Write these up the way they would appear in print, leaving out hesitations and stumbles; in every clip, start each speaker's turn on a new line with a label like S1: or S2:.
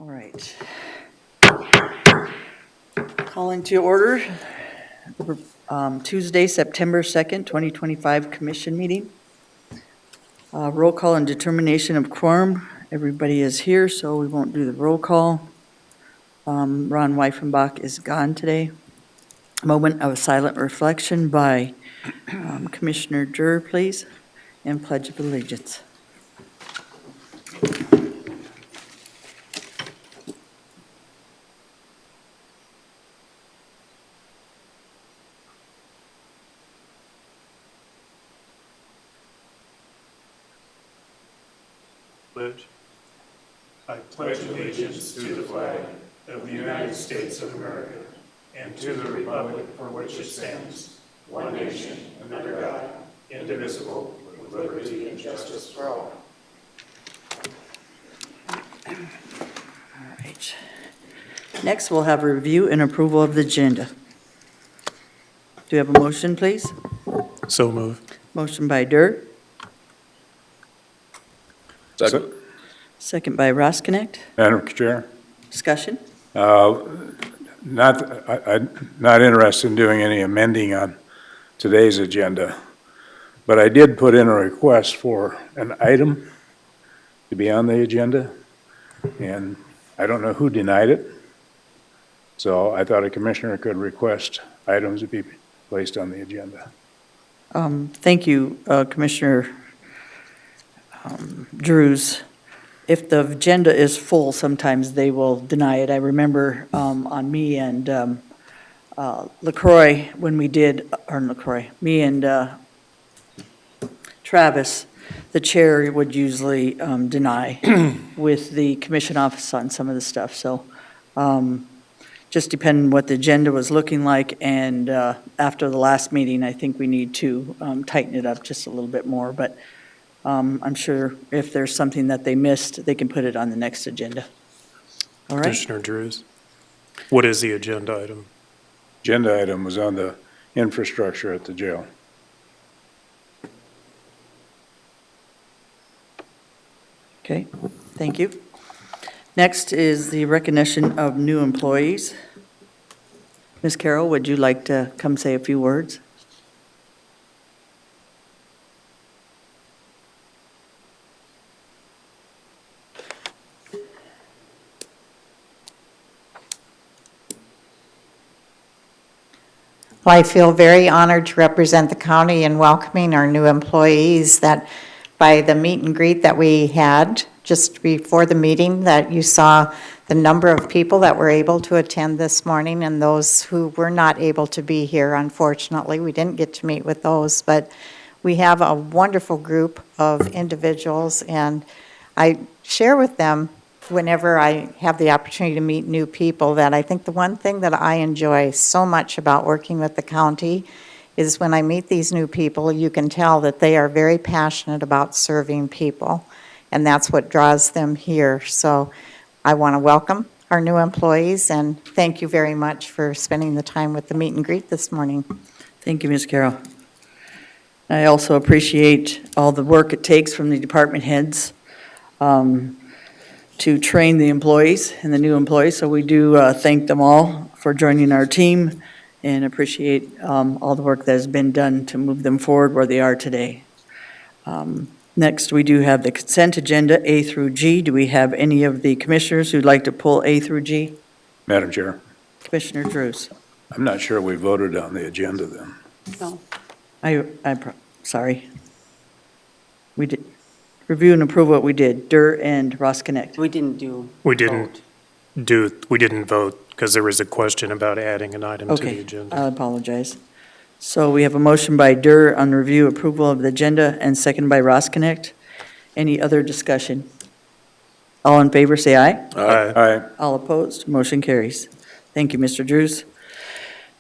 S1: All right. Calling to order Tuesday, September 2nd, 2025 Commission meeting. Roll call and determination of quorum. Everybody is here, so we won't do the roll call. Ron Weifenbach is gone today. Moment of silent reflection by Commissioner Durr, please, and Pledge of Allegiance.
S2: Pledge. I pledge allegiance to the flag of the United States of America and to the republic for which it stands, one nation, under God, indivisible, with liberty and justice for all.
S1: All right. Next, we'll have a review and approval of the agenda. Do you have a motion, please?
S2: So moved.
S1: Motion by Durr.
S3: Second.
S1: Second by Roskinick.
S3: Madam Chair,
S1: Discussion?
S3: I'm not interested in doing any amending on today's agenda, but I did put in a request for an item to be on the agenda, and I don't know who denied it. So I thought a commissioner could request items to be placed on the agenda.
S1: Thank you, Commissioner Drews. If the agenda is full, sometimes they will deny it. I remember on me and LaCroix, when we did, or LaCroix, me and Travis, the chair would usually deny with the commission office on some of the stuff. So just depending what the agenda was looking like, and after the last meeting, I think we need to tighten it up just a little bit more. But I'm sure if there's something that they missed, they can put it on the next agenda. All right.
S2: Commissioner Drews, what is the agenda item?
S3: Agenda item was on the infrastructure at the jail.
S1: Okay, thank you. Next is the recognition of new employees. Ms. Carroll, would you like to come say a few words?
S4: Well, I feel very honored to represent the county in welcoming our new employees. That by the meet and greet that we had just before the meeting, that you saw the number of people that were able to attend this morning, and those who were not able to be here, unfortunately. We didn't get to meet with those, but we have a wonderful group of individuals, and I share with them whenever I have the opportunity to meet new people that I think the one thing that I enjoy so much about working with the county is when I meet these new people, you can tell that they are very passionate about serving people, and that's what draws them here. So I want to welcome our new employees and thank you very much for spending the time with the meet and greet this morning.
S1: Thank you, Ms. Carroll. I also appreciate all the work it takes from the department heads to train the employees and the new employees. So we do thank them all for joining our team and appreciate all the work that has been done to move them forward where they are today. Next, we do have the consent agenda, A through G. Do we have any of the commissioners who'd like to pull A through G?
S3: Madam Chair,
S1: Commissioner Drews.
S3: I'm not sure we voted on the agenda then.
S1: No. Sorry. We did. Review and approve what we did, Durr and Roskinick.
S5: We didn't do.
S2: We didn't vote because there was a question about adding an item to the
S1: Okay,
S2: agenda.
S1: I apologize. So we have a motion by Durr on review approval of the agenda and second by Roskinick. Any other discussion? All in favor, say aye.
S2: Aye.
S3: Aye.
S1: All opposed, motion carries. Thank you, Mr. Drews.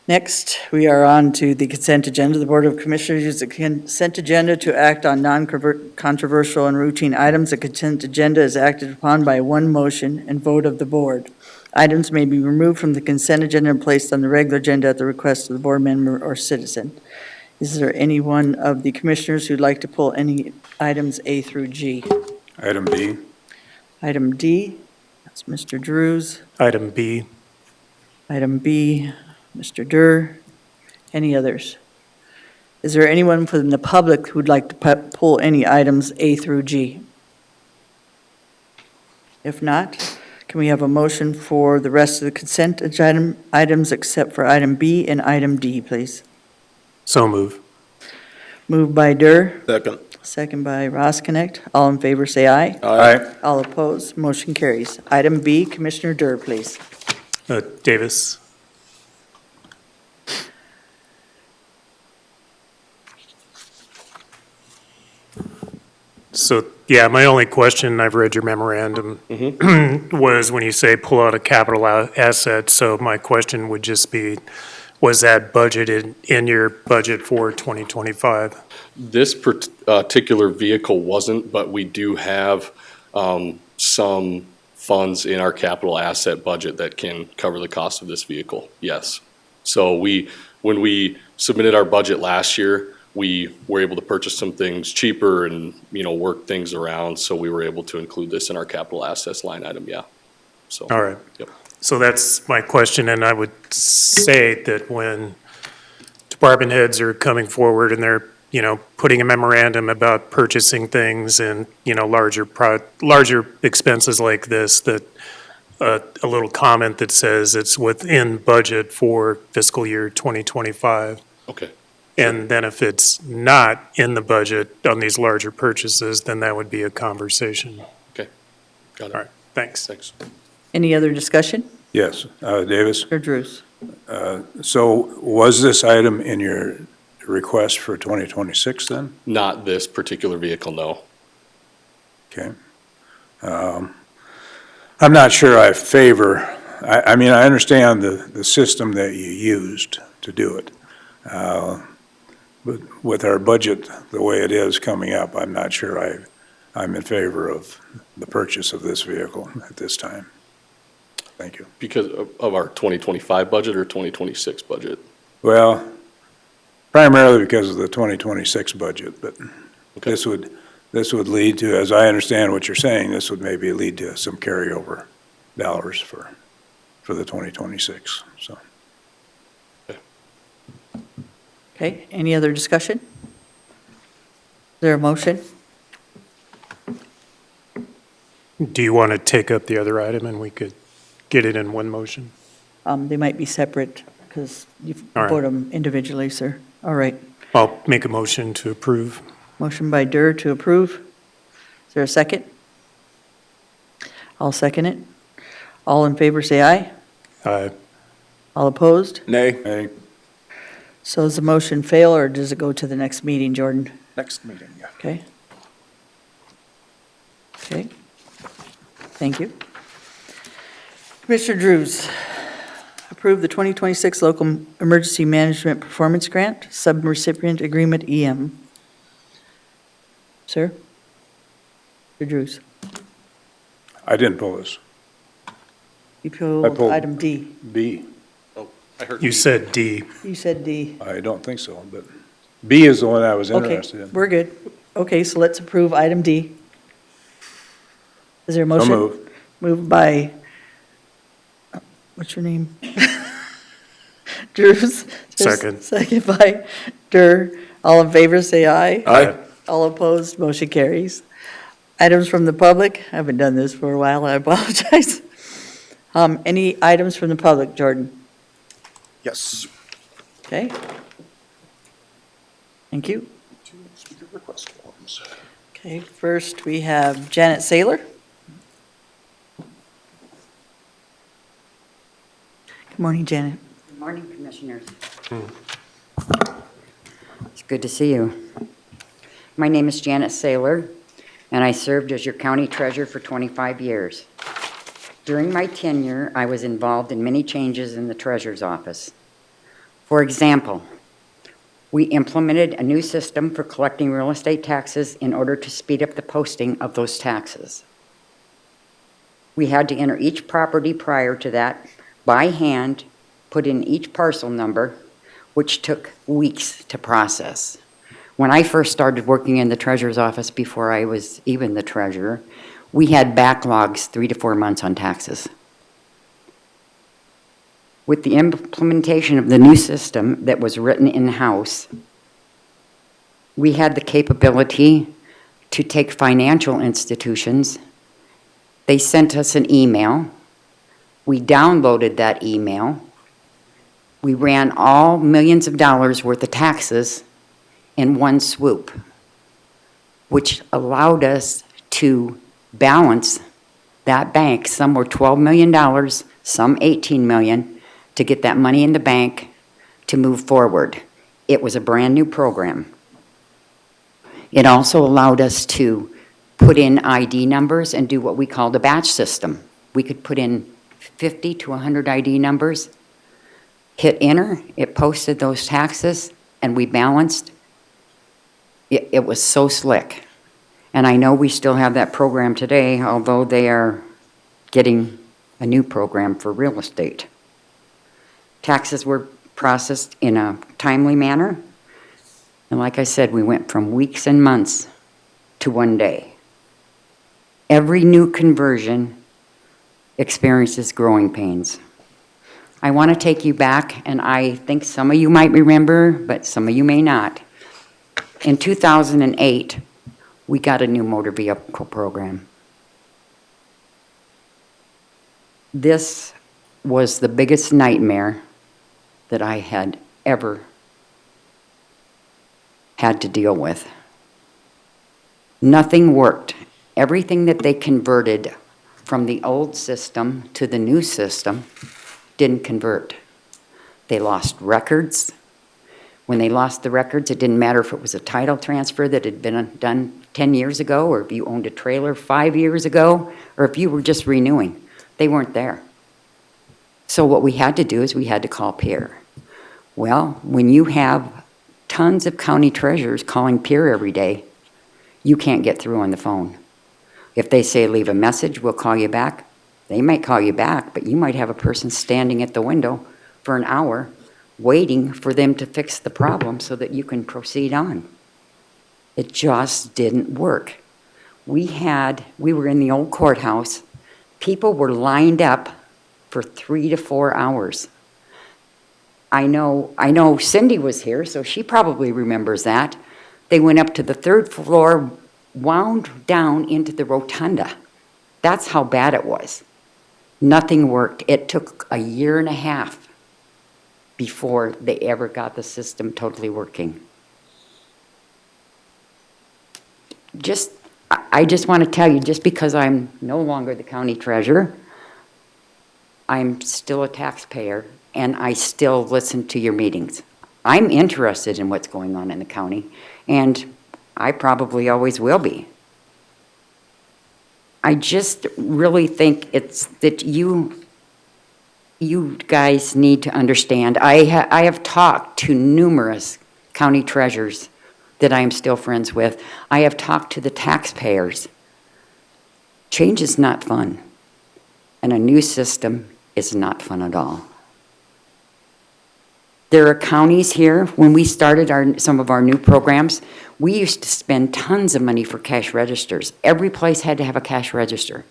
S1: Next, we are on to the consent agenda. The Board of Commissioners uses the consent agenda to act on non-controversial and routine items. The consent agenda is acted upon by one motion and vote of the board. Items may be removed from the consent agenda and placed on the regular agenda at the request of the board member or citizen. Is there any one of the commissioners who'd like to pull any items A through G?
S3: Item D.
S1: Item D, That's Mr. Drews.
S2: Item B.
S1: Item B, Mr. Durr. Any others? Is there anyone from the public who'd like to pull any items A through G? If not, can we have a motion for the rest of the consent agenda items except for item B and item D, please?
S2: So move.
S1: Moved by Durr,
S5: Second.
S1: second by Roskinick. All in favor, say aye.
S3: Aye.
S1: All opposed, motion carries. Item B, Commissioner Durr, please.
S2: Davis. So, yeah, my only question, I've read your memorandum, was when you say pull out a capital asset, so my question would just be, was that budgeted in your budget for 2025?
S5: This particular vehicle wasn't, but we do have some funds in our capital asset budget that can cover the cost of this vehicle, yes. So when we submitted our budget last year, we were able to purchase some things cheaper and, work things around, so we were able to include this in our capital assets line item, yeah. So.
S2: All right.
S5: Yep.
S2: So that's my question, and I would say that when department heads are coming forward and they're, putting a memorandum about purchasing things and, larger expenses like this, that a little comment that says it's within budget for fiscal year 2025.
S5: Okay,
S2: And then if it's not in the budget on these larger purchases, then that would be a conversation.
S5: got it.
S2: All right, thanks.
S5: Thanks.
S1: Any other discussion?
S3: Yes, Davis.
S1: Mr. Drews?
S3: So was this item in your request for 2026 then?
S5: Not this particular vehicle, no.
S3: Okay. I'm not sure I favor, I mean, I understand the system that you used to do it. But with our budget the way it is coming up, I'm not sure I'm in favor of the purchase of this vehicle at this time. Thank you.
S5: Because of our 2025 budget or 2026 budget?
S3: Well, primarily because of the 2026 budget, but
S5: Okay.
S3: this would lead to, as I understand what you're saying, this would maybe lead to some carryover dollars for the 2026, so.
S1: Okay, any other discussion? Is there a motion?
S2: Do you want to take up the other item and we could get it in one motion?
S1: They might be separate because you
S2: All right.
S1: vote them individually, sir. All right.
S2: I'll make a motion to approve.
S1: Motion by Durr to approve. Is there a second? I'll second it. All in favor, say aye. All opposed?
S6: Nay.
S3: Hey,
S1: So does the motion fail, or does it go to the next meeting, Jordan?
S6: Next meeting, yeah.
S1: Okay. Okay. Thank you. Commissioner Drews, approve the 2026 Local Emergency Management Performance Grant, Subrecipient Agreement EM. Sir? Mr. Drews,
S3: I didn't pull this.
S1: you
S3: I
S1: pulled
S3: pulled-
S1: item D.
S3: B,
S5: Oh, I heard.
S2: You said D.
S1: You said D.
S3: I don't think so, but B is the one I was
S1: Okay,
S3: interested in.
S1: we're good. Okay, so let's approve item D. Is there a
S3: So
S1: motion?
S3: moved.
S1: Moved by, what's your name? Drews.
S2: Second.
S1: Second by Durr. All in favor, say aye.
S6: Aye.
S1: All opposed, motion carries. Items from the public, I haven't done this for a while, I apologize. Any items from the public, Jordan?
S6: Yes.
S1: Okay. Thank you.
S6: Speaker request forms.
S1: Okay, first we have Janet Saylor. Good morning, Janet.
S7: Good morning, Commissioners. It's good to see you. My name is Janet Saylor, and I served as your county treasurer for 25 years. During my tenure, I was involved in many changes in the treasurer's office. For example, we implemented a new system for collecting real estate taxes in order to speed up the posting of those taxes. We had to enter each property prior to that by hand, put in each parcel number, which took weeks to process. When I first started working in the treasurer's office before I was even the treasurer, we had backlogs 3 to 4 months on taxes. With the implementation of the new system that was written in-house, we had the capability to take financial institutions. They sent us an email. We downloaded that email. We ran all millions of dollars worth of taxes in one swoop, which allowed us to balance that bank. Some were $12 million, some $18 million, to get that money in the bank to move forward. It was a brand new program. It also allowed us to put in ID numbers and do what we call the batch system. We could put in 50 to 100 ID numbers, hit enter, it posted those taxes, and we balanced. It was so slick. And I know we still have that program today, although they are getting a new program for real estate. Taxes were processed in a timely manner. And like I said, we went from weeks and months to one day. Every new conversion experiences growing pains. I want to take you back, and I think some of you might remember, but some of you may not. In 2008, we got a new motor vehicle program. This was the biggest nightmare that I had ever had to deal with. Nothing worked. Everything that they converted from the old system to the new system didn't convert. They lost records. When they lost the records, it didn't matter if it was a title transfer that had been done 10 years ago, or if you owned a trailer 5 years ago, or if you were just renewing. They weren't there. So what we had to do is we had to call Pierre. Well, when you have tons of county treasurers calling Pierre every day, you can't get through on the phone. If they say leave a message, we'll call you back, they might call you back, but you might have a person standing at the window for an hour waiting for them to fix the problem so that you can proceed on. It just didn't work. We were in the old courthouse. People were lined up for 3 to 4 hours. I know Cindy was here, so she probably remembers that. They went up to the 3rd floor, wound down into the rotunda. That's how bad it was. Nothing worked. It took a year and a half before they ever got the system totally working. I just want to tell you, just because I'm no longer the county treasurer, I'm still a taxpayer, and I still listen to your meetings. I'm interested in what's going on in the county, and I probably always will be. I just really think it's that you guys need to understand. I have talked to numerous county treasurers that I am still friends with. I have talked to the taxpayers. Change is not fun, and a new system is not fun at all. There are counties here, when we started some of our new programs, we used to spend tons of money for cash registers. Every place had to have a cash register.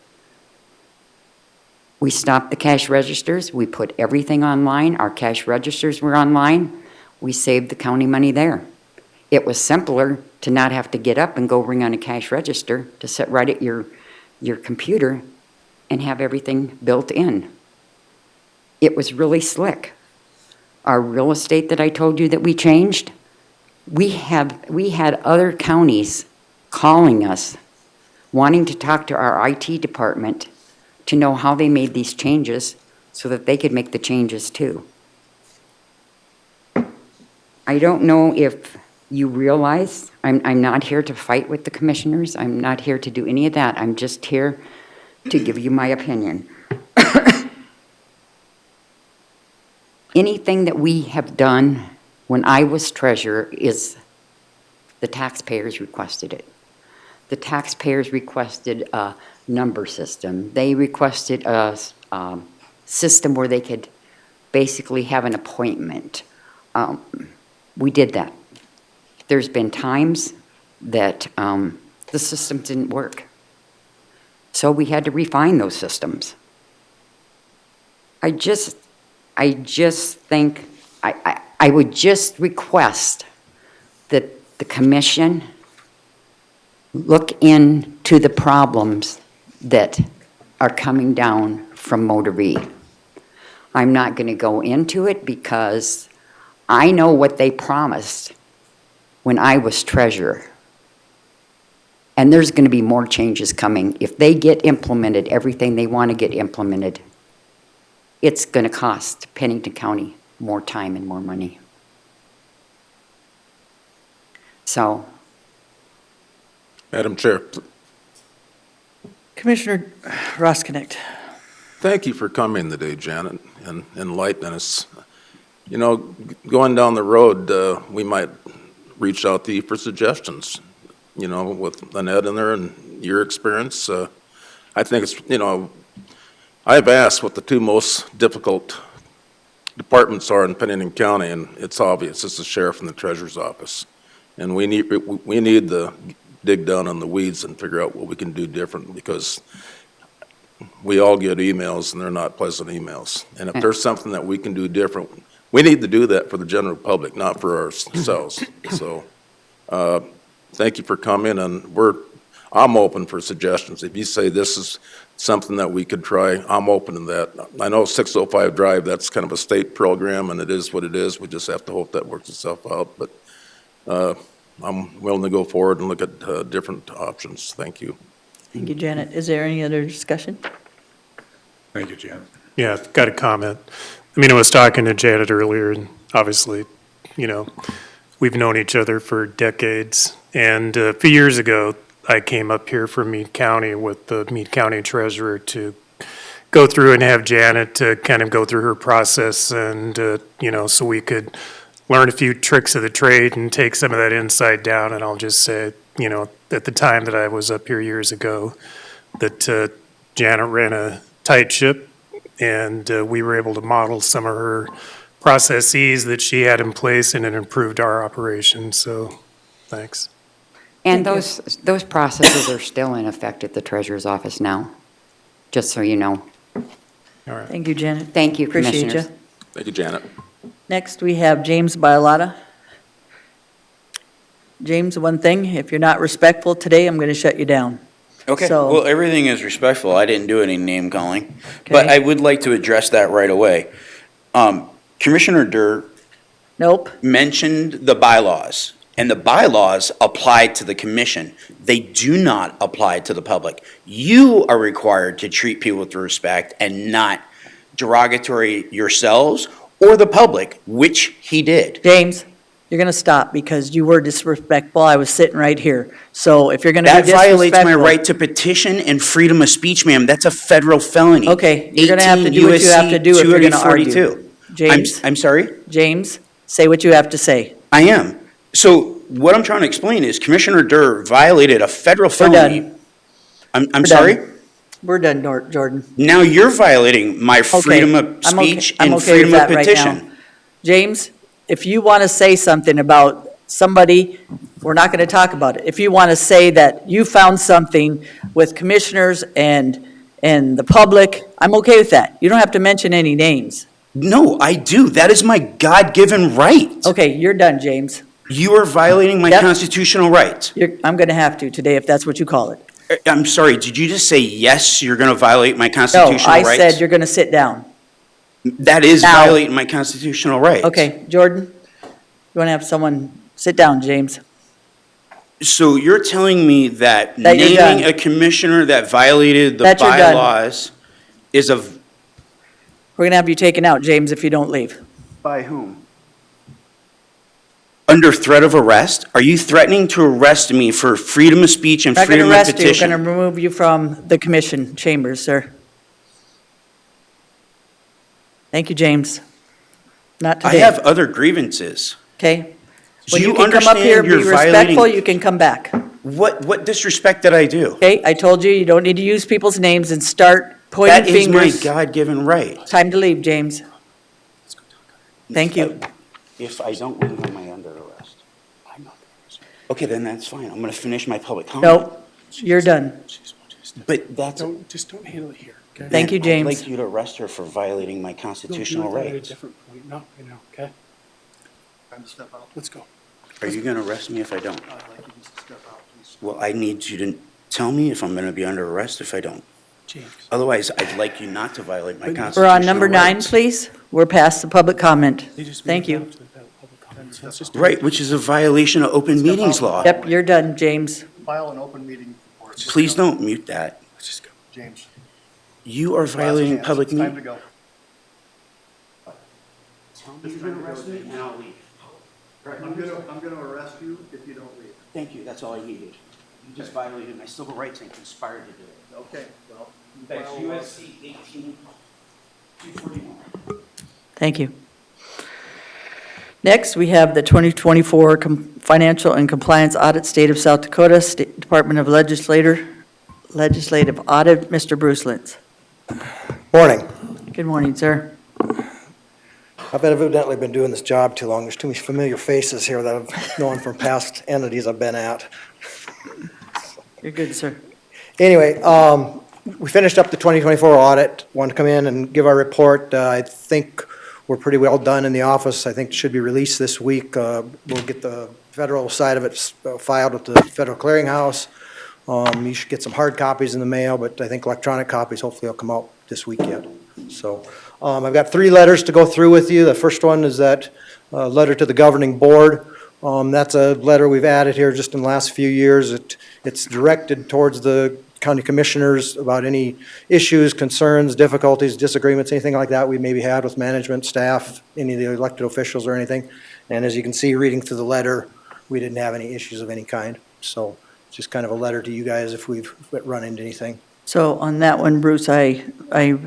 S7: We stopped the cash registers. We put everything online. Our cash registers were online. We saved the county money there. It was simpler to not have to get up and go ring on a cash register, to sit right at your computer and have everything built in. It was really slick. Our real estate that I told you that we changed, we had other counties calling us, wanting to talk to our IT department to know how they made these changes so that they could make the changes too. I don't know if you realize I'm not here to fight with the commissioners. I'm not here to do any of that. I'm just here to give you my opinion. Anything that we have done when I was treasurer is the taxpayers requested it. The taxpayers requested a number system. They requested a system where they could basically have an appointment. We did that. There's been times that the system didn't work. So we had to refine those systems. I just think, I would just request that the commission look into the problems that are coming down from Motor V. I'm not going to go into it because I know what they promised when I was treasurer. And there's going to be more changes coming. If they get implemented, everything they want to get implemented, it's going to cost Pennington County more time and more money. So,
S8: Madam Chair,
S1: Commissioner Roskinick.
S8: thank you for coming today, Janet, and enlightening us. You know, going down the road, we might reach out to you for suggestions, you know, with Annette in there and your experience. I think it's, you know, I've asked what the two most difficult departments are in Pennington County, and it's obvious. It's the sheriff and the treasurer's office. And we need to dig down in the weeds and figure out what we can do different, because we all get emails and they're not pleasant emails. And if there's something that we can do different, we need to do that for the general public, not for ourselves. So, thank you for coming, and I'm open for suggestions. If you say this is something that we could try, I'm open to that. I know 605 Drive, that's kind of a state program, and it is what it is. We just have to hope that works itself out. But I'm willing to go forward and look at different options. Thank you.
S1: Thank you, Janet. Is there any other discussion?
S3: Thank you, Janet.
S2: Yeah, got a comment. I mean, I was talking to Janet earlier, and obviously, you know, we've known each other for decades. And a few years ago, I came up here from Meade County with the Meade County Treasurer to go through and have Janet to kind of go through her process, and, you know, so we could learn a few tricks of the trade and take some of that insight down. And I'll just say, you know, at the time that I was up here years ago, that Janet ran a tight ship, and we were able to model some of her processes that she had in place, and it improved our operation. So, thanks.
S7: and those processes are still in effect at the treasurer's office now, just so you know.
S2: All right.
S1: Thank you, Janet.
S7: Thank you,
S1: Appreciate
S7: commissioners.
S1: you.
S8: Thank you, Janet.
S1: Next, we have James Bialotta. James, one thing, if you're not respectful today, I'm going to shut you down.
S9: Okay,
S1: So-
S9: well, everything is respectful. I didn't do any name calling. But
S1: Okay.
S9: I would like to address that right away. Commissioner Durr
S1: Nope.
S9: mentioned the bylaws, and the bylaws apply to the commission. They do not apply to the public. You are required to treat people with respect and not derogatory yourselves or the public, which he did.
S1: James, you're going to stop because you were disrespectful. I was sitting right here. So if you're going to be
S9: That violates my
S1: disrespectful-
S9: right to petition and freedom of speech, ma'am. That's a federal felony.
S1: Okay, you're going to have to
S9: 18
S1: do what you have to do if you're going to argue.
S9: 242.
S1: James,
S9: I'm sorry?
S1: James, say what you have to say.
S9: I am. So what I'm trying to explain is Commissioner Durr violated a federal
S1: We're
S9: felony.
S1: done.
S9: I'm
S1: We're
S9: sorry?
S1: done. We're done, Jordan.
S9: Now you're violating my
S1: Okay,
S9: freedom of
S1: I'm okay-
S9: speech
S1: I'm
S9: and
S1: okay
S9: freedom
S1: with
S9: of
S1: that right
S9: petition.
S1: now. James, if you want to say something about somebody, we're not going to talk about it. If you want to say that you found something with commissioners and the public, I'm okay with that. You don't have to mention any names.
S9: No, I do. That is my God-given right.
S1: Okay, you're done, James.
S9: You are violating my
S1: Yep.
S9: constitutional rights.
S1: I'm going to have to today if that's what you call it.
S9: I'm sorry, did you just say, yes, you're going to violate my
S1: No,
S9: constitutional
S1: I
S9: rights?
S1: said you're going to sit down.
S9: That is
S1: Now.
S9: violating my constitutional rights.
S1: Okay, Jordan, you want to have someone, sit down, James.
S9: So you're telling me that
S1: That you're
S9: naming
S1: done.
S9: a commissioner that violated the
S1: That you're done.
S9: bylaws is a,
S1: We're going to have you taken out, James, if you don't leave.
S9: by whom? Under threat of arrest? Are you threatening to arrest me for freedom of speech and
S1: We're not going to
S9: freedom of
S1: arrest you, we're going to
S9: petition?
S1: remove you from the commission chambers, sir. Thank you, James. Not
S9: I
S1: today.
S9: have other grievances.
S1: Okay?
S9: Do
S1: When
S9: you
S1: you can come up here,
S9: understand
S1: be
S9: you're
S1: respectful,
S9: violating?
S1: you can come back.
S9: What disrespect did I do?
S1: Okay? I told you, you don't need to use people's names and start
S9: That
S1: pointing
S9: is my
S1: fingers.
S9: God-given right.
S1: Time to leave, James. Thank you.
S9: If I don't leave, am I under arrest? Okay, then that's fine. I'm going to finish my public comment.
S1: No, you're done.
S9: But that's,
S6: Just don't handle it here, okay?
S1: Thank you,
S9: I'd
S1: James.
S9: like you to arrest her for violating my constitutional
S6: We'll do it at a
S9: rights.
S6: different point, not right now, okay? Time to step out. Let's go.
S9: Are you gonna arrest me if I don't?
S6: I'd like you just to step out, please.
S9: Well, I need you to tell me if I'm gonna be under arrest if I don't.
S6: James.
S9: Otherwise, I'd like you not to violate my
S6: We're
S9: constitutional
S1: We're
S9: rights.
S1: on number 9, please. We're past the public comment.
S6: They just
S1: Thank
S6: moved
S1: you.
S6: out to the public comment, so let's just do
S9: Right,
S6: it.
S9: which is a violation of open meetings law.
S1: Yep, you're done, James.
S10: File an open meeting report.
S9: Please don't mute that.
S6: Let's just go.
S10: James.
S9: You are
S10: last
S9: violating
S10: chance.
S9: public
S10: It's time to
S9: meeting.
S10: go. I'm gonna arrest you if you don't leave.
S9: Thank you, that's all I needed. You just violated my civil rights and conspired to do it.
S10: Okay, well.
S9: That's USC 18241.
S1: Thank you. Next, we have the 2024 Financial and Compliance Audit, State of South Dakota, State Department of Legislative Audit, Mr. Bruce Lintz.
S11: Morning.
S1: Good morning, sir.
S11: I've evidently been doing this job too long. There's too many familiar faces here that I've known from past entities I've been at.
S1: You're good, sir.
S11: Anyway, we finished up the 2024 audit. Wanted to come in and give our report. I think we're pretty well done in the office. I think it should be released this week. We'll get the federal side of it filed with the Federal Clearinghouse. You should get some hard copies in the mail, but I think electronic copies hopefully will come out this week yet. So I've got 3 letters to go through with you. The first one is that letter to the governing board. That's a letter we've added here just in the last few years. It's directed towards the county commissioners about any issues, concerns, difficulties, disagreements, anything like that we maybe had with management, staff, any of the elected officials or anything. And as you can see, reading through the letter, we didn't have any issues of any kind. So it's just kind of a letter to you guys if we've run into anything.
S1: So on that one, Bruce, I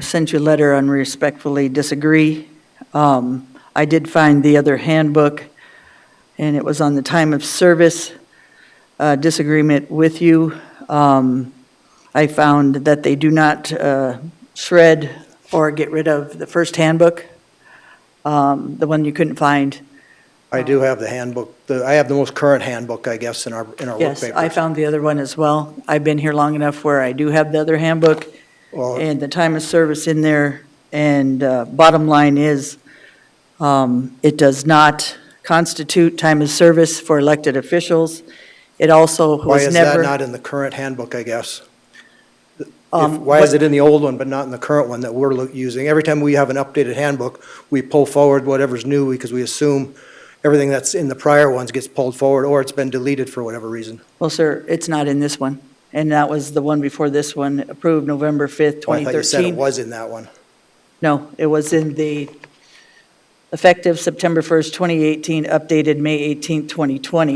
S1: sent you a letter on respectfully disagree. I did find the other handbook, and it was on the time of service disagreement with you. I found that they do not shred or get rid of the first handbook, the one you couldn't find.
S11: I do have the handbook. I have the most current handbook, I guess, in our work
S1: Yes,
S11: papers.
S1: I found the other one as well. I've been here long enough where I do have the other handbook
S11: Well,
S1: and the time of service in there. And bottom line is, it does not constitute time of service for elected officials. It also
S11: why
S1: was
S11: is that
S1: never.
S11: not in the current handbook, I guess?
S1: what-
S11: Why is it in the old one but not in the current one that we're using? Every time we have an updated handbook, we pull forward whatever's new because we assume everything that's in the prior ones gets pulled forward or it's been deleted for whatever reason.
S1: Well, sir, it's not in this one. And that was the one before this one, approved November 5th,
S11: Well, I thought you said it
S1: 2013.
S11: was in that one.
S1: No, it was in the effective September 1st, 2018, updated May 18th, 2020.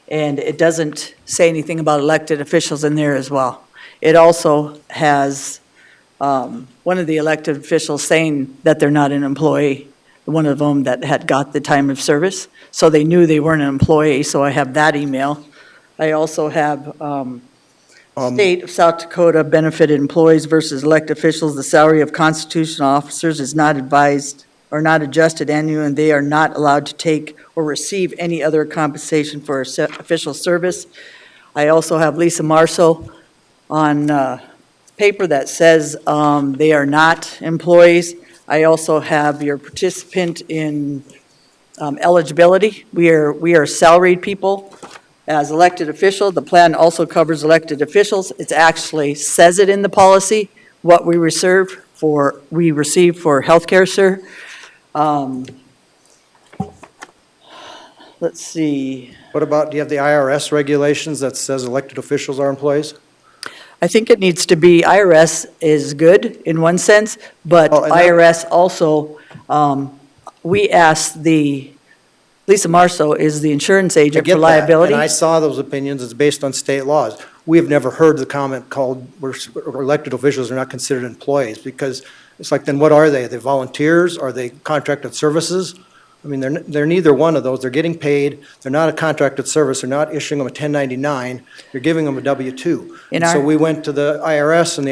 S1: And it doesn't say anything about elected officials in there as well. It also has one of the elected officials saying that they're not an employee, one of them that had got the time of service. So they knew they weren't an employee, so I have that email. I also have State of South Dakota benefited employees versus elected officials. The salary of constitutional officers is not advised or not adjusted annually, and they are not allowed to take or receive any other compensation for official service. I also have Lisa Marshall on paper that says they are not employees. I also have your participant in eligibility. We are salaried people as elected official. The plan also covers elected officials. It actually says it in the policy, what we receive for healthcare, sir. Let's see.
S11: What about, do you have the IRS regulations that says elected officials are employees?
S1: I think it needs to be, IRS is good in one sense, but
S11: Oh, and that-
S1: IRS also, we asked Lisa Marceau is the insurance
S11: I
S1: agent
S11: get
S1: for
S11: that,
S1: liability.
S11: and I saw those opinions, it's based on state laws. We have never heard the comment called, where elected officials are not considered employees, because it's like, then what are they? Are they volunteers? Are they contracted services? I mean, they're neither one of those. They're getting paid, they're not a contracted service, they're not issuing them a 1099, you're giving them a W-2.
S1: In
S11: And so
S1: our-
S11: we went to the IRS, and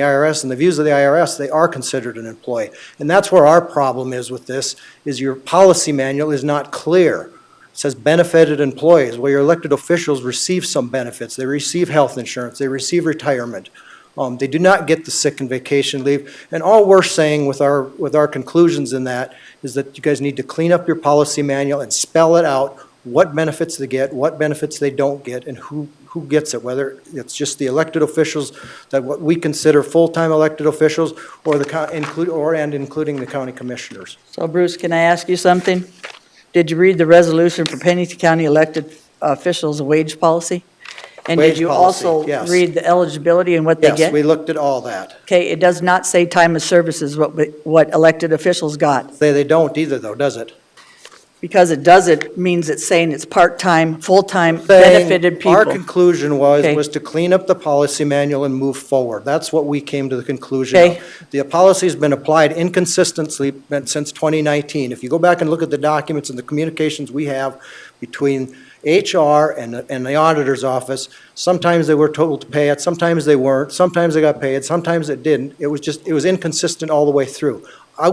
S11: the views of the IRS, they are considered an employee. And that's where our problem is with this, is your policy manual is not clear. It says benefited employees. Well, your elected officials receive some benefits. They receive health insurance. They receive retirement. They do not get the sick and vacation leave. And all we're saying with our conclusions in that is that you guys need to clean up your policy manual and spell it out, what benefits they get, what benefits they don't get, and who gets it, whether it's just the elected officials, that what we consider full-time elected officials, or including the county commissioners.
S1: So Bruce, can I ask you something? Did you read the resolution for Pennington County elected officials' wage policy? And did
S11: Wage
S1: you
S11: policy,
S1: also
S11: yes.
S1: read the eligibility and what they
S11: Yes,
S1: get?
S11: we looked at all that.
S1: Okay, it does not say time of service is what elected officials got.
S11: They don't either, though, does it?
S1: Because it doesn't, means it's saying it's part-time, full-time, benefited
S11: Our
S1: people.
S11: conclusion
S1: Okay.
S11: was to clean up the policy manual and move forward. That's what we came to the conclusion
S1: Okay.
S11: of. The policy's been applied inconsistently since 2019. If you go back and look at the documents and the communications we have between HR and the auditor's office, sometimes they were told to pay it, sometimes they weren't, sometimes they got paid, sometimes it didn't. It was inconsistent all the way through.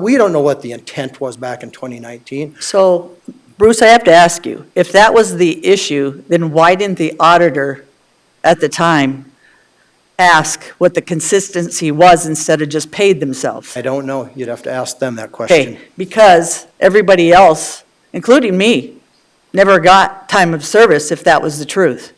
S11: We don't know what the intent was back in 2019.
S1: So, Bruce, I have to ask you, if that was the issue, then why didn't the auditor at the time ask what the consistency was instead of just paid themselves?
S11: I don't know. You'd have to ask them that question.
S1: Okay, because everybody else, including me, never got time of service if that was the truth.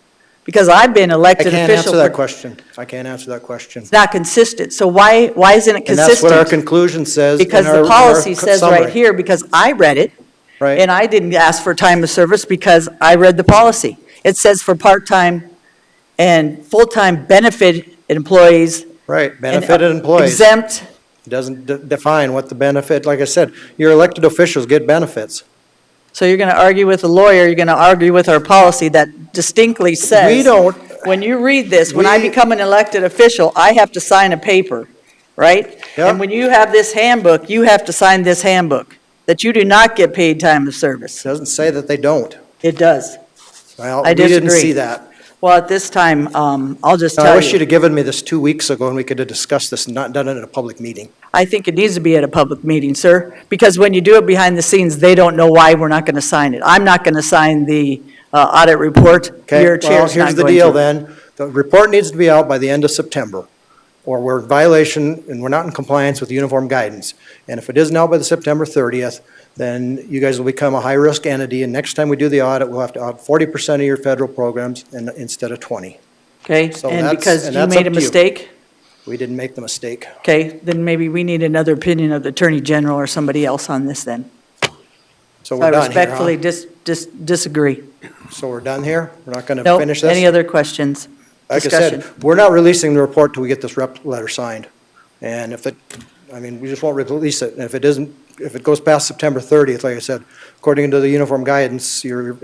S1: Because I've been
S11: I
S1: elected
S11: can't
S1: official
S11: answer that
S1: for,
S11: question. I can't answer that question.
S1: it's not consistent. So why isn't it
S11: And that's what our
S1: consistent?
S11: conclusion says in
S1: Because
S11: our
S1: the policy says right
S11: summary.
S1: here, because I read it,
S11: Right,
S1: and I didn't ask for time of service because I read the policy. It says for part-time and full-time benefit employees.
S11: right,
S1: and
S11: benefited employees.
S1: Exempt,
S11: It doesn't define what the benefit, like I said, your elected officials get benefits.
S1: so you're going to argue with a lawyer, you're going to argue with our policy that distinctly says.
S11: We don't,
S1: When you read this, when I
S11: We-
S1: become an elected official, I have to sign a paper, right?
S11: Yep.
S1: And when you have this handbook, you have to sign this handbook, that you do not get paid time of service.
S11: doesn't say that they don't.
S1: It does.
S11: Well,
S1: I
S11: we didn't
S1: disagree.
S11: see that.
S1: Well, at this time, I'll just
S11: I
S1: tell
S11: wish you'd
S1: you,
S11: have given me this 2 weeks ago and we could have discussed this and not done it at a public meeting.
S1: I think it needs to be at a public meeting, sir, because when you do it behind the scenes, they don't know why we're not going to sign it. I'm not going to sign the audit report.
S11: Okay,
S1: Your
S11: well,
S1: chair's
S11: here's
S1: not
S11: the
S1: going
S11: deal
S1: to.
S11: then. The report needs to be out by the end of September, or we're in violation and we're not in compliance with uniform guidance. And if it isn't out by the September 30th, then you guys will become a high-risk entity, and next time we do the audit, we'll have to audit 40% of your federal programs instead of 20.
S1: Okay,
S11: So
S1: and
S11: that's-
S1: because
S11: and
S1: you
S11: that's
S1: made a
S11: up to you.
S1: mistake,
S11: We didn't make the mistake.
S1: okay, then maybe we need another opinion of the Attorney General or somebody else on this then.
S11: So
S1: I
S11: we're done here,
S1: respectfully
S11: huh?
S1: disagree.
S11: So we're done here? We're not going to
S1: No,
S11: finish this?
S1: any other questions?
S11: Like I
S1: Discussion.
S11: said, we're not releasing the report till we get this rep letter signed. And if it, I mean, we just won't release it. And if it isn't, if it goes past September 30th, like I said, according to the uniform guidance, you're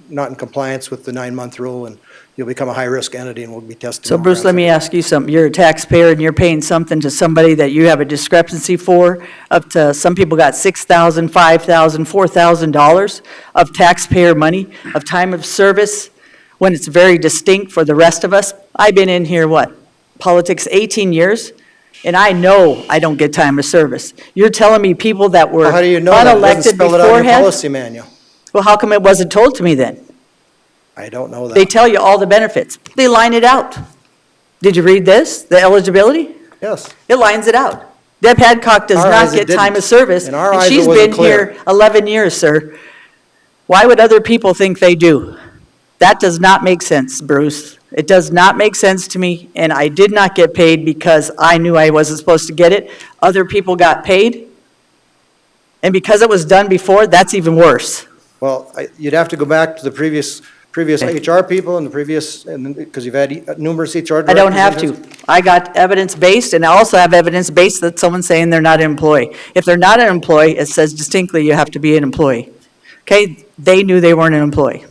S11: not in compliance with the 9-month rule, and you'll become a high-risk entity and will be tested.
S1: So Bruce, let me ask you something. You're a taxpayer and you're paying something to somebody that you have a discrepancy for, up to, some people got $6,000, $5,000, $4,000 of taxpayer money, of time of service, when it's very distinct for the rest of us. I've been in here, what, politics 18 years, and I know I don't get time of service. You're telling me people that were
S11: Well, how do you know that? It doesn't
S1: unelected
S11: spell it out in your
S1: beforehand?
S11: policy manual.
S1: Well, how come it wasn't told to me then?
S11: I don't know
S1: They
S11: that.
S1: tell you all the benefits. They line it out. Did you read this, the eligibility?
S11: Yes.
S1: It lines it out. Deb Hadcock does
S11: Our
S1: not
S11: eyes, it
S1: get time
S11: didn't.
S1: of service,
S11: In our
S1: and
S11: eyes, it
S1: she's
S11: wasn't
S1: been
S11: clear.
S1: here 11 years, sir. Why would other people think they do? That does not make sense, Bruce. It does not make sense to me, and I did not get paid because I knew I wasn't supposed to get it. Other people got paid, and because it was done before, that's even worse.
S11: Well, you'd have to go back to the previous
S1: Okay.
S11: HR people and the previous, because you've had numerous HR directors.
S1: I don't have to. I got evidence-based, and I also have evidence-based that someone's saying they're not an employee. If they're not an employee, it says distinctly you have to be an employee. Okay? They knew they weren't an employee.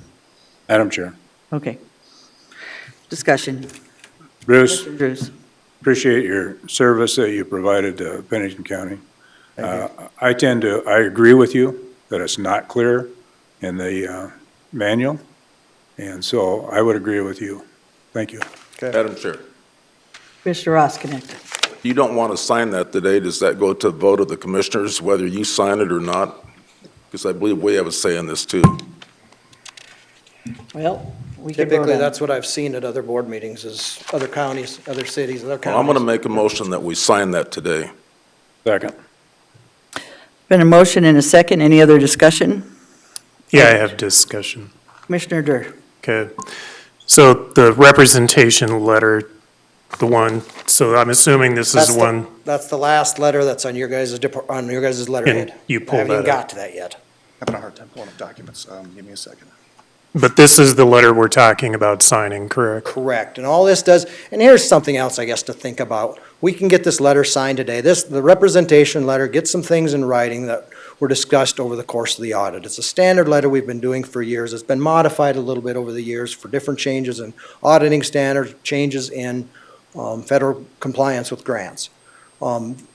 S3: Madam Chair.
S1: Okay. Discussion.
S3: Bruce,
S1: Mr. Drews.
S3: appreciate your service that you provided to Pennington County. I agree with you that it's not clear in the manual, and so I would agree with you. Thank you.
S8: Madam Chair,
S1: Mr. Roskinick.
S8: you don't want to sign that today. Does that go to a vote of the commissioners, whether you sign it or not? Because I believe we have a say in this too.
S1: Well, we can vote
S11: Typically,
S1: on it.
S11: that's what I've seen at other board meetings, is other counties, other cities, other
S8: Well,
S11: counties.
S8: I'm going to make a motion that we sign that today.
S3: Second.
S1: Been a motion and a second. Any other discussion?
S2: Yeah, I have discussion.
S1: Commissioner Durr.
S2: Okay. So the representation letter, the one, so I'm assuming this is
S11: That's
S2: the one,
S11: That's the last letter that's on your guys' letterhead.
S2: you
S11: I
S2: pulled
S11: haven't even
S2: that up.
S11: got to that yet.
S6: Having a hard time pulling up documents. Give me a second.
S2: But this is the letter we're talking about signing, correct?
S11: Correct, and all this does, and here's something else, I guess, to think about. We can get this letter signed today. The representation letter gets some things in writing that were discussed over the course of the audit. It's a standard letter we've been doing for years. It's been modified a little bit over the years for different changes in auditing standards, changes in federal compliance with grants.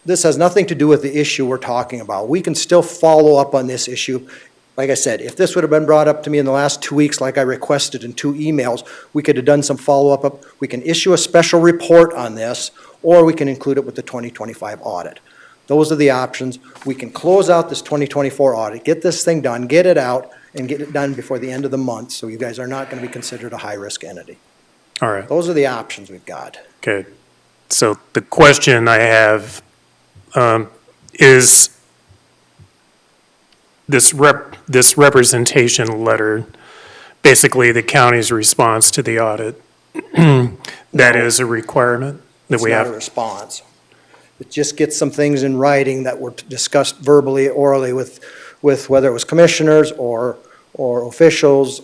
S11: This has nothing to do with the issue we're talking about. We can still follow up on this issue. Like I said, if this would have been brought up to me in the last 2 weeks, like I requested in 2 emails, we could have done some follow-up. We can issue a special report on this, or we can include it with the 2025 audit. Those are the options. We can close out this 2024 audit, get this thing done, get it out, and get it done before the end of the month, so you guys are not going to be considered a high-risk entity.
S2: All right,
S11: Those are the options we've got.
S2: okay. So the question I have is this representation letter, basically the county's response to the audit, that is a requirement that
S11: It's
S2: we
S11: not a
S2: have?
S11: response. It just gets some things in writing that were discussed verbally, orally with whether it was commissioners or officials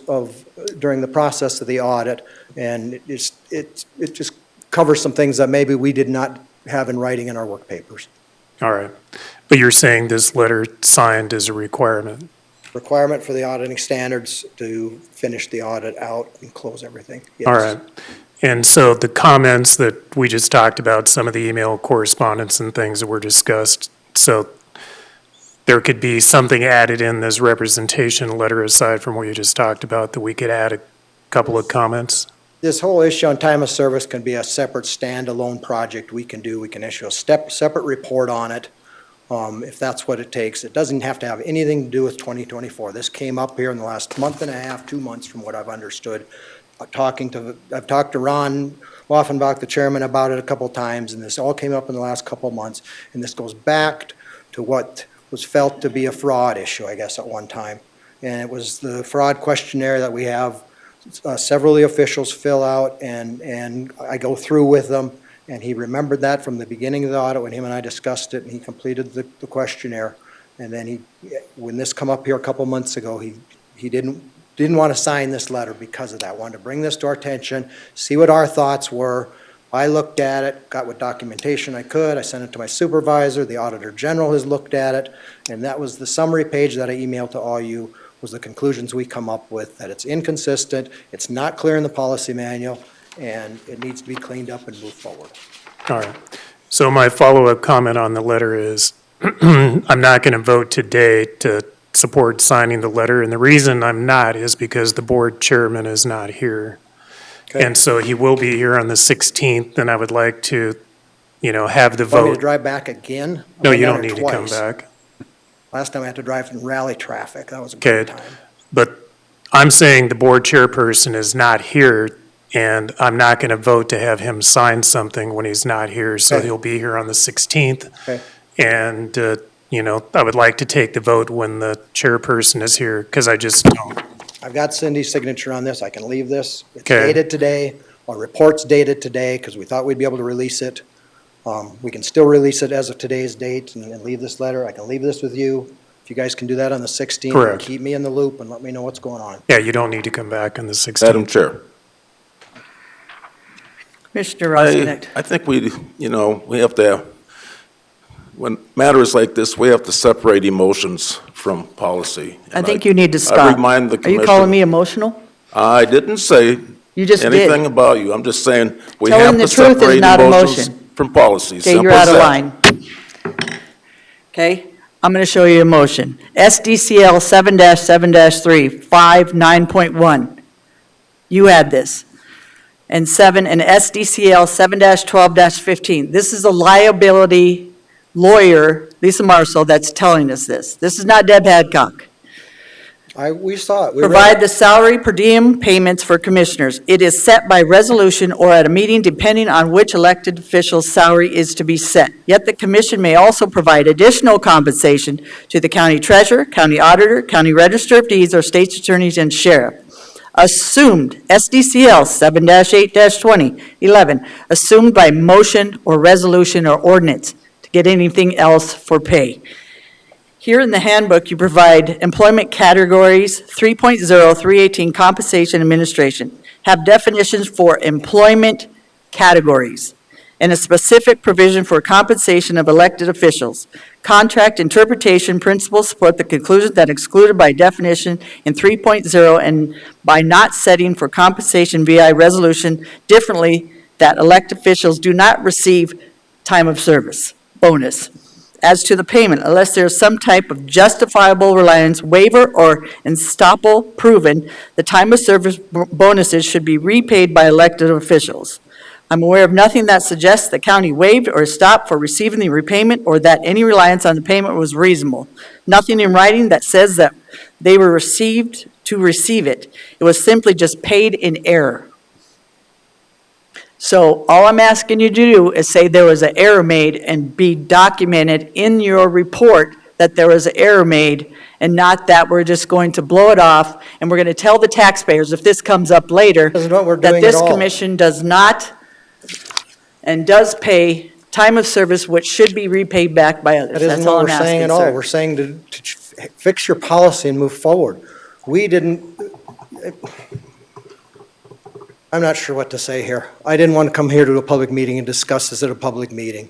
S11: during the process of the audit. And it just covers some things that maybe we did not have in writing in our work papers.
S2: All right, but you're saying this letter signed is a requirement?
S11: Requirement for the auditing standards to finish the audit out and close everything. Yes.
S2: All right. And so the comments that we just talked about, some of the email correspondence and things that were discussed, so there could be something added in this representation letter aside from what you just talked about, that we could add a couple of comments?
S11: This whole issue on time of service can be a separate standalone project we can do. We can issue a separate report on it, if that's what it takes. It doesn't have to have anything to do with 2024. This came up here in the last month and a half, 2 months from what I've understood. I've talked to Ron Waffenbach, the chairman, about it a couple times, and this all came up in the last couple months. And this goes back to what was felt to be a fraud issue, I guess, at one time. And it was the fraud questionnaire that we have several of the officials fill out, and I go through with them, and he remembered that from the beginning of the audit when him and I discussed it, and he completed the questionnaire. And then when this come up here a couple months ago, he didn't want to sign this letter because of that. Wanted to bring this to our attention, see what our thoughts were. I looked at it, got what documentation I could. I sent it to my supervisor. The Auditor General has looked at it, and that was the summary page that I emailed to all you, was the conclusions we come up with, that it's inconsistent, it's not clear in the policy manual, and it needs to be cleaned up and move forward.
S2: All right. So my follow-up comment on the letter is, I'm not going to vote today to support signing the letter, and the reason I'm not is because the board chairman is not here.
S11: Okay.
S2: And so he will be here on the 16th, and I would like to, have the
S11: Want me to
S2: vote.
S11: drive back again?
S2: No,
S11: I've
S2: you
S11: done
S2: don't
S11: it
S2: need to come
S11: twice.
S2: back.
S11: Last time I had to drive in rally traffic. That was a
S2: Okay.
S11: good time.
S2: But I'm saying the board chairperson is not here, and I'm not going to vote to have him sign something when he's not here, so
S11: Okay.
S2: he'll be here on the 16th.
S11: Okay.
S2: And, I would like to take the vote when the chairperson is here, because I just don't.
S11: I've got Cindy's signature on this. I can leave this. It's
S2: Okay.
S11: dated today. Our report's dated today because we thought we'd be able to release it. We can still release it as of today's date and leave this letter. I can leave this with you. If you guys can do that on the 16th. and
S2: Correct.
S11: Keep me in the loop and let me know what's going on.
S2: Yeah, you don't need to come back on the 16th.
S8: Madam Chair,
S1: Commissioner Rosenbeck.
S8: I think we have to, when matters like this, we have to separate emotions from policy.
S1: I
S8: And
S1: think you need to
S8: I
S1: stop.
S8: remind the
S1: Are
S8: commission.
S1: you calling me emotional?
S8: I didn't say
S1: You just
S8: anything
S1: did.
S8: about you. I'm just saying we
S1: Telling
S8: have
S1: the
S8: to
S1: truth is
S8: separate
S1: not
S8: emotions
S1: emotion.
S8: from policies.
S1: Okay, you're
S8: Simple
S1: out
S8: as
S1: of
S8: that.
S1: line. Okay, I'm going to show you a motion. SDCL 7-7-3, 5.9.1. You had this. And SDCL 7-12-15. This is a liability lawyer, Lisa Marshall, that's telling us this. This is not Deb Hadcock.
S11: We saw it. We read
S1: Provide
S11: it.
S1: the salary per diem payments for commissioners. It is set by resolution or at a meeting depending on which elected official's salary is to be set. Yet the commission may also provide additional compensation to the county treasurer, county auditor, county register of deeds, or state's attorneys and sheriff. Assumed, SDCL 7-8-2011, assumed by motion or resolution or ordinance to get anything else for pay. Here in the handbook, you provide employment categories, 3.0, 318, compensation administration. Have definitions for employment categories and a specific provision for compensation of elected officials. Contract interpretation principles support the conclusion that excluded by definition in 3.0 and by not setting for compensation via resolution differently that elected officials do not receive time of service bonus. As to the payment, unless there is some type of justifiable reliance waiver or estoppel proven, the time of service bonuses should be repaid by elected officials. I'm aware of nothing that suggests the county waived or stopped for receiving the repayment or that any reliance on the payment was reasonable. Nothing in writing that says that they were received to receive it. It was simply just paid in error. So all I'm asking you to do is say there was an error made and be documented in your report that there was an error made and not that we're just going to blow it off and we're going to tell the taxpayers if this comes up later
S11: This is what we're
S1: that
S11: doing
S1: this
S11: at all.
S1: commission does not and does pay time of service which should be repaid back by others.
S11: That isn't
S1: That's all
S11: what
S1: I'm
S11: we're saying
S1: asking,
S11: at all.
S1: sir.
S11: We're saying to fix your policy and move forward. We didn't, I'm not sure what to say here. I didn't want to come here to a public meeting and discuss this at a public meeting.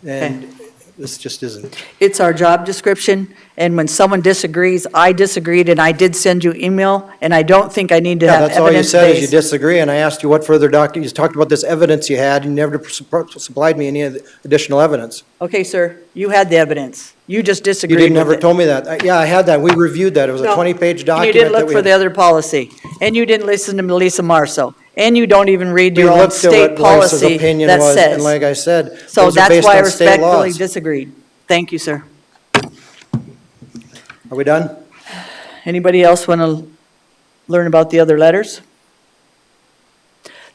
S11: And this just isn't.
S1: It's our job description, and when someone disagrees, I disagreed, and I did send you email, and I don't think I need to
S11: Yeah,
S1: have
S11: that's all you said is you
S1: evidence-based.
S11: disagree, and I asked you what further you talked about this evidence you had, and you never supplied me any additional evidence.
S1: Okay, sir, you had the evidence. You just
S11: You
S1: disagreed
S11: didn't
S1: with
S11: never
S1: it.
S11: told me that. Yeah, I had that. We reviewed that. It was a
S1: No.
S11: 20-page
S1: And
S11: document.
S1: you didn't
S11: that
S1: look
S11: we
S1: for
S11: had-
S1: the other policy, and you didn't listen to Melissa Marceau, and you don't even read
S11: We
S1: your own
S11: looked at
S1: state
S11: what Melissa's
S1: policy
S11: opinion
S1: that
S11: was, and
S1: says.
S11: like I said,
S1: So
S11: those are
S1: that's
S11: based
S1: why I
S11: on state
S1: respectfully
S11: laws.
S1: disagreed. Thank you, sir.
S11: Are we done?
S1: Anybody else want to learn about the other letters?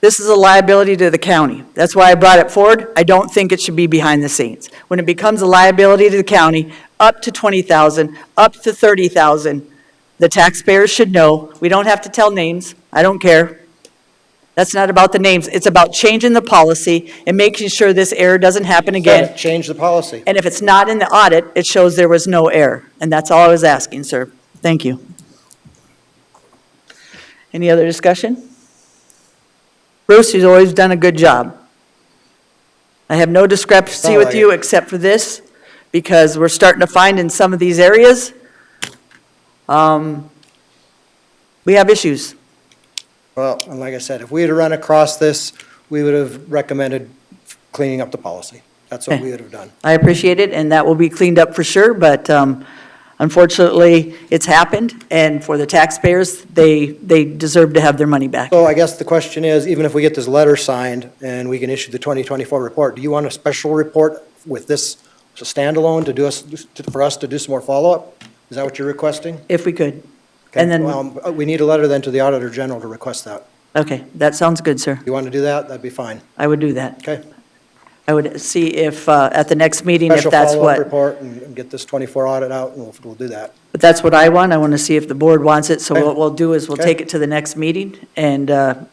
S1: This is a liability to the county. That's why I brought it forward. I don't think it should be behind the scenes. When it becomes a liability to the county, up to $20,000, up to $30,000, the taxpayers should know. We don't have to tell names. I don't care. That's not about the names. It's about changing the policy and making sure this error doesn't happen again.
S11: Change the policy.
S1: And if it's not in the audit, it shows there was no error. And that's all I was asking, sir. Thank you. Any other discussion? Bruce, you've always done a good job. I have no discrepancy
S11: Sound
S1: with
S11: like
S1: you
S11: it.
S1: except for this, because we're starting to find in some of these areas, we have issues.
S11: Well, and like I said, if we had run across this, we would have recommended cleaning up the policy. That's what
S1: Okay.
S11: we would have done.
S1: I appreciate it, and that will be cleaned up for sure, but unfortunately, it's happened, and for the taxpayers, they deserve to have their money back.
S11: So I guess the question is, even if we get this letter signed and we can issue the 2024 report, do you want a special report with this standalone for us to do some more follow-up? Is that what you're requesting?
S1: If we could.
S11: Okay,
S1: And then-
S11: well, we need a letter then to the Auditor General to request that.
S1: Okay, that sounds good, sir.
S11: You want to do that? That'd be fine.
S1: I would do that.
S11: Okay.
S1: I would see if, at the next meeting, if
S11: Special
S1: that's
S11: follow-up
S1: what,
S11: report and get this 24 audit out, and we'll do that.
S1: but that's what I want. I want to see if the board wants it. So
S11: Okay.
S1: what we'll do is we'll
S11: Okay.
S1: take it to the next meeting and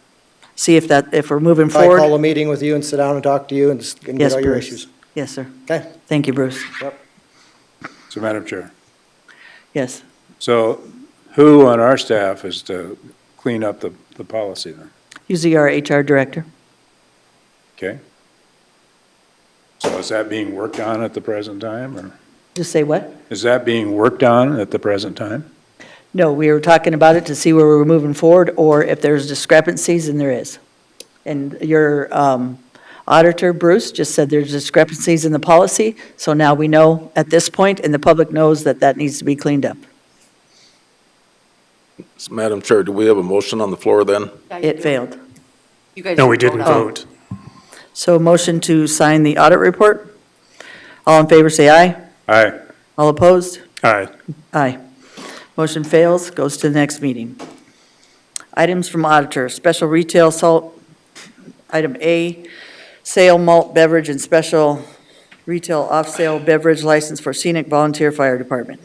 S1: see if we're moving
S11: If I call
S1: forward.
S11: a meeting with you and sit down and talk to you and just and
S1: Yes,
S11: get all your
S1: Bruce.
S11: issues.
S1: Yes, sir.
S11: Okay?
S1: Thank you, Bruce.
S3: So, Madam Chair,
S1: Yes.
S3: so who on our staff is to clean up the policy then?
S1: Usually our HR director.
S3: Okay? So is that being worked on at the present time, or
S1: Just say what?
S3: is that being worked on at the present time?
S1: No, we were talking about it to see where we're moving forward or if there's discrepancies, and there is. And your auditor, Bruce, just said there's discrepancies in the policy, so now we know at this point, and the public knows that that needs to be cleaned up.
S8: Madam Chair, do we have a motion on the floor then?
S1: It failed.
S6: You guys No, we didn't
S1: on it.
S6: vote.
S1: So motion to sign the audit report. All in favor, say aye.
S3: Aye.
S1: All opposed?
S6: Aye.
S1: Aye. Motion fails, goes to the next meeting. Items from auditor, special retail salt, item A, sale malt beverage and special retail off-sale beverage license for Scenic Volunteer Fire Department.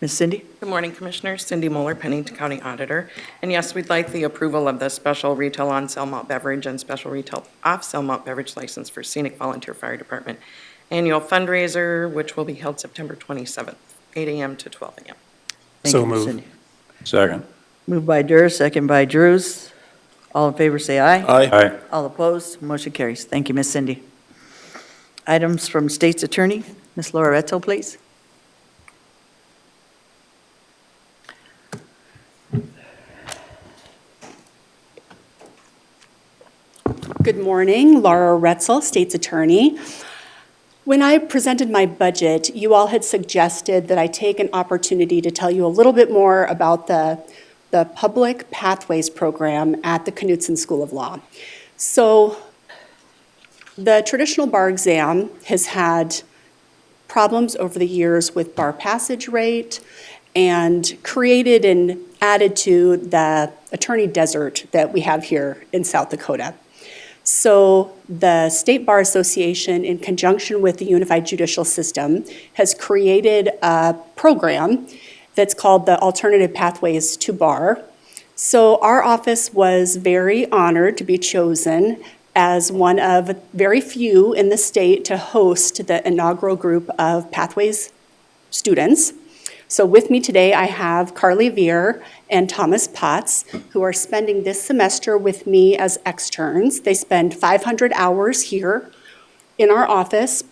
S1: Ms. Cindy?
S12: Good morning, Commissioners. Cindy Moeller, Pennington County Auditor. And yes, we'd like the approval of the special retail on-sale malt beverage and special retail off-sale malt beverage license for Scenic Volunteer Fire Department annual fundraiser, which will be held September 27th, 8 a.m. to 12 a.m.
S1: Thank
S3: So
S1: you, Ms.
S3: moved.
S1: Cindy.
S3: Second.
S1: Moved by Durr, second by Drews. All in favor, say aye.
S3: Aye.
S1: All opposed, motion carries. Thank you, Ms. Cindy. Items from State's Attorney, Ms. Laura Etzel, please.
S13: Good morning, Laura Retzel, State's Attorney. When I presented my budget, you all had suggested that I take an opportunity to tell you a little bit more about the Public Pathways Program at the Knudsen School of Law. So the traditional bar exam has had problems over the years with bar passage rate and created and added to the attorney desert that we have here in South Dakota. So the State Bar Association, in conjunction with the Unified Judicial System, has created a program that's called the Alternative Pathways to Bar. So our office was very honored to be chosen as one of very few in the state to host the inaugural group of Pathways students. So with me today, I have Carly Veer and Thomas Potts, who are spending this semester with me as externs. They spend 500 hours here in our office,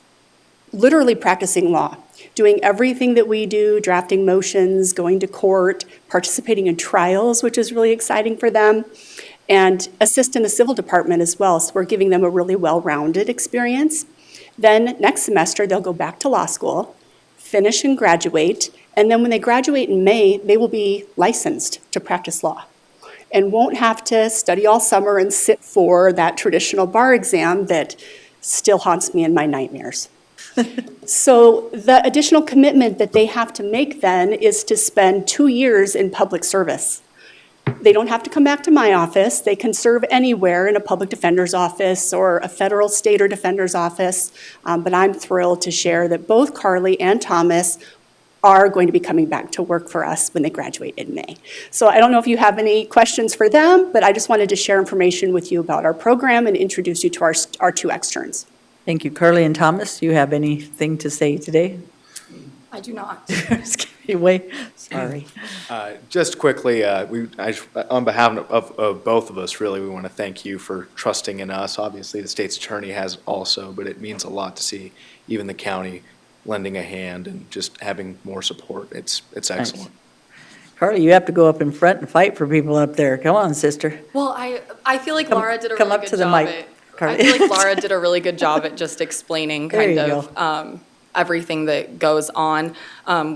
S13: literally practicing law, doing everything that we do, drafting motions, going to court, participating in trials, which is really exciting for them, and assist in the civil department as well. So we're giving them a really well-rounded experience. Then next semester, they'll go back to law school, finish and graduate, and then when they graduate in May, they will be licensed to practice law and won't have to study all summer and sit for that traditional bar exam that still haunts me in my nightmares. So the additional commitment that they have to make then is to spend 2 years in public service. They don't have to come back to my office. They can serve anywhere in a public defender's office or a federal, state, or defender's office. But I'm thrilled to share that both Carly and Thomas are going to be coming back to work for us when they graduate in May. So I don't know if you have any questions for them, but I just wanted to share information with you about our program and introduce you to our two externs.
S1: Thank you. Carly and Thomas, do you have anything to say today?
S14: I do not.
S1: Wait, sorry.
S6: Just quickly, on behalf of both of us, really, we want to thank you for trusting in us. Obviously, the state's attorney has also, but it means a lot to see even the county lending a hand and just having more support. It's excellent.
S1: Carly, you have to go up in front and fight for people up there. Come on, sister.
S14: Well, I feel like Laura did a
S1: come
S14: really
S1: up
S14: good
S1: to the
S14: job
S1: mic,
S14: at.
S1: Carly.
S14: I feel like Laura did a really good job at just explaining
S1: There
S14: kind
S1: you
S14: of everything that goes on.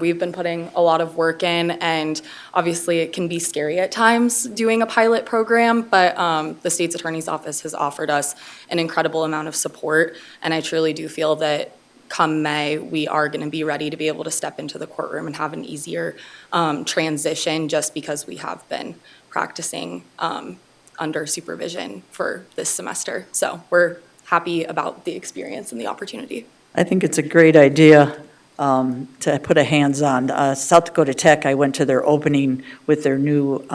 S14: We've been putting a lot of work in, and obviously it can be scary at times doing a pilot program, but the state's attorney's office has offered us an incredible amount of support, and I truly do feel that come May, we are going to be ready to be able to step into the courtroom and have an easier transition, just because we have been practicing under supervision for this semester. So we're happy about the experience and the opportunity.
S1: I think it's a great idea to put a hands-on. South Dakota Tech, I went to their opening with their new,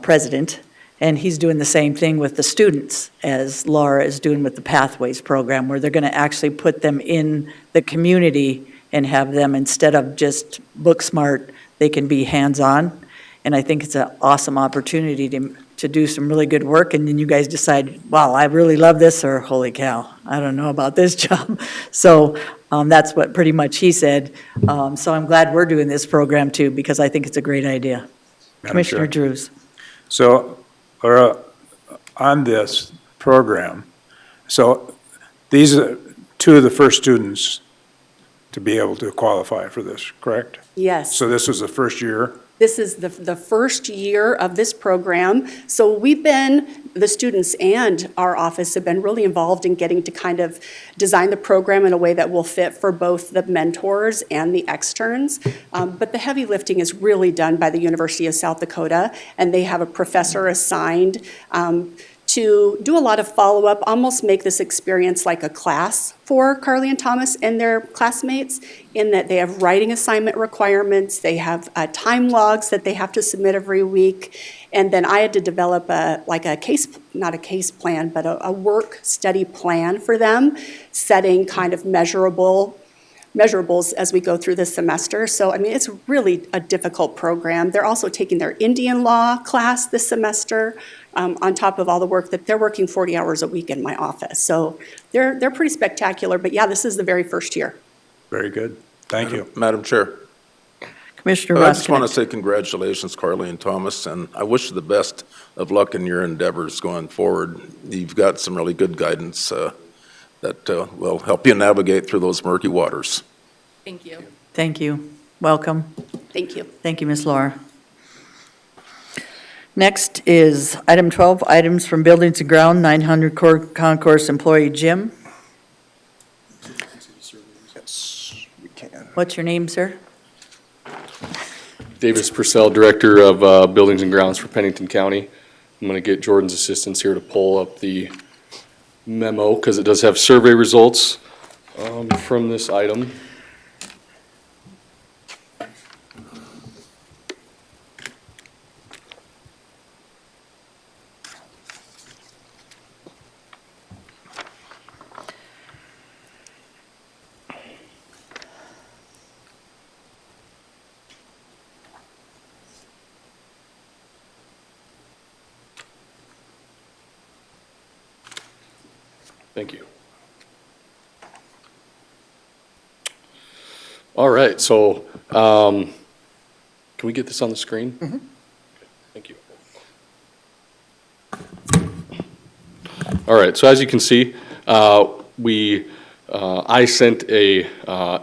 S1: president, and he's doing the same thing with the students as Laura is doing with the Pathways program, where they're going to actually put them in the community and have them, instead of just book smart, they can be hands-on. And I think it's an awesome opportunity to do some really good work, and then you guys decide, wow, I really love this, or holy cow, I don't know about this job. So that's what pretty much he said. So I'm glad we're doing this program too, because I think it's a great idea. Commissioner Drews.
S3: So, on this program, so these are two of the first students to be able to qualify for this, correct?
S13: Yes.
S3: So this was the first year?
S13: This is the first year of this program. So the students and our office have been really involved in getting to kind of design the program in a way that will fit for both the mentors and the externs. But the heavy lifting is really done by the University of South Dakota, and they have a professor assigned to do a lot of follow-up, almost make this experience like a class for Carly and Thomas and their classmates, in that they have writing assignment requirements, they have time logs that they have to submit every week, and then I had to develop not a case plan, but a work study plan for them, setting kind of measurables as we go through this semester. So, I mean, it's really a difficult program. They're also taking their Indian law class this semester, on top of all the work that they're working 40 hours a week in my office. So they're pretty spectacular, but yeah, this is the very first year.
S3: Very good. Thank you.
S8: Madam Chair.
S1: Commissioner
S8: I
S1: Ross
S8: just want to
S1: Connect.
S8: say congratulations, Carly and Thomas, and I wish you the best of luck in your endeavors going forward. You've got some really good guidance that will help you navigate through those murky waters.
S14: Thank you.
S1: Thank you. Welcome.
S13: Thank you.
S1: Thank you, Ms. Laura. Next is item 12, items from Buildings and Ground, 900 Concourse Employee Gym.
S11: Yes, we can.
S1: What's your name, sir?
S5: Davis Purcell, Director of Buildings and Grounds for Pennington County. I'm going to get Jordan's assistance here to pull up the memo because it does have survey results from this item. Thank you. All right, so can we get this on the screen? Mm-hmm. Thank you. All right, so as you can see, I sent a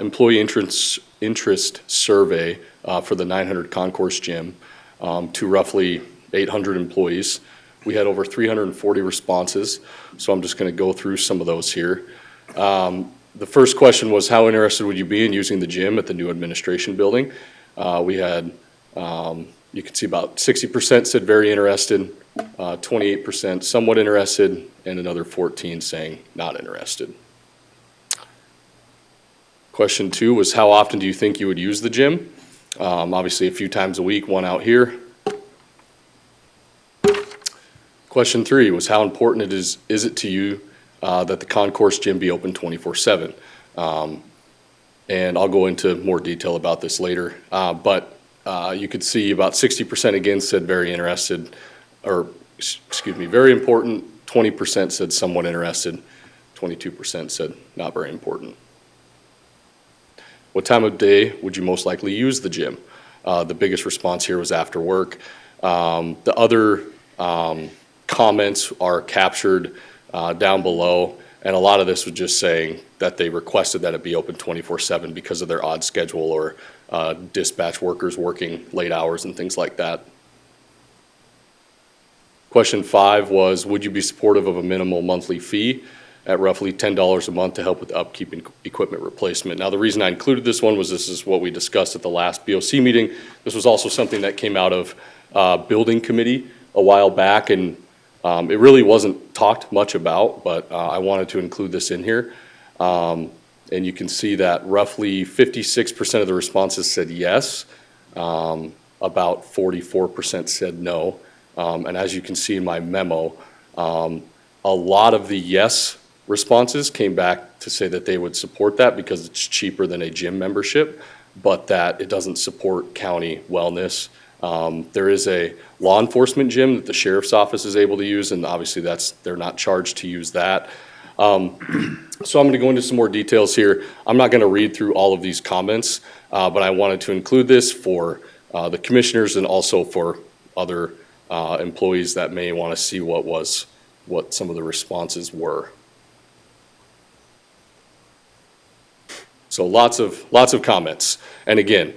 S5: employee interest survey for the 900 Concourse Gym to roughly 800 employees. We had over 340 responses, so I'm just going to go through some of those here. The first question was, how interested would you be in using the gym at the new administration building? We had, you can see about 60% said very interested, 28% somewhat interested, and another 14 saying not interested. Question 2 was, how often do you think you would use the gym? Obviously a few times a week, one out here. Question 3 was, how important is it to you that the concourse gym be open 24/7? And I'll go into more detail about this later. But you could see about 60% again said very interested, or excuse me, very important. 20% said somewhat interested. 22% said not very important. What time of day would you most likely use the gym? The biggest response here was after work. The other comments are captured down below, and a lot of this was just saying that they requested that it be open 24/7 because of their odd schedule or dispatch workers working late hours and things like that. Question 5 was, would you be supportive of a minimal monthly fee at roughly $10 a month to help with upkeep and equipment replacement? Now, the reason I included this one was this is what we discussed at the last BOC meeting. This was also something that came out of building committee a while back, and it really wasn't talked much about, but I wanted to include this in here. And you can see that roughly 56% of the responses said yes, about 44% said no. And as you can see in my memo, a lot of the yes responses came back to say that they would support that because it's cheaper than a gym membership, but that it doesn't support county wellness. There is a law enforcement gym that the sheriff's office is able to use, and obviously they're not charged to use that. So I'm going to go into some more details here. I'm not going to read through all of these comments, but I wanted to include this for the commissioners and also for other employees that may want to see what some of the responses were. So lots of comments. And again,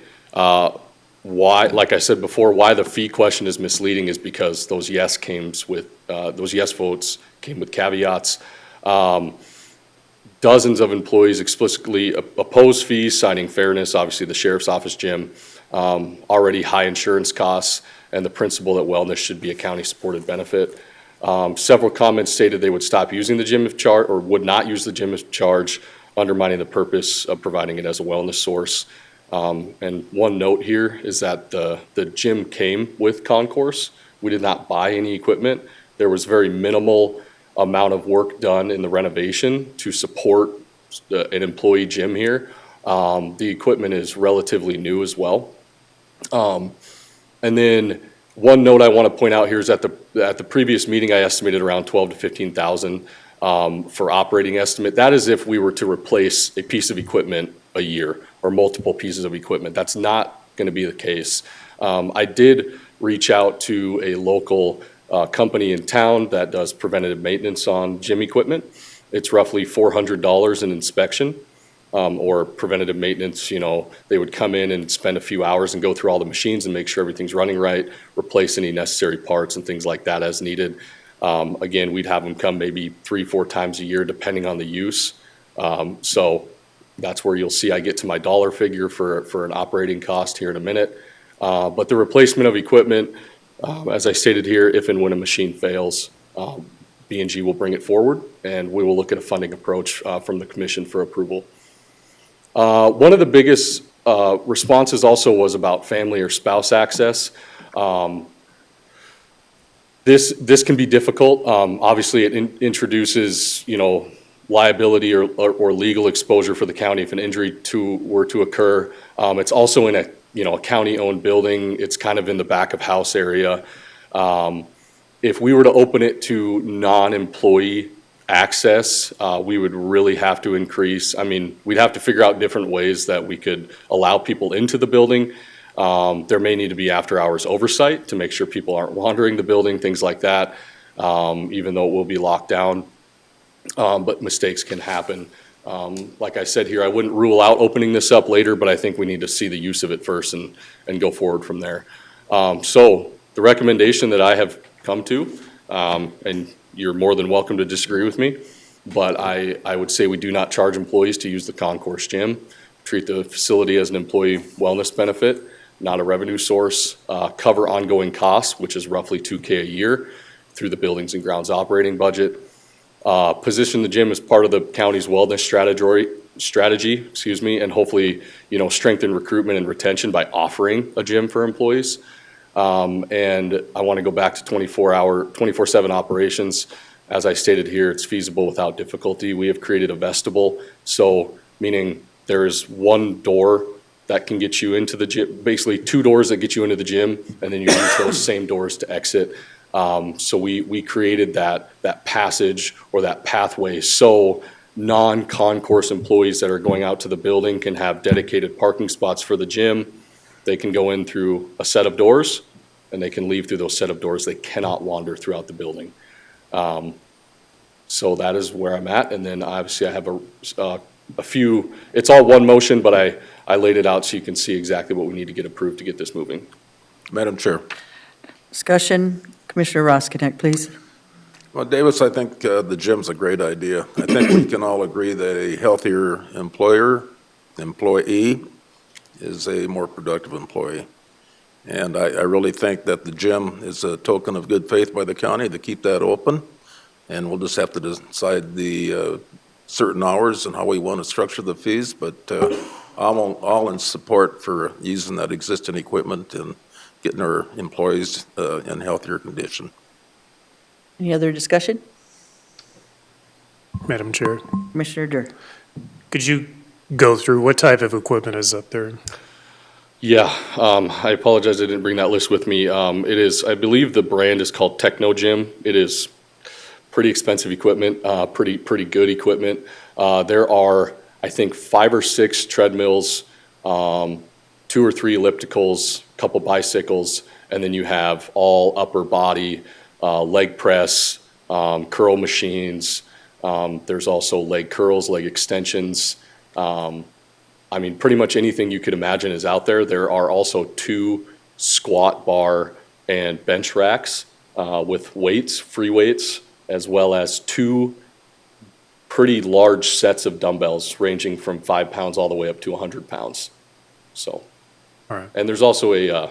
S5: Why, like I said before, why the fee question is misleading is because those yes votes came with caveats. Dozens of employees explicitly oppose fees, citing fairness, obviously the sheriff's office gym, already high insurance costs, and the principle that wellness should be a county-supported benefit. Several comments stated they would stop using the gym if charged, or would not use the gym if charged, undermining the purpose of providing it as a wellness source. And one note here is that the gym came with concourse. We did not buy any equipment. There was very minimal amount of work done in the renovation to support an employee gym here. The equipment is relatively new as well. And then one note I want to point out here is at the previous meeting, I estimated around 12 to 15,000 for operating estimate. That is if we were to replace a piece of equipment a year or multiple pieces of equipment. That's not going to be the case. I did reach out to a local company in town that does preventative maintenance on gym equipment. It's roughly $400 an inspection, or preventative maintenance. You know, they would come in and spend a few hours and go through all the machines and make sure everything's running right, replace any necessary parts and things like that as needed. Again, we'd have them come maybe 3-4 times a year, depending on the use. So that's where you'll see I get to my dollar figure for an operating cost here in a minute. But the replacement of equipment, as I stated here, if and when a machine fails, B&G will bring it forward, and we will look at a funding approach from the commission for approval. One of the biggest responses also was about family or spouse access. This can be difficult. Obviously, it introduces, you know, liability or legal exposure for the county if an injury were to occur. It's also in a county-owned building. It's kind of in the back of house area. If we were to open it to non-employee access, we would really have to increase. I mean, we'd have to figure out different ways that we could allow people into the building. There may need to be after-hours oversight to make sure people aren't wandering the building, things like that, even though it will be locked down. But mistakes can happen. Like I said here, I wouldn't rule out opening this up later, but I think we need to see the use of it first and go forward from there. So the recommendation that I have come to, and you're more than welcome to disagree with me, but I would say we do not charge employees to use the concourse gym. Treat the facility as an employee wellness benefit, not a revenue source. Cover ongoing costs, which is roughly $2,000 a year through the buildings and grounds operating budget. Position the gym as part of the county's wellness strategy, and hopefully, you know, strengthen recruitment and retention by offering a gym for employees. And I want to go back to 24/7 operations. As I stated here, it's feasible without difficulty. We have created a vestibule, so meaning there is one door that can get you into the gym, basically 2 doors that get you into the gym, and then you use those same doors to exit. So we created that passage or that pathway so non-concourse employees that are going out to the building can have dedicated parking spots for the gym. They can go in through a set of doors, and they can leave through those set of doors. They cannot wander throughout the building. So that is where I'm at, and then obviously I have a few, it's all one motion, but I laid it out so you can see exactly what we need to get approved to get this moving.
S8: Madam Chair.
S1: Discussion, Commissioner Roskinek, please.
S8: Well, Davis, I think the gym's a great idea. I think we can all agree that a healthier employee is a more productive employee. And I really think that the gym is a token of good faith by the county to keep that open. And we'll just have to decide the certain hours and how we want to structure the fees. But I'm all in support for using that existing equipment and getting our employees in healthier condition.
S1: Any other discussion?
S2: Madam Chair,
S1: Commissioner Durr.
S2: could you go through what type of equipment is up there?
S5: Yeah, I apologize I didn't bring that list with me. It is, I believe the brand is called Techno Gym. It is pretty expensive equipment, pretty good equipment. There are, I think, 5 or 6 treadmills, 2 or 3 ellipticals, a couple bicycles, and then you have all upper body, leg press, curl machines. There's also leg curls, leg extensions. I mean, pretty much anything you could imagine is out there. There are also 2 squat bar and bench racks with weights, free weights, as well as 2 pretty large sets of dumbbells ranging from 5 pounds all the way up to 100 pounds. So,
S3: All right.
S5: and there's also a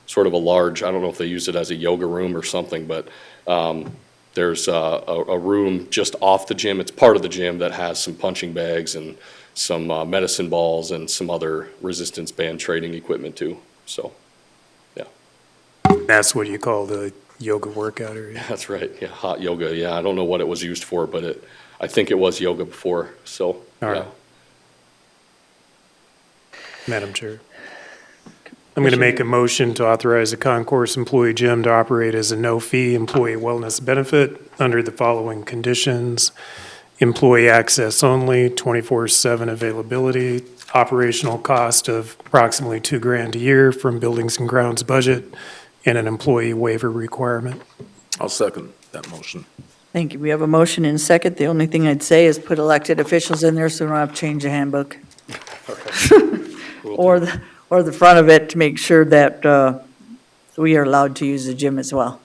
S5: sort of a large, I don't know if they use it as a yoga room or something, but there's a room just off the gym. It's part of the gym that has some punching bags and some medicine balls and some other resistance band training equipment too. So, yeah.
S2: That's what you call the yoga workout area.
S5: That's right. Yeah, hot yoga. Yeah, I don't know what it was used for, but I think it was yoga before. So,
S2: All
S5: yeah.
S2: right. Madam Chair. I'm going to make a motion to authorize the concourse employee gym to operate as a no-fee employee wellness benefit under the following conditions: employee access only, 24/7 availability, operational cost of approximately $2,000 a year from Buildings and Grounds budget, and an employee waiver requirement.
S8: I'll second that motion.
S1: Thank you. We have a motion and a second. The only thing I'd say is put elected officials in there so we don't have to change the handbook. Or the front of it to make sure that we are allowed to use the gym as well.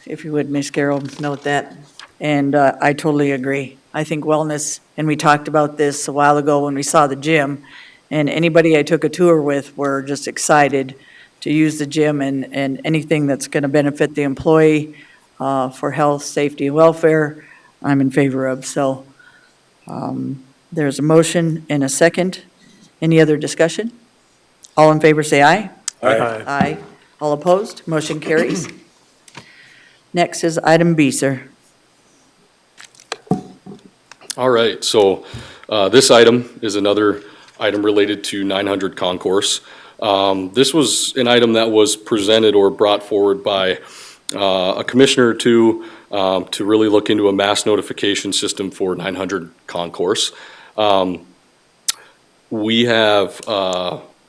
S1: If you would, Ms. Carroll, note that. And I totally agree. I think wellness, and we talked about this a while ago when we saw the gym, and anybody I took a tour with were just excited to use the gym and anything that's going to benefit the employee for health, safety, and welfare, I'm in favor of. So there's a motion and a second. Any other discussion? All in favor, say aye.
S2: Aye.
S1: Aye. All opposed? Motion carries. Next is item B, sir.
S5: All right, so this item is another item related to 900 Concourse. This was an item that was presented or brought forward by a commissioner or two to really look into a mass notification system for 900 Concourse. We have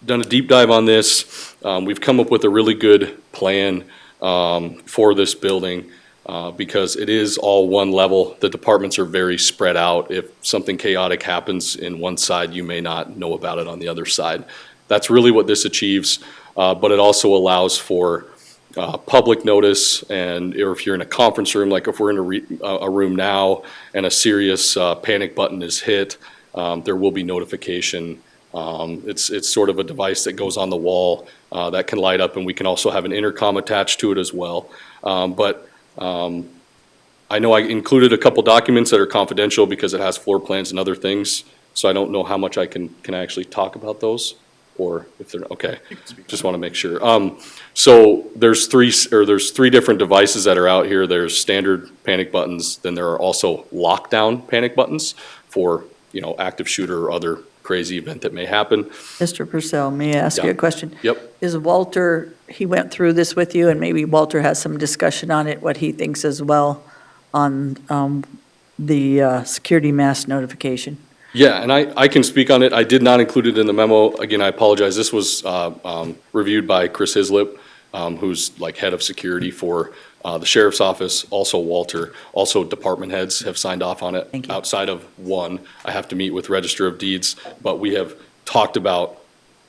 S5: done a deep dive on this. We've come up with a really good plan for this building because it is all one level. The departments are very spread out. If something chaotic happens in one side, you may not know about it on the other side. That's really what this achieves, but it also allows for public notice, and or if you're in a conference room, like if we're in a room now and a serious panic button is hit, there will be notification. It's sort of a device that goes on the wall that can light up, and we can also have an intercom attached to it as well. But I know I included a couple documents that are confidential because it has floor plans and other things, so I don't know how much I can actually talk about those, or if they're, okay, just want to make sure. So there's three different devices that are out here. There's standard panic buttons, then there are also lockdown panic buttons for, active shooter or other crazy event that may happen.
S1: Mr. Purcell, may I ask you a question?
S5: Yep.
S1: Is Walter, he went through this with you, and maybe Walter has some discussion on it, what he thinks as well on the security mass notification?
S5: Yeah, and I can speak on it. I did not include it in the memo. Again, I apologize. This was reviewed by Chris Hislop, who's like head of security for the sheriff's office, also Walter, also department heads have signed off on it.
S1: Thank you.
S5: Outside of one, I have to meet with Register of Deeds, but we have talked about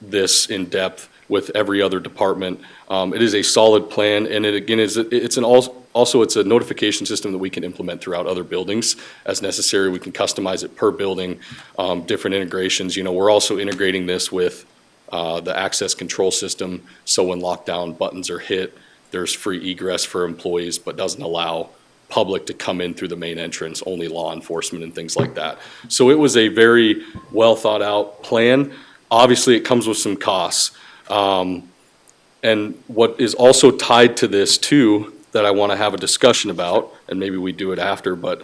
S5: this in depth with every other department. It is a solid plan, and it again is it's a notification system that we can implement throughout other buildings as necessary. We can customize it per building, different integrations. We're also integrating this with the access control system, so when lockdown buttons are hit, there's free egress for employees, but doesn't allow public to come in through the main entrance, only law enforcement and things like that. So it was a very well thought out plan. Obviously, it comes with some costs. And what is also tied to this too, that I want to have a discussion about, and maybe we do it after, but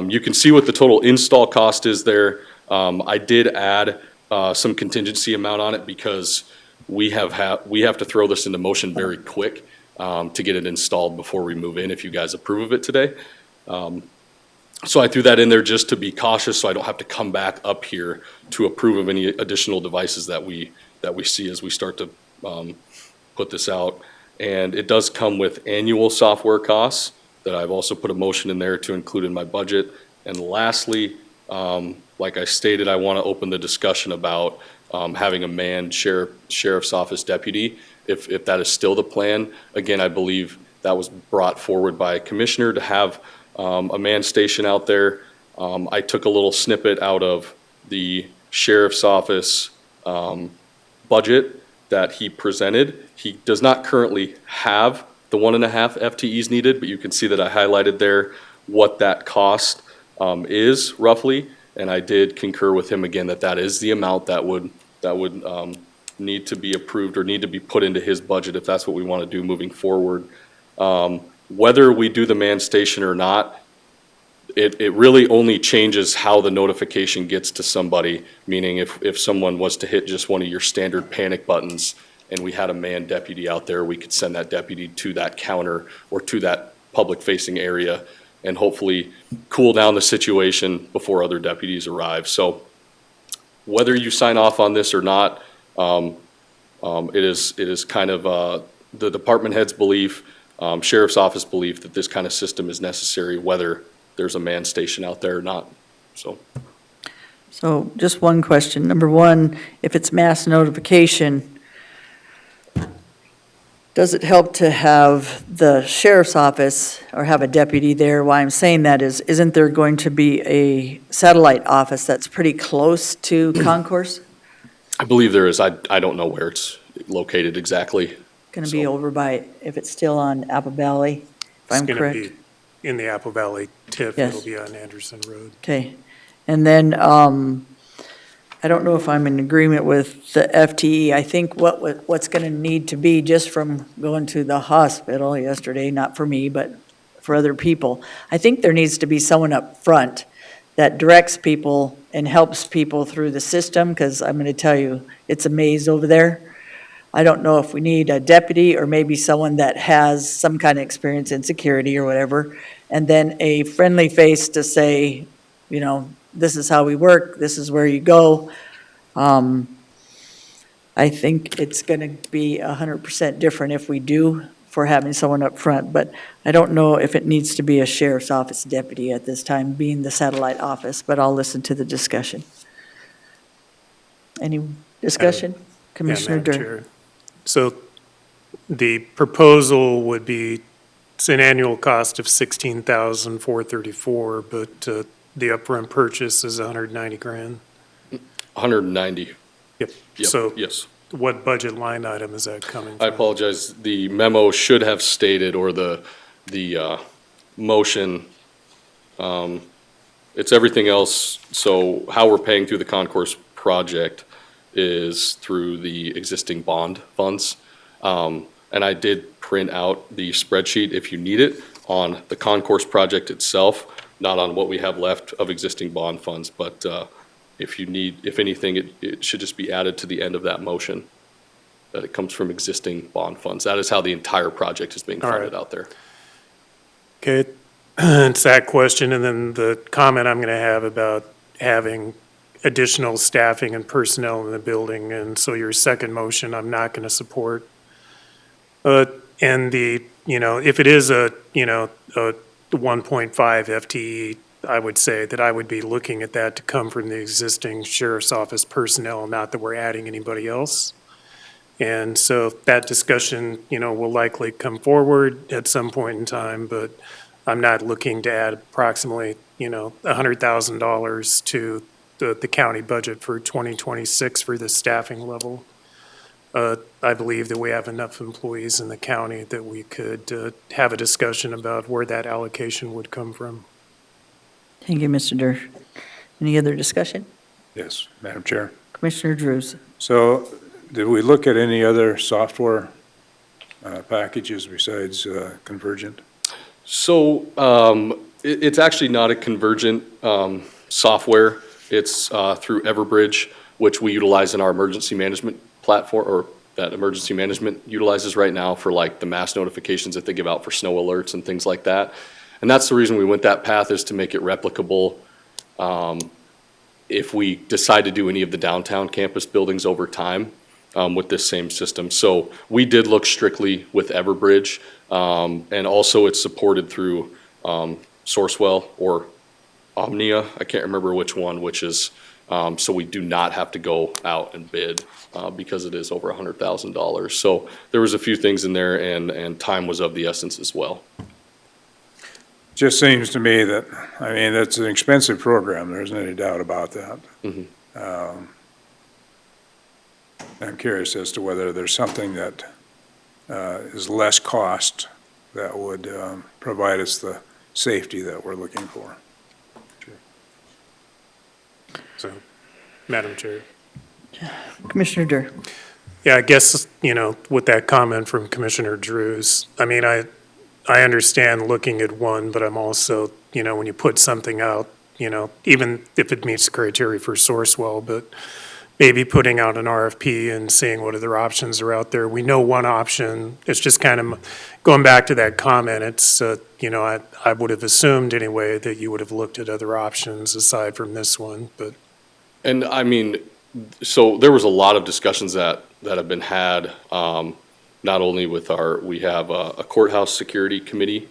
S5: you can see what the total install cost is there. I did add some contingency amount on it because we have to throw this into motion very quick to get it installed before we move in, if you guys approve of it today. So I threw that in there just to be cautious, so I don't have to come back up here to approve of any additional devices that we see as we start to put this out. And it does come with annual software costs that I've also put a motion in there to include in my budget. And lastly, Like I stated, I want to open the discussion about having a manned sheriff's office deputy, if that is still the plan. Again, I believe that was brought forward by a commissioner to have a manned station out there. I took a little snippet out of the sheriff's office budget that he presented. He does not currently have the 1.5 FTEs needed, but you can see that I highlighted there what that cost is roughly. And I did concur with him again that that is the amount that would need to be approved or need to be put into his budget if that's what we want to do moving forward. Whether we do the man station or not, it really only changes how the notification gets to somebody, meaning if someone was to hit just one of your standard panic buttons and we had a manned deputy out there, we could send that deputy to that counter or to that public-facing area and hopefully cool down the situation before other deputies arrive. So whether you sign off on this or not, it is kind of the department head's belief, sheriff's office belief that this kind of system is necessary, whether there's a man station out there or not, so.
S1: So just one question. Number one, if it's mass notification, does it help to have the sheriff's office or have a deputy there? Why I'm saying that is, isn't there going to be a satellite office that's pretty close to concourse?
S5: I believe there is, I don't know where it's located exactly.
S1: Going to be over by, if it's still on Apple Valley, if I'm
S2: It's
S1: correct?
S2: going to be in the Apple Valley TIF.
S1: Yes.
S2: It'll be on Anderson Road.
S1: Okay. And then, I don't know if I'm in agreement with the FTE. I think what's going to need to be, just from going to the hospital yesterday, not for me, but for other people, I think there needs to be someone up front that directs people and helps people through the system, because I'm going to tell you, it's a maze over there. I don't know if we need a deputy or maybe someone that has some kind of experience in security or whatever, and then a friendly face to say, you know, this is how we work, this is where you go. I think it's going to be 100% different if we do for having someone up front, but I don't know if it needs to be a sheriff's office deputy at this time, being the satellite office, but I'll listen to the discussion. Any discussion? Commissioner
S2: Madam
S1: Durr.
S2: Chair. So the proposal would be, it's an annual cost of $16,434, but the upfront purchase is 190 grand.
S5: 190.
S2: Yep.
S5: Yep,
S2: So
S5: yes.
S2: what budget line item is that coming from?
S5: I apologize. The memo should have stated, or the motion, it's everything else. So how we're paying through the concourse project is through the existing bond funds. And I did print out the spreadsheet if you need it on the concourse project itself, not on what we have left of existing bond funds. But if you need, if anything, it should just be added to the end of that motion, that it comes from existing bond funds. That is how the entire project is being
S2: All right.
S5: funded out there.
S2: Okay, it's that question, and then the comment I'm going to have about having additional staffing and personnel in the building, and so your second motion, I'm not going to support. And the, if it is a 1.5 FTE, I would say that I would be looking at that to come from the existing sheriff's office personnel, not that we're adding anybody else. And so that discussion, will likely come forward at some point in time, but I'm not looking to add approximately, $100,000 to the county budget for 2026 for the staffing level. I believe that we have enough employees in the county that we could have a discussion about where that allocation would come from.
S1: Thank you, Mr. Durr. Any other discussion?
S3: Yes, Madam Chair.
S1: Commissioner Drews.
S3: So did we look at any other software packages besides Convergent?
S5: So it's actually not a Convergent software. It's through Everbridge, which we utilize in our emergency management platform, or that emergency management utilizes right now for like the mass notifications that they give out for snow alerts and things like that. And that's the reason we went that path, is to make it replicable if we decide to do any of the downtown campus buildings over time with this same system. So we did look strictly with Everbridge, and also it's supported through Sourcewell or Omnia, I can't remember which one, which is, so we do not have to go out and bid because it is over $100,000. So there was a few things in there, and time was of the essence as well.
S3: Just seems to me that, I mean, it's an expensive program, there isn't any doubt about that.
S5: Mhm.
S3: I'm curious as to whether there's something that is less cost that would provide us the safety that we're looking for.
S2: So, Madam Chair.
S1: Commissioner Durr.
S2: Yeah, I guess, with that comment from Commissioner Drews, I mean, I understand looking at one, but I'm also, when you put something out, even if it meets the criteria for Sourcewell, but maybe putting out an RFP and seeing what other options are out there. We know one option, it's just kind of going back to that comment, it's, I would have assumed anyway that you would have looked at other options aside from this one, but.
S5: And I mean, so there was a lot of discussions that have been had, not only with we have a courthouse security committee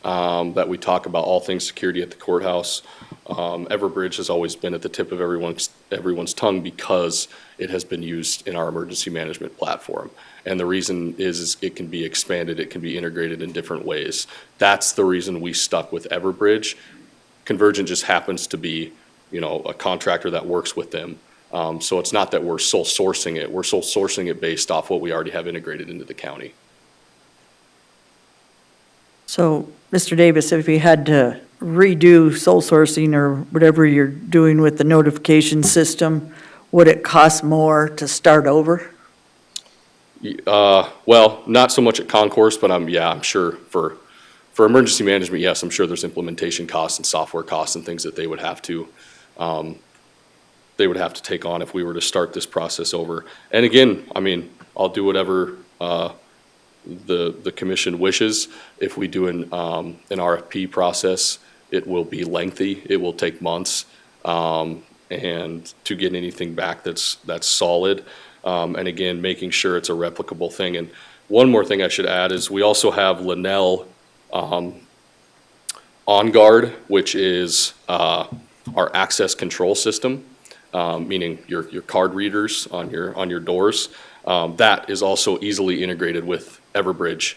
S5: that we talk about all things security at the courthouse. Everbridge has always been at the tip of everyone's tongue because it has been used in our emergency management platform. And the reason is it can be expanded, it can be integrated in different ways. That's the reason we stuck with Everbridge. Convergent just happens to be, a contractor that works with them. So it's not that we're sole sourcing it, we're sole sourcing it based off what we already have integrated into the county.
S1: So, Mr. Davis, if we had to redo sole sourcing or whatever you're doing with the notification system, would it cost more to start over?
S5: Well, not so much at Concourse, but I'm sure for emergency management, yes, I'm sure there's implementation costs and software costs and things that they would have to take on if we were to start this process over. And again, I mean, I'll do whatever the commission wishes. If we do an RFP process, it will be lengthy. It will take months, and to get anything back that's solid. And again, making sure it's a replicable thing. And one more thing I should add is we also have Linnell On Guard, which is our access control system, meaning your card readers on your doors. That is also easily integrated with Everbridge.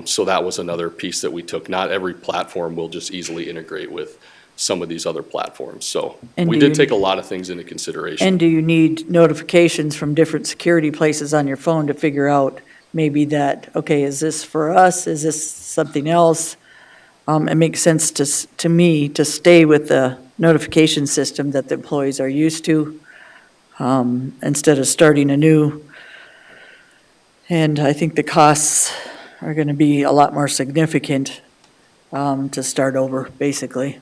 S5: So that was another piece that we took. Not every platform will just easily integrate with some of these other platforms. So
S1: And
S5: we
S1: do
S5: did
S1: you-
S5: take a lot of things into consideration.
S1: And do you need notifications from different security places on your phone to figure out maybe that, okay, is this for us? Is this something else? It makes sense to me to stay with the notification system that the employees are used to, instead of starting anew. And I think the costs are going to be a lot more significant to start over, basically.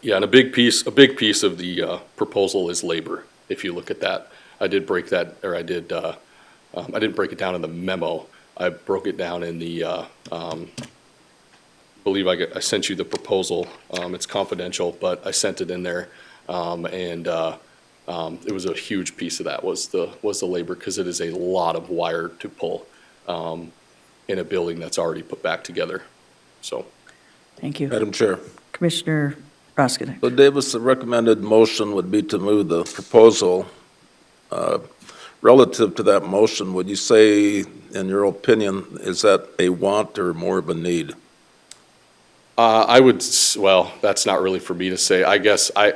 S5: Yeah, and a big piece of the proposal is labor. If you look at that, I did break that, or I didn't break it down in the memo. I broke it down in the, believe I sent you the proposal. It's confidential, but I sent it in there. And it was a huge piece of that was the labor, because it is a lot of wire to pull in a building that's already put back together. So.
S1: Thank you.
S8: Madam Chair.
S1: Commissioner Roskinek.
S8: So Davis, the recommended motion would be to move the proposal. Relative to that motion, would you say, in your opinion, is that a want or more of a need?
S5: Well, that's not really for me to say. I guess I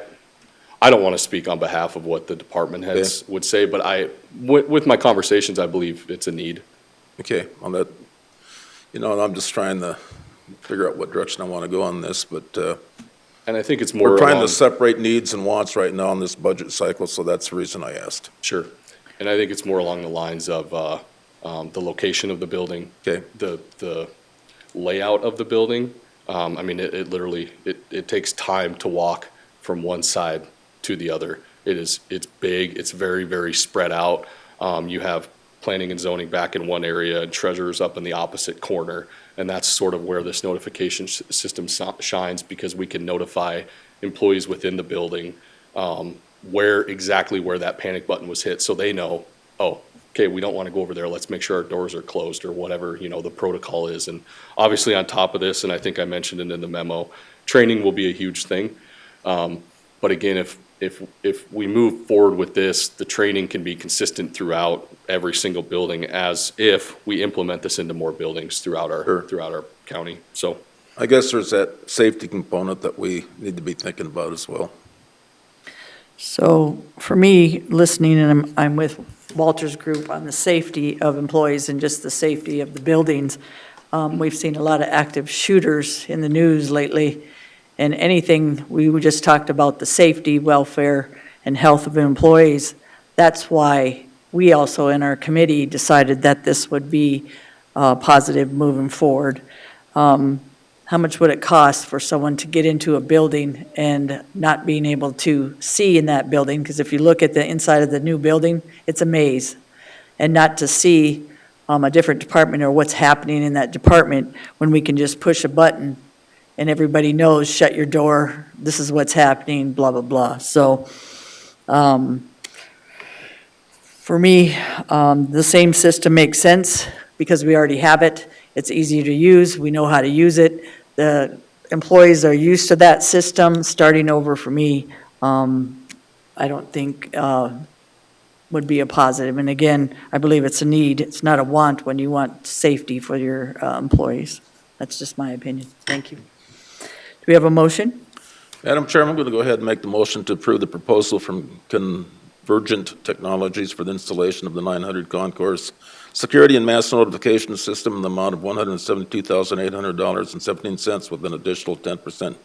S5: don't want to speak on behalf of what the department heads would say, but with my conversations, I believe it's a need.
S8: Okay, on that, I'm just trying to figure out what direction I want to go on this, but
S5: And I think it's more
S8: we're trying
S5: along,
S8: to separate needs and wants right now in this budget cycle, so that's the reason I asked.
S5: Sure. And I think it's more along the lines of the location of the building,
S8: Okay.
S5: the layout of the building. I mean, it literally, it takes time to walk from one side to the other. It's big, it's very, very spread out. You have planning and zoning back in one area and treasurers up in the opposite corner. And that's sort of where this notification system shines, because we can notify employees within the building where that panic button was hit, so they know, oh, okay, we don't want to go over there, let's make sure our doors are closed, or whatever, the protocol is. And obviously on top of this, and I think I mentioned it in the memo, Training will be a huge thing. But again, if we move forward with this, the training can be consistent throughout every single building as if we implement this into more buildings throughout our county. So
S8: I guess there's that safety component that we need to be thinking about as well.
S1: So for me, listening, and I'm with Walter's group on the safety of employees and just the safety of the buildings. We've seen a lot of active shooters in the news lately, and anything, we just talked about the safety, welfare, and health of employees. That's why we also in our committee decided that this would be positive moving forward. How much would it cost for someone to get into a building and not being able to see in that building? Because if you look at the inside of the new building, it's a maze. And not to see a different department or what's happening in that department when we can just push a button and everybody knows, shut your door, this is what's happening, blah, blah, blah. So for me, the same system makes sense because we already have it. It's easy to use. We know how to use it. The employees are used to that system. Starting over for me, I don't think would be a positive. And again, I believe it's a need. It's not a want when you want safety for your employees. That's just my opinion. Thank you. Do we have a motion?
S8: Madam Chairman, I'm going to go ahead and make the motion to approve the proposal from Convergent Technologies for the installation of the 900 Concourse Security and Mass Notification System in the amount of $172,800.17 with an additional 10%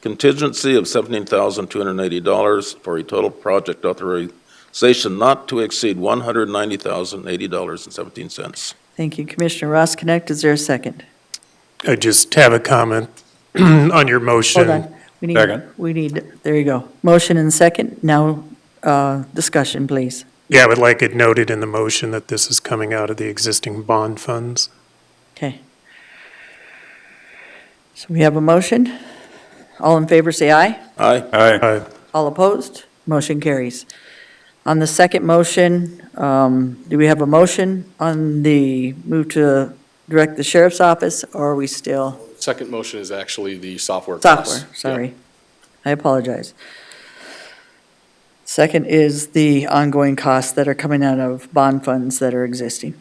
S8: contingency of $17,280 for a total project authorization not to exceed $190,080.17.
S1: Thank you. Commissioner Ross Connect, is there a second?
S2: I just have a comment on your motion.
S1: Hold on.
S3: Second.
S1: There you go. Motion and second. Now, discussion, please.
S2: Yeah, I would like it noted in the motion that this is coming out of the existing bond funds.
S1: Okay. So we have a motion. All in favor, say aye.
S8: Aye.
S3: Aye.
S1: All opposed? Motion carries. On the second motion, do we have a motion on the move to direct the sheriff's office, or are we still?
S5: second motion is actually the software costs.
S1: Software, sorry. I apologize. Second is the ongoing costs that are coming out of bond funds that are existing.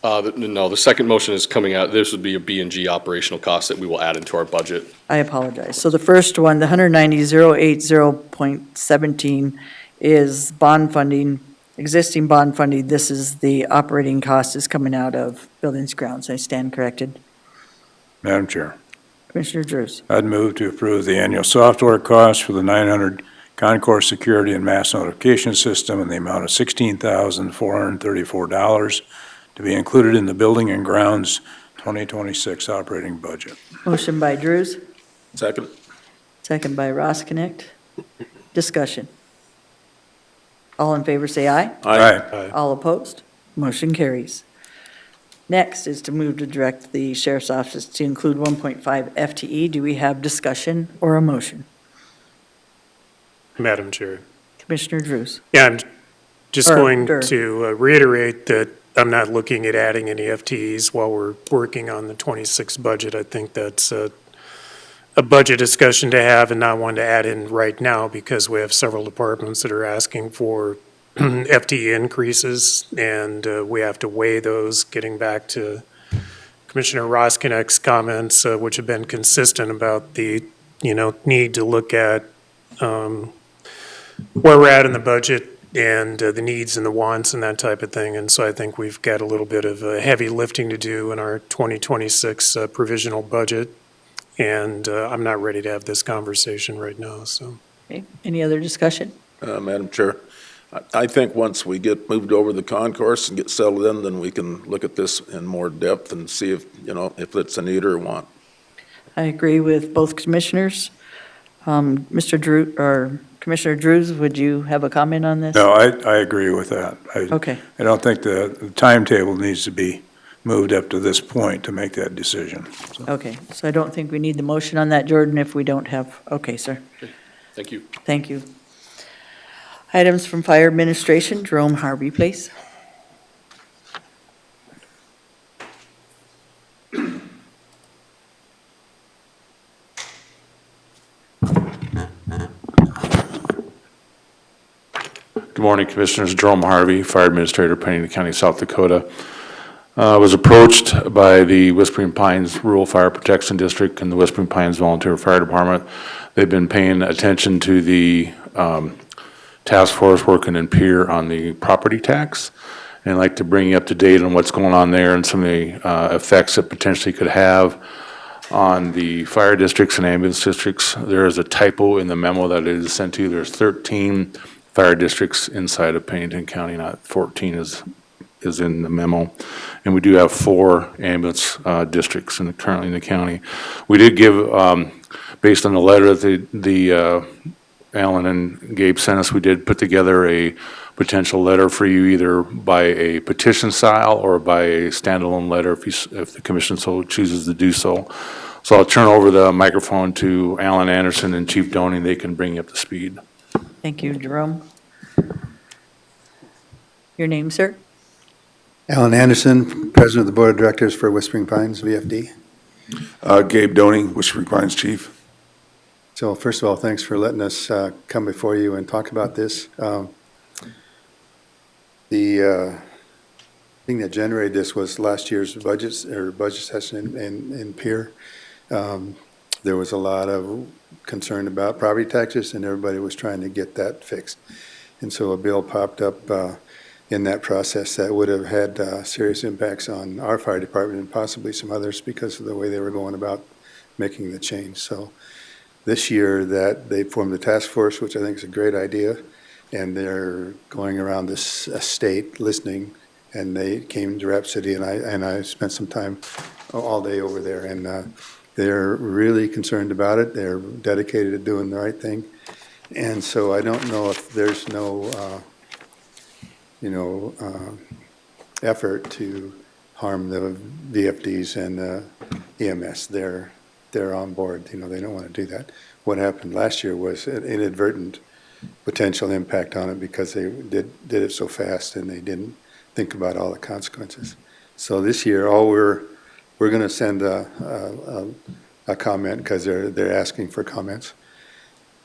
S5: No, the second motion is coming out, this would be a B&G operational cost that we will add into our budget.
S1: I apologize. So the first one, the 190,080.17 is bond funding, existing bond funding. This is the operating cost is coming out of buildings grounds. I stand corrected.
S3: Madam Chair,
S1: Commissioner Drews.
S3: I'd move to approve the annual software cost for the 900 Concourse Security and Mass Notification System in the amount of $16,434 to be included in the Building and Grounds 2026 operating budget.
S1: Motion by Drews,
S8: Second.
S1: second by Ross Connect. Discussion. All in favor, say aye.
S3: Aye.
S1: All opposed? Motion carries. Next is to move to direct the sheriff's office to include 1.5 FTE. Do we have discussion or a motion?
S2: Madam Chair.
S1: Commissioner Drews.
S2: Yeah, I'm just
S1: Or
S2: going
S1: Dur.
S2: to reiterate that I'm not looking at adding any FTEs while we're working on the 26 budget. I think that's a budget discussion to have and not one to add in right now because we have several departments that are asking for FTE increases, and we have to weigh those, getting back to Commissioner Roskineck's comments, which have been consistent about the, need to look at where we're at in the budget and the needs and the wants and that type of thing. And so I think we've got a little bit of heavy lifting to do in our 2026 provisional budget. And I'm not ready to have this conversation right now, so.
S1: Okay. Any other discussion?
S8: Madam Chair, I think once we get moved over the concourse and get settled in, then we can look at this in more depth and see if, if it's a need or a want.
S1: I agree with both commissioners. Mr. Drew, or Commissioner Drews, would you have a comment on this?
S3: No, I agree with that.
S1: Okay.
S3: I don't think the timetable needs to be moved up to this point to make that decision. So.
S1: Okay, so I don't think we need the motion on that, Jordan, if we don't have, okay, sir.
S5: Thank you.
S1: Thank you. Items from Fire Administration, Jerome Harvey, please.
S3: Good morning, Commissioners. Jerome Harvey, Fire Administrator, Pennington County, South Dakota. I was approached by the Whispering Pines Rural Fire Protection District and the Whispering Pines Volunteer Fire Department. They've been paying attention to the task force working in Pier on the property tax. And I'd like to bring you up to date on what's going on there and some of the effects it potentially could have on the fire districts and ambulance districts. There is a typo in the memo that it is sent to you. There's 13 fire districts inside of Pennington County, not 14 is in the memo. And we do have 4 ambulance districts currently in the county. We did give, based on the letter that the Alan and Gabe sent us, we did put together a potential letter for you either by a petition style or by a standalone letter if the commission so chooses to do so. So I'll turn over the microphone to Alan Anderson and Chief Doney. They can bring you up to speed.
S1: Thank you, Jerome. Your name, sir?
S15: Alan Anderson, President of the Board of Directors for Whispering Pines, VFD.
S16: Gabe Doney, Whispering Pines Chief.
S15: So first of all, thanks for letting us come before you and talk about this. The thing that generated this was last year's budget session in Pier. There was a lot of concern about property taxes, and everybody was trying to get that fixed. And so a bill popped up in that process that would have had serious impacts on our fire department and possibly some others because of the way they were going about making the change. So this year that they formed a task force, which I think is a great idea, and they're going around this state listening, and they came to Rapid City, and I spent some time all day over there, and they're really concerned about it. They're dedicated to doing the right thing. And so I don't know if there's no, effort to harm the VFDs and EMS. They're on board. They don't want to do that. What happened last year was an inadvertent potential impact on it because they did it so fast and they didn't think about all the consequences. So this year, we're going to send a comment because they're asking for comments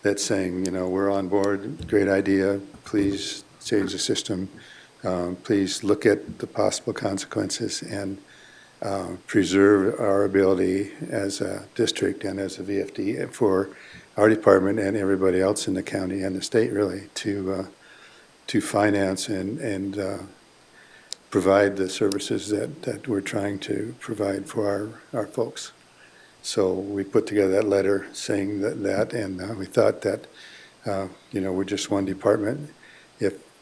S15: that's saying, we're on board, great idea, please change the system, please look at the possible consequences and preserve our ability as a district and as a VFD for our department and everybody else in the county and the state really to finance and provide the services that we're trying to provide for our folks. So we put together that letter saying that and we thought that, we're just one department.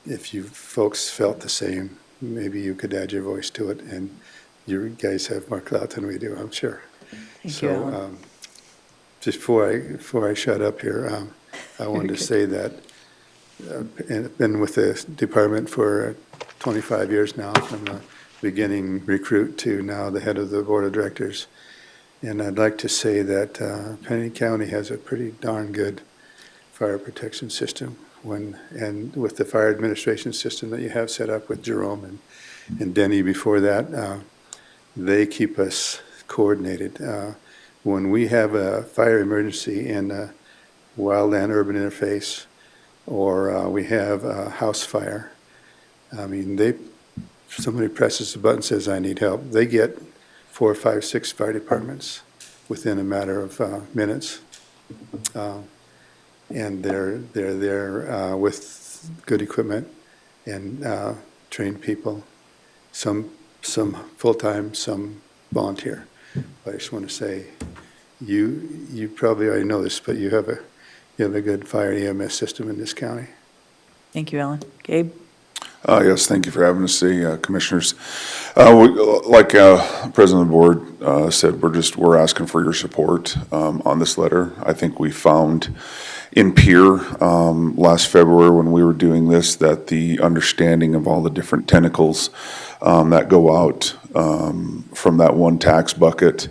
S15: If you folks felt the same, maybe you could add your voice to it, and you guys have more clout than we do, I'm sure.
S1: Thank you, Alan.
S15: Just before I shut up here, I wanted to say that I've been with the department for 25 years now, from the beginning recruit to now the head of the board of directors. And I'd like to say that Pennington County has a pretty darn good fire protection system and with the fire administration system that you have set up with Jerome and Denny before that, they keep us coordinated. When we have a fire emergency in a wildland urban interface or we have a house fire, somebody presses the button and says, I need help. They get 4, 5, 6 fire departments within a matter of minutes. And they're there with good equipment and trained people, some full-time, some volunteer. But I just want to say, you probably already know this, but you have a good fire EMS system in this county.
S1: Thank you, Alan. Gabe?
S16: Yes, thank you for having us today, Commissioners. Like President of the Board said, we're asking for your support on this letter. I think we found in Pier last February when we were doing this that the understanding of all the different tentacles that go out from that one tax bucket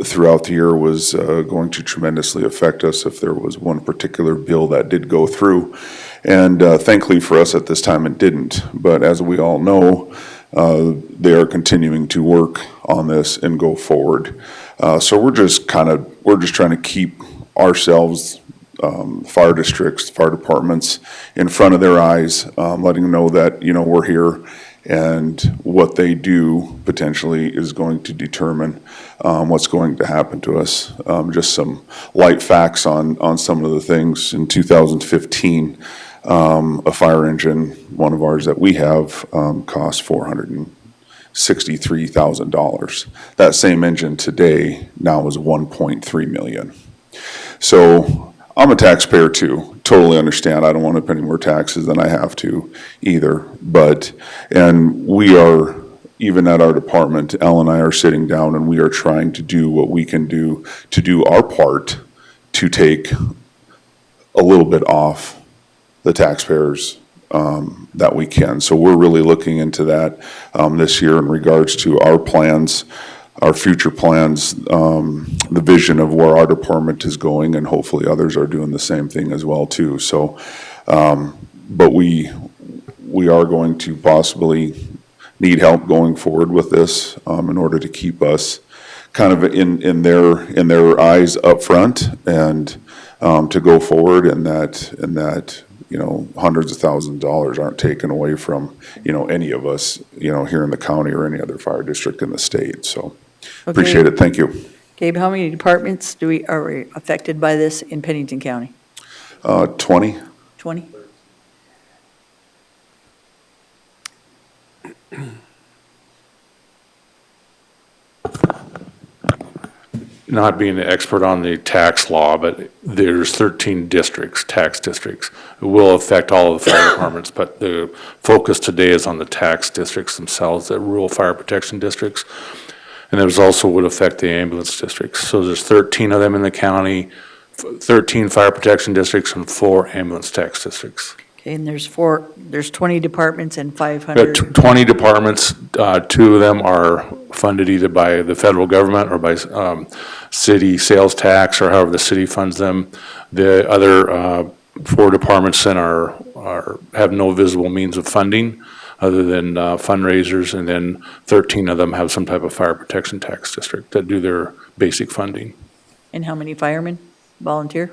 S16: throughout the year was going to tremendously affect us if there was one particular bill that did go through. And thankfully for us at this time it didn't. But as we all know, they are continuing to work on this and go forward. So we're just trying to keep ourselves fire districts, fire departments in front of their eyes, letting them know that, we're here and what they do potentially is going to determine what's going to happen to us. Just some light facts on some of the things. In 2015, a fire engine, one of ours that we have, cost $463,000. That same engine today now is $1.3 million. So I'm a taxpayer too, totally understand. I don't want to pay any more taxes than I have to either. And we are, even at our department, Elle and I are sitting down and we are trying to do what we can do to do our part to take a little bit off the taxpayers that we can. So we're really looking into that this year in regards to our plans, our future plans, the vision of where our department is going, and hopefully others are doing the same thing as well too. So, but we are going to possibly need help going forward with this in order to keep us kind of in their eyes up front and to go forward, and that hundreds of thousands of dollars aren't taken away from any of us here in the county or any other fire district in the state. So appreciate it. Thank you.
S1: Gabe, how many departments are we affected by this in Pennington County?
S16: 20.
S1: 20?
S3: Not being an expert on the tax law, but there's 13 districts, tax districts. It will affect all of the fire departments, but the focus today is on the tax districts themselves, the rural fire protection districts. And there's also would affect the ambulance districts. So there's 13 of them in the county, 13 fire protection districts, and 4 ambulance tax districts.
S1: Okay, and there's 20 departments and 500.
S3: 20 departments, 2 of them are funded either by the federal government or by city sales tax, or however the city funds them. The other 4 departments then have no visible means of funding other than fundraisers, and then 13 of them have some type of fire protection tax district that do their basic funding.
S1: And how many firemen volunteer?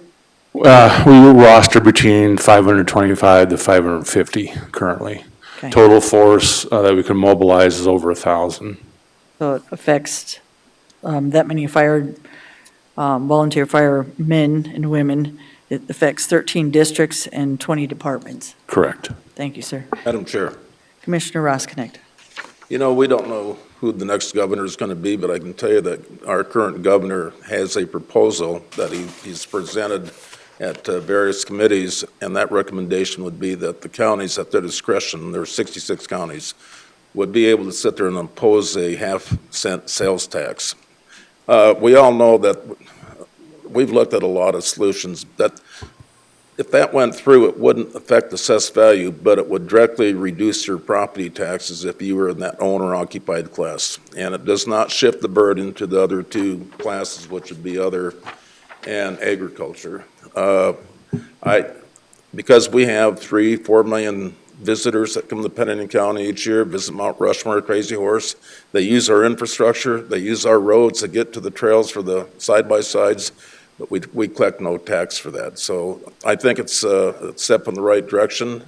S3: We roster between 525 to 550 currently.
S1: Okay.
S3: Total force that we can mobilize is over 1,000.
S1: So it affects that many volunteer firemen and women. It affects 13 districts and 20 departments.
S3: Correct.
S1: Thank you, sir.
S8: Madam Chair.
S1: Commissioner Rosknecht.
S8: We don't know who the next governor is going to be, but I can tell you that our current governor has a proposal that he's presented at various committees, and that recommendation would be that the counties, at their discretion, there are 66 counties, would be able to sit there and impose a half-cent sales tax. We all know that we've looked at a lot of solutions that if that went through, it wouldn't affect assessed value, but it would directly reduce your property taxes if you were in that owner-occupied class. And it does not shift the burden to the other 2 classes, which would be other and agriculture. Because we have 3-4 million visitors that come to Pennington County each year, visit Mount Rushmore, Crazy Horse. They use our infrastructure, they use our roads to get to the trails for the side-by-sides, but we collect no tax for that. So I think it's a step in the right direction.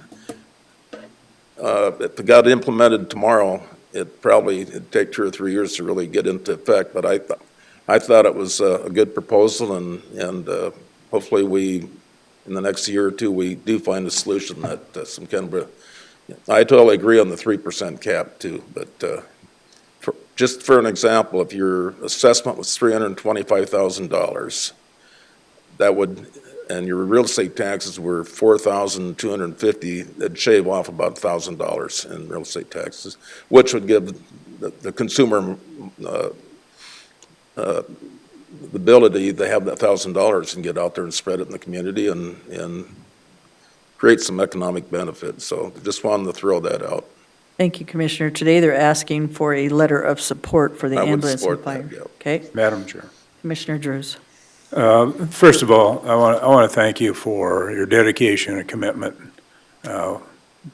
S8: If it got implemented tomorrow, it'd take 2 or 3 years to really get into effect, but I thought it was a good proposal, and hopefully in the next year or 2, we do find a solution that some kind of I totally agree on the 3% cap too, but just for an example, if your assessment was $325,000, that would, and your real estate taxes were $4,250, that'd shave off about $1,000 in real estate taxes, which would give the consumer the ability to have that $1,000 and get out there and spread it in the community and create some economic benefit. So just wanted to throw that out.
S1: Thank you, Commissioner. Today they're asking for a letter of support for the
S8: I would
S1: ambulance and
S8: support
S1: fire.
S8: that, yeah.
S1: Okay,
S3: Madam Chair.
S1: Commissioner Drews.
S3: First of all, I want to thank you for your dedication and commitment.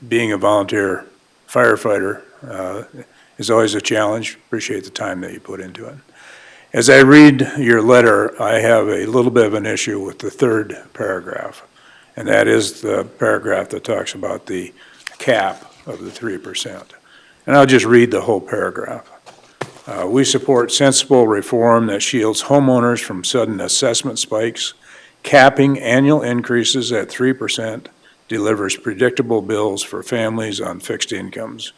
S3: Being a volunteer firefighter is always a challenge. Appreciate the time that you put into it. As I read your letter, I have a little bit of an issue with the third paragraph, and that is the paragraph that talks about the cap of the 3%. And I'll just read the whole paragraph. We support sensible reform that shields homeowners from sudden assessment spikes. Capping annual increases at 3% delivers predictable bills for families on fixed incomes.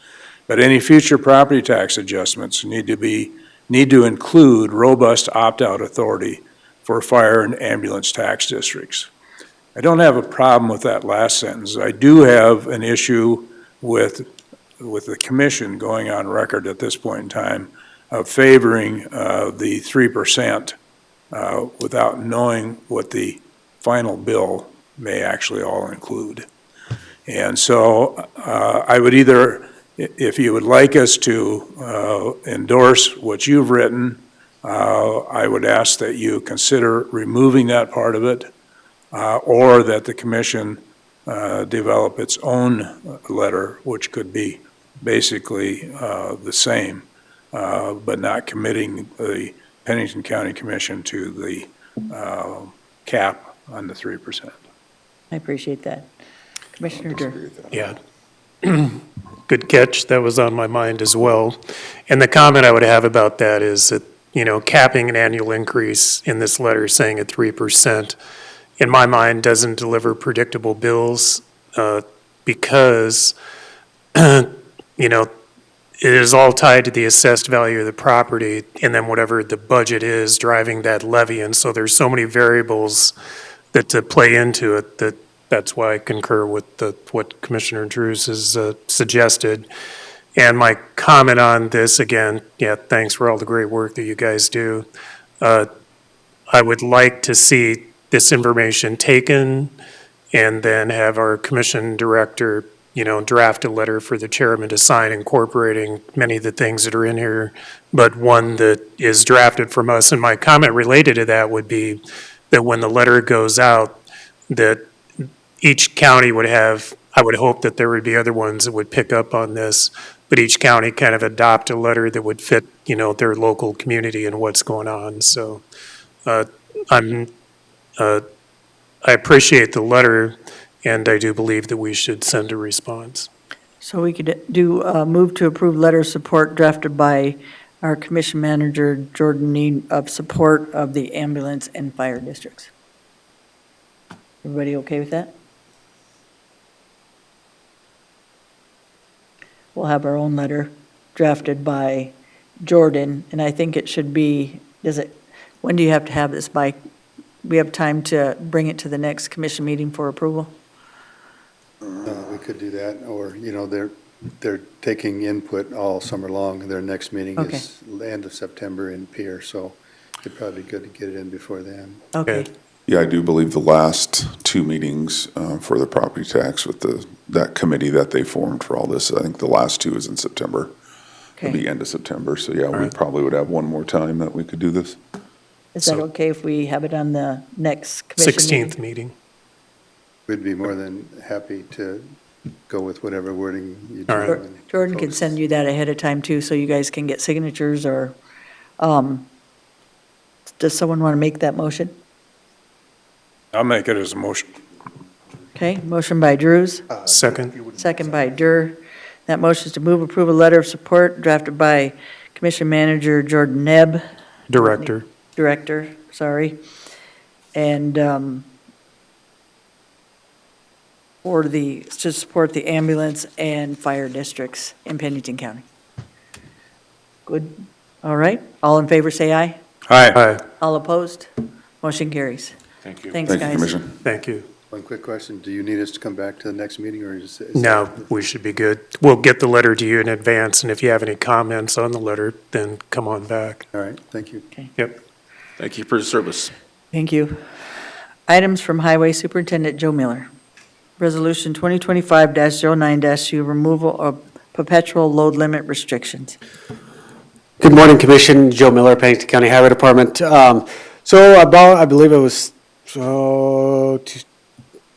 S3: But any future property tax adjustments need to include robust opt-out authority for fire and ambulance tax districts. I don't have a problem with that last sentence. I do have an issue with the commission going on record at this point in time of favoring the 3% without knowing what the final bill may actually all include. And so I would either, if you would like us to endorse what you've written, I would ask that you consider removing that part of it, or that the commission develop its own letter, which could be basically the same, but not committing the Pennington County Commission to the cap on the 3%.
S1: I appreciate that. Commissioner Durr.
S2: Yeah. Good catch. That was on my mind as well. And the comment I would have about that is that, capping an annual increase in this letter saying at 3%, in my mind, doesn't deliver predictable bills because, it is all tied to the assessed value of the property and then whatever the budget is driving that levy. And so there's so many variables that to play into it that's why I concur with what Commissioner Drews has suggested. And my comment on this, again, thanks for all the great work that you guys do. I would like to see this information taken and then have our commission director, draft a letter for the chairman to sign incorporating many of the things that are in here, but one that is drafted from us. And my comment related to that would be that when the letter goes out, that each county would have, I would hope that there would be other ones that would pick up on this, but each county kind of adopt a letter that would fit, their local community and what's going on. So I appreciate the letter, and I do believe that we should send a response.
S1: So we could do move to approve letter of support drafted by our commission manager, Jordan Need, of support of the ambulance and fire districts. Everybody okay with that? We'll have our own letter drafted by Jordan, and I think it should be, when do you have to have this by? We have time to bring it to the next commission meeting for approval?
S15: We could do that, or, they're taking input all summer long. Their next meeting is the end of September in Pierre, so it'd probably be good to get it in before then.
S1: Okay.
S16: Yeah, I do believe the last two meetings for the property tax with that committee that they formed for all this, I think the last two is in September, the end of September. So yeah, we probably would have one more time that we could do this.
S1: Is that okay if we have it on the next commission
S2: 16th meeting.
S15: We'd be more than happy to go with whatever wording you do.
S2: All right.
S1: Jordan can send you that ahead of time too, so you guys can get signatures, or, does someone want to make that motion?
S3: I'll make it as a motion.
S1: Okay, motion by Drews,
S2: Second.
S1: second by Durr. That motion is to move approval letter of support drafted by Commission Manager Jordan Nebb.
S2: Director.
S1: And to support the ambulance and fire districts in Pennington County. Good, all right, all in favor say aye.
S3: Aye.
S1: All opposed? Motion carries.
S3: Thank you.
S1: Thanks,
S16: Thank you,
S1: guys.
S16: Commission.
S2: Thank you.
S15: One quick question, do you need us to come back to the next meeting, or is
S2: No, we should be good. We'll get the letter to you in advance, and if you have any comments on the letter, then come on back.
S15: All right, thank you.
S2: Yep.
S8: Thank you for your service.
S1: Thank you. Items from Highway Superintendent Joe Miller. Resolution 2025-09-2, removal of perpetual load limit restrictions.
S17: Good morning, Commission. Joe Miller, Pennington County Highway Department. So about, I believe it was 3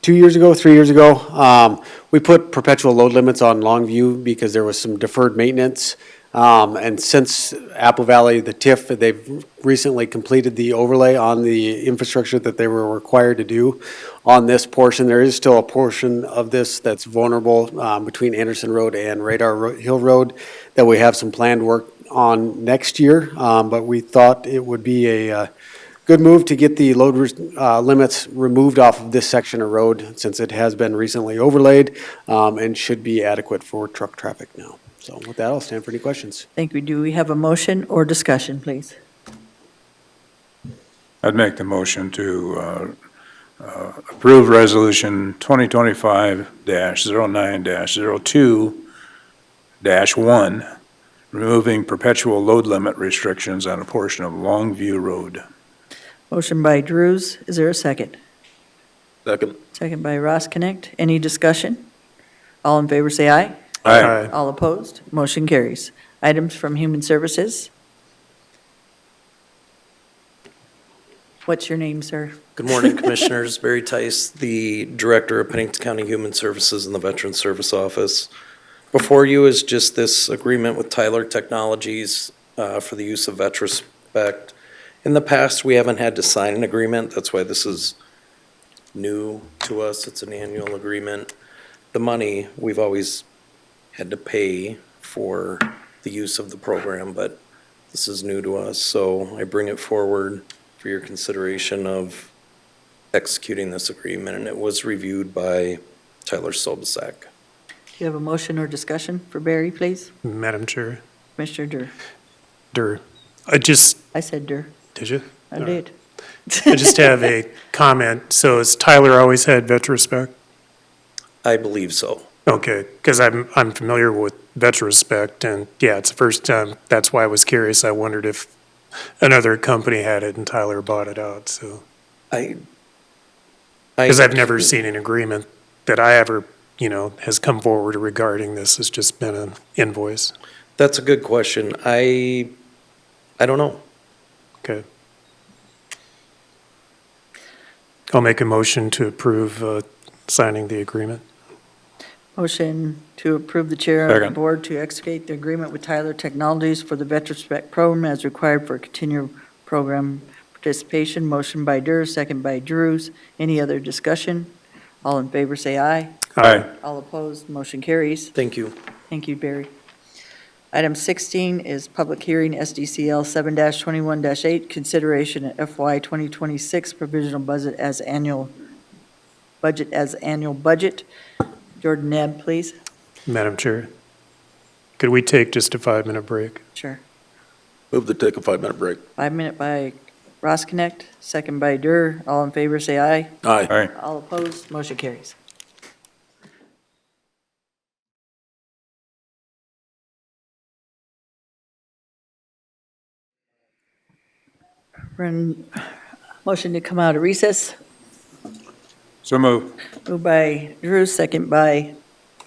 S17: years ago, we put perpetual load limits on Longview because there was some deferred maintenance. And since Apple Valley, the TIF, they've recently completed the overlay on the infrastructure that they were required to do on this portion. There is still a portion of this that's vulnerable between Anderson Road and Hill Road that we have some planned work on next year. But we thought it would be a good move to get the load limits removed off of this section of road since it has been recently overlaid and should be adequate for truck traffic now. So with that, I'll stand for any questions.
S1: Thank you. Do we have a motion or discussion, please?
S3: I'd make the motion to approve Resolution 2025-09-02-1, removing perpetual load limit restrictions on a portion of Longview Road.
S1: Motion by Drews. Is there a second?
S8: Second.
S1: Second by Ross Connect. Any discussion? All in favor, say aye.
S3: Aye.
S1: All opposed? Motion carries. Items from Human Services. What's your name, sir?
S18: Good morning, Commissioners. Barry Tice, the Director of Pennington County Human Services in the Veterans Service Office. Before you is just this agreement with Tyler Technologies for the use of VetRespect. In the past, we haven't had to sign an agreement. That's why this is new to us. It's an annual agreement. The money, we've always had to pay for the use of the program, but this is new to us. So I bring it forward for your consideration of executing this agreement, and it was reviewed by Tyler Sobosak.
S1: Do you have a motion or discussion for Barry, please?
S2: Madam Chair.
S1: Commissioner
S2: Durr.
S1: I said Durr.
S2: Did you?
S1: I did.
S2: I just have a comment. So has Tyler always had VetRespect?
S18: I believe so.
S2: Okay, because I'm familiar with VetRespect, and yeah, it's the first time. That's why I was curious. I wondered if another company had it and Tyler bought it out, so. Because I've never seen an agreement that I ever, has come forward regarding this. It's just been an invoice.
S18: That's a good question. I don't know.
S2: Okay. I'll make a motion to approve signing the agreement.
S1: Motion to approve the chair of the
S3: Second.
S1: board to execute the agreement with Tyler Technologies for the VetRespect program as required for continued program participation. Motion by Durr, second by Drews. Any other discussion? All in favor, say aye.
S3: Aye.
S1: All opposed, motion carries.
S18: Thank you.
S1: Thank you, Barry. Item 16 is public hearing SDCL 7-21-8, consideration of FY 2026 provisional budget as annual budget. Jordan Nebb, please.
S2: Madam Chair, could we take just a 5-minute break?
S1: Sure.
S8: Move to take a 5-minute break.
S1: 5-minute by Ross Connect, second by Durr. All in favor, say aye.
S8: Aye.
S3: Aye.
S1: All opposed, motion carries. Motion to come out of recess.
S3: So move.
S1: Moved by Drew, second by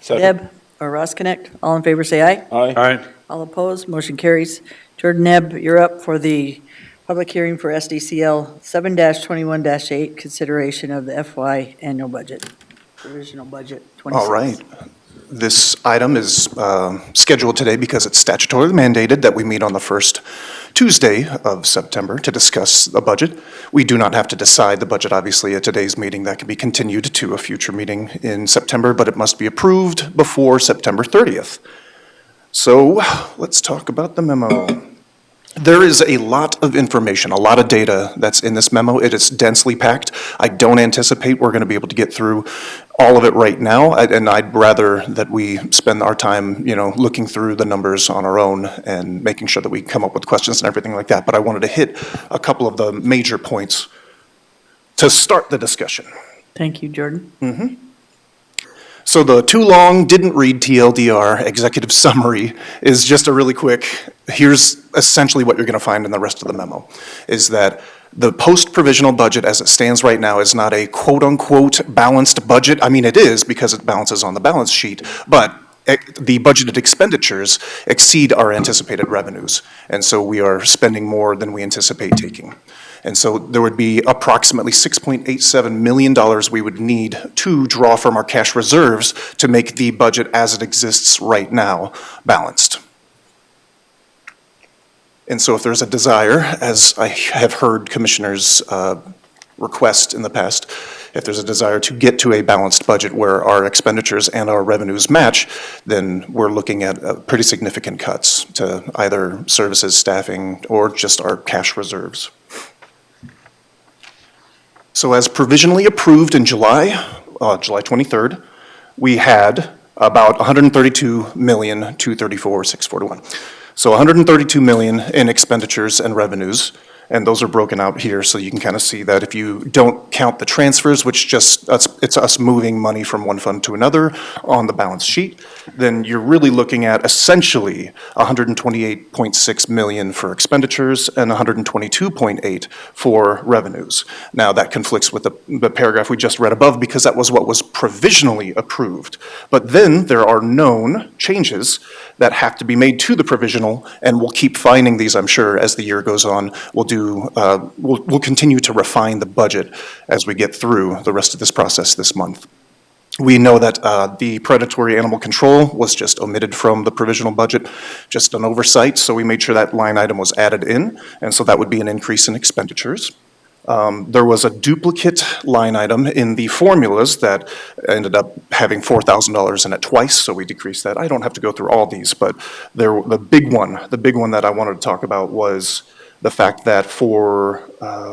S8: Second.
S1: Nebb or Ross Connect. All in favor, say aye.
S8: Aye.
S3: Aye.
S1: All opposed, motion carries. Jordan Nebb, you're up for the public hearing for SDCL 7-21-8, consideration of the FY annual budget, provisional budget 26.
S19: All right. This item is scheduled today because it's statutorily mandated that we meet on the first Tuesday of September to discuss the budget. We do not have to decide the budget, obviously, at today's meeting. That can be continued to a future meeting in September, but it must be approved before September 30th. So let's talk about the memo. There is a lot of information, a lot of data that's in this memo. It is densely packed. I don't anticipate we're going to be able to get through all of it right now, and I'd rather that we spend our time, looking through the numbers on our own and making sure that we come up with questions and everything like that. But I wanted to hit a couple of the major points to start the discussion.
S1: Thank you, Jordan.
S19: So the too long, didn't read TLDR executive summary is just a really quick, here's essentially what you're going to find in the rest of the memo, is that the post-provisional budget as it stands right now is not a quote-unquote balanced budget. I mean, it is because it balances on the balance sheet, but the budgeted expenditures exceed our anticipated revenues. And so we are spending more than we anticipate taking. And so there would be approximately $6.87 million we would need to draw from our cash reserves to make the budget as it exists right now balanced. And so if there's a desire, as I have heard commissioners request in the past, if there's a desire to get to a balanced budget where our expenditures and our revenues match, then we're looking at pretty significant cuts to either services, staffing, or just our cash reserves. So as provisionally approved in July 23rd, we had about $132,234,641. So $132 million in expenditures and revenues, and those are broken out here so you can kind of see that if you don't count the transfers, which it's us moving money from one fund to another on the balance sheet, then you're really looking at essentially $128.6 million for expenditures and $122.8 for revenues. Now that conflicts with the paragraph we just read above because that was what was provisionally approved. But then there are known changes that have to be made to the provisional, and we'll keep finding these, I'm sure, as the year goes on. We'll continue to refine the budget as we get through the rest of this process this month. We know that the predatory animal control was just omitted from the provisional budget, just an oversight, so we made sure that line item was added in, and so that would be an increase in expenditures. There was a duplicate line item in the formulas that ended up having $4,000 in it twice, so we decreased that. I don't have to go through all these, but the big one that I wanted to talk about was the fact that for,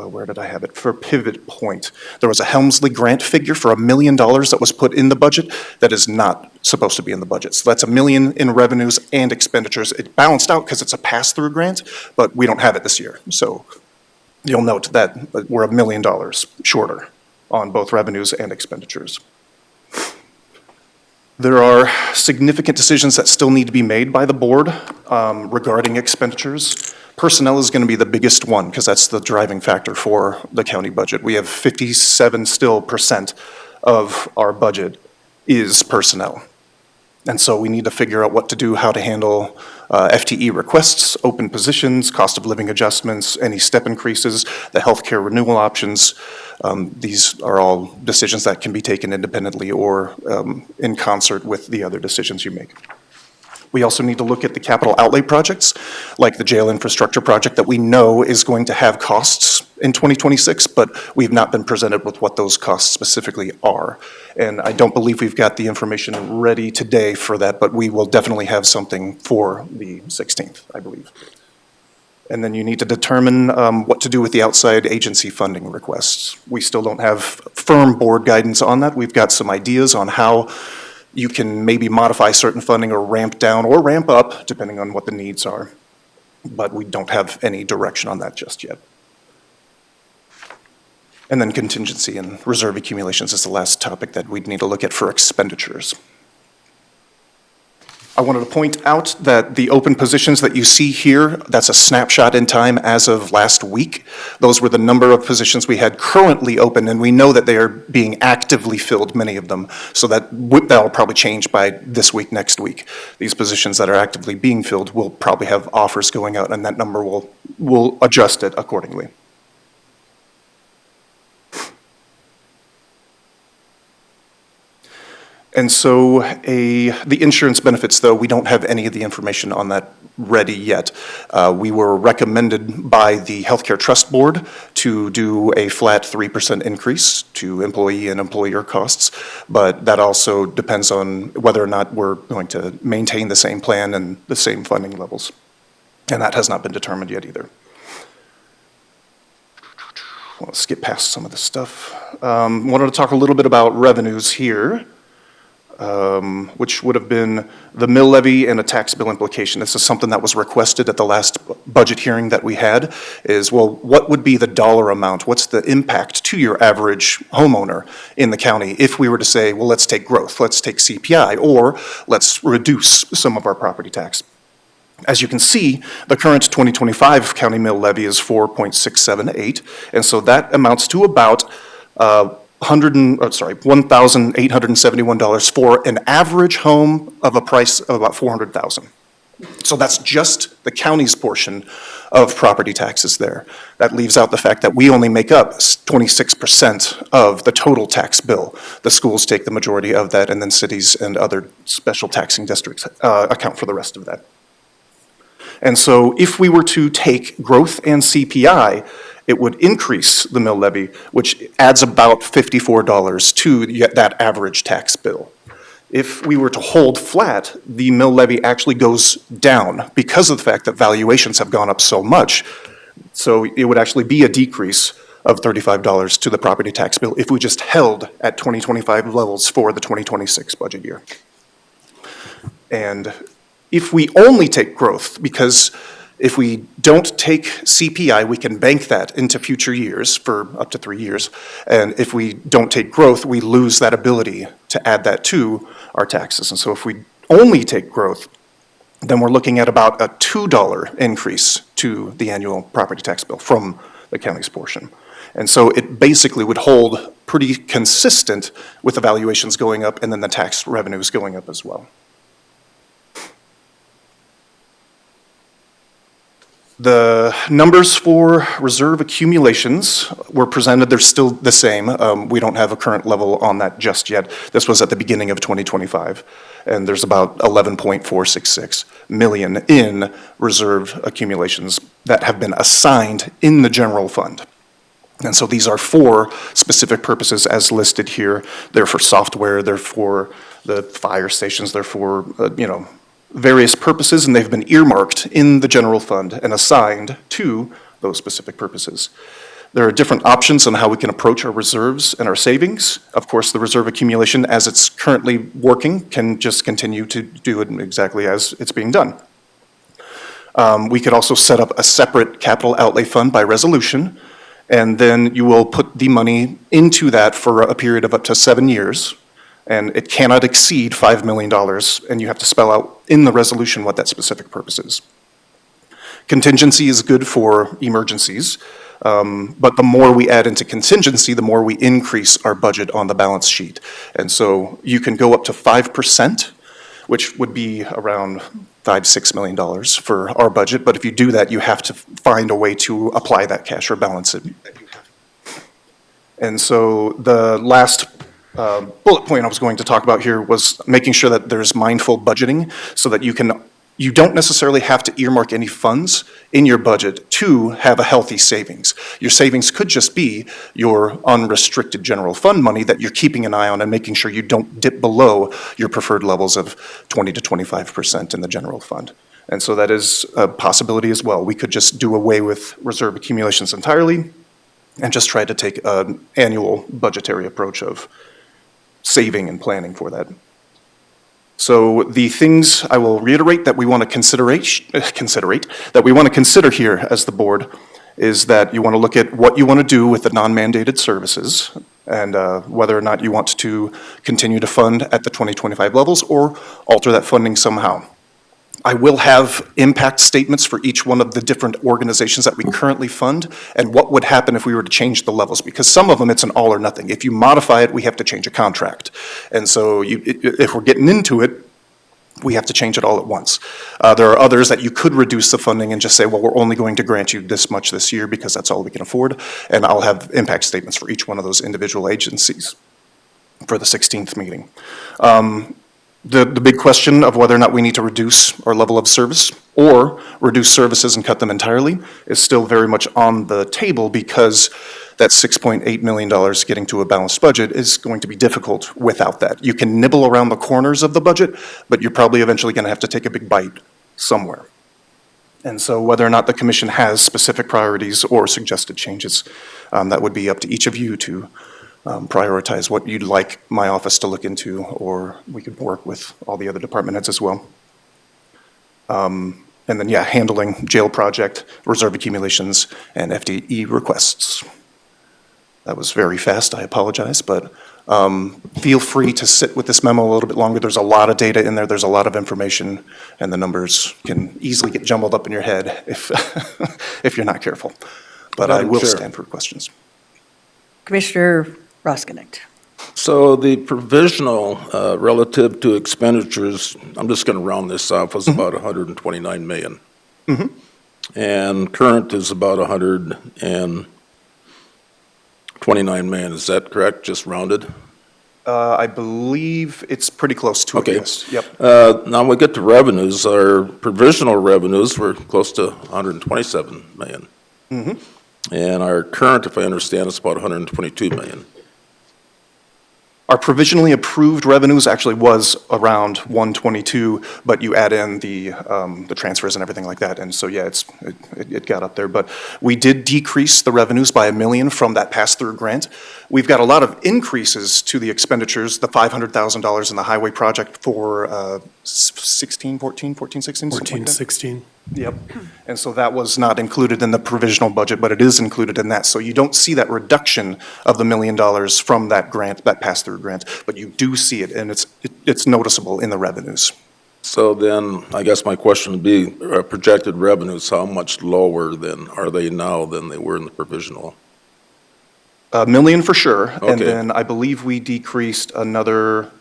S19: where did I have it? For Pivot Point, there was a Helmsley grant figure for $1 million that was put in the budget that is not supposed to be in the budget. So that's $1 million in revenues and expenditures. It balanced out because it's a pass-through grant, but we don't have it this year. So you'll note that we're $1 million shorter on both revenues and expenditures. There are significant decisions that still need to be made by the board regarding expenditures. Personnel is going to be the biggest one because that's the driving factor for the county budget. We have 57% of our budget is personnel. And so we need to figure out what to do, how to handle FTE requests, open positions, cost of living adjustments, any step increases, the healthcare renewal options. These are all decisions that can be taken independently or in concert with the other decisions you make. We also need to look at the capital outlay projects, like the jail infrastructure project that we know is going to have costs in 2026, but we've not been presented with what those costs specifically are. And I don't believe we've got the information ready today for that, but we will definitely have something for the 16th, I believe. And then you need to determine what to do with the outside agency funding requests. We still don't have firm board guidance on that. We've got some ideas on how you can maybe modify certain funding or ramp down or ramp up, depending on what the needs are. But we don't have any direction on that just yet. And then contingency and reserve accumulations is the last topic that we'd need to look at for expenditures. I wanted to point out that the open positions that you see here, that's a snapshot in time as of last week. Those were the number of positions we had currently open, and we know that they are being actively filled, many of them. So that'll probably change by this week, next week. These positions that are actively being filled will probably have offers going out, and that number will adjust it accordingly. And so the insurance benefits, though, we don't have any of the information on that ready yet. We were recommended by the Healthcare Trust Board to do a flat 3% increase to employee and employer costs, but that also depends on whether or not we're going to maintain the same plan and the same funding levels. And that has not been determined yet either. I'll skip past some of the stuff. Wanted to talk a little bit about revenues here. Which would have been the mill levy and a tax bill implication. This is something that was requested at the last budget hearing that we had, is, well, what would be the dollar amount? What's the impact to your average homeowner in the county if we were to say, well, let's take growth, let's take CPI, or let's reduce some of our property tax? As you can see, the current 2025 county mill levy is 4.678, and so that amounts to about $1,871 for an average home of a price of about $400,000. So that's just the county's portion of property taxes there. That leaves out the fact that we only make up 26% of the total tax bill. The schools take the majority of that, and then cities and other special taxing districts account for the rest of that. And so if we were to take growth and CPI, it would increase the mill levy, which adds about $54 to that average tax bill. If we were to hold flat, the mill levy actually goes down because of the fact that valuations have gone up so much. So it would actually be a decrease of $35 to the property tax bill if we just held at 2025 levels for the 2026 budget year. And if we only take growth, because if we don't take CPI, we can bank that into future years for up to 3 years. And if we don't take growth, we lose that ability to add that to our taxes. And so if we only take growth, then we're looking at about a $2 increase to the annual property tax bill from the county's portion. And so it basically would hold pretty consistent with the valuations going up and then the tax revenues going up as well. The numbers for reserve accumulations were presented. They're still the same. We don't have a current level on that just yet. This was at the beginning of 2025, and there's about 11.466 million in reserve accumulations that have been assigned in the general fund. And so these are for specific purposes as listed here. They're for software, they're for the fire stations, they're for, various purposes, and they've been earmarked in the general fund and assigned to those specific purposes. There are different options on how we can approach our reserves and our savings. Of course, the reserve accumulation, as it's currently working, can just continue to do it exactly as it's being done. We could also set up a separate capital outlay fund by resolution, and then you will put the money into that for a period of up to 7 years. And it cannot exceed $5 million, and you have to spell out in the resolution what that specific purpose is. Contingency is good for emergencies, but the more we add into contingency, the more we increase our budget on the balance sheet. And so you can go up to 5%, which would be around $5-6 million for our budget, but if you do that, you have to find a way to apply that cash or balance it. And so the last bullet point I was going to talk about here was making sure that there's mindful budgeting so that you don't necessarily have to earmark any funds in your budget to have a healthy savings. Your savings could just be your unrestricted general fund money that you're keeping an eye on and making sure you don't dip below your preferred levels of 20 to 25% in the general fund. And so that is a possibility as well. We could just do away with reserve accumulations entirely and just try to take an annual budgetary approach of saving and planning for that. So the things I will reiterate that we want to consider here as the board is that you want to look at what you want to do with the non-mandated services and whether or not you want to continue to fund at the 2025 levels or alter that funding somehow. I will have impact statements for each one of the different organizations that we currently fund and what would happen if we were to change the levels, because some of them it's an all or nothing. If you modify it, we have to change a contract. And so if we're getting into it, we have to change it all at once. There are others that you could reduce the funding and just say, well, we're only going to grant you this much this year because that's all we can afford. And I'll have impact statements for each one of those individual agencies for the 16th meeting. The big question of whether or not we need to reduce our level of service or reduce services and cut them entirely is still very much on the table because that $6.8 million getting to a balanced budget is going to be difficult without that. You can nibble around the corners of the budget, but you're probably eventually going to have to take a big bite somewhere. And so whether or not the commission has specific priorities or suggested changes, that would be up to each of you to prioritize what you'd like my office to look into, or we could work with all the other department heads as well. And then, handling jail project, reserve accumulations, and FDE requests. That was very fast, I apologize, but feel free to sit with this memo a little bit longer. There's a lot of data in there, there's a lot of information, and the numbers can easily get jumbled up in your head if, if you're not careful. But I will stand for questions.
S1: Commissioner Roskinick.
S8: So the provisional relative to expenditures, I'm just going to round this off, was about 129 million. And current is about 129 million. Is that correct? Just rounded?
S19: I believe it's pretty close to it,
S8: Okay.
S19: yes. Yep.
S8: Now we get to revenues. Our provisional revenues were close to 127 million. And our current, if I understand, is about 122 million.
S19: Our provisionally approved revenues actually was around 122, but you add in the transfers and everything like that, and so, yeah, it got up there. But we did decrease the revenues by $1 million from that pass-through grant. We've got a lot of increases to the expenditures, the $500,000 in the highway project for 16, 14, 16, something like that.
S17: 16.
S19: Yep. And so that was not included in the provisional budget, but it is included in that. So you don't see that reduction of the $1 million from that grant, that pass-through grant, but you do see it, and it's noticeable in the revenues.
S8: So then, I guess my question would be, projected revenues, how much lower than are they now than they were in the provisional?
S19: $1 million for sure, and
S8: Okay.
S19: then I believe we decreased another,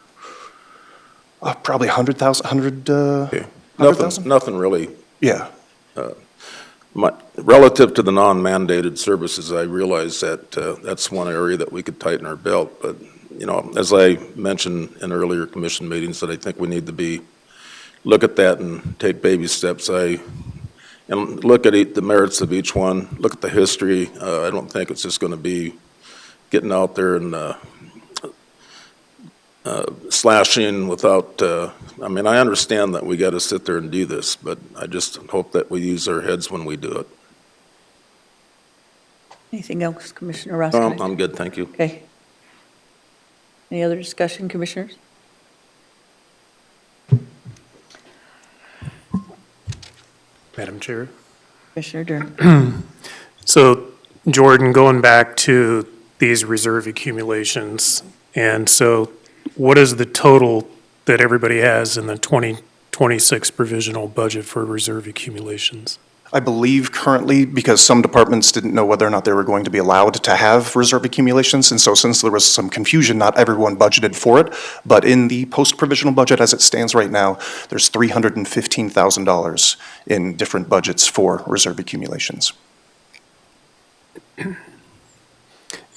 S19: probably 100,000,
S8: Okay.
S19: 100,000?
S8: Nothing really.
S19: Yeah.
S8: Relative to the non-mandated services, I realize that that's one area that we could tighten our belt. But, you know, as I mentioned in earlier commission meetings, that I think we need to look at that and take baby steps. And look at the merits of each one, look at the history. I don't think it's just going to be getting out there and slashing without, I mean, I understand that we got to sit there and do this, but I just hope that we use our heads when we do it.
S1: Anything else, Commissioner Roskine?
S8: I'm good, thank you.
S1: Okay. Any other discussion, Commissioners?
S2: Madam Chair.
S1: Commissioner Durham.
S2: So, Jordan, going back to these reserve accumulations, and so what is the total that everybody has in the 2026 provisional budget for reserve accumulations?
S19: I believe currently, because some departments didn't know whether or not they were going to be allowed to have reserve accumulations, and so since there was some confusion, not everyone budgeted for it. But in the post-provisional budget as it stands right now, there's $315,000 in different budgets for reserve accumulations.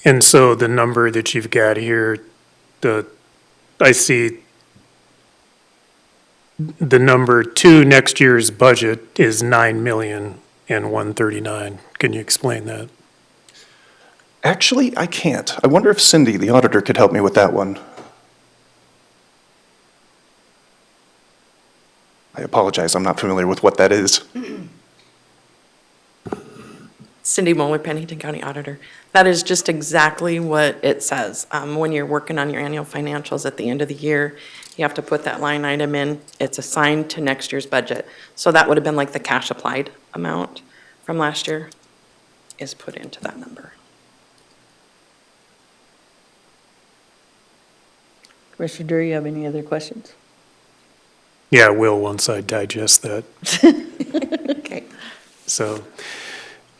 S2: And so the number that you've got here, I see the number to next year's budget is 9,139,000. Can you explain that?
S19: Actually, I can't. I wonder if Cindy, the auditor, could help me with that one. I apologize, I'm not familiar with what that is.
S12: Cindy Moeller, Pennington County Auditor. That is just exactly what it says. When you're working on your annual financials at the end of the year, you have to put that line item in. It's assigned to next year's budget. So that would have been like the cash applied amount from last year is put into that number.
S1: Commissioner Durham, you have any other questions?
S2: Yeah, I will once I digest that.
S12: Okay.
S2: So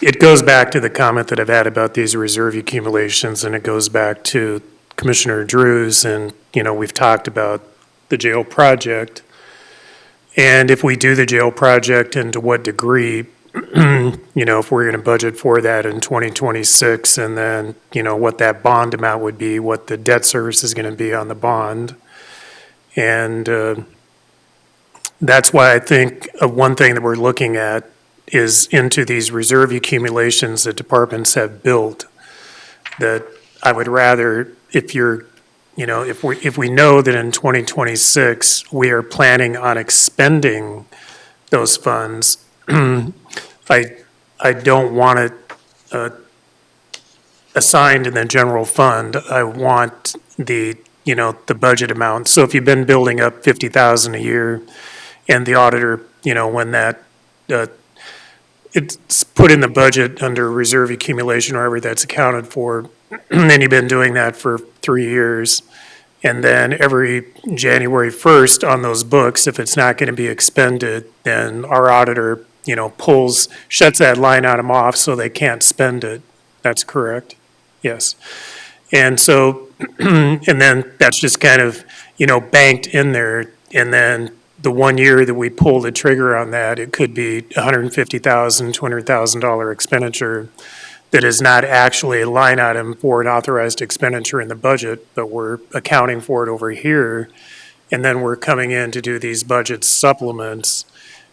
S2: it goes back to the comment that I've had about these reserve accumulations, and it goes back to Commissioner Drews, and, you know, we've talked about the jail project. And if we do the jail project, and to what degree, you know, if we're going to budget for that in 2026, and then, you know, what that bond amount would be, what the debt service is going to be on the bond. And that's why I think one thing that we're looking at is into these reserve accumulations that departments have built, that I would rather, if you're, you know, if we know that in 2026, we are planning on expending those funds, I don't want it assigned in the general fund. I want the, you know, the budget amount. So if you've been building up 50,000 a year, and the auditor, you know, when that, it's put in the budget under reserve accumulation, or wherever that's accounted for, and you've been doing that for 3 years, and then every January 1st on those books, if it's not going to be expended, then our auditor, you know, shuts that line item off so they can't spend it. That's correct? Yes. And so, and then that's just kind of, you know, banked in there, and then the 1 year that we pull the trigger on that, it could be $150,000, $200,000 expenditure that is not actually a line item for an authorized expenditure in the budget, but we're accounting for it over here. And then we're coming in to do these budget supplements.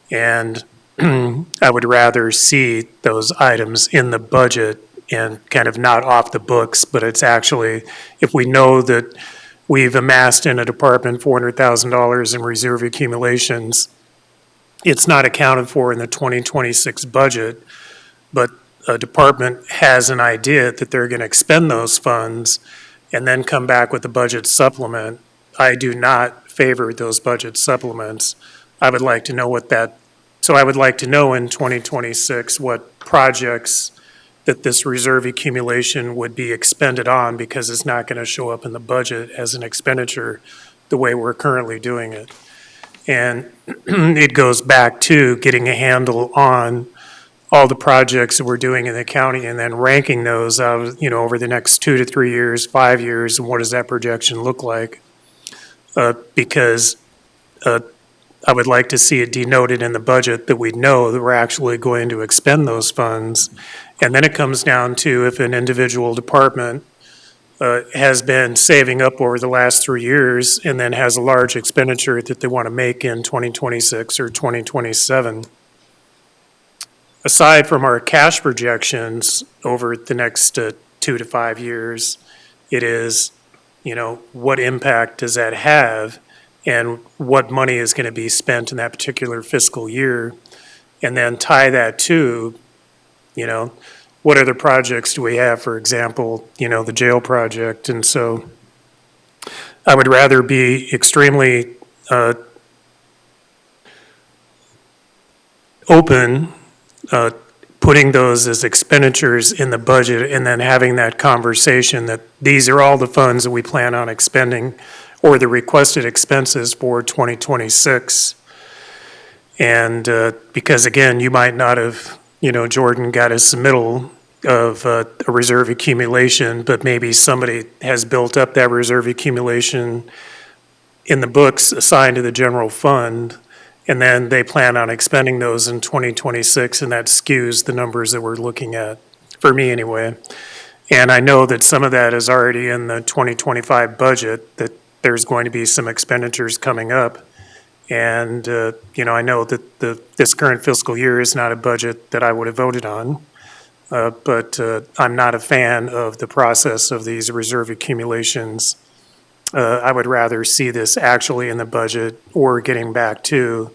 S2: And I would rather see those items in the budget and kind of not off the books, but it's actually, if we know that we've amassed in a department $400,000 in reserve accumulations, it's not accounted for in the 2026 budget, but a department has an idea that they're going to expend those funds and then come back with a budget supplement. I do not favor those budget supplements. I would like to know what that, so I would like to know in 2026 what projects that this reserve accumulation would be expended on, because it's not going to show up in the budget as an expenditure the way we're currently doing it. And it goes back to getting a handle on all the projects that we're doing in the county and then ranking those out, over the next 2 to 3 years, 5 years, and what does that projection look like? Because I would like to see it denoted in the budget that we know that we're actually going to expend those funds. And then it comes down to if an individual department has been saving up over the last 3 years and then has a large expenditure that they want to make in 2026 or 2027. Aside from our cash projections over the next 2 to 5 years, it is, what impact does that have and what money is going to be spent in that particular fiscal year? And then tie that to, what other projects do we have, for example, the jail project. And so I would rather be extremely open, putting those as expenditures in the budget and then having that conversation that these are all the funds that we plan on expending or the requested expenses for 2026. And because again, you might not have, Jordan got a submittal of a reserve accumulation, but maybe somebody has built up that reserve accumulation in the books assigned to the general fund, and then they plan on expending those in 2026, and that skews the numbers that we're looking at, for me anyway. And I know that some of that is already in the 2025 budget, that there's going to be some expenditures coming up. And, I know that this current fiscal year is not a budget that I would have voted on. But I'm not a fan of the process of these reserve accumulations. I would rather see this actually in the budget or getting back to,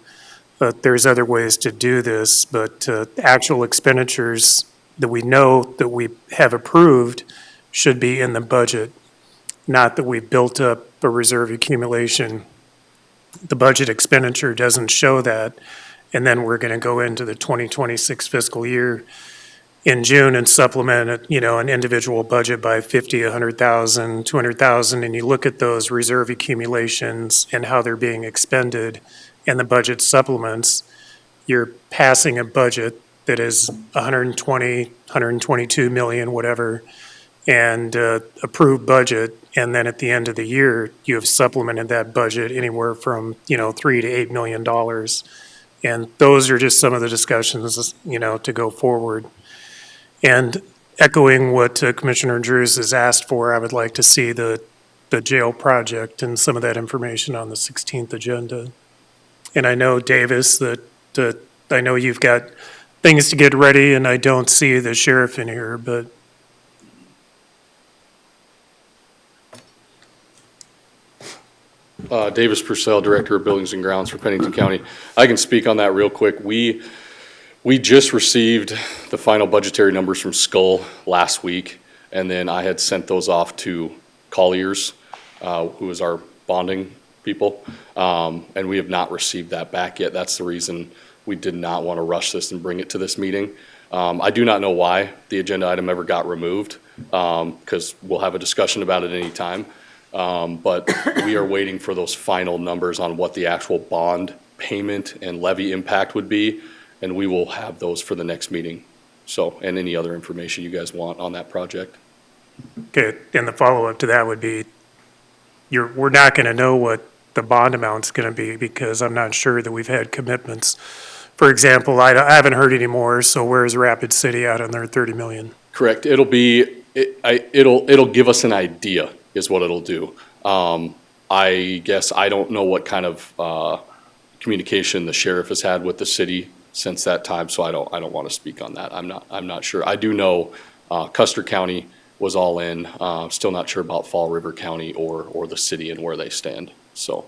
S2: there's other ways to do this, but actual expenditures that we know that we have approved should be in the budget, not that we've built up a reserve accumulation. The budget expenditure doesn't show that, and then we're going to go into the 2026 fiscal year in June and supplement an individual budget by 50, 100,000, 200,000, and you look at those reserve accumulations and how they're being expended and the budget supplements, you're passing a budget that is 120, 122 million, whatever, and approved budget, and then at the end of the year, you have supplemented that budget anywhere from, $3 to $8 million. And those are just some of the discussions, to go forward. And echoing what Commissioner Drews has asked for, I would like to see the jail project and some of that information on the 16th agenda. And I know, Davis, that I know you've got things to get ready, and I don't see the sheriff in here, but.
S5: Davis Purcell, Director of Buildings and Grounds for Pennington County. I can speak on that real quick. We just received the final budgetary numbers from Skull last week, and then I had sent those off to Colliers, who is our bonding people, and we have not received that back yet. That's the reason we did not want to rush this and bring it to this meeting. I do not know why the agenda item ever got removed, because we'll have a discussion about it any time. But we are waiting for those final numbers on what the actual bond payment and levy impact would be, and we will have those for the next meeting. So, and any other information you guys want on that project.
S2: Okay, and the follow-up to that would be, we're not going to know what the bond amount's going to be because I'm not sure that we've had commitments. For example, I haven't heard any more, so where's Rapid City at on their 30 million?
S5: Correct. It'll give us an idea is what it'll do. I guess I don't know what kind of communication the sheriff has had with the city since that time, so I don't want to speak on that. I'm not sure. I do know Custer County was all in. Still not sure about Fall River County or the city and where they stand. So,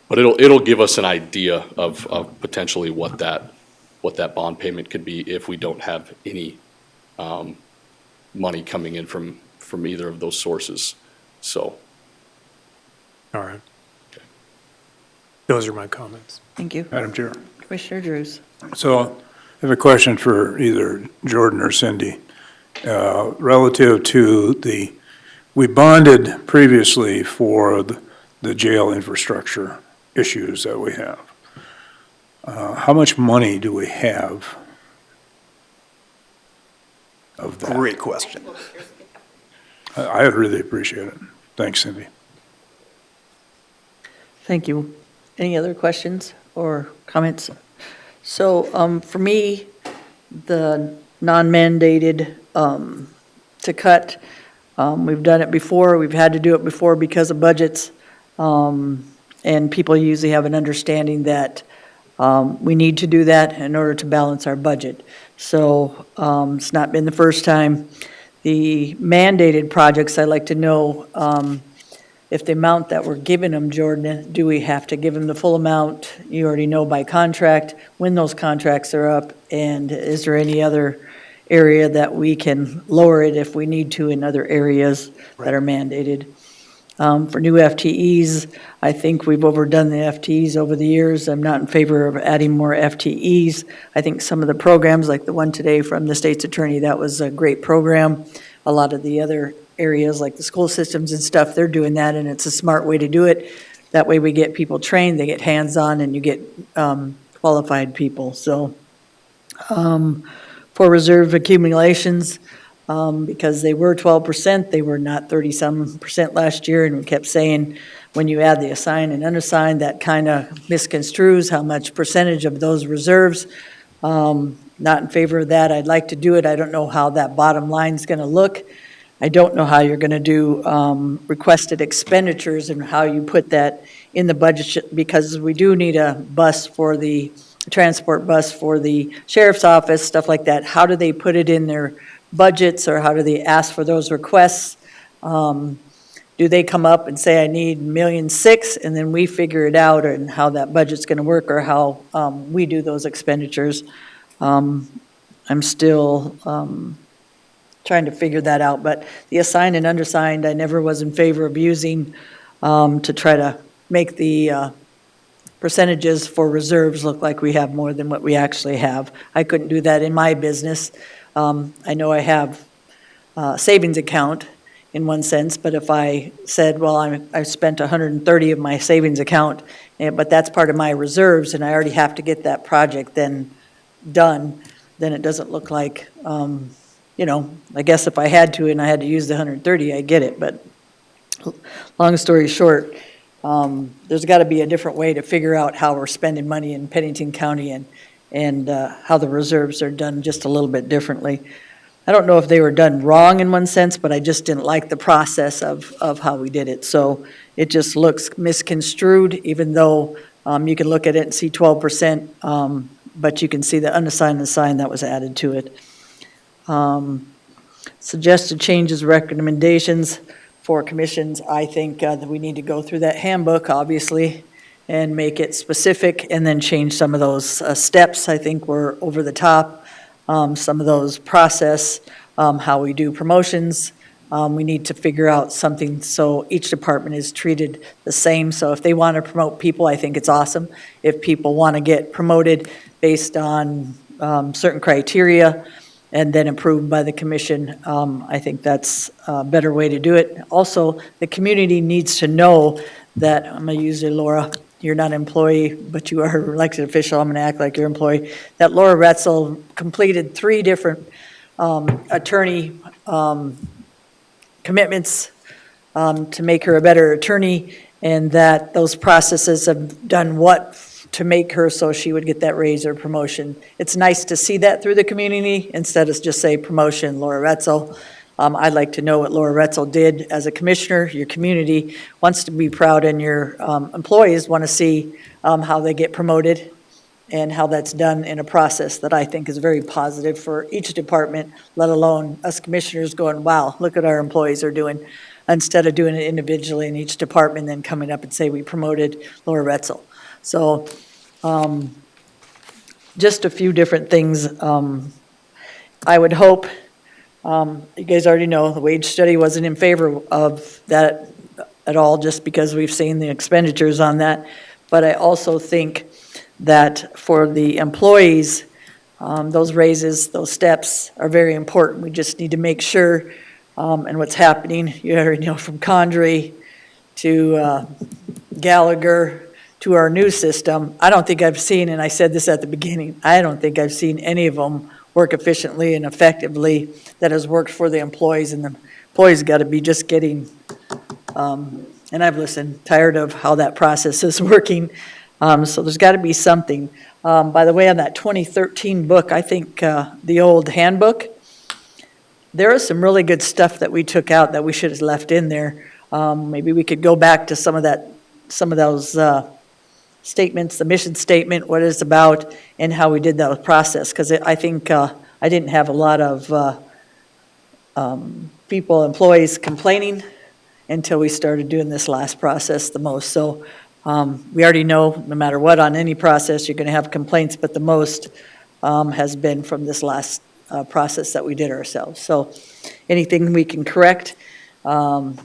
S5: but it'll give us an idea of potentially what that bond payment could be if we don't have any money coming in from either of those sources. So.
S2: All right. Those are my comments.
S1: Thank you.
S3: Madam Chair.
S1: Commissioner Drews.
S3: So I have a question for either Jordan or Cindy. Relative to we bonded previously for the jail infrastructure issues that we have. How much money do we have of that?
S19: Great question.
S3: I would really appreciate it. Thanks, Cindy.
S1: Thank you. Any other questions or comments? So for me, the non-mandated to cut, we've done it before. We've had to do it before because of budgets. And people usually have an understanding that we need to do that in order to balance our budget. So it's not been the first time. The mandated projects, I'd like to know if the amount that we're giving them, Jordan, do we have to give them the full amount? You already know by contract when those contracts are up, and is there any other area that we can lower it if we need to in other areas that are mandated? For new FTEs, I think we've overdone the FTEs over the years. I'm not in favor of adding more FTEs. I think some of the programs, like the one today from the state's attorney, that was a great program. A lot of the other areas, like the school systems and stuff, they're doing that, and it's a smart way to do it. That way we get people trained, they get hands-on, and you get qualified people. So for reserve accumulations, because they were 12%, they were not 30-some% last year, and we kept saying when you add the assigned and unassigned, that kind of misconstrues how much percentage of those reserves. Not in favor of that. I'd like to do it. I don't know how that bottom line is going to look. I don't know how you're going to do requested expenditures and how you put that in the budget, because we do need a bus for the transport bus for the sheriff's office, stuff like that. How do they put it in their budgets, or how do they ask for those requests? Do they come up and say, I need $1.6 million, and then we figure it out and how that budget's going to work, or how we do those expenditures? I'm still trying to figure that out, but the assigned and undersigned, I never was in favor of using to try to make the percentages for reserves look like we have more than what we actually have. I couldn't do that in my business. I know I have a savings account in one sense, but if I said, well, I spent 130 of my savings account, but that's part of my reserves, and I already have to get that project then done, then it doesn't look like, I guess if I had to and I had to use the 130, I get it, but long story short, there's got to be a different way to figure out how we're spending money in Pennington County, and how the reserves are done just a little bit differently. I don't know if they were done wrong in one sense, but I just didn't like the process of how we did it. So it just looks misconstrued, even though you can look at it and see 12%, but you can see the unassigned and assigned that was added to it. Suggested changes, recommendations for commissions. I think that we need to go through that handbook, obviously, and make it specific, and then change some of those steps. I think we're over the top. Some of those process, how we do promotions. We need to figure out something so each department is treated the same. So if they want to promote people, I think it's awesome. If people want to get promoted based on certain criteria and then approved by the commission, I think that's a better way to do it. Also, the community needs to know that, I'm going to use you, Laura, you're not an employee, but you are an elected official. I'm going to act like you're an employee. That Laura Retzel completed 3 different attorney commitments to make her a better attorney, and that those processes have done what to make her so she would get that raise or promotion. It's nice to see that through the community instead of just say promotion, Laura Retzel. I'd like to know what Laura Retzel did as a commissioner. Your community wants to be proud, and your employees want to see how they get promoted and how that's done in a process that I think is very positive for each department, let alone us commissioners going, wow, look what our employees are doing, instead of doing it individually in each department, then coming up and say, we promoted Laura Retzel. So just a few different things. I would hope, you guys already know, the wage study wasn't in favor of that at all, just because we've seen the expenditures on that. But I also think that for the employees, those raises, those steps are very important. We just need to make sure, and what's happening, you already know, from Condrey to Gallagher to our new system, I don't think I've seen, and I said this at the beginning, I don't think I've seen any of them work efficiently and effectively that has worked for the employees, and the employees got to be just getting, and I've listened, tired of how that process is working. So there's got to be something. By the way, on that 2013 book, I think the old handbook, there is some really good stuff that we took out that we should have left in there. Maybe we could go back to some of those statements, the mission statement, what it's about, and how we did that process. Because I think I didn't have a lot of employees complaining until we started doing this last process the most. So we already know, no matter what, on any process, you're going to have complaints, but the most has been from this last process that we did ourselves. So anything we can correct,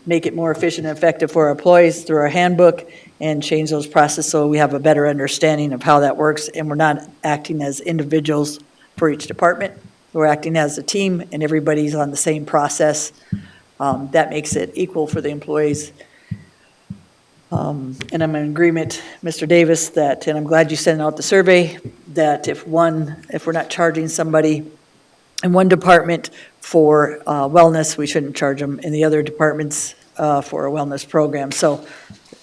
S1: make it more efficient and effective for our employees through our handbook, and change those processes so we have a better understanding of how that works, and we're not acting as individuals for each department. We're acting as a team, and everybody's on the same process. That makes it equal for the employees. And I'm in agreement, Mr. Davis, that, and I'm glad you sent out the survey, that if we're not charging somebody in one department for wellness, we shouldn't charge them in the other departments for a wellness program. So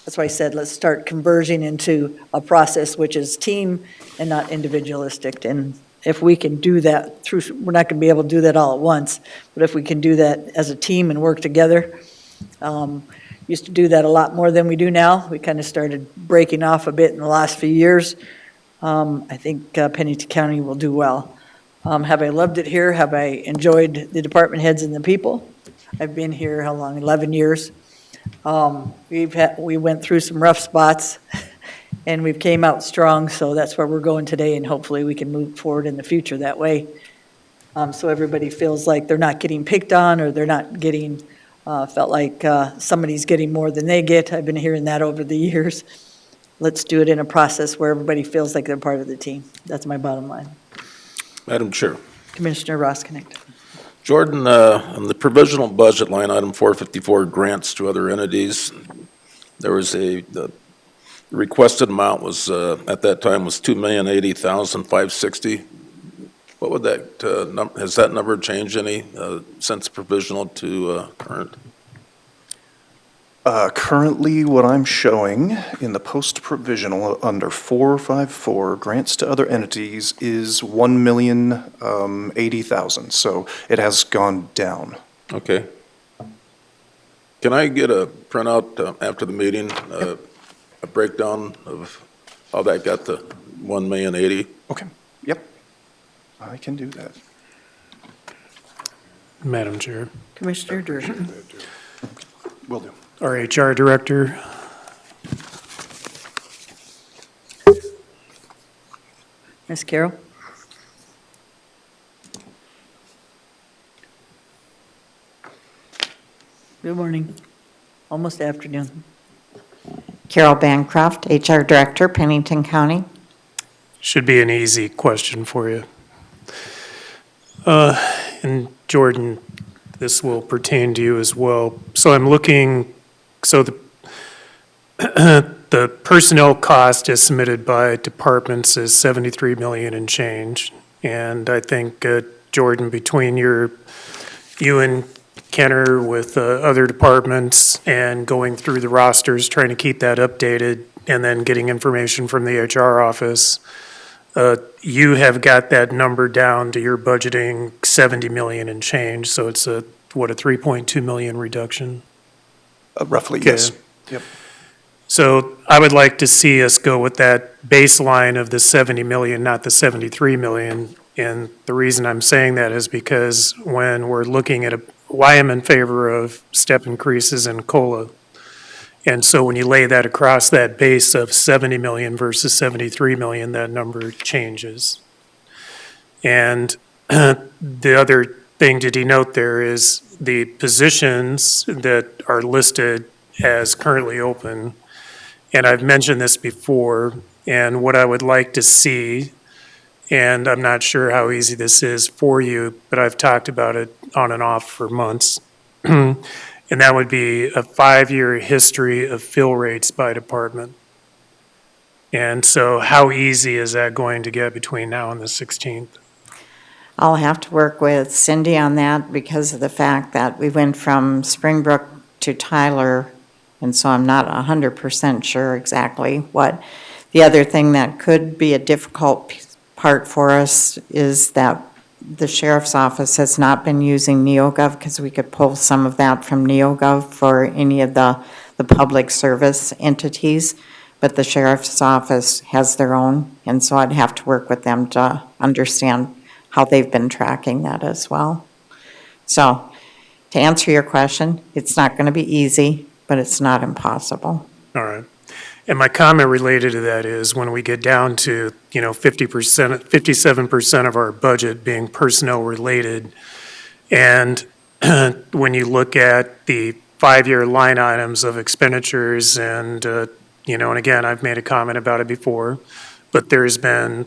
S1: that's why I said, let's start converging into a process which is team and not individualistic. And if we can do that we're not going to be able to do that all at once, but if we can do that as a team and work together, used to do that a lot more than we do now. We kind of started breaking off a bit in the last few years. I think Pennington County will do well. Have I loved it here? Have I enjoyed the department heads and the people? I've been here, how long, 11 years. We went through some rough spots, and we've came out strong, so that's where we're going today, and hopefully we can move forward in the future that way. So everybody feels like they're not getting picked on, or they're not getting, felt like somebody's getting more than they get. I've been hearing that over the years. Let's do it in a process where everybody feels like they're part of the team. That's my bottom line.
S8: Madam Chair.
S1: Commissioner Roskinick.
S8: Jordan, on the provisional budget line item 454, grants to other entities, there was the requested amount was, at that time, was $2,080,560. What would that, has that number changed any since provisional to current?
S19: Currently, what I'm showing in the post-provisional under 454, grants to other entities, is $1,080,000. So it has gone down.
S8: Okay. Can I get a printout after the meeting, a breakdown of how that got to $1,080,000?
S19: Okay, yep, I can do that.
S2: Madam Chair.
S1: Commissioner Durkin.
S19: Will do.
S2: Our HR Director.
S1: Ms. Carroll? Good morning. Almost afternoon.
S4: Carol Bancroft, HR Director, Pennington County.
S2: Should be an easy question for you. And Jordan, this will pertain to you as well. So I'm looking, so the personnel cost as submitted by departments is 73 million and change. And I think, Jordan, between you and Kenner with other departments and going through the rosters, trying to keep that updated, and then getting information from the HR office, you have got that number down to your budgeting 70 million and change, so it's a 3.2 million reduction?
S19: Roughly,
S2: Okay.
S19: yes. Yep.
S2: So I would like to see us go with that baseline of the 70 million, not the 73 million. And the reason I'm saying that is because when we're looking at why I'm in favor of step increases in COLA. And so when you lay that across that base of 70 million versus 73 million, that number changes. And the other thing to denote there is the positions that are listed as currently open. And I've mentioned this before, and what I would like to see, and I'm not sure how easy this is for you, but I've talked about it on and off for months. And that would be a 5-year history of fill rates by department. And so how easy is that going to get between now and the 16th?
S4: I'll have to work with Cindy on that because of the fact that we went from Springbrook to Tyler, and so I'm not 100% sure exactly what. The other thing that could be a difficult part for us is that the sheriff's office has not been using NeoGov because we could pull some of that from NeoGov for any of the public service entities, but the sheriff's office has their own, and so I'd have to work with them to understand how they've been tracking that as well. So to answer your question, it's not going to be easy, but it's not impossible.
S2: All right. And my comment related to that is when we get down to, 50%, 57% of our budget being personnel related, and when you look at the 5-year line items of expenditures and, and again, I've made a comment about it before, but there's been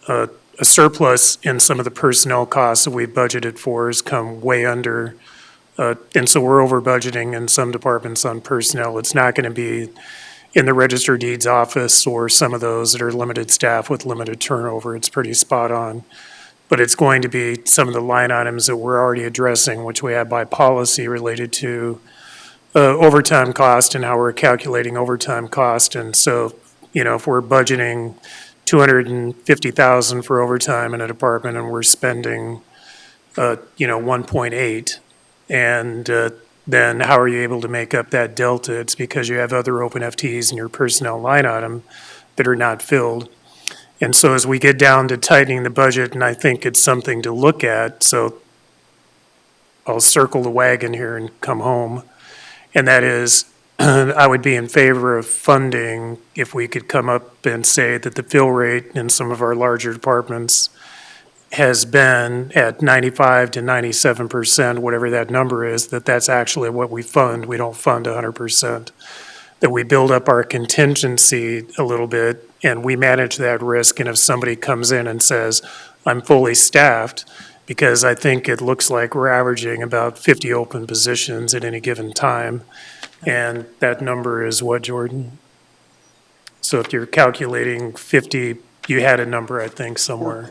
S2: a surplus in some of the personnel costs that we've budgeted for has come way under, and so we're over budgeting in some departments on personnel. It's not going to be in the Register of Deeds office or some of those that are limited staff with limited turnover. It's pretty spot on. But it's going to be some of the line items that we're already addressing, which we have by policy related to overtime cost and how we're calculating overtime cost. And so, if we're budgeting $250,000 for overtime in a department and we're spending, 1.8, and then how are you able to make up that delta? It's because you have other open FTEs in your personnel line item that are not filled. And so as we get down to tightening the budget, and I think it's something to look at, so I'll circle the wagon here and come home, and that is I would be in favor of funding if we could come up and say that the fill rate in some of our larger departments has been at 95 to 97%, whatever that number is, that's actually what we fund. We don't fund 100%. That we build up our contingency a little bit and we manage that risk. And if somebody comes in and says, I'm fully staffed, because I think it looks like we're averaging about 50 open positions at any given time. And that number is what, Jordan? So if you're calculating 50, you had a number, I think, somewhere.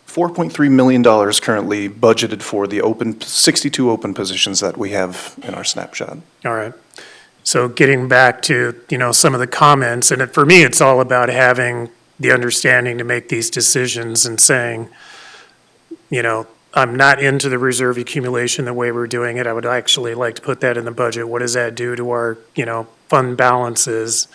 S19: $4.3 million currently budgeted for the 62 open positions that we have in our snapshot.
S2: All right. So getting back to, some of the comments, and for me, it's all about having the understanding to make these decisions and saying, I'm not into the reserve accumulation the way we're doing it. I would actually like to put that in the budget. What does that do to our, fund balances?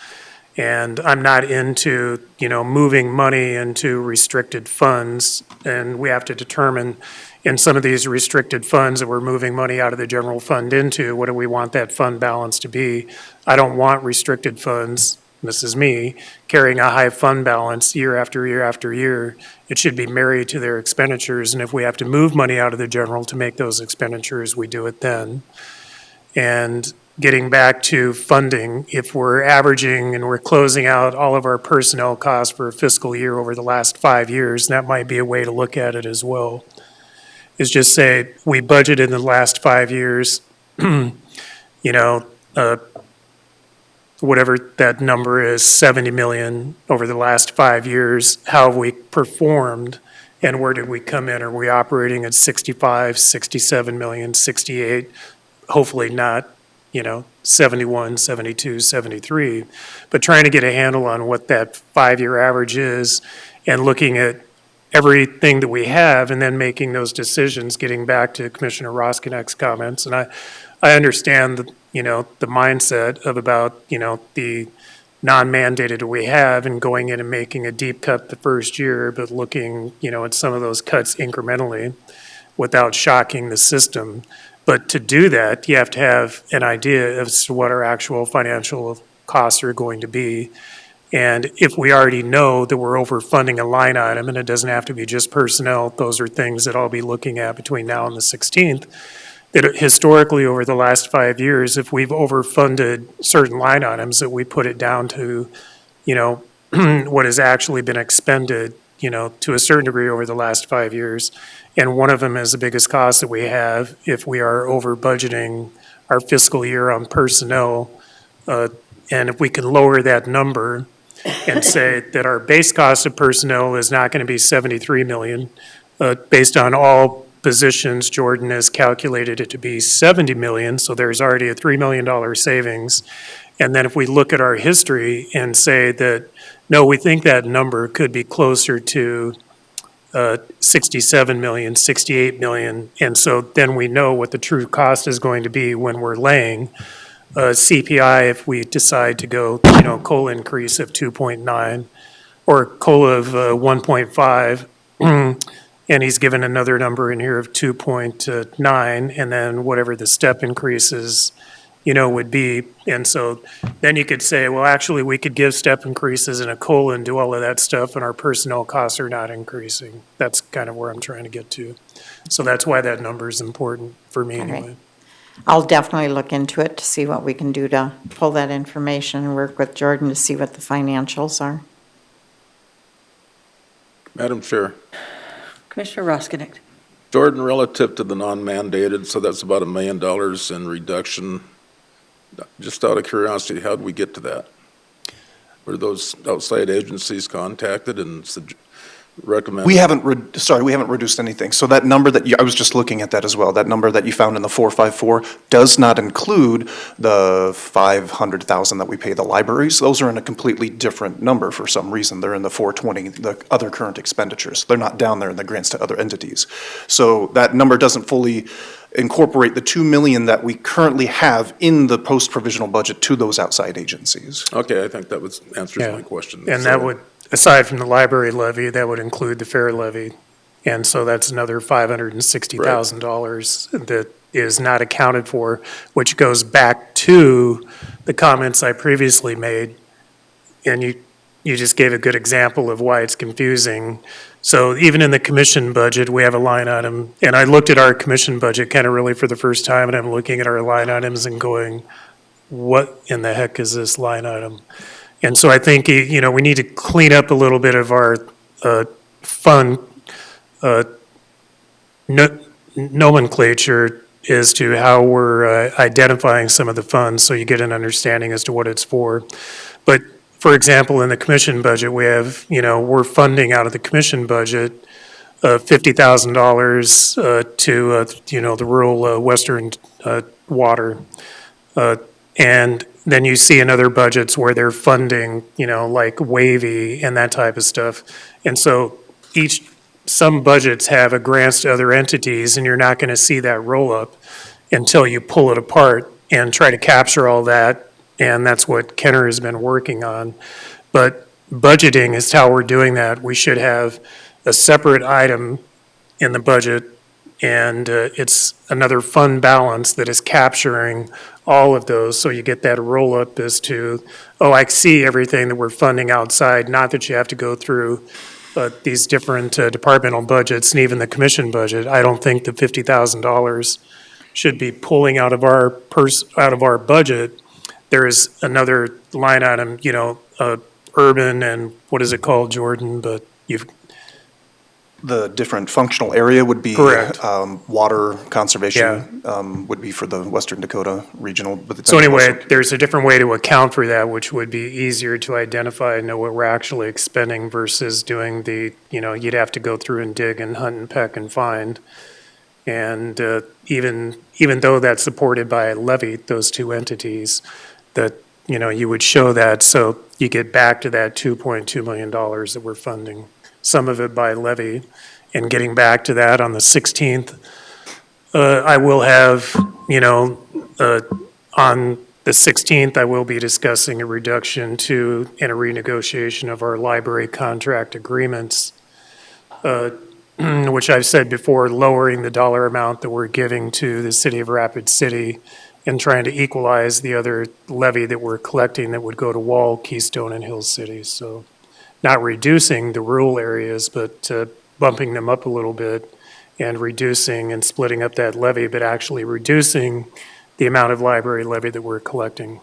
S2: And I'm not into, moving money into restricted funds. And we have to determine in some of these restricted funds that we're moving money out of the general fund into, what do we want that fund balance to be? I don't want restricted funds, this is me, carrying a high fund balance year after year after year. It should be married to their expenditures. And if we have to move money out of the general to make those expenditures, we do it then. And getting back to funding, if we're averaging and we're closing out all of our personnel costs for a fiscal year over the last 5 years, that might be a way to look at it as well. Is just say, we budgeted in the last 5 years, whatever that number is, 70 million over the last 5 years, how have we performed and where did we come in? Are we operating at 65, 67 million, 68? Hopefully not 71, 72, 73, but trying to get a handle on what that 5-year average is and looking at everything that we have and then making those decisions, getting back to Commissioner Roskinek's comments. And I understand, the mindset of about, the non-mandated we have and going in and making a deep cut the first year, but looking, at some of those cuts incrementally without shocking the system. But to do that, you have to have an idea as to what our actual financial costs are going to be. And if we already know that we're overfunding a line item, and it doesn't have to be just personnel, those are things that I'll be looking at between now and the 16th, that historically over the last 5 years, if we've overfunded certain line items, that we put it down to, what has actually been expended, to a certain degree over the last 5 years. And one of them is the biggest cost that we have if we are over budgeting our fiscal year on personnel. And if we can lower that number and say that our base cost of personnel is not going to be 73 million, based on all positions, Jordan has calculated it to be 70 million, so there's already a $3 million savings. And then if we look at our history and say that, no, we think that number could be closer to 67 million, 68 million, and so then we know what the true cost is going to be when we're laying CPI if we decide to go, COLA increase of 2.9 or COLA of 1.5. And he's given another number in here of 2.9, and then whatever the step increases, would be. And so then you could say, well, actually, we could give step increases in a COLA and do all of that stuff, and our personnel costs are not increasing. That's kind of where I'm trying to get to. So that's why that number is important for me
S4: All right.
S2: anyway.
S4: I'll definitely look into it to see what we can do to pull that information and work with Jordan to see what the financials are.
S8: Madam Chair,
S1: Commissioner Roskinek.
S8: Jordan, relative to the non-mandated, so that's about $1 million in reduction. Just out of curiosity, how did we get to that? Were those outside agencies contacted and recommended?
S19: We haven't reduced anything. So that number that I was just looking at that as well. That number that you found in the 454 does not include the 500,000 that we pay the libraries. Those are in a completely different number for some reason. They're in the 420, the other current expenditures. They're not down there in the grants to other entities. So that number doesn't fully incorporate the 2 million that we currently have in the post-provisional budget to those outside agencies.
S8: Okay, I think that answers my question.
S2: And that would, aside from the library levy, that would include the fair levy. And so that's another $560,000 that is not accounted for, which goes back to the comments I previously made. And you just gave a good example of why it's confusing. So even in the commission budget, we have a line item, and I looked at our commission budget kind of really for the first time, and I'm looking at our line items and going, what in the heck is this line item? And so I think, we need to clean up a little bit of our fund nomenclature as to how we're identifying some of the funds, so you get an understanding as to what it's for. But for example, in the commission budget, we have, we're funding out of the commission budget $50,000 to, the rural western water. And then you see in other budgets where they're funding, like Wavy and that type of stuff. And so some budgets have a grants to other entities, and you're not going to see that roll up until you pull it apart and try to capture all that. And that's what Kenner has been working on. But budgeting is how we're doing that. We should have a separate item in the budget, and it's another fund balance that is capturing all of those. So you get that roll up as to, I see everything that we're funding outside, not that you have to go through these different departmental budgets and even the commission budget. I don't think the $50,000 should be pulling out of our budget. There is another line item, urban and what is it called, Jordan? But
S19: the different functional area would be
S2: correct.
S19: Water conservation would be for the Western Dakota regional. But
S2: so anyway, there's a different way to account for that, which would be easier to identify and know what we're actually expending versus doing the, you'd have to go through and dig and hunt and peck and find. And even though that's supported by a levy, those two entities, that, you would show that, so you get back to that $2.2 million that we're funding, some of it by levy. And getting back to that on the 16th, I will have, on the 16th, I will be discussing a reduction to and a renegotiation of our library contract agreements, which I've said before, lowering the dollar amount that we're giving to the city of Rapid City and trying to equalize the other levy that we're collecting that would go to Wall, Keystone, and Hill City. So not reducing the rural areas, but bumping them up a little bit and reducing and splitting up that levy, but actually reducing the amount of library levy that we're collecting.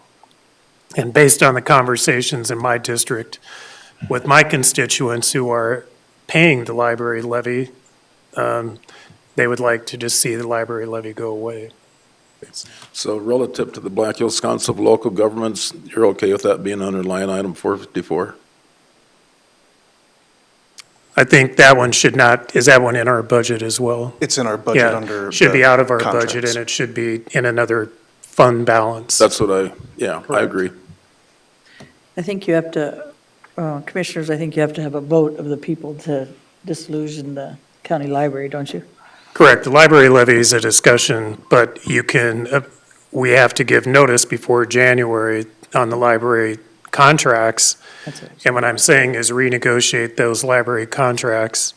S2: And based on the conversations in my district with my constituents who are paying the library levy, they would like to just see the library levy go away.
S8: So relative to the Black Hills Council of Local Governments, you're okay with that being under line item 454?
S2: I think that one should not, is that one in our budget as well?
S19: It's in our budget
S2: Yeah,
S19: under
S2: should be
S19: the
S2: out of our
S19: contracts.
S2: budget, and it should be in another fund balance.
S8: That's what I
S2: Correct.
S8: agree.
S1: I think you have to, Commissioners, I think you have to have a vote of the people to disillusion the county library, don't you?
S2: Correct. The library levy is a discussion, but you can, we have to give notice before January on the library contracts. And what I'm saying is renegotiate those library contracts,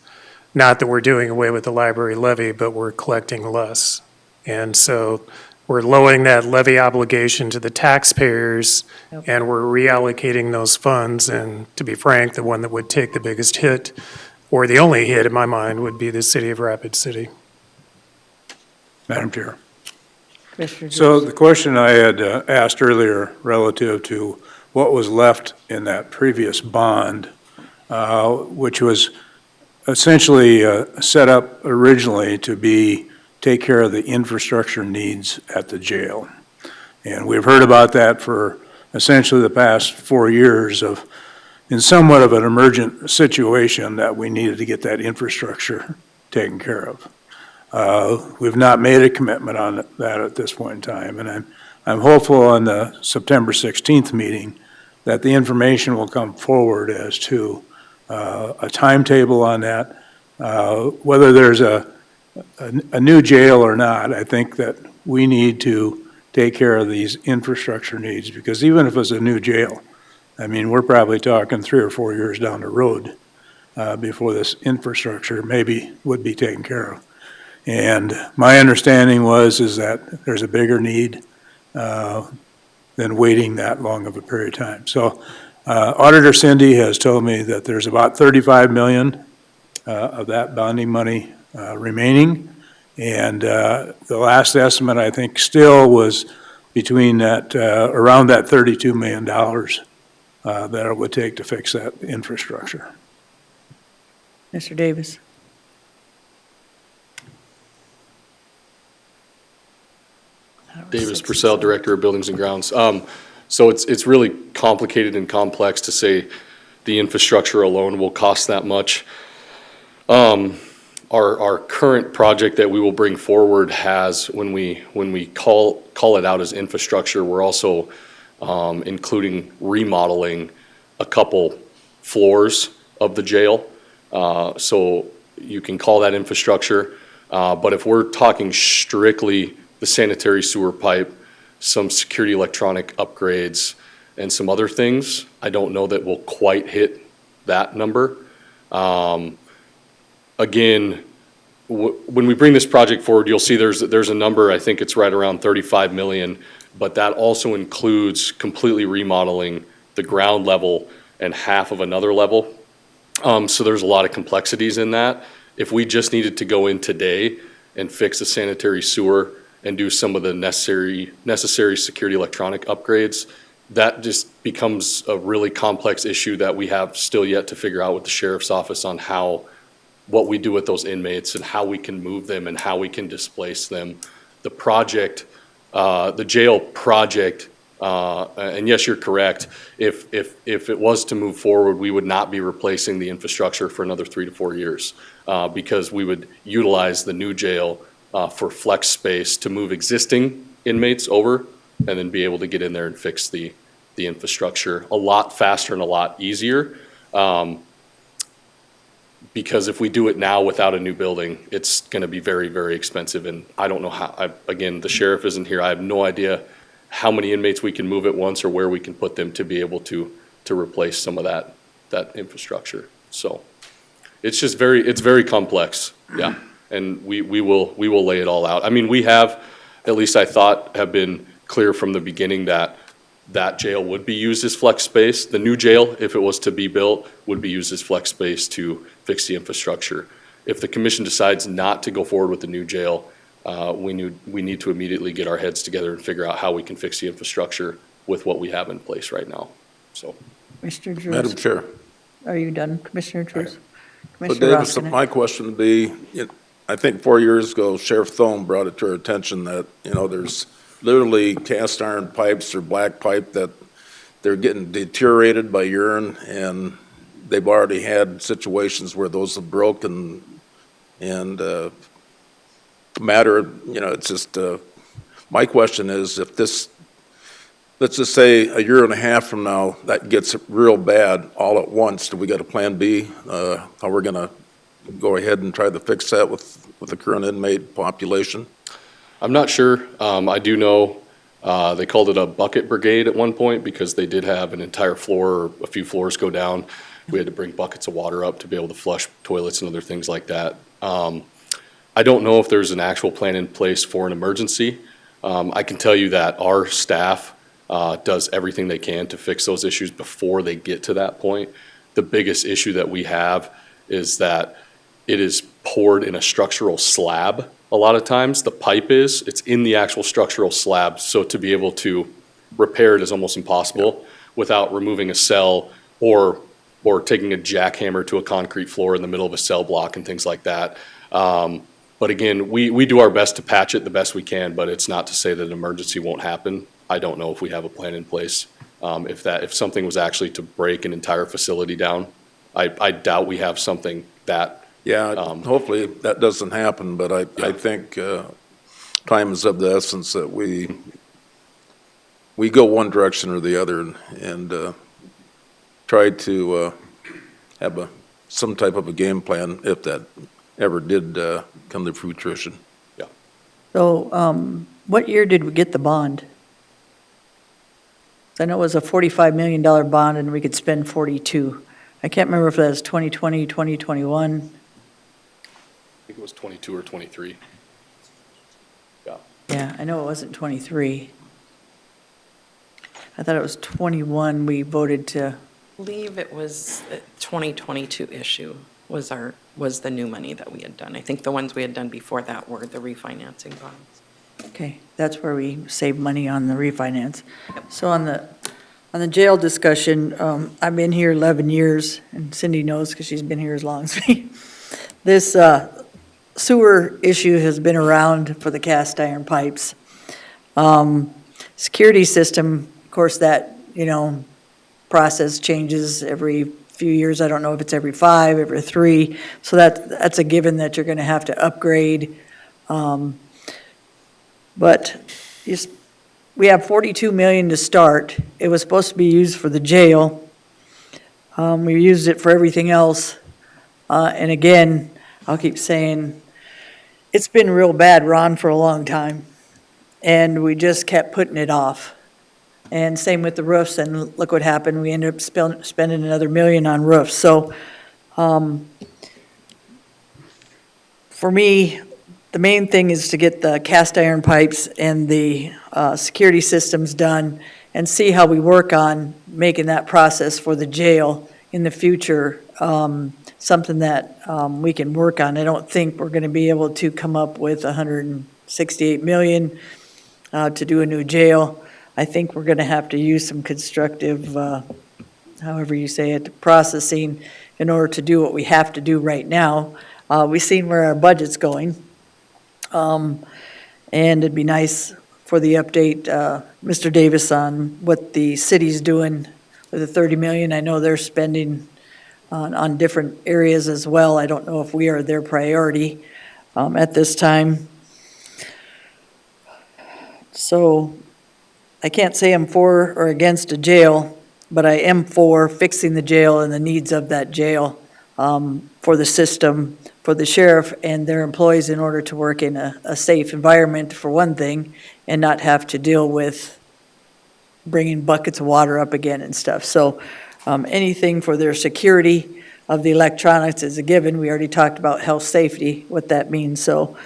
S2: not that we're doing away with the library levy, but we're collecting less. And so we're lowering that levy obligation to the taxpayers, and we're reallocating those funds. And to be frank, the one that would take the biggest hit, or the only hit in my mind, would be the city of Rapid City.
S3: Madam Chair.
S1: Commissioner
S3: So
S1: Jones.
S3: the question I had asked earlier relative to what was left in that previous bond, which was essentially set up originally to take care of the infrastructure needs at the jail. And we've heard about that for essentially the past 4 years in somewhat of an emergent situation that we needed to get that infrastructure taken care of. We've not made a commitment on that at this point in time, and I'm hopeful on the September 16th meeting that the information will come forward as to a timetable on that. Whether there's a new jail or not, I think that we need to take care of these infrastructure needs, because even if it's a new jail, I mean, we're probably talking 3 or 4 years down the road before this infrastructure maybe would be taken care of. And my understanding is that there's a bigger need than waiting that long of a period of time. So Auditor Cindy has told me that there's about $35 million of that bonding money remaining. And the last estimate, I think, still was between that, around that $32 million that it would take to fix that infrastructure.
S1: Mr. Davis.
S5: Davis Purcell, Director of Buildings and Grounds. So it's really complicated and complex to say the infrastructure alone will cost that much. Our current project that we will bring forward has, when we call it out as infrastructure, we're also including remodeling a couple floors of the jail. So you can call that infrastructure. But if we're talking strictly the sanitary sewer pipe, some security electronic upgrades, and some other things, I don't know that we'll quite hit that number. Again, when we bring this project forward, you'll see there's a number, I think it's right around 35 million, but that also includes completely remodeling the ground level and half of another level. So there's a lot of complexities in that. If we just needed to go in today and fix the sanitary sewer and do some of the necessary security electronic upgrades, that just becomes a really complex issue that we have still yet to figure out with the sheriff's office on what we do with those inmates and how we can move them and how we can displace them. The project, the jail project, and yes, you're correct, if it was to move forward, we would not be replacing the infrastructure for another 3 to 4 years, because we would utilize the new jail for flex space to move existing inmates over and then be able to get in there and fix the infrastructure a lot faster and a lot easier. Because if we do it now without a new building, it's going to be very, very expensive. And I don't know how, again, the sheriff isn't here. I have no idea how many inmates we can move at once or where we can put them to be able to replace some of that infrastructure. So it's just it's very complex, yeah. And we will lay it all out. I mean, we have, at least I thought, have been clear from the beginning that jail would be used as flex space. The new jail, if it was to be built, would be used as flex space to fix the infrastructure. If the commission decides not to go forward with the new jail, we need to immediately get our heads together and figure out how we can fix the infrastructure with what we have in place right now, so.
S1: Mr. Drews?
S8: Madam Chair.
S1: Are you done, Commissioner Drews?
S8: Well,
S1: Commissioner
S8: Davis,
S1: Roskinek?
S8: my question would be, I think 4 years ago, Sheriff Thone brought it to our attention that, there's literally cast iron pipes or black pipe that they're getting deteriorated by urine, and they've already had situations where those have broken, and it's just, my question is, if this, let's just say a year and a half from now, that gets real bad all at once, do we got a plan B? How we're gonna go ahead and try to fix that with the current inmate population?
S5: I'm not sure. I do know they called it a bucket brigade at one point because they did have an entire floor or a few floors go down. We had to bring buckets of water up to be able to flush toilets and other things like that. I don't know if there's an actual plan in place for an emergency. I can tell you that our staff does everything they can to fix those issues before they get to that point. The biggest issue that we have is that it is poured in a structural slab. A lot of times the pipe it's in the actual structural slab. So to be able to repair it is almost impossible without removing a cell or taking a jackhammer to a concrete floor in the middle of a cell block and things like that. But again, we do our best to patch it the best we can, but it's not to say that an emergency won't happen. I don't know if we have a plan in place. If something was actually to break an entire facility down, I doubt we have something that.
S8: Yeah, hopefully that doesn't happen, but I think time is of the essence that we go one direction or the other and try to have some type of a game plan if that ever did come to fruition.
S5: Yeah.
S1: So, what year did we get the bond? I know it was a $45 million bond and we could spend 42. I can't remember if that was 2020, 2021.
S5: I think it was 22 or 23. Yeah.
S1: Yeah, I know it wasn't 23. I thought it was 21 we voted to.
S12: I believe it was a 2022 issue was the new money that we had done. I think the ones we had done before that were the refinancing bonds.
S1: Okay, that's where we save money on the refinance. So on the jail discussion, I've been here 11 years, and Cindy knows because she's been here as long as me. This sewer issue has been around for the cast iron pipes. Security system, of course, that, process changes every few years. I don't know if it's every 5, every 3. So that's a given that you're going to have to upgrade. But we have $42 million to start. It was supposed to be used for the jail. We used it for everything else. And again, I'll keep saying, it's been real bad, Ron, for a long time. And we just kept putting it off. And same with the roofs, and look what happened. We ended up spending another $1 million on roofs. So for me, the main thing is to get the cast iron pipes and the security systems done and see how we work on making that process for the jail in the future something that we can work on. I don't think we're going to be able to come up with $168 million to do a new jail. I think we're going to have to use some constructive, however you say it, processing in order to do what we have to do right now. We've seen where our budget's going. And it'd be nice for the update, Mr. Davis, on what the city's doing with the $30 million. I know they're spending on different areas as well. I don't know if we are their priority at this time. So I can't say I'm for or against a jail, but I am for fixing the jail and the needs of that jail for the system, for the sheriff and their employees in order to work in a safe environment, for one thing, and not have to deal with bringing buckets of water up again and stuff. So anything for their security of the electronics is a given. We already talked about health safety, what that means. So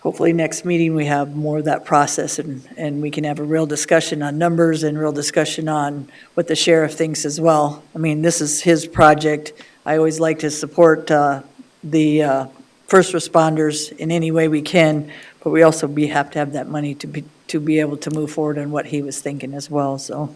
S1: hopefully next meeting we have more of that process and we can have a real discussion on numbers and real discussion on what the sheriff thinks as well. I mean, this is his project. I always like to support the first responders in any way we can, but we also have to have that money to be able to move forward on what he was thinking as well, so.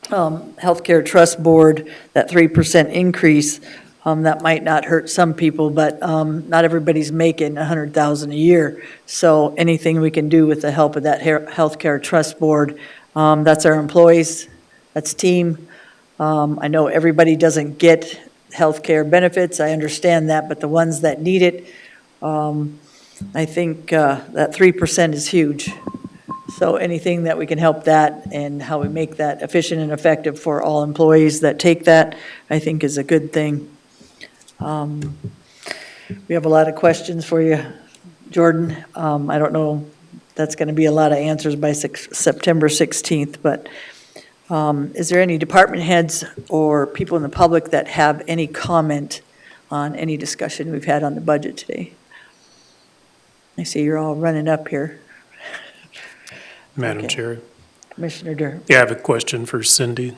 S1: Healthcare Trust Board, that 3% increase, that might not hurt some people, but not everybody's making $100,000 a year. So anything we can do with the help of that Healthcare Trust Board, that's our employees, that's team. I know everybody doesn't get healthcare benefits, I understand that, but the ones that need it, I think that 3% is huge. So anything that we can help that and how we make that efficient and effective for all employees that take that, I think is a good thing. We have a lot of questions for you, Jordan. I don't know, that's going to be a lot of answers by September 16th, but is there any department heads or people in the public that have any comment on any discussion we've had on the budget today? I see you're all running up here.
S2: Madam
S1: Okay.
S2: Chair.
S1: Commissioner Durham.
S2: Yeah, I have a question for Cindy.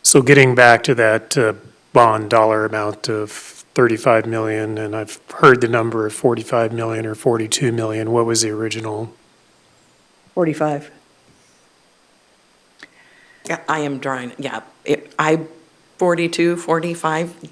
S2: So getting back to that bond dollar amount of 35 million, and I've heard the number of 45 million or 42 million. What was the original?
S1: 45.
S12: Yeah, I am drawing, yeah, 42, 45,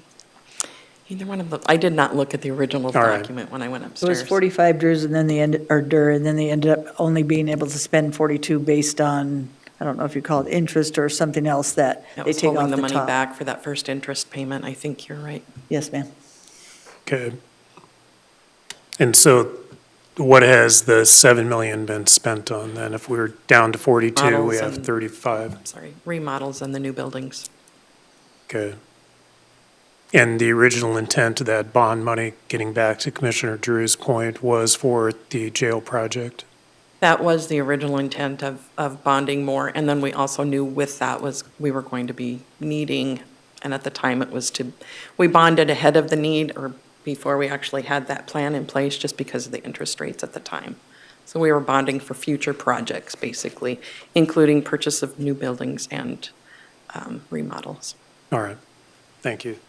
S12: either one of them. I did not look at the original
S2: All right.
S12: document when I went
S1: It
S12: upstairs.
S1: was 45 DRS and then they ended up only being able to spend 42 based on, I don't know if you call it interest or something else that
S12: That
S1: they
S12: was
S1: take off
S12: holding
S1: the
S12: the money
S1: top.
S12: back for that first interest payment. I think you're right.
S1: Yes, ma'am.
S2: Okay. And so what has the 7 million been spent on then? If we're down to 42, we
S12: Models
S2: have
S12: and-
S2: 35.
S12: Sorry, remodels and the new buildings.
S2: Okay. And the original intent of that bond money, getting back to Commissioner Drew's point, was for the jail project?
S12: That was the original intent of bonding more. And then we also knew with that was we were going to be needing, and at the time it was we bonded ahead of the need or before we actually had that plan in place just because of the interest rates at the time. So we were bonding for future projects, basically, including purchase of new buildings and remodels.
S2: All right. Thank you.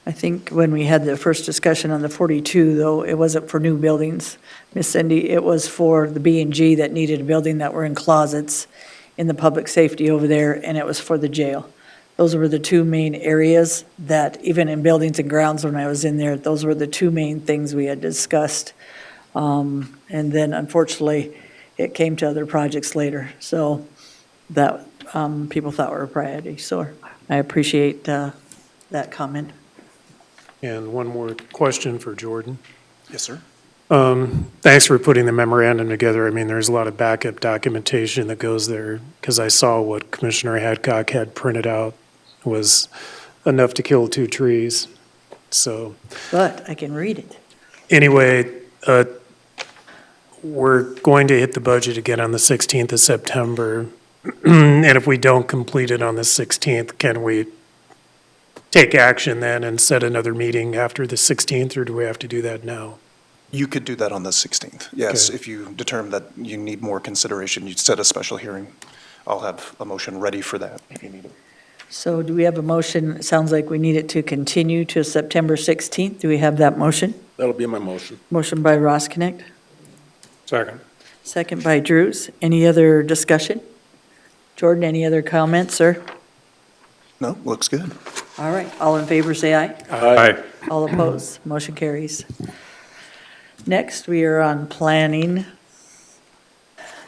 S1: I think when we had the first discussion on the 42, though, it wasn't for new buildings, Miss Cindy. It was for the B&G that needed a building that were in closets in the public safety over there, and it was for the jail. Those were the two main areas that, even in buildings and grounds when I was in there, those were the two main things we had discussed. And then unfortunately, it came to other projects later. So that people thought were a priority. So I appreciate that comment.
S2: And one more question for Jordan.
S19: Yes, sir.
S2: Thanks for putting the memorandum together. I mean, there's a lot of backup documentation that goes there, because I saw what Commissioner Hadcock had printed out was enough to kill 2 trees. So
S1: But I can read it.
S2: anyway, we're going to hit the budget again on the 16th of September. And if we don't complete it on the 16th, can we take action then and set another meeting after the 16th, or do we have to do that now?
S19: You could do that on the 16th. Yes,
S2: Okay.
S19: if you determine that you need more consideration, you'd set a special hearing. I'll have a motion ready for that if you need it.
S1: So do we have a motion? It sounds like we need it to continue to September 16th. Do we have that motion?
S8: That'll be my motion.
S1: Motion by Ross Connect,
S2: Second.
S1: second by Drews. Any other discussion? Jordan, any other comments, sir?
S19: No, looks good.
S1: All right, all in favor, say aye.
S2: Aye.
S1: All opposed, motion carries. Next, we are on Planning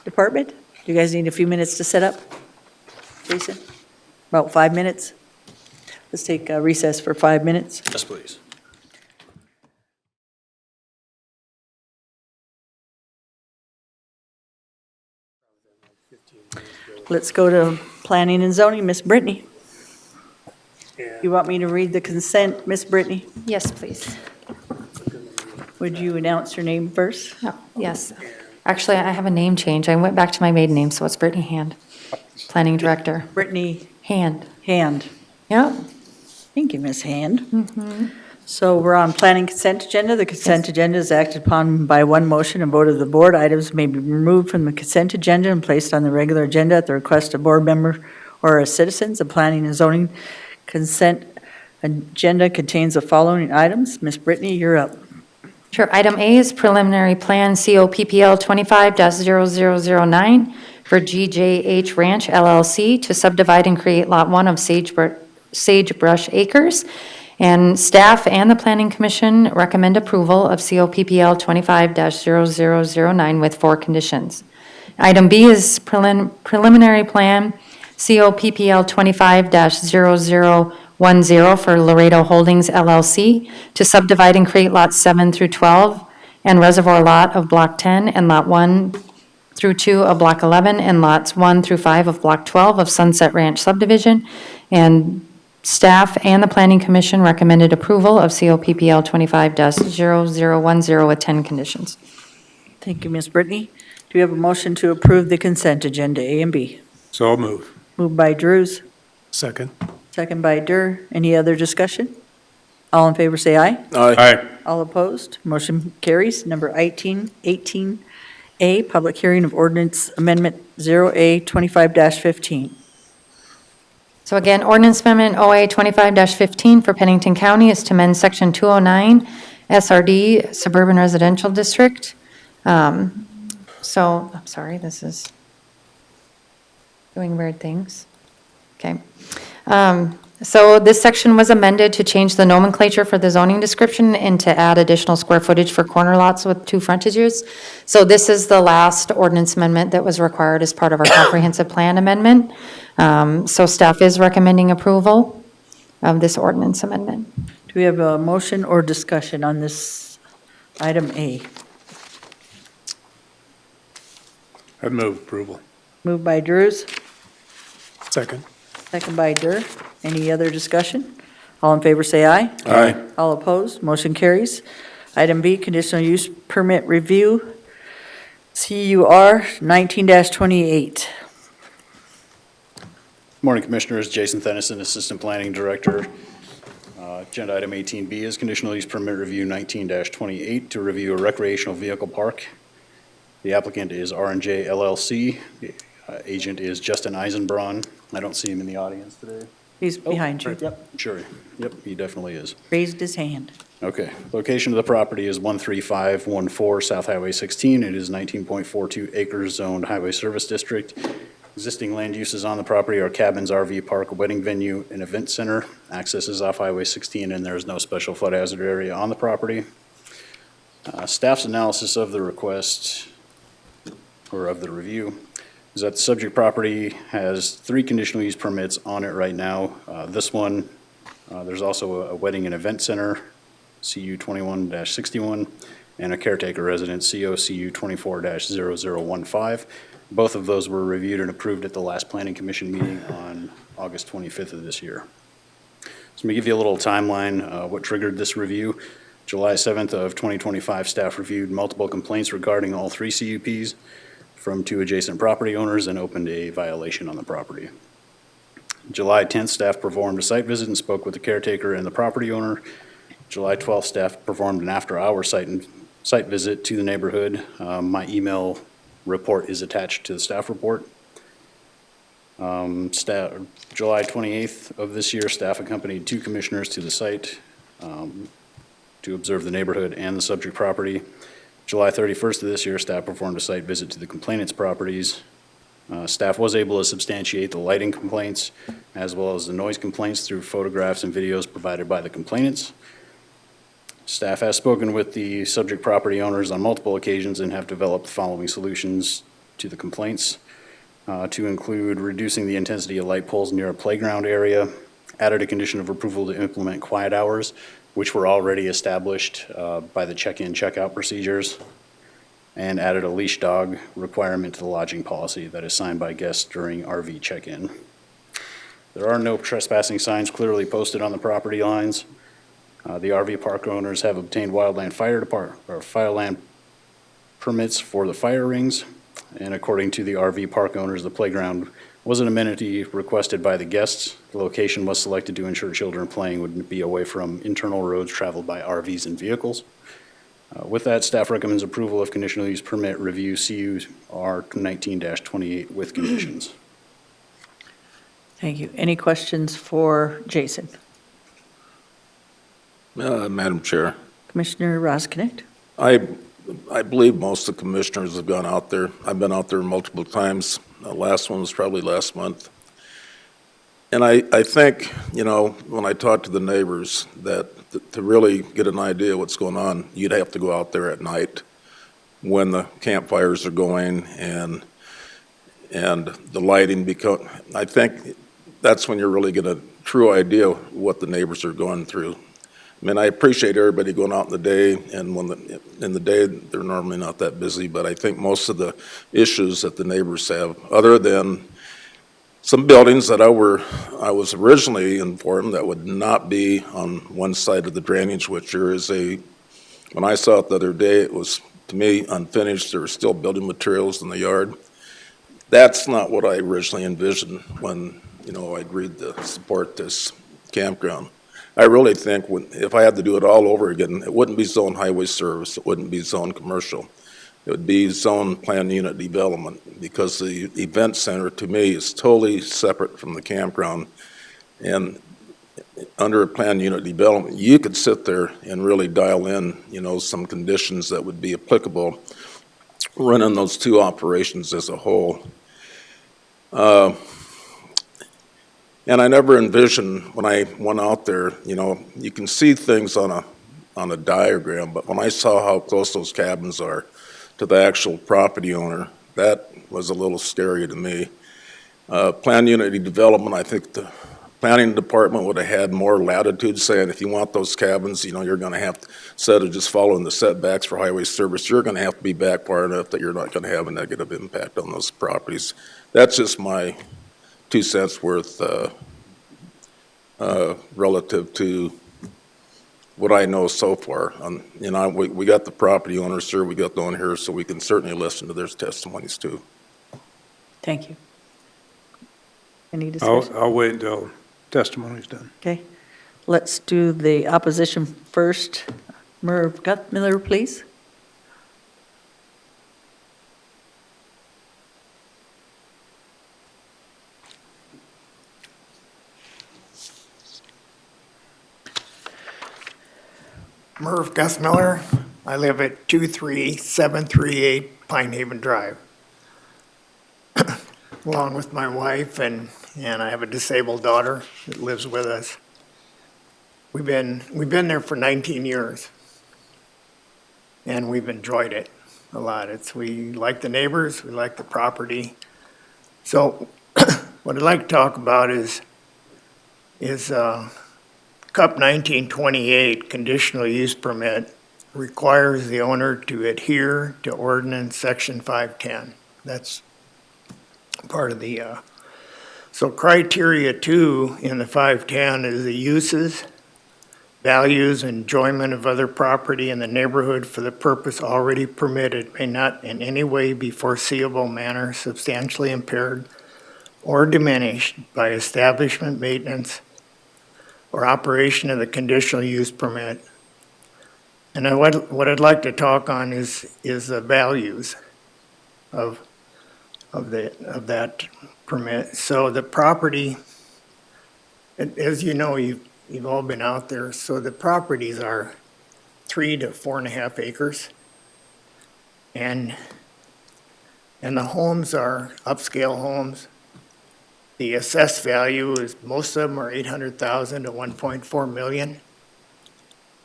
S1: Department. Do you guys need a few minutes to set up? Jason? About 5 minutes? Let's take a recess for 5 minutes.
S18: Yes, please.
S1: let's go to planning and zoning, Miss Brittany. You want me to read the consent, Miss Brittany?
S20: Yes, please.
S1: Would you announce your name first?
S20: Oh, yes. Actually, I have a name change. I went back to my maiden name, so it's Brittany Hand, Planning Director.
S1: Brittany
S20: Hand.
S1: Hand.
S20: Yep.
S1: Thank you, Miss Hand. So we're on planning consent agenda. The consent agenda is acted upon by one motion and vote of the board. Items may be removed from the consent agenda and placed on the regular agenda at the request of board member or citizens. The planning and zoning consent agenda contains the following items. Miss Brittany, you're up.
S20: Sure. Item A is preliminary plan COPPL 25-0009 for GJH Ranch LLC to subdivide and create Lot 1 of Sagebrush Acres. And staff and the Planning Commission recommend approval of COPPL 25-0009 with 4 conditions. Item B is preliminary plan COPPL 25-0010 for Laredo Holdings LLC to subdivide and create lots 7 through 12 and reservoir lot of Block 10 and Lot 1 through 2 of Block 11 and lots 1 through 5 of Block 12 of Sunset Ranch subdivision. And staff and the Planning Commission recommended approval of COPPL 25-0010 with 10 conditions.
S1: Thank you, Miss Brittany. Do we have a motion to approve the consent agenda, A and B?
S3: So move.
S1: Moved by Drews,
S17: Second.
S1: second by Dur. Any other discussion? All in favor, say aye.
S3: Aye.
S1: All opposed, motion carries. Number 18A, public hearing of ordinance amendment 0A 25-15.
S20: So again, ordinance amendment OA 25-15 for Pennington County is to amend section 209 SRD Suburban Residential District. I'm sorry, this is doing weird things. Okay. So this section was amended to change the nomenclature for the zoning description and to add additional square footage for corner lots with 2 frontages. So this is the last ordinance amendment that was required as part of our comprehensive plan amendment. So staff is recommending approval of this ordinance amendment.
S1: Do we have a motion or discussion on this item A?
S3: I'd move approval.
S1: Moved by Drews,
S17: Second.
S1: second by Dur. Any other discussion? All in favor, say aye.
S3: Aye.
S1: All opposed, motion carries. Item B, conditional use permit review, CUR 19-28.
S21: Morning, Commissioners. Jason Thennison, Assistant Planning Director. Agenda item 18B is conditional use permit review 19-28 to review a recreational vehicle park. The applicant is R&J LLC. The agent is Justin Eisenbraun. I don't see him in the audience today.
S1: He's behind you.
S21: Yep, sure. Yep, he definitely is.
S1: Raised his hand.
S21: Okay. Location of the property is 13514 South Highway 16. It is 19.42 acres zoned highway service district. Existing land uses on the property are cabins, RV park, a wedding venue, an event center. Access is off Highway 16, and there is no special flood hazard area on the property. Staff's analysis of the request, or of the review, is that the subject property has 3 conditional use permits on it right now. This one, there's also a wedding and event center, CU 21-61, and a caretaker residence, COCU 24-0015. Both of those were reviewed and approved at the last Planning Commission meeting on August 25th of this year. So let me give you a little timeline, what triggered this review. July 7th of 2025, staff reviewed multiple complaints regarding all 3 CUPs from 2 adjacent property owners and opened a violation on the property. July 10th, staff performed a site visit and spoke with the caretaker and the property owner. July 12th, staff performed an after-hour site visit to the neighborhood. My email report is attached to the staff report. July 28th of this year, staff accompanied 2 commissioners to the site to observe the neighborhood and the subject property. July 31st of this year, staff performed a site visit to the complainant's properties. Staff was able to substantiate the lighting complaints as well as the noise complaints through photographs and videos provided by the complainants. Staff has spoken with the subject property owners on multiple occasions and have developed the following solutions to the complaints, to include reducing the intensity of light poles near a playground area, added a condition of approval to implement quiet hours, which were already established by the check-in, check-out procedures, and added a leash dog requirement to the lodging policy that is signed by guests during RV check-in. There are no trespassing signs clearly posted on the property lines. The RV park owners have obtained wildland fireland permits for the fire rings, and according to the RV park owners, the playground was an amenity requested by the guests. The location was selected to ensure children playing would be away from internal roads traveled by RVs and vehicles. With that, staff recommends approval of conditional use permit review CUR 19-28 with conditions.
S1: Thank you. Any questions for Jason?
S8: Madam Chair,
S1: Commissioner Roskinick?
S8: I believe most of the commissioners have gone out there. I've been out there multiple times. The last one was probably last month. And I think, you know, when I talk to the neighbors, that to really get an idea of what's going on, you'd have to go out there at night when the campfires are going and the lighting I think that's when you're really get a true idea of what the neighbors are going through. I mean, I appreciate everybody going out in the day, and in the day, they're normally not that busy, but I think most of the issues that the neighbors have, other than some buildings that I was originally informed that would not be on one side of the drainage, which there is when I saw it the other day, it was, to me, unfinished. There were still building materials in the yard. That's not what I originally envisioned when, you know, I agreed to support this campground. I really think if I had to do it all over again, it wouldn't be zone highway service, it wouldn't be zone commercial. It would be zone planned unit development, because the event center, to me, is totally separate from the campground. And under a planned unit development, you could sit there and really dial in, you know, some conditions that would be applicable running those two operations as a whole. And I never envisioned when I went out there, you know, you can see things on a diagram, but when I saw how close those cabins are to the actual property owner, that was a little scary to me. Planned unit development, I think the planning department would have had more latitude, saying if you want those cabins, you know, you're going to have to, instead of just following the setbacks for highway service, you're going to have to be back far enough that you're not going to have a negative impact on those properties. That's just my 2 cents worth relative to what I know so far. You know, we got the property owners here, we got the owner here, so we can certainly listen to their testimonies too.
S1: Thank you. Any discussion?
S3: I'll wait until testimony's done.
S1: Okay. Let's do the opposition first. Merv Guthmiller, please.
S7: Merv Guthmiller. I live at 23738 Pine Haven Drive, along with my wife, and I have a disabled daughter that lives with us. We've been there for 19 years, and we've enjoyed it a lot. We like the neighbors, we like the property. So what I'd like to talk about is CUP 1928 conditional use permit requires the owner to adhere to ordinance section 510. That's part of the, so criteria 2 in the 510 is the uses, values, enjoyment of other property in the neighborhood for the purpose already permitted may not in any way be foreseeable manner substantially impaired or diminished by establishment, maintenance, or operation of the conditional use permit. And what I'd like to talk on is the values of that permit. So the property, as you know, you've all been out there, so the properties are 3 to 4.5 acres. And the homes are upscale homes. The assessed value is, most of them are 800,000 to 1.4 million.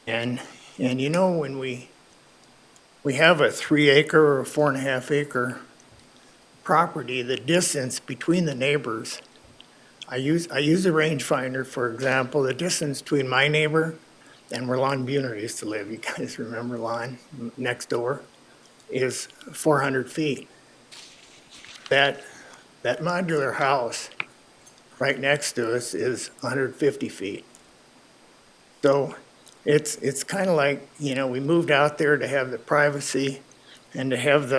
S7: And you know, when we have a 3 acre or 4.5 acre property, the distance between the neighbors, I use a rangefinder, for example, the distance between my neighbor and where Lon Buhner used to live, you guys remember Lon, next door? is 400 feet. That modular house right next to us is 150 feet. So it's kind of like, we moved out there to have the privacy and to have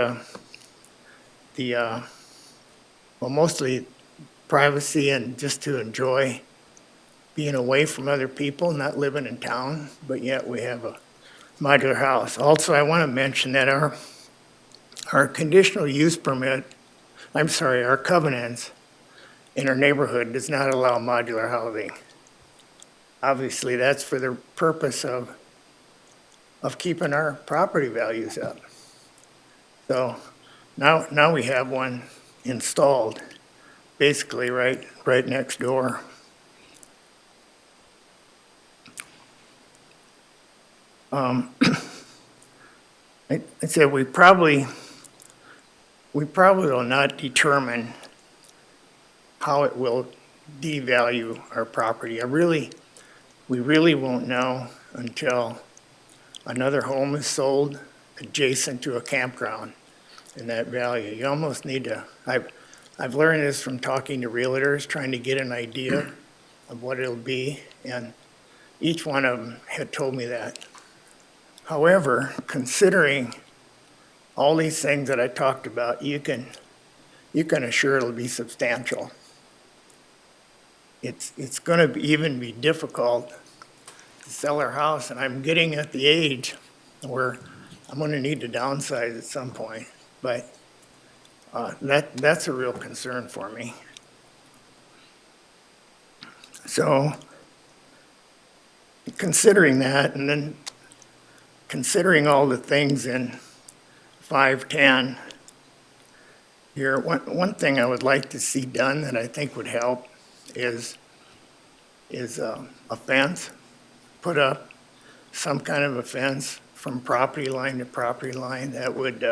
S7: well, mostly privacy and just to enjoy being away from other people, not living in town, but yet we have a modular house. Also, I want to mention that our conditional use permit, our covenants in our neighborhood does not allow modular housing. Obviously, that's for the purpose of keeping our property values up. So now we have one installed, basically right next door. I said we probably will not determine how it will devalue our property. We really won't know until another home is sold adjacent to a campground and that value. You almost need to, I've learned this from talking to realtors, trying to get an idea of what it'll be, and each one of them had told me that. However, considering all these things that I talked about, you can assure it'll be substantial. It's going to even be difficult to sell our house, and I'm getting at the age where I'm going to need to downsize at some point. But that's a real concern for me. So considering that, and then considering all the things in 510 here, one thing I would like to see done that I think would help is a fence, put up some kind of a fence from property line to property line that would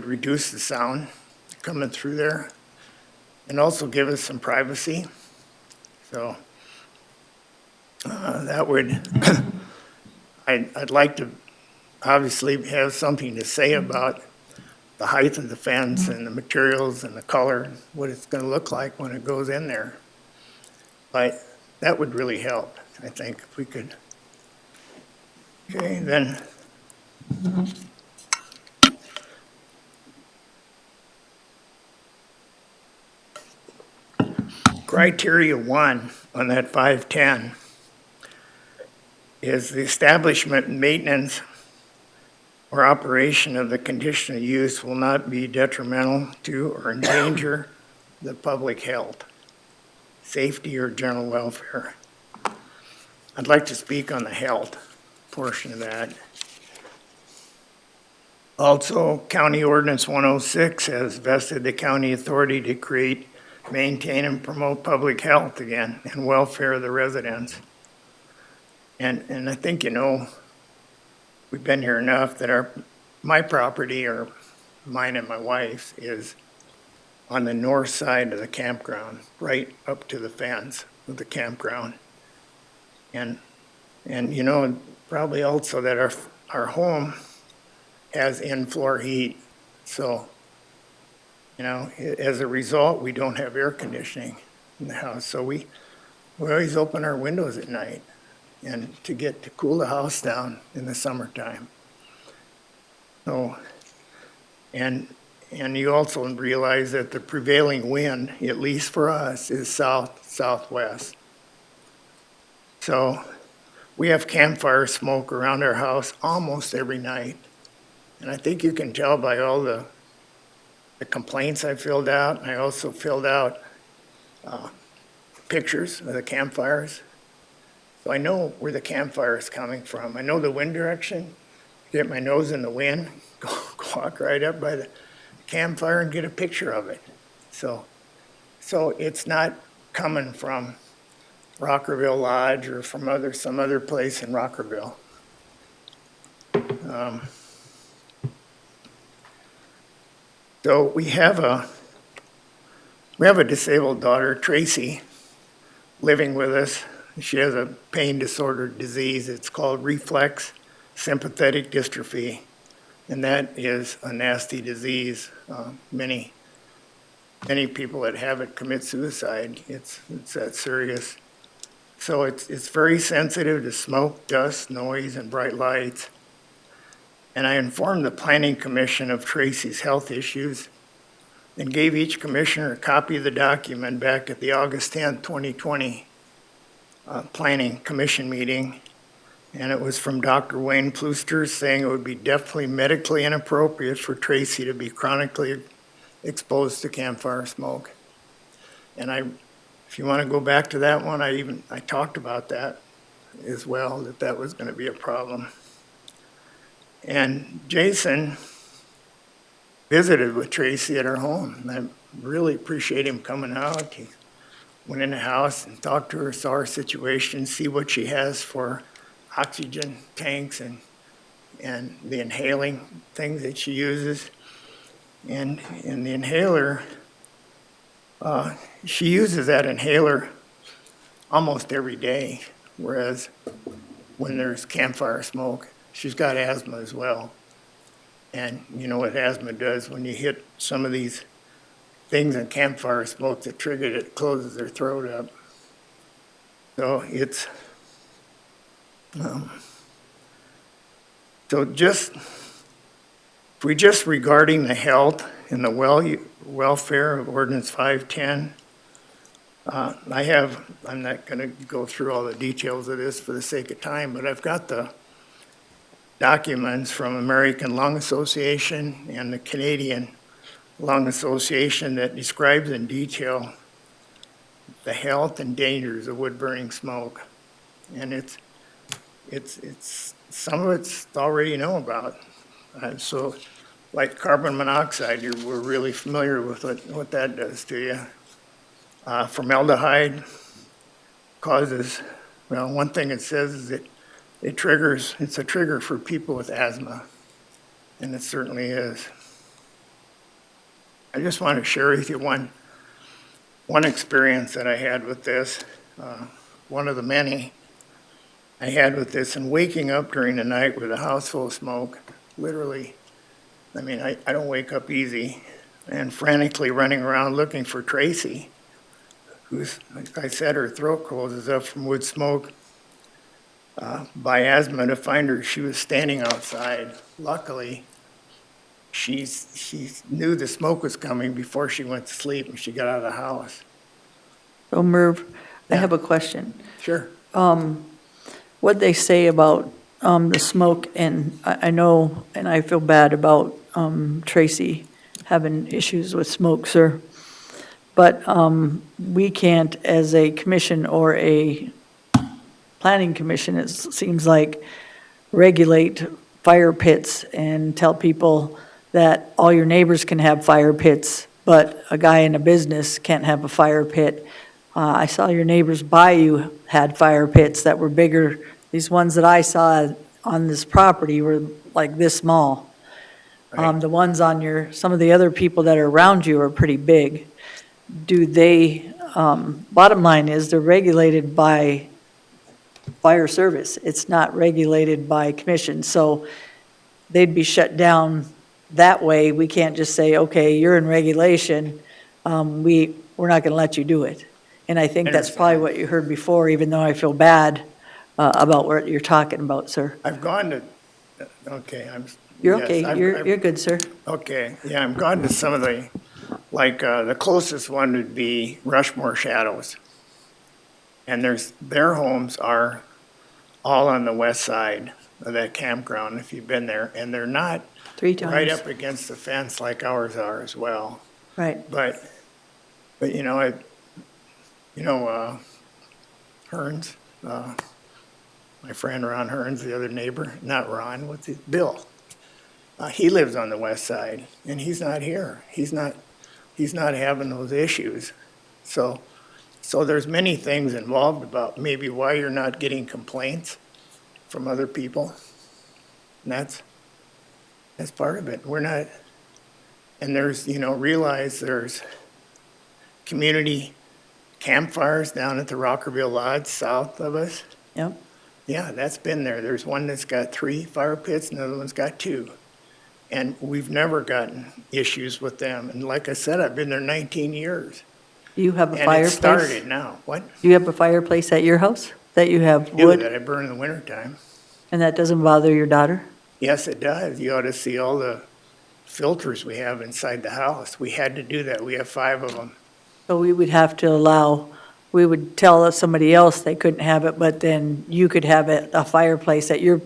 S7: reduce the sound coming through there and also give us some privacy. So that would, I'd like to obviously have something to say about the height of the fence and the materials and the color, what it's going to look like when it goes in there. But that would really help, I think, if we could. Okay, then. Criteria 1 on that 510 is the establishment and maintenance or operation of the conditional use will not be detrimental to or endanger the public health, safety, or general welfare. I'd like to speak on the health portion of that. Also, County Ordinance 106 has vested the county authority to create, maintain, and promote public health again and welfare of the residents. And I think, we've been here enough that my property, or mine and my wife's, is on the north side of the campground, right up to the fence of the campground. And probably also that our home has in-floor heat. So, as a result, we don't have air conditioning in the house. So we always open our windows at night and to cool the house down in the summertime. So, and you also realize that the prevailing wind, at least for us, is southwest. So we have campfire smoke around our house almost every night. And I think you can tell by all the complaints I filled out. I also filled out pictures of the campfires. So I know where the campfire is coming from. I know the wind direction. Get my nose in the wind, go walk right up by the campfire and get a picture of it. So it's not coming from Rockerville Lodge or from some other place in Rockerville. So we have a disabled daughter, Tracy, living with us. She has a pain disorder disease. It's called reflex sympathetic dystrophy, and that is a nasty disease. Many people that have it commit suicide. It's that serious. So it's very sensitive to smoke, dust, noise, and bright lights. And I informed the Planning Commission of Tracy's health issues and gave each commissioner a copy of the document back at the August 10th, 2020 Planning Commission meeting. And it was from Dr. Wayne Plooster saying it would be definitely medically inappropriate for Tracy to be chronically exposed to campfire smoke. And if you want to go back to that one, I talked about that as well, that was going to be a problem. And Jason visited with Tracy at her home, and I really appreciate him coming out. He went in the house and talked to her, saw her situation, see what she has for oxygen tanks and the inhaling things that she uses. And in the inhaler, she uses that inhaler almost every day, whereas when there's campfire smoke, she's got asthma as well. And you know what asthma does when you hit some of these things in campfire smoke that trigger it, closes their throat up. So it's, if we just regarding the health and the welfare of Ordinance 510, I'm not going to go through all the details of this for the sake of time, but I've got the documents from American Lung Association and the Canadian Lung Association that describes in detail the health and dangers of wood-burning smoke. And it's some of it's already know about. So like carbon monoxide, we're really familiar with what that does to you. Formaldehyde causes, well, one thing it says is that it's a trigger for people with asthma, and it certainly is. I just want to share with you one experience that I had with this, one of the many I had with this, and waking up during the night with a house full of smoke, literally, I mean, I don't wake up easy, and frantically running around looking for Tracy, who's, like I said, her throat closes up from wood smoke by asthma. To find her, she was standing outside. Luckily, she knew the smoke was coming before she went to sleep and she got out of the house.
S1: So Merv, I have a question.
S7: Sure.
S1: What'd they say about the smoke? And I know, and I feel bad about Tracy having issues with smoke, sir. But we can't, as a commission or a planning commission, it seems like, regulate fire pits and tell people that all your neighbors can have fire pits, but a guy in a business can't have a fire pit. I saw your neighbors by you had fire pits that were bigger. These ones that I saw on this property were like this small. The ones on some of the other people that are around you are pretty big. Do they, bottom line is they're regulated by fire service. It's not regulated by commission. So they'd be shut down that way. We can't just say, okay, you're in regulation. We're not going to let you do it. And I think that's probably what you heard before, even though I feel bad about what you're talking about, sir.
S7: I've gone to, okay,
S1: You're
S7: yes,
S1: okay. You're good, sir.
S7: Okay, yeah, I've gone to some of the, like, the closest one would be Rushmore Shadows. And their homes are all on the west side of that campground, if you've been there, and they're not
S1: 3 times.
S7: right up against the fence like ours are as well.
S1: Right.
S7: But Hearns, my friend Ron Hearns, the other neighbor, not Ron, what's his, Bill. He lives on the west side, and he's not here. He's not having those issues. So there's many things involved about maybe why you're not getting complaints from other people. And that's part of it. We're not, and there's, realize there's community campfires down at the Rockerville Lodge south of us.
S1: Yep.
S7: Yeah, that's been there. There's one that's got 3 fire pits, another one's got 2. And we've never gotten issues with them. And like I said, I've been there 19 years.
S1: Do you have a
S7: And it
S1: fireplace?
S7: started now. What?
S1: Do you have a fireplace at your house that you have
S7: Do
S1: wood
S7: that I burn in the wintertime.
S1: and that doesn't bother your daughter?
S7: Yes, it does. You ought to see all the filters we have inside the house. We had to do that. We have 5 of them.
S1: So we would have to allow, we would tell somebody else they couldn't have it, but then you could have a fireplace at your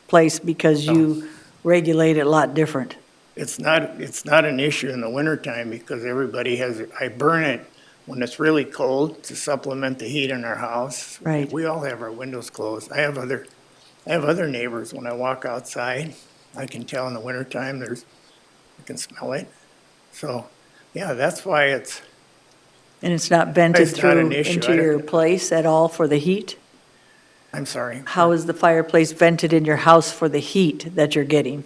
S1: place because you regulate it a lot different.
S7: It's not an issue in the wintertime because everybody has, I burn it when it's really cold to supplement the heat in our house.
S1: Right.
S7: We all have our windows closed. I have other neighbors. When I walk outside, I can tell in the wintertime I can smell it. So, yeah, that's why it's.
S1: And it's not vented
S7: It's not
S1: through
S7: an issue.
S1: into your place at all for the heat?
S7: I'm sorry.
S1: How is the fireplace vented in your house for the heat that you're getting?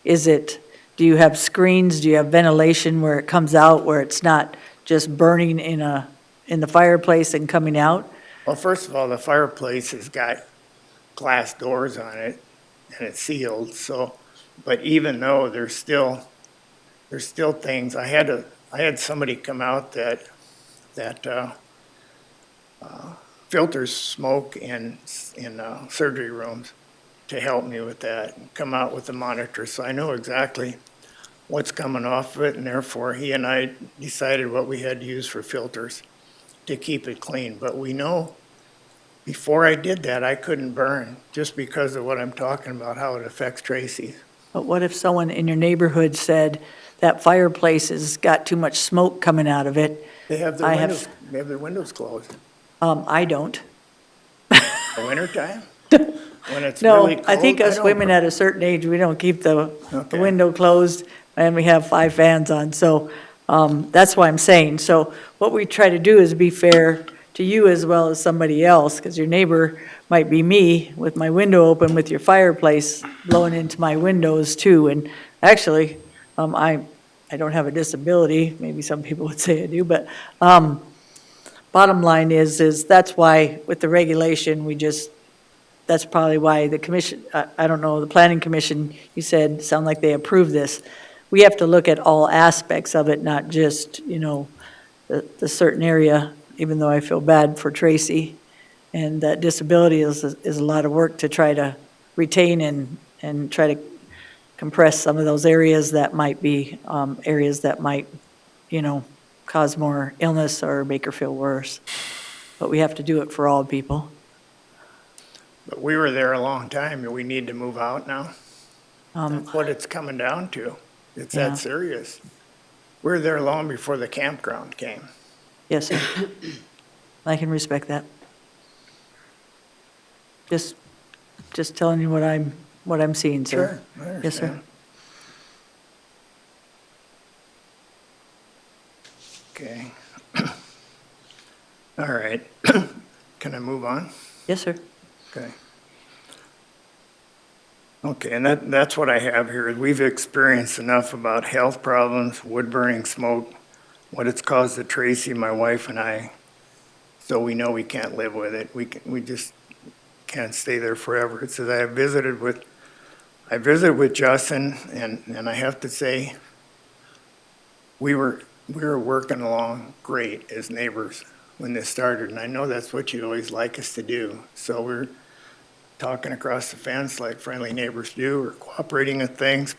S1: Do you have screens, do you have ventilation where it comes out, where it's not just burning in the fireplace and coming out?
S7: Well, first of all, the fireplace has got glass doors on it and it's sealed, so, but even though there's still things, I had somebody come out that filters smoke in surgery rooms to help me with that, and come out with the monitor, so I know exactly what's coming off of it, and therefore he and I decided what we had to use for filters to keep it clean. But we know before I did that, I couldn't burn just because of what I'm talking about, how it affects Tracy.
S1: But what if someone in your neighborhood said that fireplace has got too much smoke coming out of it?
S7: They have their windows closed.
S1: I don't.
S7: The wintertime? When it's really cold?
S1: No, I think us
S7: don't
S1: women
S7: burn.
S1: at a certain age, we don't keep the
S7: Okay.
S1: window closed, and we have 5 fans on, so that's why I'm saying. So what we try to do is be fair to you as well as somebody else, because your neighbor might be me with my window open with your fireplace blowing into my windows too. And actually, I don't have a disability, maybe some people would say I do, but bottom line is that's why with the regulation, that's probably why the commission, I don't know, the planning commission, you said, sound like they approved this. We have to look at all aspects of it, not just, the certain area, even though I feel bad for Tracy. And that disability is a lot of work to try to retain and try to compress some of those areas that might be, areas that might, cause more illness or make her feel worse. But we have to do it for all people.
S7: But we were there a long time, and we need to move out now. That's what it's coming down to. It's
S1: Yeah.
S7: that serious. We were there long before the campground came.
S1: Yes, sir. I can respect that. Just telling you what I'm seeing, sir.
S7: Sure, I
S1: Yes, sir.
S7: understand. Okay. All right. Can I move on?
S1: Yes, sir.
S7: Okay. Okay, and that's what I have here. We've experienced enough about health problems, wood burning, smoke, what it's caused to Tracy, my wife, and I. So we know we can't live with it. We just can't stay there forever. It says I visited with Justin, and I have to say, we were working along great as neighbors when this started, and I know that's what you always like us to do. So we're talking across the fence like friendly neighbors do, or cooperating with things,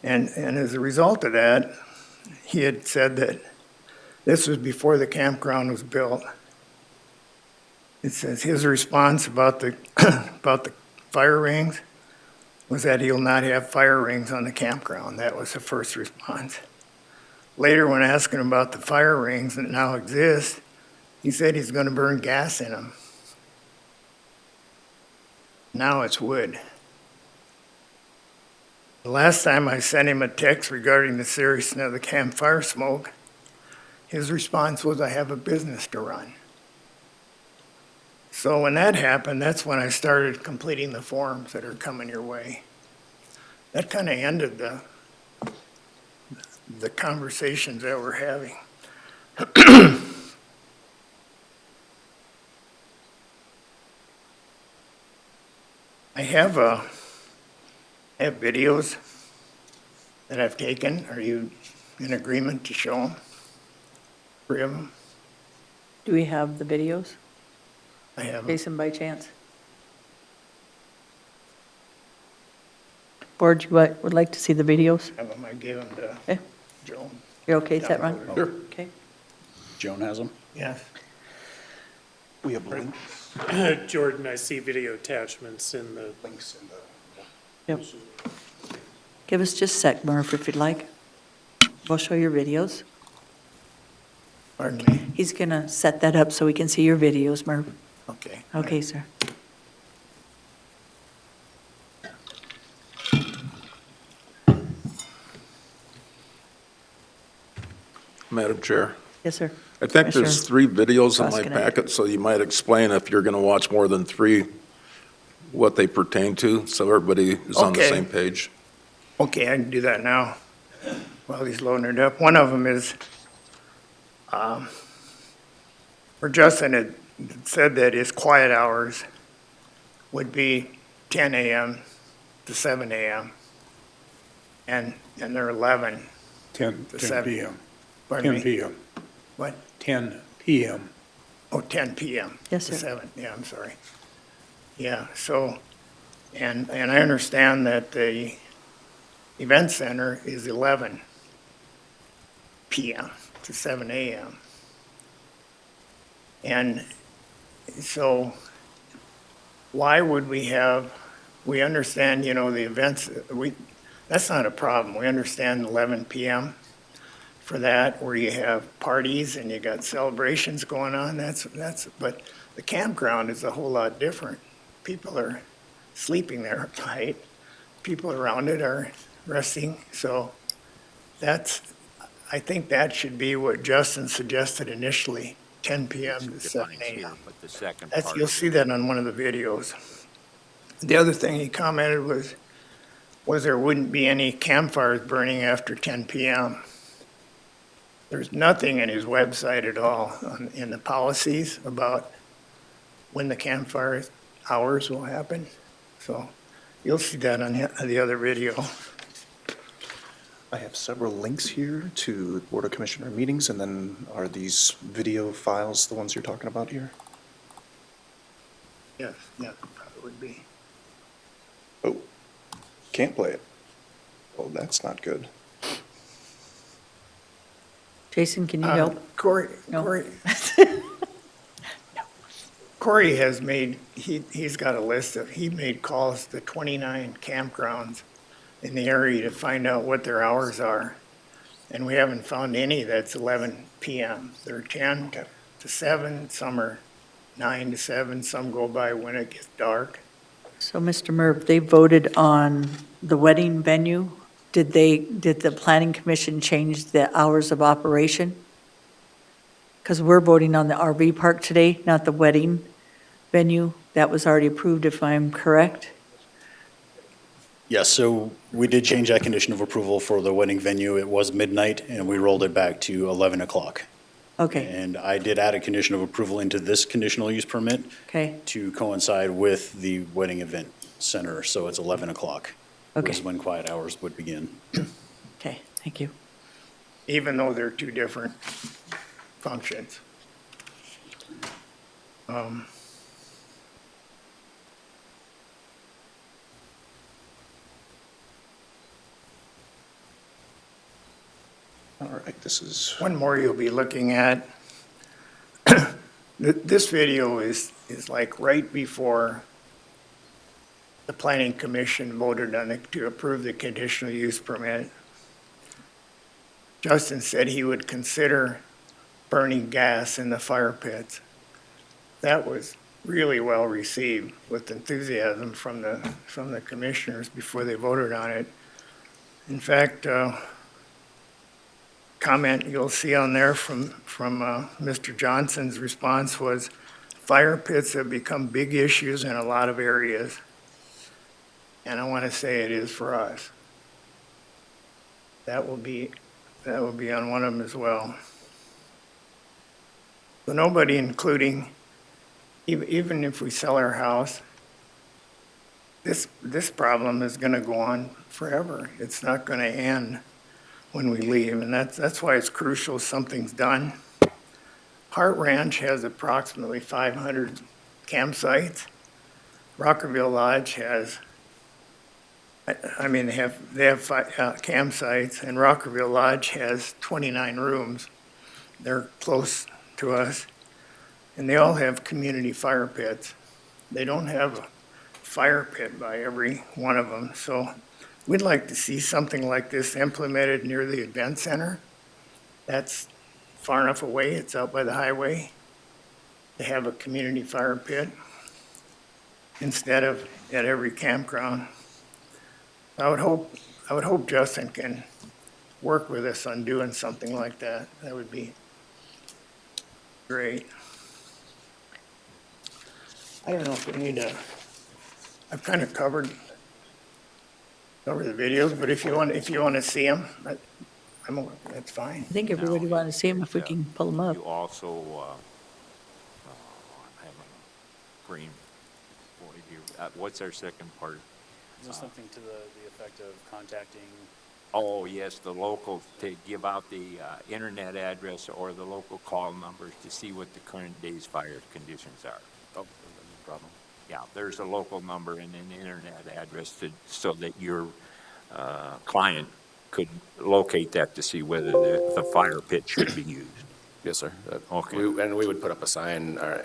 S7: and as a result of that, he had said that this was before the campground was built. It says his response about the about the fire rings was that he'll not have fire rings on the campground. That was the first response. Later, when asking about the fire rings that now exist, he said he's going to burn gas in them. Now it's wood. The last time I sent him a text regarding the seriousness of the campfire smoke, his response was, I have a business to run. So when that happened, that's when I started completing the forms that are coming your way. That kind of ended the conversations that we're having. I have videos that I've taken. Are you in agreement to show them? 3 of them?
S1: Do we have the videos?
S7: I have them.
S1: Jason, by chance? Board, you would like to see the videos?
S7: Have them. I gave them to
S1: Okay.
S7: Joan.
S1: You're okay, is that Ron?
S7: Sure.
S1: Okay.
S21: Joan has them?
S7: Yes.
S19: We have links.
S2: Jordan, I see video attachments in the.
S19: Links in the.
S1: Yep. Give us just a sec, Murph, if you'd like. We'll show your videos.
S7: Pardon me?
S1: He's going to set that up so we can see your videos, Murph.
S7: Okay.
S1: Okay, sir.
S8: Madam Chair,
S1: Yes, sir.
S8: I think there's
S1: Commissioner
S8: 3 videos in my
S1: Roskinek.
S8: packet, so you might explain if you're going to watch more than 3, what they pertain to, so everybody is on the
S7: Okay.
S8: same page.
S7: Okay, I can do that now while he's loading it up. One of them is, where Justin had said that his quiet hours would be 10 a.m. to 7 a.m. And they're 11
S3: 10
S7: to
S3: 10
S7: 7.
S3: PM.
S7: Pardon
S3: 10
S7: me?
S3: PM.
S7: What?
S3: 10 PM.
S7: Oh, 10 p.m.
S1: Yes,
S7: to
S1: sir.
S7: 7, yeah, I'm sorry. Yeah, so, and I understand that the event center is 11 p.m. to 7 a.m. And so why would we understand, the events, that's not a problem. We understand 11 p.m. for that, where you have parties and you got celebrations going on, but the campground is a whole lot different. People are sleeping there at night. People around it are resting, so I think that should be what Justin suggested initially, 10 p.m. to 7 a.m. You'll see that on one of the videos. The other thing he commented was there wouldn't be any campfires burning after 10 p.m. There's nothing in his website at all in the policies about when the campfire hours will happen. So you'll see that on the other video.
S19: I have several links here to Board of Commissioner meetings, and then are these video files the ones you're talking about here?
S7: Yes, yeah, probably would be.
S19: Oh, can't play it. Oh, that's not good.
S1: Jason, can you help?
S7: Corey,
S1: No.
S7: Corey has he's got a list he made calls to 29 campgrounds in the area to find out what their hours are. And we haven't found any that's 11 p.m. They're 10 to 7, some are 9 to 7, some go by when it gets dark.
S1: So, Mr. Murph, they voted on the wedding venue. Did the planning commission change the hours of operation? Because we're voting on the RV park today, not the wedding venue. That was already approved, if I'm correct.
S21: Yes, so we did change that condition of approval for the wedding venue. It was midnight, and we rolled it back to 11 o'clock.
S1: Okay,
S21: And I did add a condition of approval into this conditional use permit
S1: okay,
S21: to coincide with the wedding event center, so it's 11 o'clock.
S1: Okay.
S21: Was when quiet hours would begin.
S1: okay, thank you.
S7: Even though they're two different functions.
S19: All right, this is,
S7: One more you'll be looking at. This video is like right before the planning commission voted on it to approve the conditional use permit. Justin said he would consider burning gas in the fire pits. That was really well received with enthusiasm from the commissioners before they voted on it. In fact, comment you'll see on there from Mr. Johnson's response was, fire pits have become big issues in a lot of areas. And I want to say it is for us. That will be on one of them as well. So nobody, including, even if we sell our house, this problem is gonna go on forever. It's not gonna end when we leave, and that's why it's crucial something's done. Hart Ranch has approximately 500 campsites. Rockerville Lodge has, I mean, they have campsites, and Rockerville Lodge has 29 rooms. They're close to us, and they all have community fire pits. They don't have a fire pit by every one of them, so we'd like to see something like this implemented near the event center. That's far enough away, it's out by the highway. They have a community fire pit instead of at every campground. I would hope Justin can work with us on doing something like that. That would be great. I don't know if we need to, I've kind of covered the videos, but if you want to see them, that's fine.
S1: I think everybody want to see them if we can pull them up.
S10: You also, I have a brain void here. What's our second part?
S21: Is there something to the effect of contacting?
S10: Oh, yes, the local, to give out the internet address or the local call numbers to see what the current day's fire conditions are.
S5: Oh, no problem.
S10: Yeah, there's a local number and an internet address so that your client could locate that to see whether the fire pit should be used.
S5: Yes, sir.
S10: Okay.
S5: And we would put up a sign, or,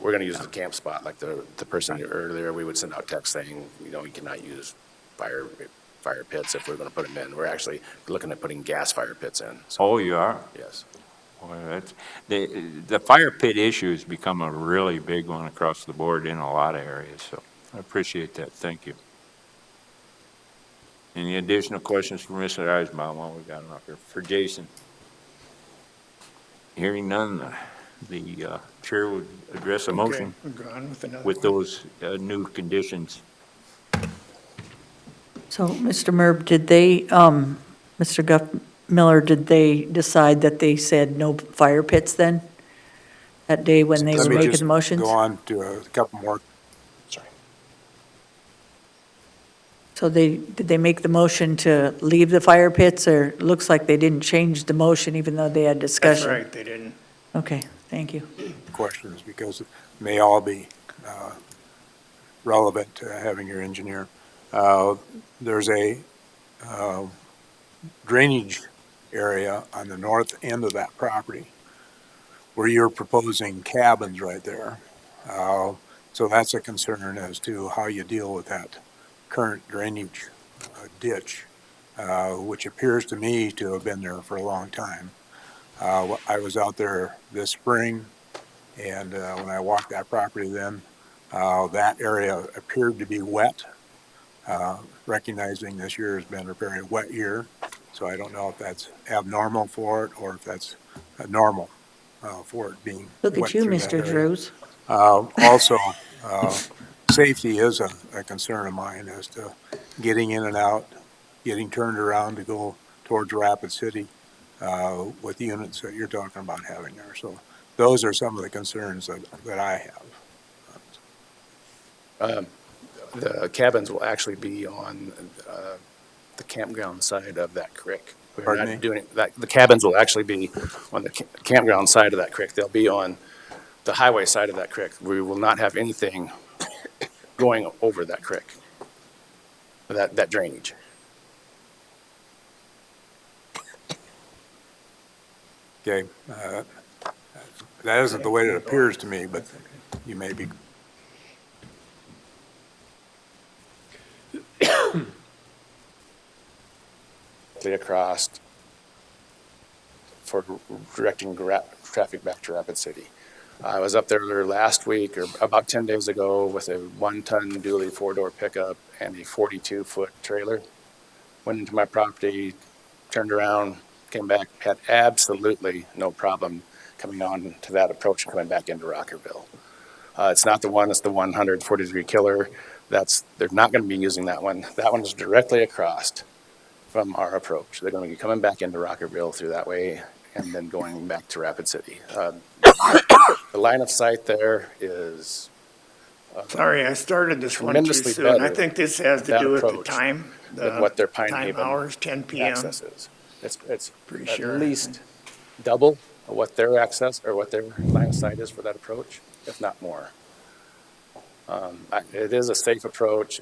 S5: we're going to use the camp spot, like the person earlier, we would send out text saying, you cannot use fire pits if we're going to put them in. We're actually looking at putting gas fire pits in. So,
S10: Oh, you are?
S5: yes.
S10: Well, that's, the fire pit issue has become a really big one across the board in a lot of areas, so I appreciate that. Thank you. Any additional questions for Mr. Eisbaum while we got him up here? For Jason? Hearing none, the chair would address a motion
S7: Okay, we'll go on with another
S10: with
S7: one.
S10: those new conditions.
S1: So, Mr. Merb, did they, Mr. Miller, did they decide that they said no fire pits then? That day when they were making the motions?
S3: Go on to a couple more.
S1: So did they make the motion to leave the fire pits, or it looks like they didn't change the motion even though they had
S7: That's
S1: discussion?
S7: right, they didn't.
S1: Okay, thank you.
S3: Questions, because it may all be relevant to having your engineer. There's a drainage area on the north end of that property where you're proposing cabins right there. So that's a concern as to how you deal with that current drainage ditch, which appears to me to have been there for a long time. I was out there this spring, and when I walked that property then, that area appeared to be wet, recognizing this year has been a very wet year. So I don't know if that's abnormal for it or if that's normal for it being
S1: Look
S3: wet
S1: at you,
S3: through that
S1: Mr.
S3: area.
S1: Drews.
S3: Also, safety is a concern of mine as to getting in and out, getting turned around to go towards Rapid City with the units that you're talking about having there. So those are some of the concerns that I have.
S5: The cabins will actually be on the campground side of that creek. We're
S3: Pardon me?
S5: not doing that. The cabins will actually be on the campground side of that creek. They'll be on the highway side of that creek. We will not have anything going over that creek, that drainage.
S3: Okay, that isn't the way it appears to me, but you may be.
S5: Across for directing traffic back to Rapid City. I was up there last week or about 10 days ago with a 1-ton dually 4-door pickup and a 42-foot trailer. Went into my property, turned around, came back, had absolutely no problem coming on to that approach and coming back into Rockerville. It's not the one, it's the 140-degree killer. They're not going to be using that one. That one is directly across from our approach. They're going to be coming back into Rockerville through that way and then going back to Rapid City. The line of sight there is
S7: Sorry, I started this one too
S9: tremendously
S7: soon. I
S9: better
S7: think this has
S9: with
S7: to
S9: that
S7: do with the
S9: approach
S7: time,
S9: than what their Pine
S7: time
S9: Haven
S7: hours, 10 PM.
S9: access is. It's
S7: Pretty
S9: at
S7: sure.
S9: least double what their access or what their line of sight is for that approach, if not more. It is a safe approach.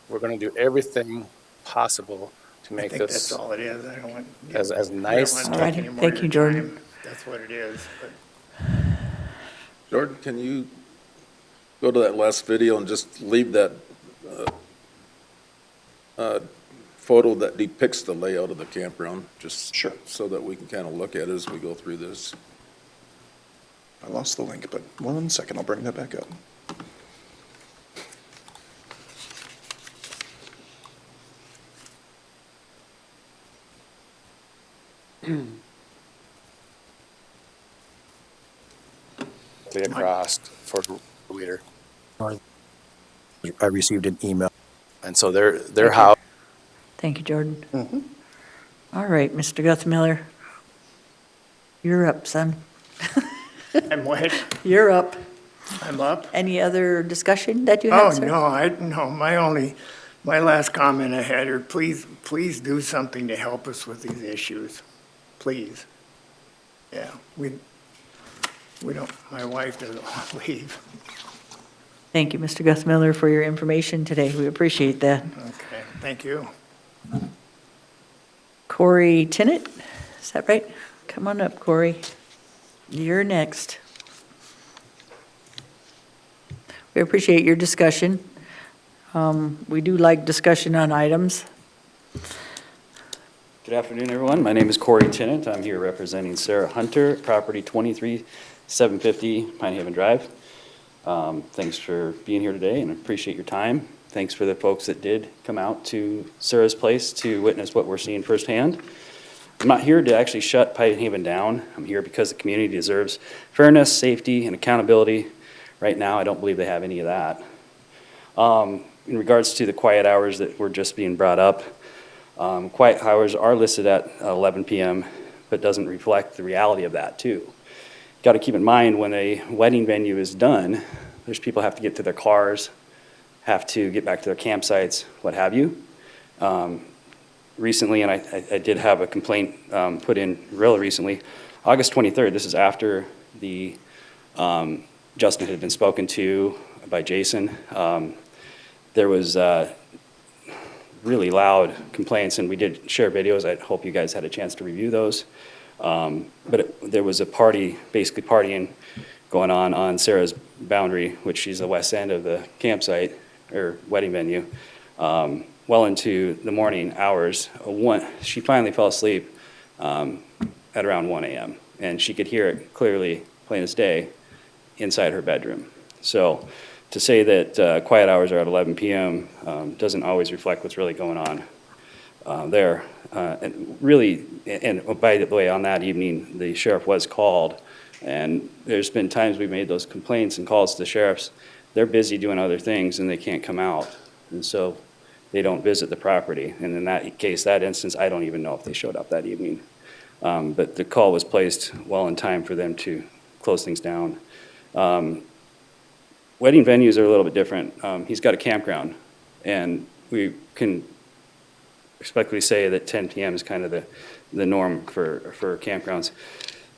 S9: We're gonna do everything possible to
S7: I
S9: make
S7: think that's
S9: this
S7: all it is. I don't want.
S9: as
S7: we don't
S9: nice.
S7: want
S1: All
S7: to
S1: right,
S7: take any more
S1: thank
S7: of
S1: you,
S7: your
S1: Jordan.
S7: time. That's what it is, but.
S8: Jordan, can you go to that last video and just leave that photo that depicts the layout of the campground, just
S19: Sure.
S8: so that we can kind of look at it as we go through this?
S19: I lost the link, but 1 second, I'll bring that back up.
S9: Across for leader. I received an email, and so their house.
S1: Thank you, Jordan. All right, Mr. Guthmiller, you're up, son.
S7: I'm what?
S1: You're up.
S7: I'm up?
S1: Any other discussion that you
S7: Oh,
S1: have, sir?
S7: no, my last comment I had, please do something to help us with these issues, please. Yeah, we don't, my wife doesn't want to leave.
S1: Thank you, Mr. Guthmiller, for your information today. We appreciate that.
S7: Okay, thank you.
S1: Corey Tinnett, is that right? Come on up, Corey. You're next. We appreciate your discussion. We do like discussion on items.
S22: Good afternoon, everyone. My name is Corey Tinnett. I'm here representing Sarah Hunter, property 23750 Pine Haven Drive. Thanks for being here today and appreciate your time. Thanks for the folks that did come out to Sarah's place to witness what we're seeing firsthand. I'm not here to actually shut Pine Haven down. I'm here because the community deserves fairness, safety, and accountability. Right now, I don't believe they have any of that. In regards to the quiet hours that were just being brought up, quiet hours are listed at 11 p.m., but doesn't reflect the reality of that too. Got to keep in mind when a wedding venue is done, there's people have to get to their cars, have to get back to their campsites, what have you. Recently, and I did have a complaint put in real recently, August 23rd, this is after the Justin had been spoken to by Jason. There was really loud complaints, and we did share videos. I hope you guys had a chance to review those. There was a party, basically partying going on Sarah's boundary, which she's the west end of the campsite or wedding venue, well into the morning hours. She finally fell asleep at around 1 a.m., and she could hear it clearly, plain as day, inside her bedroom. So to say that quiet hours are at 11 p.m. Doesn't always reflect what's really going on there. And really, and by the way, on that evening, the sheriff was called, and there's been times we've made those complaints and calls to the sheriffs. They're busy doing other things and they can't come out, and so they don't visit the property. And in that case, that instance, I don't even know if they showed up that evening. But the call was placed well in time for them to close things down. Wedding venues are a little bit different. He's got a campground, and we can respectfully say that 10 p.m. is kind of the norm for campgrounds.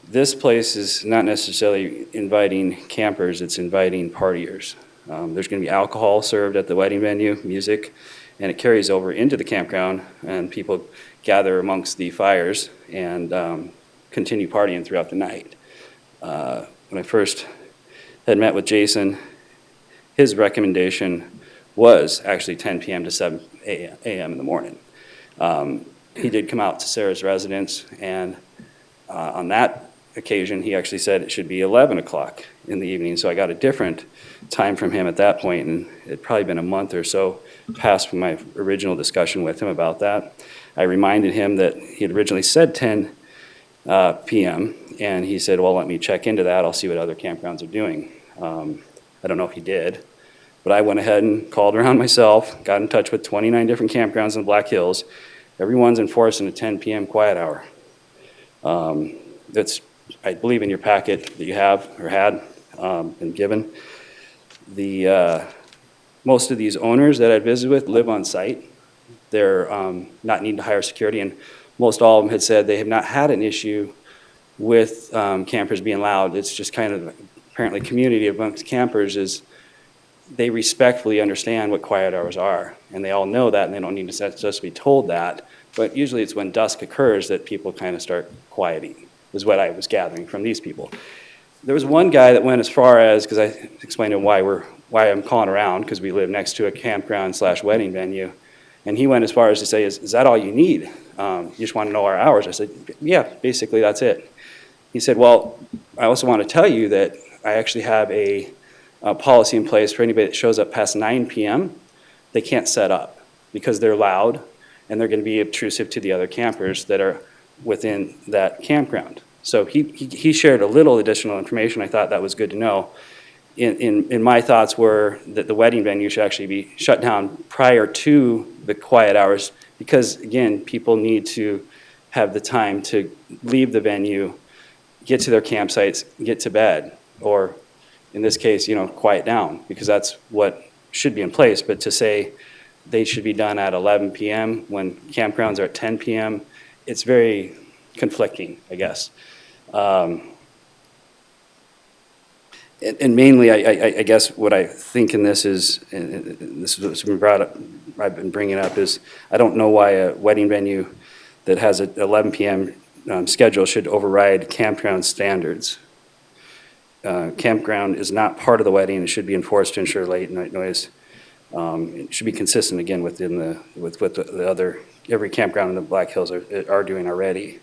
S22: This place is not necessarily inviting campers, it's inviting partiers. There's going to be alcohol served at the wedding venue, music, and it carries over into the campground, and people gather amongst the fires and continue partying throughout the night. When I first had met with Jason, his recommendation was actually 10 p.m. to 7 a.m. in the morning. He did come out to Sarah's residence, and on that occasion, he actually said it should be 11 o'clock in the evening. So I got a different time from him at that point, and it'd probably been a month or so past from my original discussion with him about that. I reminded him that he had originally said 10 p.m., and he said, well, let me check into that. I'll see what other campgrounds are doing. I don't know if he did, but I went ahead and called around myself, got in touch with 29 different campgrounds in the Black Hills. Everyone's enforcing a 10 p.m. quiet hour. That's, I believe, in your packet that you have or had been given. Most of these owners that I visited with live on site. They're not needing to hire security, and most all of them had said they have not had an issue with campers being loud. It's just kind of apparently community amongst campers is they respectfully understand what quiet hours are, and they all know that, and they don't need to just be told that. But usually it's when dusk occurs that people kind of start quieting, is what I was gathering from these people. There was one guy that went as far as, because I explained to him why I'm calling around, because we live next to a campground / wedding venue, and he went as far as to say, is that all you need? You just want to know our hours? I said, yeah, basically that's it. He said, well, I also want to tell you that I actually have a policy in place for anybody that shows up past 9 p.m. They can't set up because they're loud and they're going to be obtrusive to the other campers that are within that campground. So he shared a little additional information. I thought that was good to know. In my thoughts were that the wedding venue should actually be shut down prior to the quiet hours because, again, people need to have the time to leave the venue, get to their campsites, get to bed, or in this case, quiet down, because that's what should be in place. But to say they should be done at 11 p.m. when campgrounds are at 10 p.m., it's very conflicting, I guess. And mainly, I guess what I think in this is, and this is what's been brought up, I've been bringing up, is I don't know why a wedding venue that has an 11 p.m. Schedule should override campground standards. Campground is not part of the wedding. It should be enforced to ensure late night noise. It should be consistent, again, with the other, every campground in the Black Hills are doing already.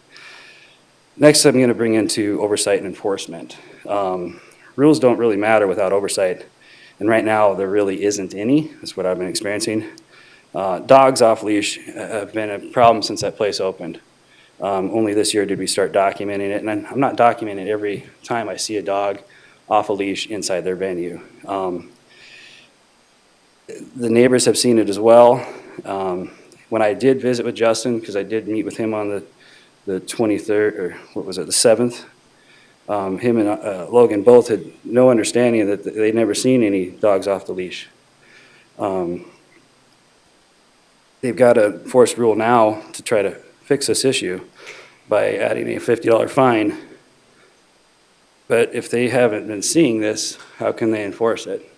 S22: Next, I'm going to bring into oversight and enforcement. Rules don't really matter without oversight, and right now there really isn't any. That's what I've been experiencing. Dogs off leash have been a problem since that place opened. Only this year did we start documenting it, and I'm not documenting every time I see a dog off a leash inside their venue. The neighbors have seen it as well. When I did visit with Justin, because I did meet with him on the 23rd, or what was it, the 7th, him and Logan both had no understanding that they'd never seen any dogs off the leash. They've got a forced rule now to try to fix this issue by adding a $50 fine. But if they haven't been seeing this, how can they enforce it?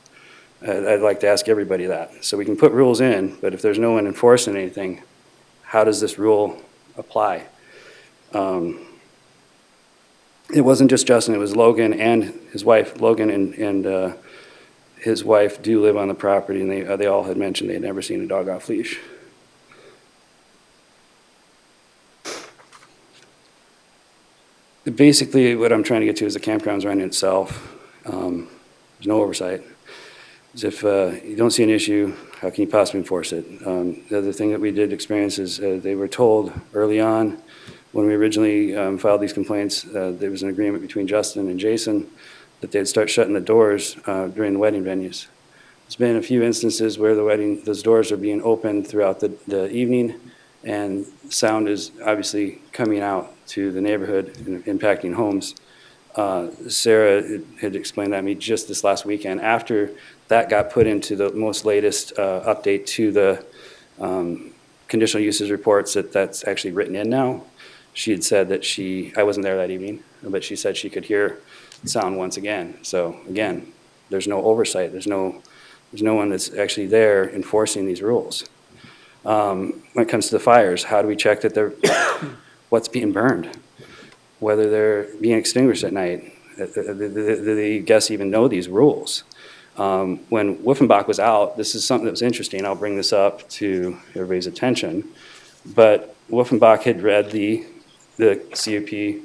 S22: I'd like to ask everybody that. So we can put rules in, but if there's no one enforcing anything, how does this rule apply? It wasn't just Justin, it was Logan and his wife. Logan and his wife do live on the property, and they all had mentioned they had never seen a dog off leash. Basically, what I'm trying to get to is the campground's running itself. There's no oversight. As if you don't see an issue, how can you possibly enforce it? The other thing that we did experience is they were told early on when we originally filed these complaints, there was an agreement between Justin and Jason that they'd start shutting the doors during the wedding venues. There's been a few instances where those doors are being opened throughout the evening, and sound is obviously coming out to the neighborhood and impacting homes. Sarah had explained that to me just this last weekend. After that got put into the most latest update to the conditional uses reports that's actually written in now, she had said that I wasn't there that evening, but she said she could hear sound once again. So again, there's no oversight. There's no one that's actually there enforcing these rules. When it comes to the fires, how do we check that what's being burned? Whether they're being extinguished at night? Do the guests even know these rules? When Wolfenbach was out, this is something that was interesting. I'll bring this up to everybody's attention. But Wolfenbach had read the CUP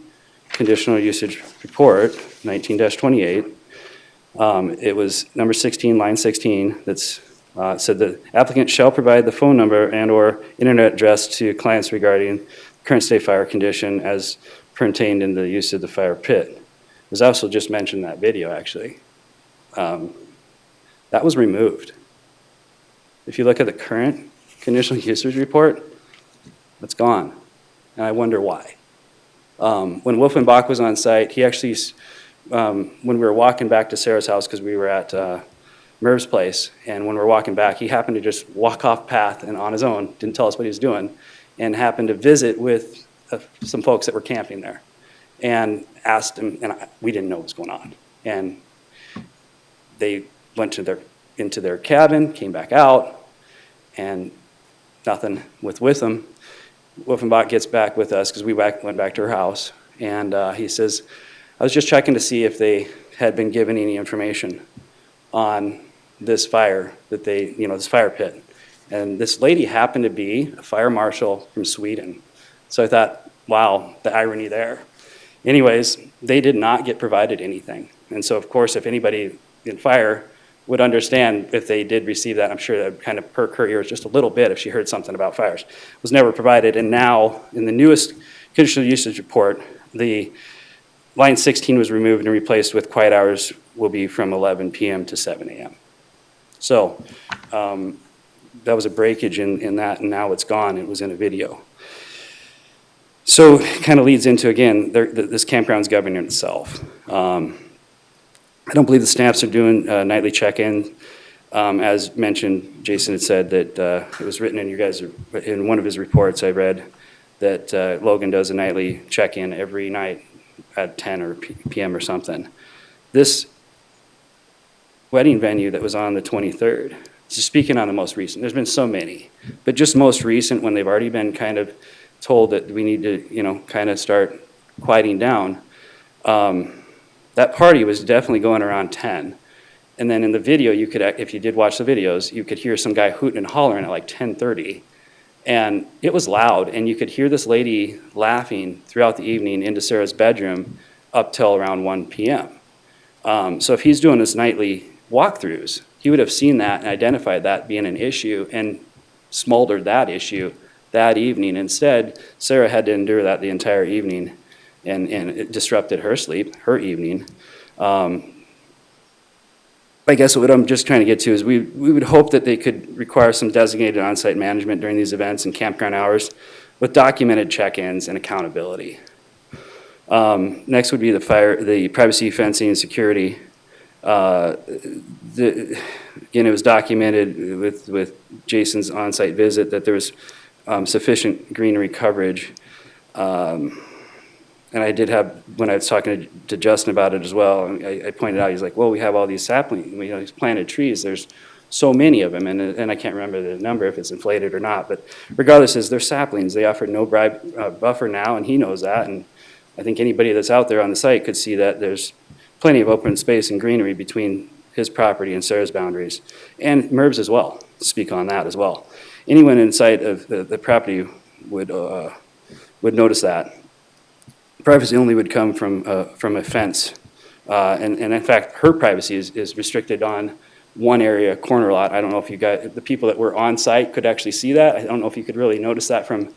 S22: conditional usage report, 19-28. It was number 16, line 16, that's said the applicant shall provide the phone number and/or internet address to clients regarding current state fire condition as pertained in the use of the fire pit. It was also just mentioned in that video, actually. That was removed. If you look at the current conditional usage report, it's gone, and I wonder why. When Wolfenbach was on site, he actually, when we were walking back to Sarah's house, because we were at Merv's place, and when we're walking back, he happened to just walk off path and on his own, didn't tell us what he was doing, and happened to visit with some folks that were camping there, and asked him, and we didn't know what was going on. And they went into their cabin, came back out, and nothing with them. Wolfenbach gets back with us because we went back to her house, and he says, I was just checking to see if they had been given any information on this fire that this fire pit. And this lady happened to be a fire marshal from Sweden. So I thought, wow, the irony there. Anyways, they did not get provided anything. And so, of course, if anybody in fire would understand if they did receive that, I'm sure that would kind of perk her ears just a little bit if she heard something about fires. It was never provided. And now, in the newest conditional usage report, the line 16 was removed and replaced with quiet hours will be from 11 p.m. to 7 a.m. So that was a breakage in that, and now it's gone. It was in a video. So it kind of leads into, again, this campground's governing itself. I don't believe the staffs are doing nightly check-in. As mentioned, Jason had said that it was written in one of his reports I read that Logan does a nightly check-in every night at 10 or p.m. or something. This wedding venue that was on the 23rd, just speaking on the most recent, there's been so many, but just most recent when they've already been kind of told that we need to, kind of start quieting down, that party was definitely going around 10. And then in the video, you could, if you did watch the videos, you could hear some guy hooting and hollering at like 10:30. And it was loud, and you could hear this lady laughing throughout the evening into Sarah's bedroom up till around 1 p.m. So if he's doing his nightly walkthroughs, he would have seen that and identified that being an issue and smoldered that issue that evening. Instead, Sarah had to endure that the entire evening, and it disrupted her sleep, her evening. I guess what I'm just trying to get to is we would hope that they could require some designated on-site management during these events and campground hours with documented check-ins and accountability. Next would be the privacy, fencing, and security. Again, it was documented with Jason's on-site visit that there was sufficient greenery coverage. And I did have, when I was talking to Justin about it as well, I pointed out, he's like, well, we have all these saplings, these planted trees, there's so many of them, and I can't remember the number if it's inflated or not, but regardless, they're saplings. They offer no buffer now, and he knows that, and I think anybody that's out there on the site could see that there's plenty of open space and greenery between his property and Sarah's boundaries, and Merv's as well, speak on that as well. Anyone inside of the property would notice that. Privacy only would come from a fence. And in fact, her privacy is restricted on one area, corner lot. I don't know if the people that were on site could actually see that. I don't know if you could really notice that from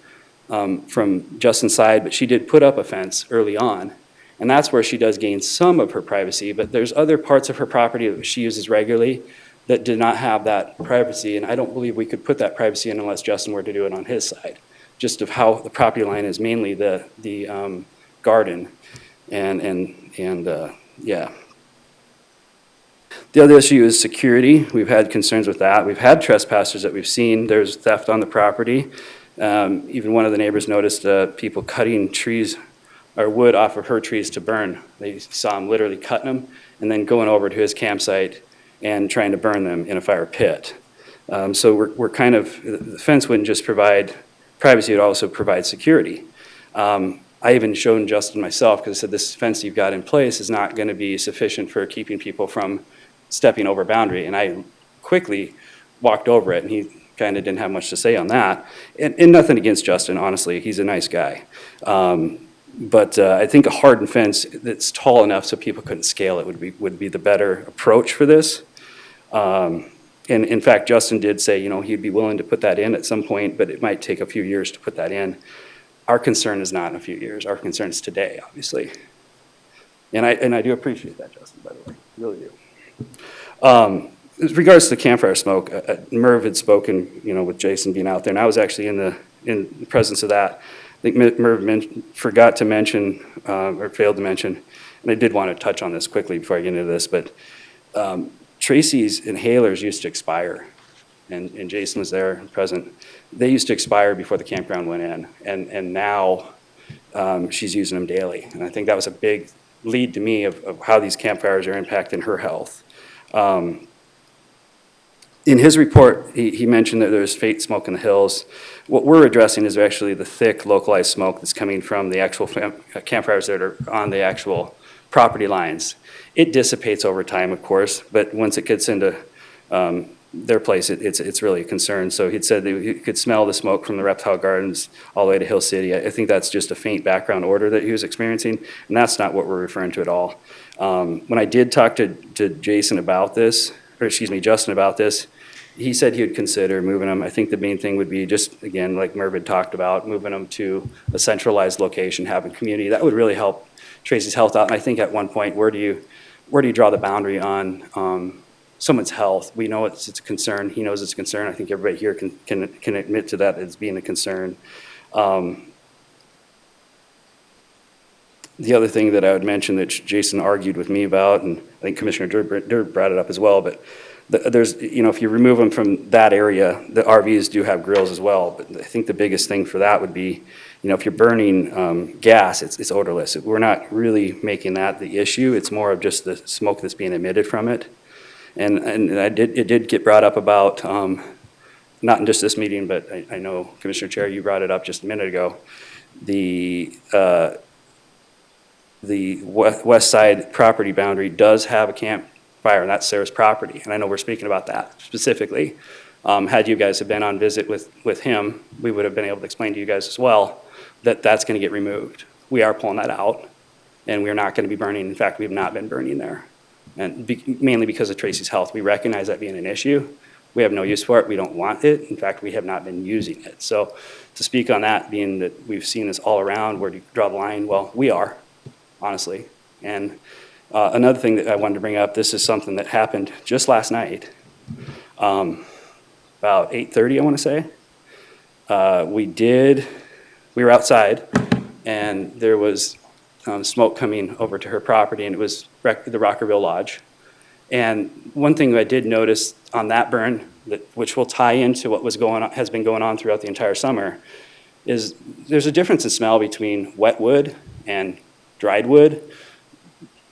S22: Justin's side, but she did put up a fence early on. And that's where she does gain some of her privacy, but there's other parts of her property that she uses regularly that did not have that privacy, and I don't believe we could put that privacy in unless Justin were to do it on his side, just of how the property line is mainly the garden, and yeah. The other issue is security. We've had concerns with that. We've had trespassers that we've seen. There's theft on the property. Even one of the neighbors noticed people cutting trees or wood off of her trees to burn. They saw him literally cutting them and then going over to his campsite and trying to burn them in a fire pit. So we're kind of, the fence wouldn't just provide privacy, it would also provide security. I even shown Justin myself, because I said this fence you've got in place is not going to be sufficient for keeping people from stepping over boundary. And I quickly walked over it, and he kind of didn't have much to say on that. And nothing against Justin, honestly. He's a nice guy. But I think a hardened fence that's tall enough so people couldn't scale it would be the better approach for this. And in fact, Justin did say, he'd be willing to put that in at some point, but it might take a few years to put that in. Our concern is not in a few years. Our concern is today, obviously. And I do appreciate that, Justin, by the way. I really do. With regards to the campfire smoke, Merv had spoken, with Jason being out there, and I was actually in the presence of that. I think Merv forgot to mention, or failed to mention, and I did want to touch on this quickly before I get into this, but Tracy's inhalers used to expire, and Jason was there, present. They used to expire before the campground went in, and now she's using them daily. And I think that was a big lead to me of how these campfires are impacting her health. In his report, he mentioned that there's faint smoke in the hills. What we're addressing is actually the thick localized smoke that's coming from the actual campfires that are on the actual property lines. It dissipates over time, of course, but once it gets into their place, it's really a concern. So he'd said that he could smell the smoke from the reptile gardens all the way to Hill City. I think that's just a faint background odor that he was experiencing, and that's not what we're referring to at all. When I did talk to Jason about this, or excuse me, Justin about this, he said he would consider moving them. I think the main thing would be just, again, like Merv talked about, moving them to a centralized location, having community. That would really help Tracy's health out. And I think at one point, where do you draw the boundary on someone's health? We know it's a concern. He knows it's a concern. I think everybody here can admit to that as being a concern. The other thing that I would mention that Jason argued with me about, and I think Commissioner Durb brought it up as well, but there's, if you remove them from that area, the RVs do have grills as well. But I think the biggest thing for that would be, if you're burning gas, it's odorless. We're not really making that the issue. It's more of just the smoke that's being emitted from it. And it did get brought up about, not in just this meeting, but I know, Commissioner Chair, you brought it up just a minute ago. The west side property boundary does have a campfire, and that's Sarah's property. And I know we're speaking about that specifically. Had you guys have been on visit with him, we would have been able to explain to you guys as well that that's going to get removed. We are pulling that out, and we're not going to be burning. In fact, we have not been burning there, and mainly because of Tracy's health. We recognize that being an issue. We have no use for it. We don't want it. In fact, we have not been using it. So to speak on that, being that we've seen this all around, where do you draw the line? Well, we are, honestly. And another thing that I wanted to bring up, this is something that happened just last night, about 8:30, I want to say. We were outside, and there was smoke coming over to her property, and it was the Rockerville Lodge. And one thing I did notice on that burn, which will tie into what has been going on throughout the entire summer, is there's a difference in smell between wet wood and dried wood.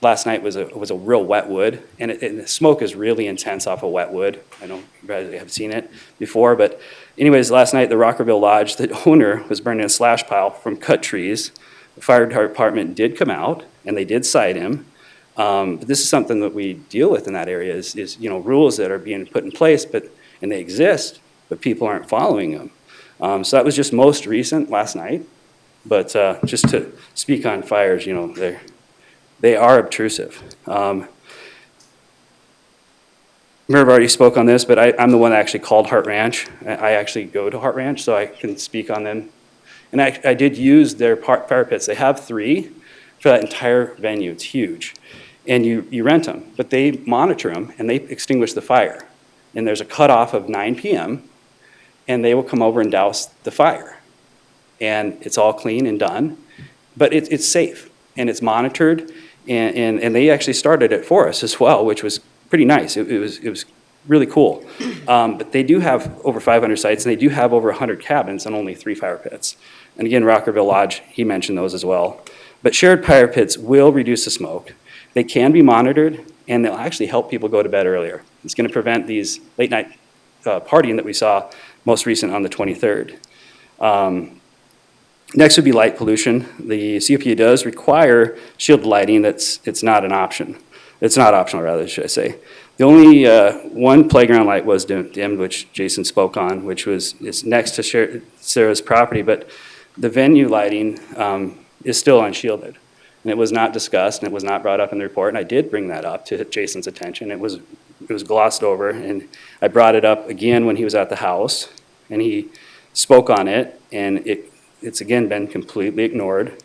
S22: Last night was a real wet wood, and the smoke is really intense off of wet wood. I know you guys have seen it before, but anyways, last night the Rockerville Lodge, the owner was burning a slash pile from cut trees. The fire department did come out, and they did cite him. But this is something that we deal with in that area is rules that are being put in place, and they exist, but people aren't following them. So that was just most recent last night. But just to speak on fires, they are obtrusive. Merv already spoke on this, but I'm the one that actually called Hart Ranch. I actually go to Hart Ranch, so I can speak on them. And I did use their fire pits. They have 3 for that entire venue. It's huge. And you rent them, but they monitor them, and they extinguish the fire. And there's a cutoff of 9 p.m., and they will come over and douse the fire. And it's all clean and done, but it's safe, and it's monitored, and they actually started it for us as well, which was pretty nice. It was really cool. But they do have over 500 sites, and they do have over 100 cabins and only 3 fire pits. And again, Rockerville Lodge, he mentioned those as well. But shared fire pits will reduce the smoke. They can be monitored, and they'll actually help people go to bed earlier. It's going to prevent these late night partying that we saw most recent on the 23rd. Next would be light pollution. The CUP does require shielded lighting. It's not an option. It's not optional, rather, should I say. The only one playground light was dimmed, which Jason spoke on, which is next to Sarah's property, but the venue lighting is still unshielded. And it was not discussed, and it was not brought up in the report, and I did bring that up to Jason's attention. It was glossed over, and I brought it up again when he was at the house, and he spoke on it, and it's again been completely ignored.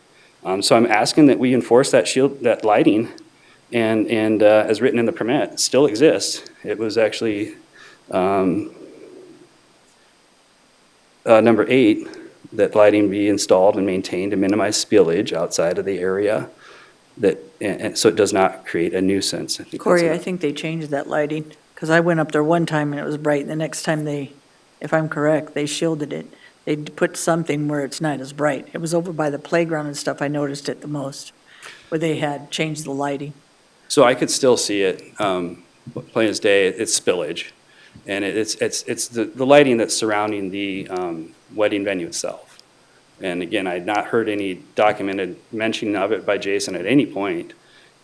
S22: So I'm asking that we enforce that lighting, and as written in the permit, it still exists. It was actually number 8, that lighting be installed and maintained to minimize spillage outside of the area, and so it does not create a nuisance.
S1: Corey, I think they changed that lighting. Because I went up there one time and it was bright, and the next time they, if I'm correct, they shielded it. They put something where it's not as bright. It was over by the playground and stuff, I noticed it the most, where they had changed the lighting.
S22: So I could still see it, plain as day, it's spillage. And it's the lighting that's surrounding the wedding venue itself. And again, I had not heard any documented mention of it by Jason at any point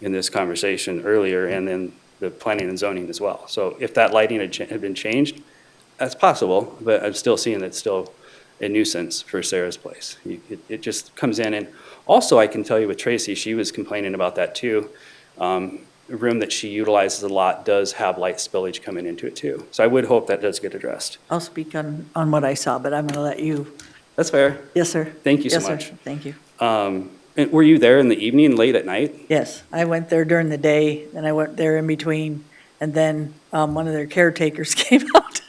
S22: in this conversation earlier, and then the planning and zoning as well. So if that lighting had been changed, that's possible, but I'm still seeing it's still a nuisance for Sarah's place. It just comes in, and also I can tell you with Tracy, she was complaining about that too. The room that she utilizes a lot does have light spillage coming into it too. So I would hope that does get addressed.
S1: I'll speak on what I saw, but I'm going to let you.
S22: That's fair.
S1: Yes, sir.
S22: Thank you so
S1: Yes, sir.
S22: much.
S1: Thank you.
S22: And were you there in the evening, late at night?
S1: Yes, I went there during the day, then I went there in between, and then one of their caretakers came out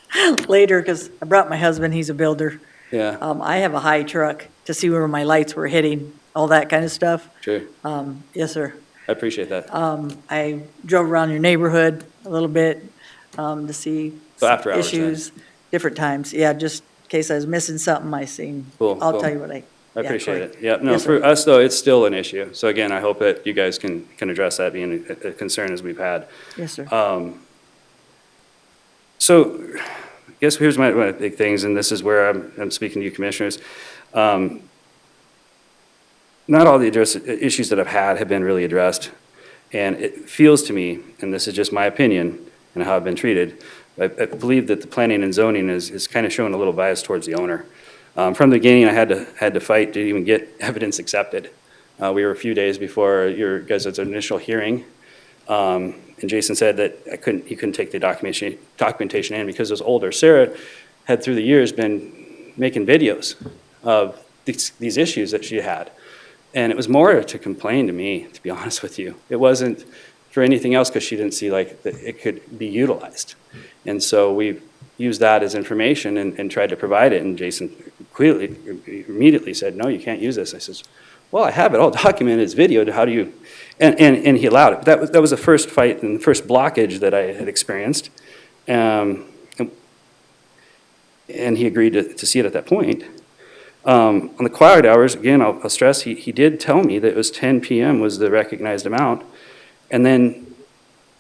S1: later, because I brought my husband, he's a builder.
S22: Yeah.
S1: I have a high truck to see where my lights were hitting, all that kind of stuff.
S22: Sure.
S1: Yes, sir.
S22: I appreciate that.
S1: I drove around your neighborhood a little bit to see
S22: So after hours then?
S1: issues, different times. Yeah, just in case I was missing something, I seen.
S22: Cool,
S1: I'll
S22: cool.
S1: tell you what
S22: I
S1: yeah,
S22: appreciate
S1: Corey.
S22: it. Yeah, no,
S1: Yes,
S22: for
S1: sir.
S22: us though, it's still an issue. So again, I hope that you guys can address that being a concern as we've had.
S1: Yes, sir.
S22: So I guess here's my big things, and this is where I'm speaking to you commissioners. Not all the issues that I've had have been really addressed. And it feels to me, and this is just my opinion and how I've been treated, I believe that the planning and zoning is kind of showing a little bias towards the owner. From the beginning, I had to fight to even get evidence accepted. We were a few days before your guys' initial hearing, and Jason said that he couldn't take the documentation in because it was older. Sarah had through the years been making videos of these issues that she had. And it was more to complain to me, to be honest with you. It wasn't for anything else because she didn't see like that it could be utilized. And so we used that as information and tried to provide it. And Jason immediately said, no, you can't use this. I says, well, I have it all documented as video. How do you? And he allowed it. That was the first fight and the first blockage that I had experienced. And he agreed to see it at that point. On the quiet hours, again, I'll stress, he did tell me that it was 10 p.m. was the recognized amount. And then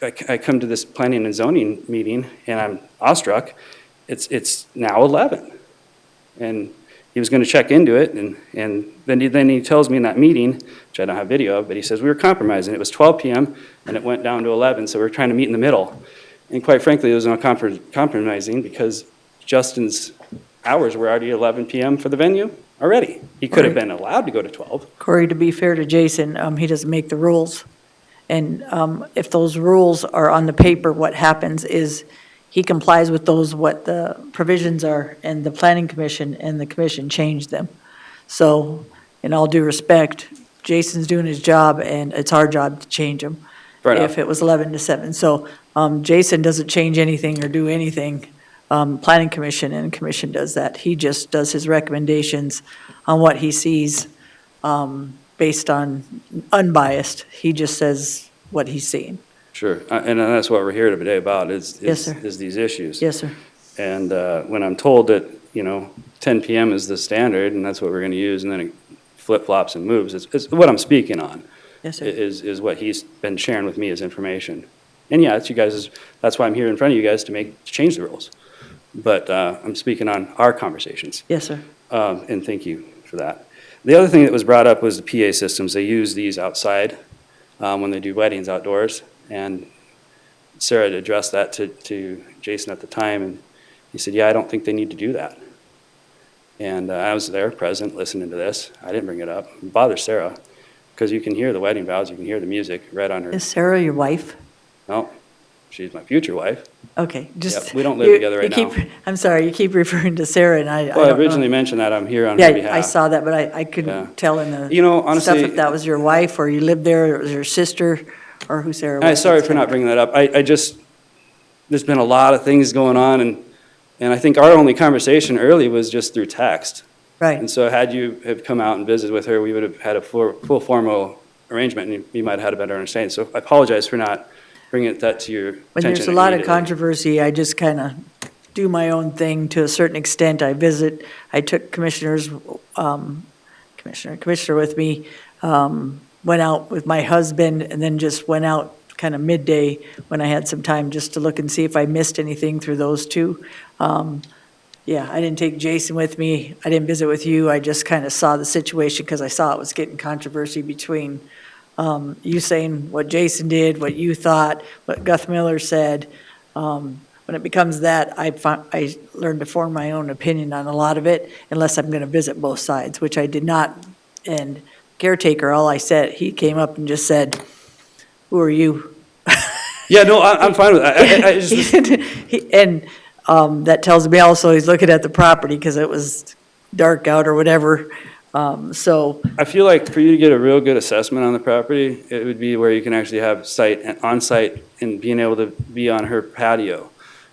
S22: I come to this planning and zoning meeting, and I'm awestruck. It's now 11. And he was going to check into it, and then he tells me in that meeting, which I don't have video of, but he says, we were compromising. It was 12 p.m., and it went down to 11, so we're trying to meet in the middle. And quite frankly, it was not compromising because Justin's hours were already 11 p.m. for the venue already. He could have been allowed to go to 12.
S1: Corey, to be fair to Jason, he doesn't make the rules. And if those rules are on the paper, what happens is he complies with those, what the provisions are, and the planning commission and the commission change them. So in all due respect, Jason's doing his job, and it's our job to change them.
S22: Fair enough.
S1: If it was 11 to 7. So Jason doesn't change anything or do anything. Planning commission and commission does that. He just does his recommendations on what he sees based on unbiased. He just says what he's seeing.
S22: Sure, and that's what we're here today about is these issues.
S1: Yes, sir.
S22: And when I'm told that, 10 p.m. is the standard and that's what we're going to use, and then it flip-flops and moves, it's what I'm speaking on.
S1: Yes, sir.
S22: Is what he's been sharing with me as information. And yeah, that's why I'm here in front of you guys to change the rules. But I'm speaking on our conversations.
S1: Yes, sir.
S22: And thank you for that. The other thing that was brought up was the PA systems. They use these outside when they do weddings outdoors. And Sarah had addressed that to Jason at the time, and he said, yeah, I don't think they need to do that. And I was there, present, listening to this. I didn't bring it up. It bothers Sarah, because you can hear the wedding vows, you can hear the music read on her.
S1: Is Sarah your wife?
S22: No, she's my future wife.
S1: Okay, just.
S22: Yep, we don't live together right now.
S1: I'm sorry, you keep referring to Sarah, and I
S22: Well, I
S1: don't know.
S22: originally mentioned that I'm here on her behalf.
S1: Yeah, I saw that, but I couldn't tell in the
S22: honestly,
S1: stuff if that was your wife, or you lived there, or it was your sister, or who Sarah was.
S22: I'm sorry for not bringing that up. There's been a lot of things going on, and I think our only conversation early was just through text.
S1: Right.
S22: And so had you have come out and visited with her, we would have had a full formal arrangement, and you might have had a better understanding. So I apologize for not bring that to your attention.
S1: When there's a lot of
S22: immediately.
S1: controversy, I just kind of do my own thing to a certain extent. I took Commissioner with me, went out with my husband, and then just went out kind of midday when I had some time just to look and see if I missed anything through those two. Yeah, I didn't take Jason with me. I didn't visit with you. I just kind of saw the situation because I saw it was getting controversy between you saying what Jason did, what you thought, what Guth Miller said. When it becomes that, I learned to form my own opinion on a lot of it unless I'm going to visit both sides, which I did not. And caretaker, all I said, he came up and just said, "Who are you?"
S22: Yeah, no, I'm fine with that.
S1: And that tells me also he's looking at the property because it was dark out or whatever. So
S22: I feel like for you to get a real good assessment on the property, it would be where you can actually have on-site and being able to be on her patio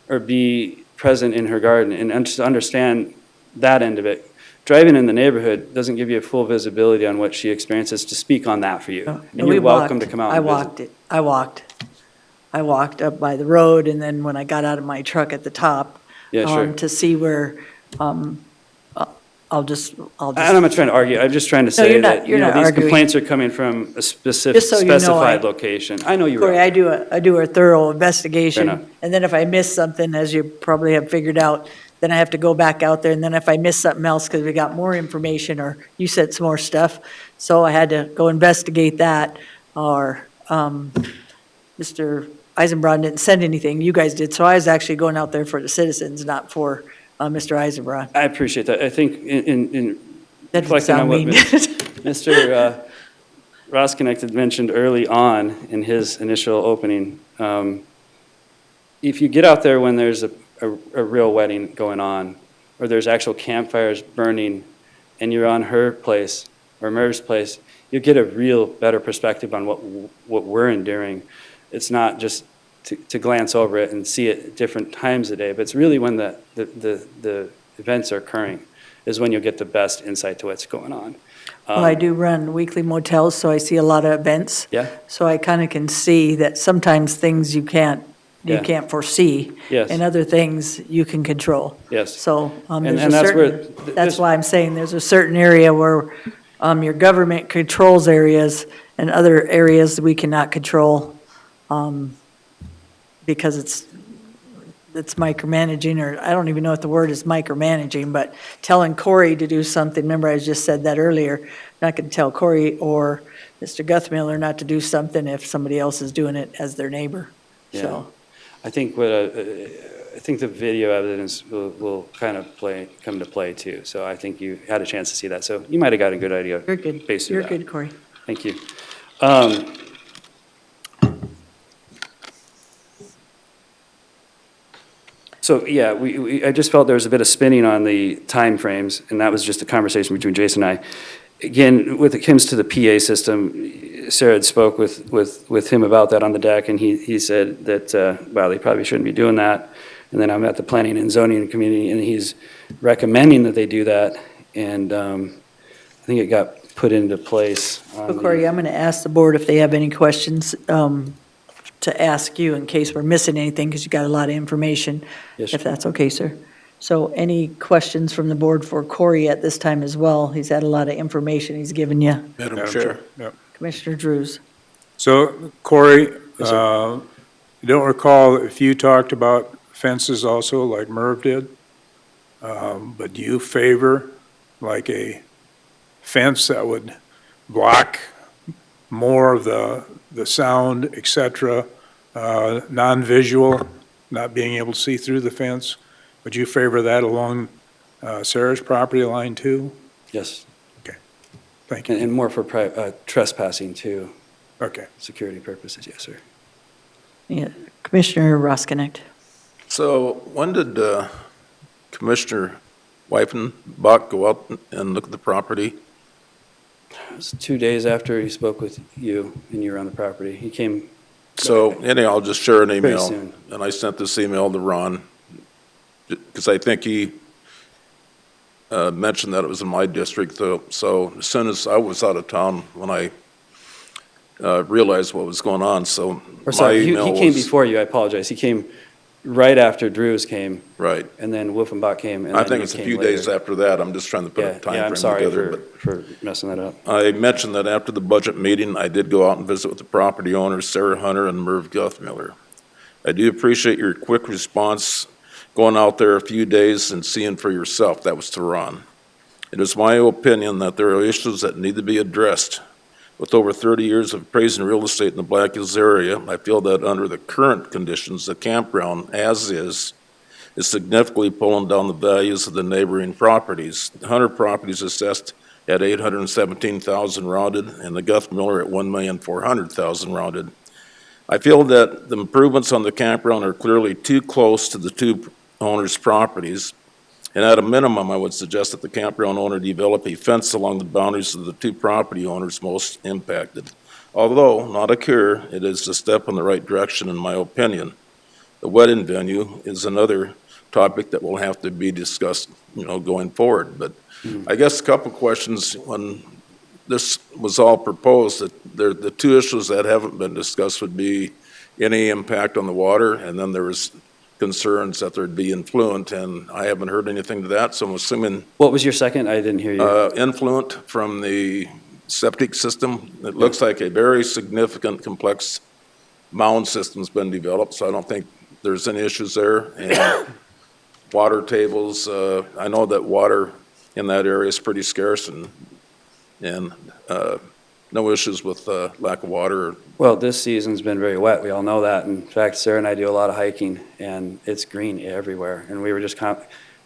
S22: or be present in her garden and just understand that end of it. Driving in the neighborhood doesn't give you a full visibility on what she experiences to speak on that for you. And you're welcome to come out and visit.
S1: I walked up by the road, and then when I got out of my truck at the top,
S22: Yeah, sure.
S1: to see where, I'll just.
S22: And I'm not trying to argue, I'm just trying to say that, you know, these complaints are coming from a specific,
S1: Just so you know,
S22: specified location. I know you're
S1: Corey,
S22: right.
S1: I do a thorough
S22: Fair
S1: investigation,
S22: enough.
S1: and then if I miss something, as you probably have figured out, then I have to go back out there, and then if I miss something else, because we got more information, or you said some more stuff, so I had to go investigate that, or, Mr. Eisenbraun didn't send anything, you guys did, so I was actually going out there for the citizens, not for, Mr. Eisenbraun.
S22: I appreciate that. I think in
S1: That didn't
S22: reflecting on
S1: sound
S22: what
S1: mean.
S22: Mr. Roskinick had mentioned early on in his initial opening, if you get out there when there's a real wedding going on, or there's actual campfires burning, and you're on her place or Merv's place, you get a real better perspective on what we're enduring. It's not just to glance over it and see it at different times of the day, but it's really when the events are occurring is when you'll get the best insight to what's going on.
S1: Well, I do run weekly motels, so I see a lot of events.
S22: Yeah.
S1: So I kind of can see that sometimes things you can't foresee.
S22: Yes.
S1: And other things you can control.
S22: Yes.
S1: So
S22: And
S1: there's a
S22: that's where
S1: certain, that's why I'm saying there's a certain area where your government controls areas and other areas we cannot control because it's micromanaging, or I don't even know if the word is micromanaging, but telling Corey to do something. Remember, I just said that earlier. Not going to tell Corey or Mr. Guthmiller not to do something if somebody else is doing it as their neighbor.
S22: Yeah.
S1: So
S22: I think I think the video evidence will kind of come into play too. So I think you had a chance to see that. So you might have got a good idea.
S1: You're good.
S22: Based on
S1: You're
S22: that.
S1: good, Corey.
S22: Thank you. So, yeah, I just felt there was a bit of spinning on the timeframes, and that was just a conversation between Jason and I. Again, when it comes to the PA system, Sarah had spoke with him about that on the deck, and he said that, well, they probably shouldn't be doing that. And then I'm at the Planning and Zoning Committee, and he's recommending that they do that, and I think it got put into place.
S1: So Corey, I'm going to ask the board if they have any questions to ask you in case we're missing anything, because you got a lot of information.
S22: Yes,
S1: if that's okay, sir. So any questions from the board for Corey at this time as well? He's had a lot of information he's given you.
S8: Madam Chair.
S3: Yep.
S1: Commissioner Drews.
S3: So Corey,
S22: Yes, sir.
S3: you don't recall if you talked about fences also like Merv did? But do you favor like a fence that would block more of the sound, et cetera, non-visual, not being able to see through the fence? Would you favor that along Sarah's property line too?
S22: Yes.
S3: Okay, thank you.
S22: And more for trespassing too.
S3: Okay.
S22: Security purposes, yes, sir.
S1: Yeah, Commissioner Roskinick.
S8: So when did Commissioner Weifenbach go out and look at the property?
S22: It was 2 days after he spoke with you and you were on the property. He came.
S8: So anyhow, I'll just share an
S22: Very
S8: email.
S22: soon.
S8: And I sent this email to Ron, because I think he mentioned that it was in my district. So as soon as I was out of town, when I realize what was going on, so
S22: Or sorry,
S8: my
S22: he
S8: email
S22: came
S8: was-
S22: before you, I apologize. He came right after Drew's came.
S8: Right.
S22: And then Wolfenbach came, and
S8: I
S22: then
S8: think
S22: you
S8: it's a
S22: came
S8: few
S22: later.
S8: days after that. I'm just trying to put a time
S22: Yeah, I'm
S8: frame
S22: sorry
S8: together.
S22: for messing that up.
S8: I mentioned that after the budget meeting, I did go out and visit with the property owners, Sarah Hunter and Merv Guthmiller. I do appreciate your quick response, going out there a few days and seeing for yourself. That was to Ron. It is my opinion that there are issues that need to be addressed. With over 30 years of appraising real estate in the Black Hills area, I feel that under the current conditions, the campground, as is significantly pulling down the values of the neighboring properties. The Hunter property is assessed at $817,000 rounded, and the Guthmiller at $1,400,000 rounded. I feel that the improvements on the campground are clearly too close to the two owners' properties, and at a minimum, I would suggest that the campground owner develop a fence along the boundaries of the two property owners most impacted. Although not a cure, it is a step in the right direction in my opinion. The wedding venue is another topic that will have to be discussed, going forward. But I guess a couple questions when this was all proposed, that the two issues that haven't been discussed would be any impact on the water, and then there was concerns that there'd be influent, and I haven't heard anything to that, so I'm assuming.
S22: What was your second? I didn't hear you.
S8: Influent from the septic system. It looks like a very significant, complex mound system's been developed, so I don't think there's any issues there. And water tables, I know that water in that area is pretty scarce, and no issues with lack of water.
S22: Well, this season's been very wet. We all know that. In fact, Sarah and I do a lot of hiking, and it's green everywhere. And we were just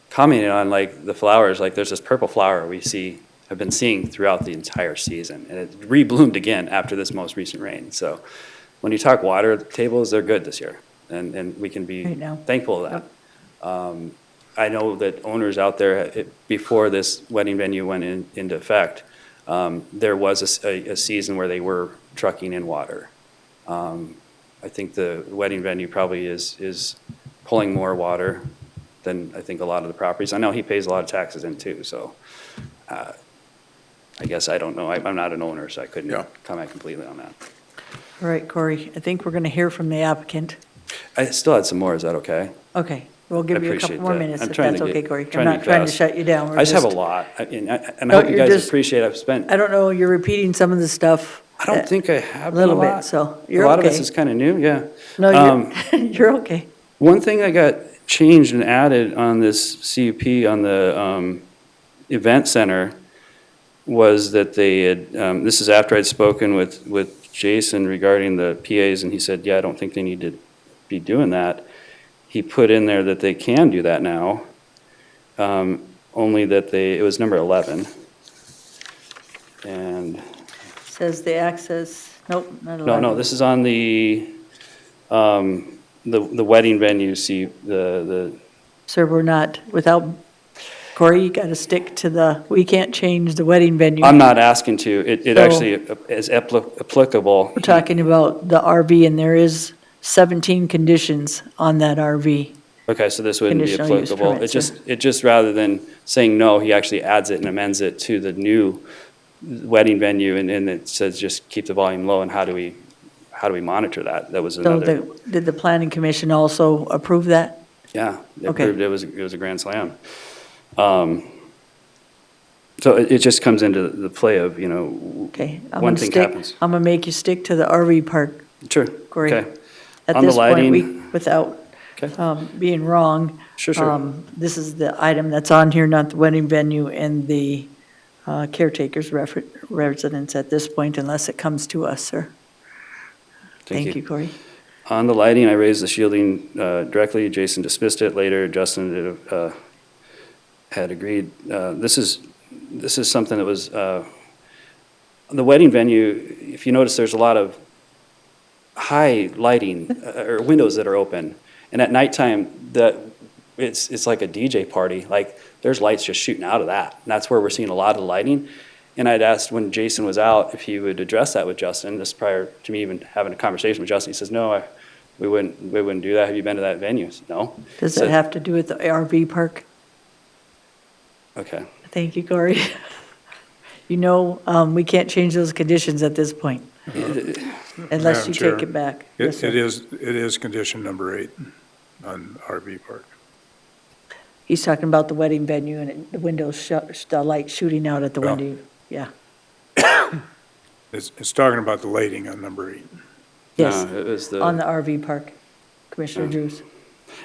S22: commenting on like the flowers. Like there's this purple flower have been seeing throughout the entire season, and it rebloomed again after this most recent rain. So when you talk water tables, they're good this year, and we can be thankful of that. I know that owners out there, before this wedding venue went into effect, there was a season where they were trucking in water. I think the wedding venue probably is pulling more water than I think a lot of the properties. I know he pays a lot of taxes in too, so I guess I don't know. I'm not an owner, so I couldn't comment completely on that.
S1: All right, Corey, I think we're going to hear from the applicant.
S22: I still had some more. Is that okay?
S1: Okay, we'll give you a couple more minutes if that's okay, Corey. I'm
S22: trying
S1: not trying to shut you down.
S22: I just have a lot, and I
S1: No,
S22: hope you
S1: you're
S22: guys
S1: just-
S22: appreciate I've spent.
S1: I don't know, you're repeating some of the stuff.
S22: I don't think I have
S1: A little
S22: been a
S1: bit,
S22: lot.
S1: so
S22: A
S1: you're
S22: lot of
S1: okay.
S22: this is kind of new, yeah.
S1: No, you're, you're okay.
S22: One thing I got changed and added on this CUP on the event center was that they had, this is after I'd spoken with Jason regarding the PAs, and he said, yeah, I don't think they need to be doing that. He put in there that they can do that now, only that it was number 11. And,
S1: Says the access, nope, not 11.
S22: no, this is on the wedding venue, see, the.
S1: Sir, we're not, without, Corey, you got to stick to we can't change the wedding venue.
S22: I'm not asking to, it
S1: So-
S22: actually is applicable.
S1: We're talking about the RV, and there is 17 conditions on that RV.
S22: Okay, so this wouldn't be
S1: Conditional use
S22: applicable.
S1: permit,
S22: It just rather than saying no, he actually adds it and amends it to the new wedding venue, and it says just keep the volume low, and how do we monitor that? That was
S1: So
S22: another,
S1: did the planning commission also approve that?
S22: yeah, they
S1: Okay.
S22: approved it was a grand slam. So it just comes into the play of,
S1: Okay.
S22: one thing happens.
S1: I'm gonna make you stick to the RV park,
S22: Sure,
S1: Corey.
S22: okay.
S1: At
S22: On the
S1: this point,
S22: lighting-
S1: without being wrong.
S22: Sure.
S1: This is the item that's on here, not the wedding venue and the caretaker's residence at this point, unless it comes to us, sir. Thank you, Corey.
S22: On the lighting, I raised the shielding directly. Jason dismissed it later. Justin had agreed. This is something that was, the wedding venue, if you notice, there's a lot of high lighting or windows that are open. And at nighttime, it's like a DJ party. Like there's lights just shooting out of that. And that's where we're seeing a lot of the lighting. And I'd asked when Jason was out if he would address that with Justin, just prior to me even having a conversation with Justin. He says, no, we wouldn't do that. Have you been to that venue? I said, no.
S1: Does
S22: So-
S1: it have to do with the RV park?
S22: Okay.
S1: Thank you, Corey. We can't change those conditions at this point. unless
S3: Madam
S1: you
S3: Chair,
S1: take it back. Yes, sir.
S3: It is condition number 8 on RV park.
S1: He's talking about the wedding venue and the windows, the light shooting out at the
S3: Well-
S1: window. Yeah.
S3: It's talking about the lighting on number 8.
S1: Yes,
S22: No, it was the.
S1: on the RV park, Commissioner Drews.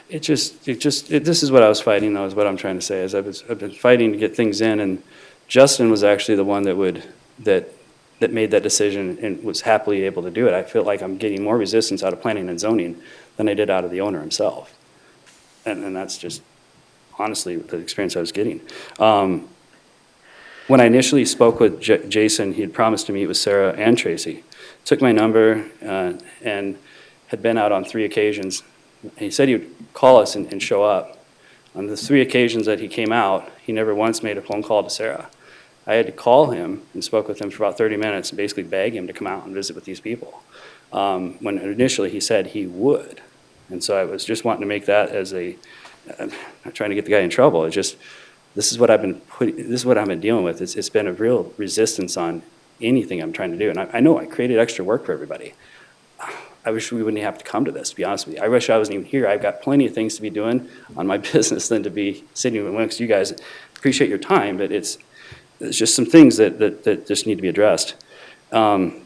S22: This is what I was fighting, though, is what I'm trying to say, is I've been fighting to get things in, and Justin was actually the one that made that decision and was happily able to do it. I feel like I'm getting more resistance out of planning and zoning than I did out of the owner himself. And that's just honestly the experience I was getting. When I initially spoke with Jason, he had promised to meet with Sarah and Tracy. Took my number and had been out on 3 occasions. He said he would call us and show up. On the 3 occasions that he came out, he never once made a phone call to Sarah. I had to call him and spoke with him for about 30 minutes and basically beg him to come out and visit with these people. When initially he said he would. And so I was just wanting to make that as I'm not trying to get the guy in trouble. It's just, this is what I've been dealing with. It's been a real resistance on anything I'm trying to do. And I know I created extra work for everybody. I wish we wouldn't have to come to this, to be honest with you. I wish I wasn't even here. I've got plenty of things to be doing on my business than to be sitting amongst you guys. Appreciate your time, but it's just some things that just need to be addressed. When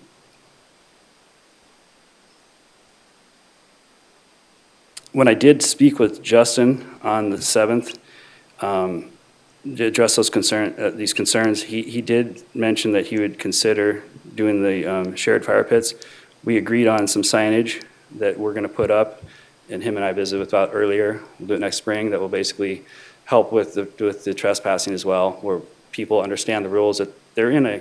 S22: I did speak with Justin on the 7th, to address these concerns, he did mention that he would consider doing the shared fire pits. We agreed on some signage that we're going to put up, and him and I visited about earlier. We'll do it next spring. That will basically help with the trespassing as well, where people understand the rules, that they're in a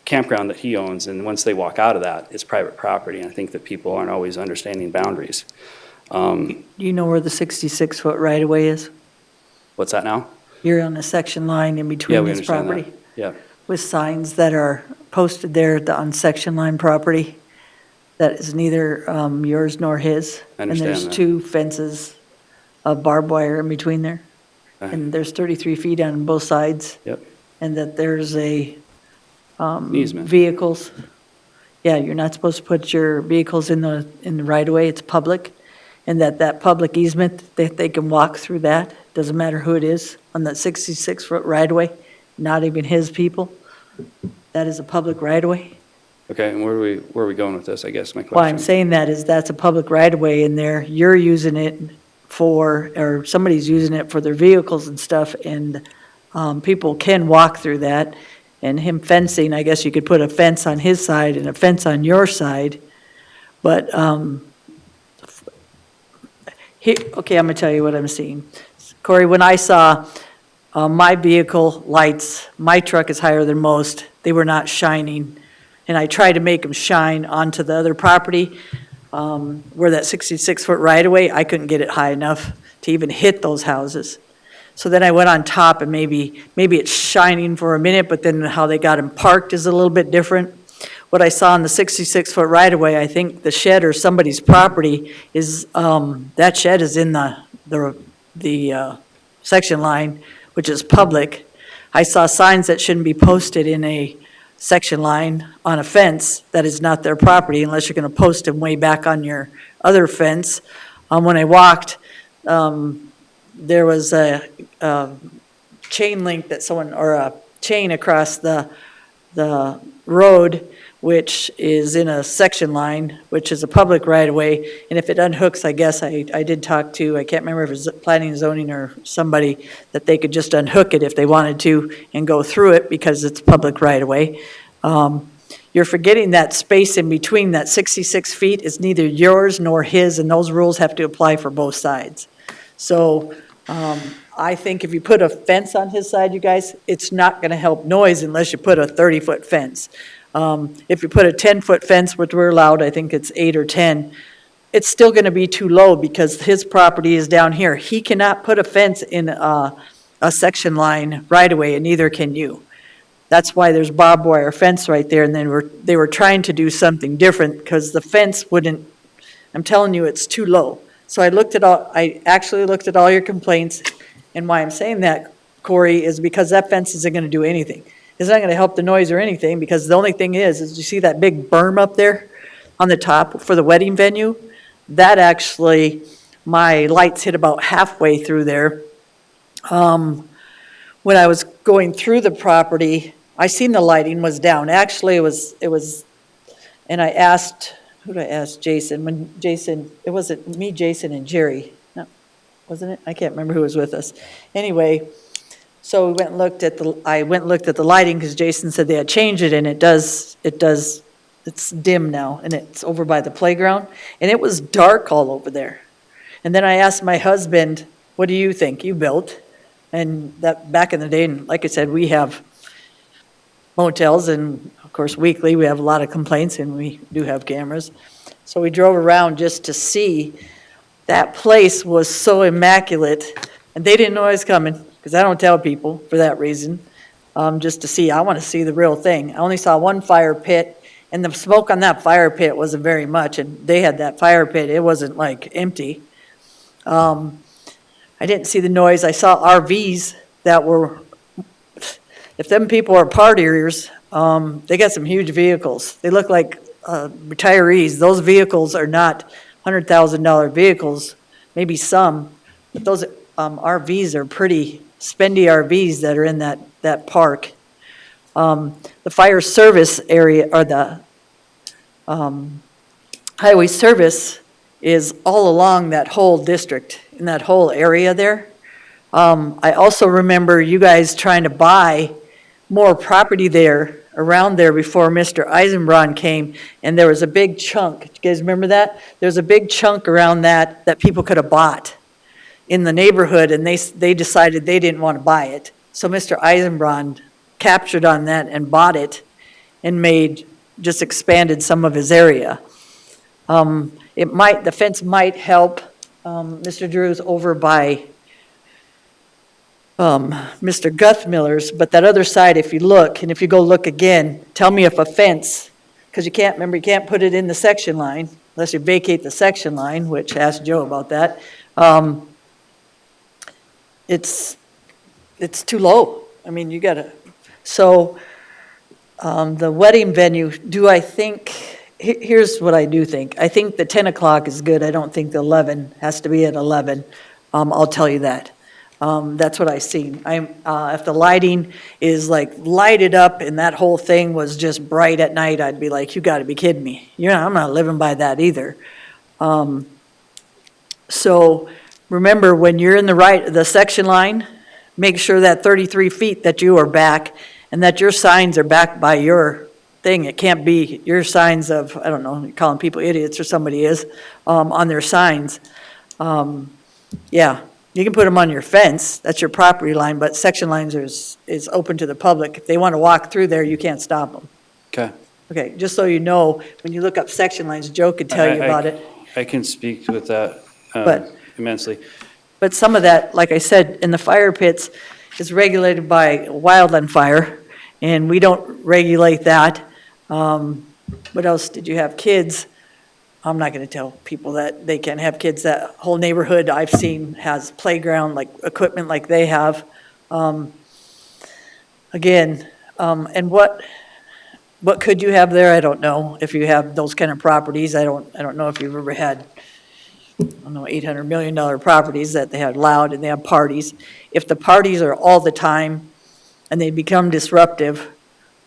S22: campground that he owns, and once they walk out of that, it's private property. And I think that people aren't always understanding boundaries.
S1: Do you know where the 66-foot right-of-way is?
S22: What's that now?
S1: You're on a section line in
S22: Yeah,
S1: between
S22: we
S1: this
S22: understand that.
S1: property
S22: Yeah.
S1: with signs that are posted there on section line property that is neither yours nor his.
S22: I understand
S1: And there's
S22: that.
S1: 2 fences of barbed wire in between there.
S22: Okay.
S1: And there's 33 feet on both sides.
S22: Yep.
S1: And that there's a
S22: Easement.
S1: vehicles. Yeah, you're not supposed to put your vehicles in the right-of-way. It's public. And that public easement, that they can walk through that, doesn't matter who it is, on that 66-foot right-of-way, not even his people. That is a public right-of-way.
S22: Okay, and where are we going with this, I guess, my question?
S1: Why I'm saying that is that's a public right-of-way in there. You're using it or somebody's using it for their vehicles and stuff, and people can walk through that. And him fencing, I guess you could put a fence on his side and a fence on your side. But, okay, I'm gonna tell you what I'm seeing. Corey, when I saw my vehicle lights, my truck is higher than most, they were not shining. And I tried to make them shine onto the other property, where that 66-foot right-of-way, I couldn't get it high enough to even hit those houses. So then I went on top, and maybe it's shining for a minute, but then how they got them parked is a little bit different. What I saw on the 66-foot right-of-way, I think the shed or somebody's property is, that shed is in the section line, which is public. I saw signs that shouldn't be posted in a section line on a fence that is not their property unless you're going to post them way back on your other fence. When I walked, there was a chain link that someone, or a chain across the road, which is in a section line, which is a public right-of-way. And if it unhooks, I guess I did talk to, I can't remember if it was planning and zoning or somebody, that they could just unhook it if they wanted to and go through it because it's public right-of-way. You're forgetting that space in between, that 66 feet is neither yours nor his, and those rules have to apply for both sides. So I think if you put a fence on his side, you guys, it's not going to help noise unless you put a 30-foot fence. If you put a 10-foot fence, which we're allowed, I think it's 8 or 10, it's still going to be too low because his property is down here. He cannot put a fence in a section line right away, and neither can you. That's why there's barbed wire fence right there, and then they were trying to do something different because the fence wouldn't, I'm telling you, it's too low. So I actually looked at all your complaints, and why I'm saying that, Corey, is because that fence isn't going to do anything. It's not gonna help the noise or anything, because the only thing is you see that big berm up there on the top for the wedding venue? That actually, my lights hit about halfway through there. When I was going through the property, I seen the lighting was down. Actually, it was, and I asked, who did I ask? Jason, it wasn't me, Jason, and Jerry. No, wasn't it? I can't remember who was with us. Anyway, so we went and looked at I went and looked at the lighting, because Jason said they had changed it, and it's dim now, and it's over by the playground, and it was dark all over there. And then I asked my husband, what do you think? You built. And that, back in the day, and like I said, we have motels, and of course, weekly, we have a lot of complaints, and we do have cameras. So we drove around just to see. That place was so immaculate, and they didn't know I was coming, because I don't tell people for that reason, just to see. I want to see the real thing. I only saw one fire pit, and the smoke on that fire pit wasn't very much, and they had that fire pit. It wasn't like empty. I didn't see the noise. I saw RVs that were, if them people are partiers, they got some huge vehicles. They look like retirees. Those vehicles are not $100,000 vehicles, maybe some, but those RVs are pretty spendy RVs that are in that park. The fire service area, or the highway service, is all along that whole district, in that whole area there. I also remember you guys trying to buy more property there, around there, before Mr. Eisenbrand came, and there was a big chunk. Do you guys remember that? There's a big chunk around that people could have bought in the neighborhood, and they decided they didn't want to buy it. So Mr. Eisenbrand captured on that and bought it, and just expanded some of his area. The fence might help, Mr. Drew's over by Mr. Guthmiller's, but that other side, if you look, and if you go look again, tell me if a fence, because you can't put it in the section line unless you vacate the section line, which ask Joe about that. It's too low. I mean, you gotta, so the wedding venue, here's what I do think. I think the 10 o'clock is good. I don't think the 11 has to be at 11. I'll tell you that. That's what I seen. If the lighting is like lighted up and that whole thing was just bright at night, I'd be like, you gotta be kidding me. I'm not living by that either. So remember, when you're in the section line, make sure that 33 feet that you are back, and that your signs are back by your thing. It can't be your signs of, I don't know, you're calling people idiots, or somebody is, on their signs. Yeah, you can put them on your fence, that's your property line, but section lines is open to the public. If they want to walk through there, you can't stop them.
S22: Okay.
S1: Okay, just so you know, when you look up section lines, Joe could tell you about it.
S22: I can speak with that
S1: But-
S22: immensely.
S1: But some of that, like I said, in the fire pits, is regulated by wildland fire, and we don't regulate that. What else did you have? Kids. I'm not going to tell people that they can't have kids. That whole neighborhood I've seen has playground, like equipment like they have. Again, and what could you have there? I don't know. If you have those kind of properties, I don't know if you've ever had, I don't know, $800 million properties that they had loud and they have parties. If the parties are all the time and they become disruptive,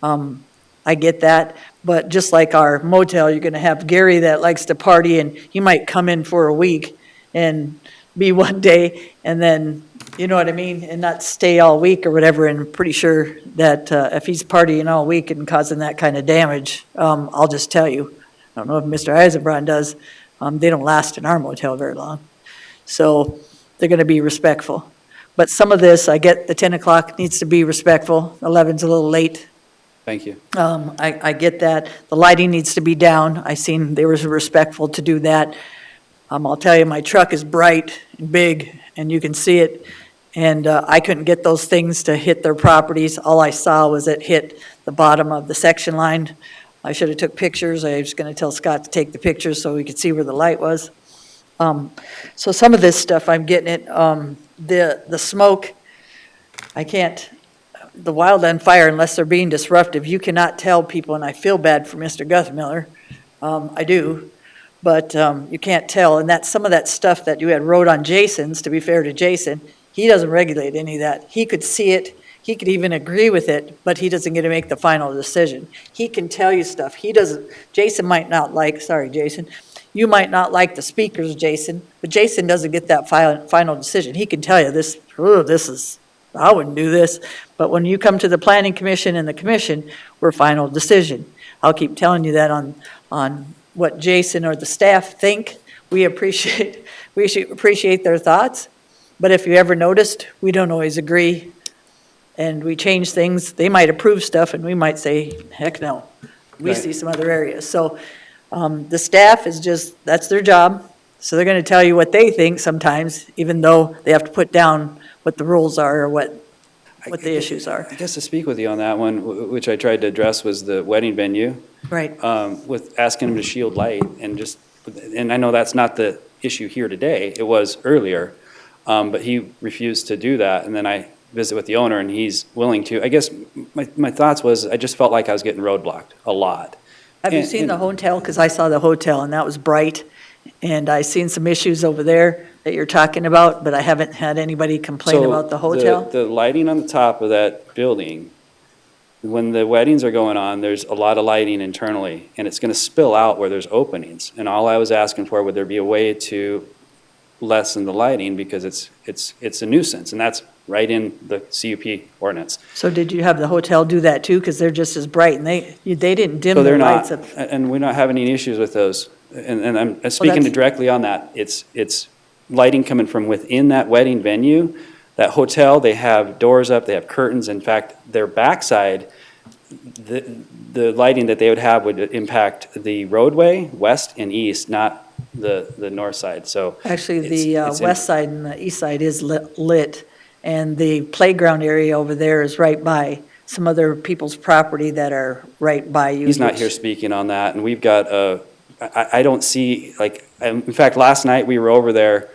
S1: I get that. But just like our motel, you're going to have Gary that likes to party, and he might come in for a week and be one day, and then, you know what I mean, and not stay all week or whatever. And I'm pretty sure that if he's partying all week and causing that kind of damage, I'll just tell you, I don't know if Mr. Eisenbrand does, they don't last in our motel very long. So they're going to be respectful. But some of this, I get the 10 o'clock needs to be respectful. 11's a little late.
S22: Thank you.
S1: I get that. The lighting needs to be down. I seen they were respectful to do that. I'll tell you, my truck is bright and big, and you can see it. And I couldn't get those things to hit their properties. All I saw was it hit the bottom of the section line. I should have took pictures. I was going to tell Scott to take the pictures so we could see where the light was. So some of this stuff, I'm getting it. The smoke, I can't, the wildland fire, unless they're being disruptive, you cannot tell people, and I feel bad for Mr. Guthmiller, I do, but you can't tell, and that's some of that stuff that you had wrote on Jason's, to be fair to Jason, he doesn't regulate any of that. He could see it, he could even agree with it, but he doesn't get to make the final decision. He can tell you stuff. He doesn't, Jason might not like, sorry, Jason, you might not like the speakers, Jason, but Jason doesn't get that final decision. He can tell you this, oh, this is, I wouldn't do this. But when you come to the planning commission and the commission, we're final decision. I'll keep telling you that on what Jason or the staff think. We appreciate their thoughts. But if you ever noticed, we don't always agree. And we change things. They might approve stuff and we might say, heck no. We
S22: Right.
S1: see some other areas. So the staff is just, that's their job. So they're going to tell you what they think sometimes, even though they have to put down what the rules are or what the issues are.
S22: I guess to speak with you on that one, which I tried to address, was the wedding venue.
S1: Right.
S22: With asking him to shield light and I know that's not the issue here today, it was earlier, but he refused to do that, and then I visit with the owner and he's willing to. I guess my thoughts was, I just felt like I was getting roadblocked a lot.
S1: Have you seen the hotel? Because I saw the hotel and that was bright. And I seen some issues over there that you're talking about, but I haven't had anybody complain about the hotel.
S22: The lighting on the top of that building, when the weddings are going on, there's a lot of lighting internally, and it's gonna spill out where there's openings. And all I was asking for, would there be a way to lessen the lighting, because it's a nuisance, and that's right in the CUP ordinance.
S1: So did you have the hotel do that too? Because they're just as bright and they didn't dim
S22: So
S1: the
S22: they're
S1: lights
S22: not,
S1: up.
S22: and we're not having any issues with those. And I'm speaking
S1: that's-
S22: directly on that. It's lighting coming from within that wedding venue. That hotel, they have doors up, they have curtains. In fact, their backside, the lighting that they would have would impact the roadway, west and east, not the north side. So
S1: Actually, the
S22: it's in-
S1: west side and the east side is lit. And the playground area over there is right by some other people's property that are right by you.
S22: He's not here speaking on that, and we've got I don't see, like, in fact, last night we were over there,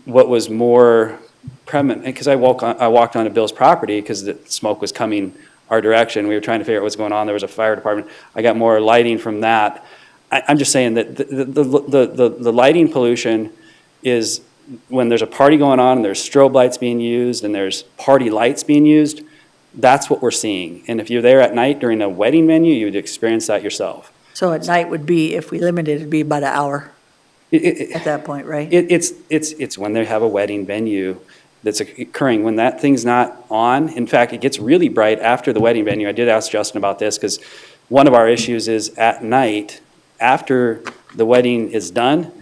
S22: what was more prevalent, because I walked onto Bill's property because the smoke was coming our direction. We were trying to figure out what's going on. There was a fire department. I got more lighting from that. I'm just saying that the lighting pollution is when there's a party going on and there's strobe lights being used and there's party lights being used, that's what we're seeing. And if you're there at night during a wedding venue, you would experience that yourself.
S1: So at night would be, if we limited, it'd be about an hour at that point, right?
S22: It's when they have a wedding venue that's occurring. When that thing's not on, in fact, it gets really bright after the wedding venue. I did ask Justin about this because one of our issues is at night, after the wedding is done,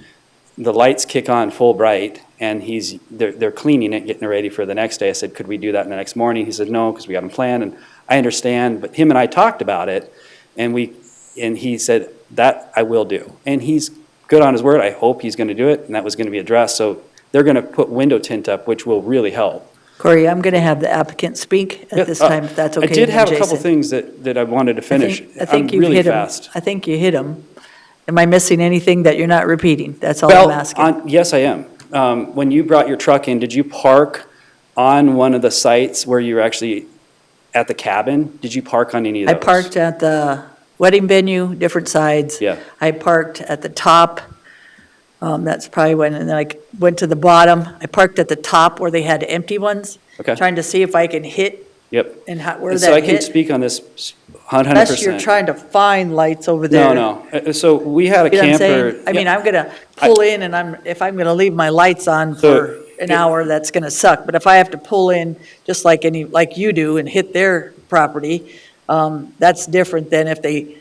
S22: the lights kick on full bright, and they're cleaning it, getting it ready for the next day. I said, could we do that in the next morning? He said, no, because we got them planned, and I understand, but him and I talked about it, and he said, that I will do. And he's good on his word. I hope he's going to do it, and that was going to be addressed. So they're going to put window tint up, which will really help.
S1: Corey, I'm going to have the applicant speak at this time, if that's okay.
S22: I did have a couple
S1: Jason.
S22: things that I wanted to finish.
S1: I think you've
S22: really
S1: hit 'em.
S22: fast.
S1: I think you hit them. Am I missing anything that you're not repeating? That's all I'm asking.
S22: Yes, I am. When you brought your truck in, did you park on one of the sites where you were actually at the cabin? Did you park on any of
S1: I
S22: those?
S1: parked at the wedding venue, different sides.
S22: Yeah.
S1: I parked at the top. That's probably when, and then I went to the bottom. I parked at the top where they had empty ones.
S22: Okay.
S1: Trying to see if I can hit
S22: Yep.
S1: and where
S22: And
S1: that
S22: so I
S1: hit.
S22: can speak on this 100%.
S1: Unless you're trying to find lights over there.
S22: No. So we had a
S1: You know what I'm
S22: camper.
S1: saying? I mean, I'm gonna pull in and if I'm gonna leave my lights on for an hour, that's gonna suck. But if I have to pull in, just like you do, and hit their property, that's different than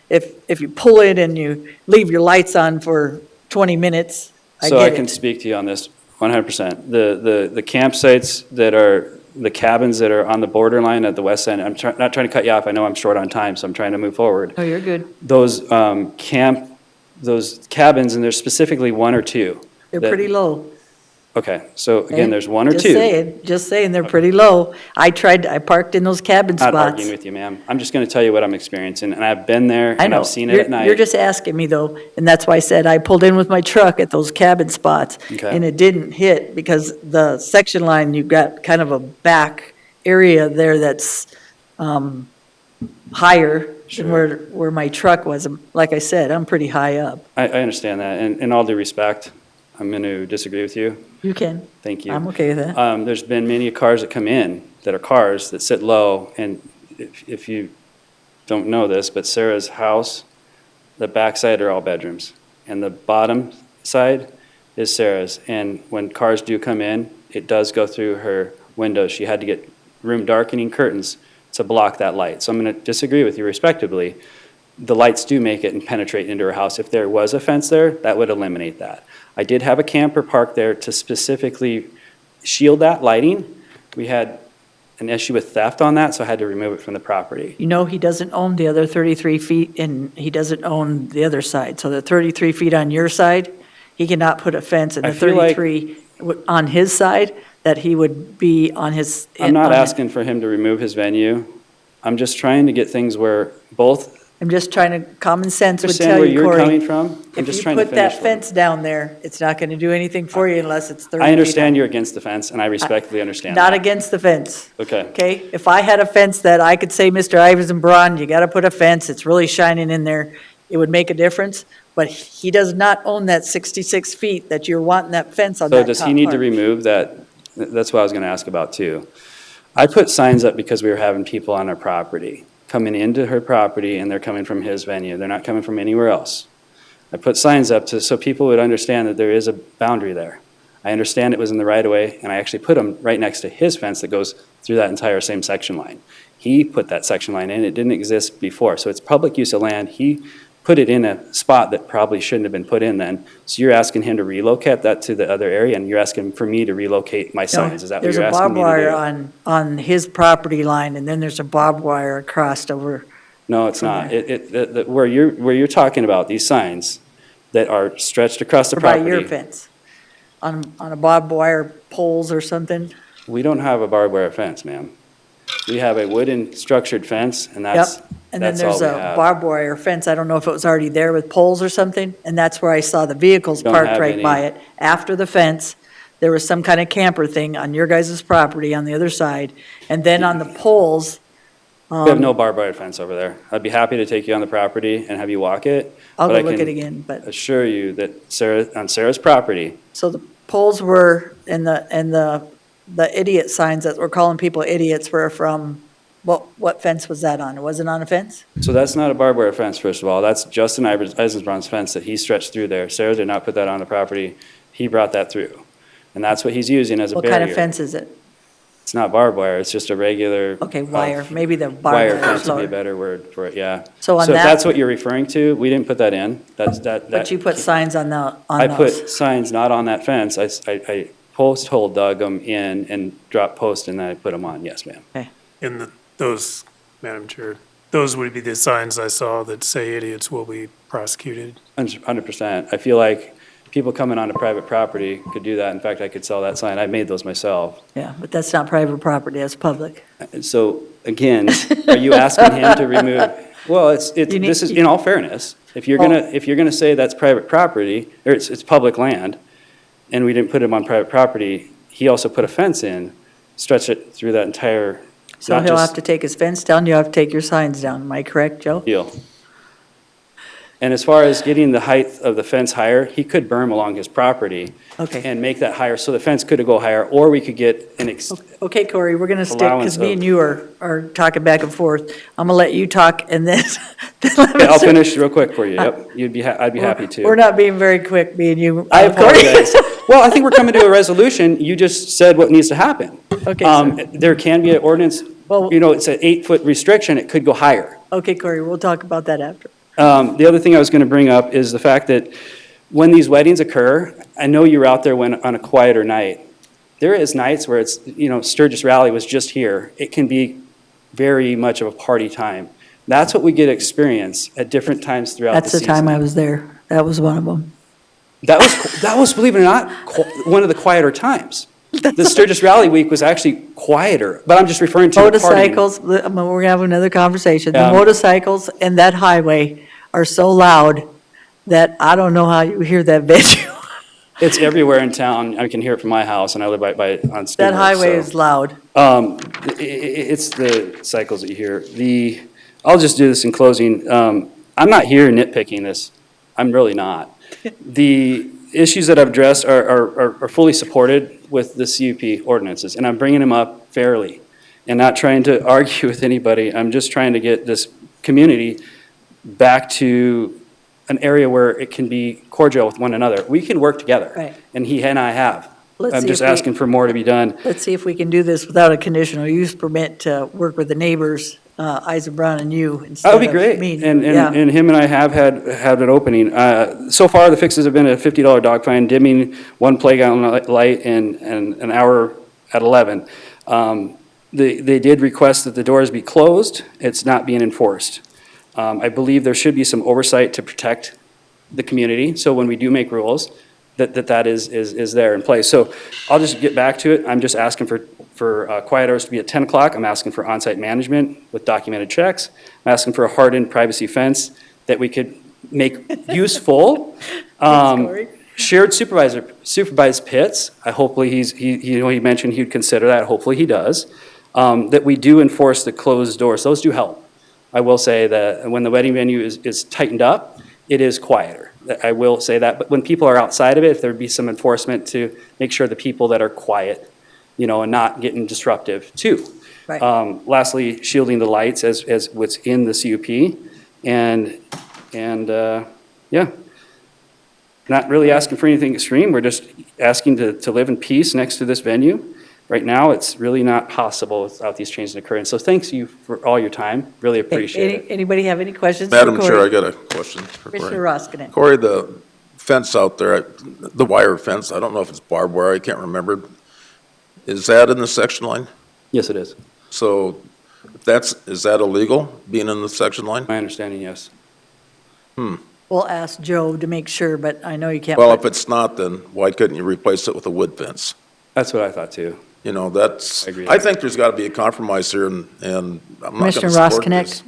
S1: if you pull in and you leave your lights on for 20 minutes.
S22: So I can speak to you on this 100%. The campsites that are, the cabins that are on the borderline at the west end, I'm not trying to cut you off, I know I'm short on time, so I'm trying to move forward.
S1: Oh, you're good.
S22: Those those cabins, and there's specifically one or two.
S1: They're pretty low.
S22: Okay, so again, there's one or two.
S1: Just saying, they're pretty low. I parked in those cabin
S22: Not
S1: spots.
S22: arguing with you, ma'am. I'm just gonna tell you what I'm experiencing, and I've been there,
S1: I
S22: and
S1: know.
S22: I've seen it at night.
S1: You're just asking me though, and that's why I said I pulled in with my truck at those cabin spots.
S22: Okay.
S1: And it didn't hit because the section line, you've got kind of a back area there that's higher
S22: Sure.
S1: than where my truck was. Like I said, I'm pretty high up.
S22: I understand that, and in all due respect, I'm going to disagree with you.
S1: You can.
S22: Thank you.
S1: I'm okay with that.
S22: There's been many cars that come in that are cars that sit low, and if you don't know this, but Sarah's house, the backside are all bedrooms, and the bottom side is Sarah's. And when cars do come in, it does go through her windows. She had to get room darkening curtains to block that light. So I'm going to disagree with you respectively. The lights do make it and penetrate into her house. If there was a fence there, that would eliminate that. I did have a camper parked there to specifically shield that lighting. We had an issue with theft on that, so I had to remove it from the property.
S1: You know, he doesn't own the other 33 feet, and he doesn't own the other side. So the 33 feet on your side, he cannot put a fence, and
S22: I
S1: the
S22: feel like-
S1: 33 on his side, that he would be on his.
S22: I'm not
S1: on it.
S22: asking for him to remove his venue. I'm just trying to get things where both,
S1: I'm just trying to, common sense would
S22: understand
S1: tell
S22: where
S1: you,
S22: you're
S1: Corey.
S22: coming from. I'm
S1: If
S22: just
S1: you
S22: trying to
S1: put
S22: finish
S1: that
S22: one.
S1: fence down there, it's not going to do anything for you unless it's 30 feet.
S22: I understand
S1: up.
S22: you're against the fence, and I respectfully understand
S1: Not
S22: that.
S1: against the fence.
S22: Okay.
S1: Okay, if I had a fence that I could say, Mr. Iverson-Braun, you gotta put a fence, it's really shining in there, it would make a difference, but he does not own that 66 feet that you're wanting that fence on that
S22: So
S1: top
S22: does he need to
S1: part.
S22: remove that? That's what I was going to ask about too. I put signs up because we were having people on our property, coming into her property, and they're coming from his venue. They're not coming from anywhere else. I put signs up so people would understand that there is a boundary there. I understand it was in the right of way, and I actually put them right next to his fence that goes through that entire same section line. He put that section line in, it didn't exist before, so it's public use of land. He put it in a spot that probably shouldn't have been put in then. So you're asking him to relocate that to the other area, and you're asking for me to relocate my
S1: No,
S22: signs, is that what you're
S1: There's a
S22: asking
S1: barbed
S22: me to
S1: wire
S22: do?
S1: on his property line, and then there's a barbed wire across over.
S22: No, it's
S1: from
S22: not.
S1: there.
S22: Where you're talking about, these signs that are stretched across the
S1: Or by
S22: property.
S1: your fence, on a barbed wire poles or something.
S22: We don't have a barbed wire fence, ma'am. We have a wooden structured fence, and
S1: Yep,
S22: that's
S1: and then
S22: that's all
S1: there's
S22: we
S1: a
S22: have.
S1: barbed wire fence, I don't know if it was already there with poles or something, and that's where I saw the vehicles
S22: Don't
S1: parked
S22: have
S1: right
S22: any.
S1: by it. After the fence, there was some kind of camper thing on your guys' property on the other side, and then on the poles.
S22: We have no barbed wire fence over there. I'd be happy to take you on the property and have you walk it.
S1: I'll
S22: but
S1: go
S22: I
S1: look
S22: can
S1: at it again, but,
S22: assure you that on Sarah's property,
S1: so the poles were, and the idiot signs that were calling people idiots were from, what fence was that on? Was it on a fence?
S22: so that's not a barbed wire fence, first of all. That's Justin Eisenbraun's fence that he stretched through there. Sarah did not put that on the property. He brought that through. And that's what he's using as a
S1: What
S22: barrier.
S1: kind of fence is it?
S22: It's not barbed wire, it's just a regular.
S1: Okay, wire, maybe the barbed
S22: Wire
S1: wire
S22: fence
S1: is
S22: would be a
S1: lower.
S22: better word for it, yeah.
S1: So on
S22: So if
S1: that-
S22: that's what you're referring to, we didn't put that in.
S1: But you put signs on
S22: I
S1: those.
S22: put signs not on that fence. I post hole dug them in and dropped posts and then I put them on. Yes, ma'am.
S2: And those, Madam Chair, those would be the signs I saw that say idiots will be prosecuted.
S22: 100%. I feel like people coming onto private property could do that. In fact, I could sell that sign. I made those myself.
S1: Yeah, but that's not private property, that's public.
S22: So again, are you asking him to remove? Well, this is, in all fairness, if you're gonna say that's private property, or it's public land, and we didn't put him on private property, he also put a fence in, stretch it through that entire,
S1: So
S22: not
S1: he'll have
S22: just
S1: to take his fence down, you'll have to take your signs down, am I correct, Joe?
S22: deal. And as far as getting the height of the fence higher, he could berm along his property
S1: Okay.
S22: and make that higher, so the fence could go higher, or we could get an
S1: Okay, Corey, we're gonna stick,
S22: Allowance
S1: because me
S22: of-
S1: and you are talking back and forth. I'm gonna let you talk and then.
S22: Okay, I'll finish real quick for you, yep. I'd be happy to.
S1: We're not being very quick, me and you.
S22: I
S1: Corey.
S22: apologize. Well, I think we're coming to a resolution. You just said what needs to happen.
S1: Okay,
S22: There can be an ordinance, it's an 8-foot restriction, it could go higher.
S1: Okay, Corey, we'll talk about that after.
S22: The other thing I was going to bring up is the fact that when these weddings occur, I know you were out there on a quieter night. There is nights where it's, Sturgis Rally was just here. It can be very much of a party time. That's what we get to experience at different times throughout the
S1: That's the
S22: season.
S1: time I was there. That was one of them.
S22: That was, believe it or not, one of the quieter times. The Sturgis Rally Week was actually quieter, but I'm just referring to the partying.
S1: Motorcycles, we're gonna have another conversation. The
S22: Yeah.
S1: motorcycles and that highway are so loud that I don't know how you hear that venue.
S22: It's everywhere in town. I can hear it from my house, and I live on Skidmore.
S1: That highway
S22: so.
S1: is loud.
S22: It's the cycles that you hear. I'll just do this in closing. I'm not here nitpicking this. I'm really not. The issues that I've addressed are fully supported with the CUP ordinances, and I'm bringing them up fairly and not trying to argue with anybody. I'm just trying to get this community back to an area where it can be cordial with one another. We can work together.
S1: Right.
S22: And he and I have.
S1: Let's
S22: I'm
S1: see
S22: just
S1: if we-
S22: asking for more to be done.
S1: Let's see if we can do this without a conditional use permit to work with the neighbors, Eisenbrown and you,
S22: That
S1: instead
S22: would be
S1: of
S22: great.
S1: me.
S22: And
S1: Yeah.
S22: him and I have had an opening. So far, the fixes have been a $50 dog fine, dimming one playground light and an hour at 11. They did request that the doors be closed. It's not being enforced. I believe there should be some oversight to protect the community. So when we do make rules, that is there in place. So I'll just get back to it. I'm just asking for quiet hours to be at 10 o'clock. I'm asking for on-site management with documented checks. I'm asking for a hardened privacy fence that we could make useful. Shared supervised pits. Hopefully he mentioned he'd consider that. Hopefully he does. That we do enforce the closed doors. Those do help. I will say that when the wedding venue is tightened up, it is quieter. I will say that. But when people are outside of it, if there'd be some enforcement to make sure the people that are quiet, and not getting disruptive too.
S1: Right.
S22: Lastly, shielding the lights as what's in the CUP. And yeah. Not really asking for anything extreme. We're just asking to live in peace next to this venue. Right now, it's really not possible without these changes occurring. So thanks you for all your time. Really appreciate it.
S1: Anybody have any questions for
S8: Madam Chair,
S1: Corey?
S8: I got a question for Corey.
S1: Commissioner Roskinet.
S8: Corey, the fence out there, the wire fence, I don't know if it's barbed wire, I can't remember. Is that in the section line?
S22: Yes, it is.
S8: So is that illegal, being in the section line?
S22: My understanding, yes.
S1: We'll ask Joe to make sure, but I know you can't.
S8: Well,
S1: put-
S8: if it's not, then why couldn't you replace it with a wood fence?
S22: That's what I thought too.
S8: That's,
S22: I agree.
S8: I think there's got to be a compromise here, and I'm not going to
S1: Commissioner
S8: support
S1: Roskinek,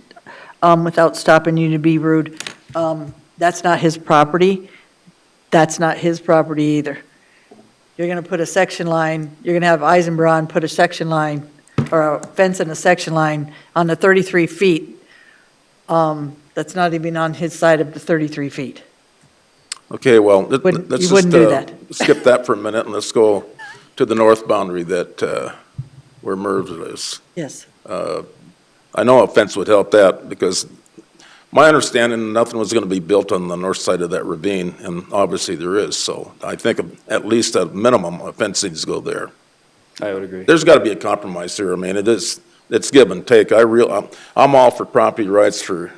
S8: this.
S1: without stopping you to be rude, that's not his property. That's not his property either. You're going to put a section line, you're going to have Eisenbrown put a section line, or a fence and a section line on the 33 feet. That's not even on his side of the 33 feet.
S8: Okay, well,
S1: Wouldn't-
S8: let's
S1: you
S8: just
S1: wouldn't do that.
S8: skip that for a minute, and let's go to the north boundary where Merv is.
S1: Yes.
S8: I know a fence would help that, because my understanding, nothing was going to be built on the north side of that ravine, and obviously there is. So I think at least at minimum, a fence needs to go there.
S22: I would agree.
S8: There's got to be a compromise here. I mean, it's give and take. I'm all for property rights for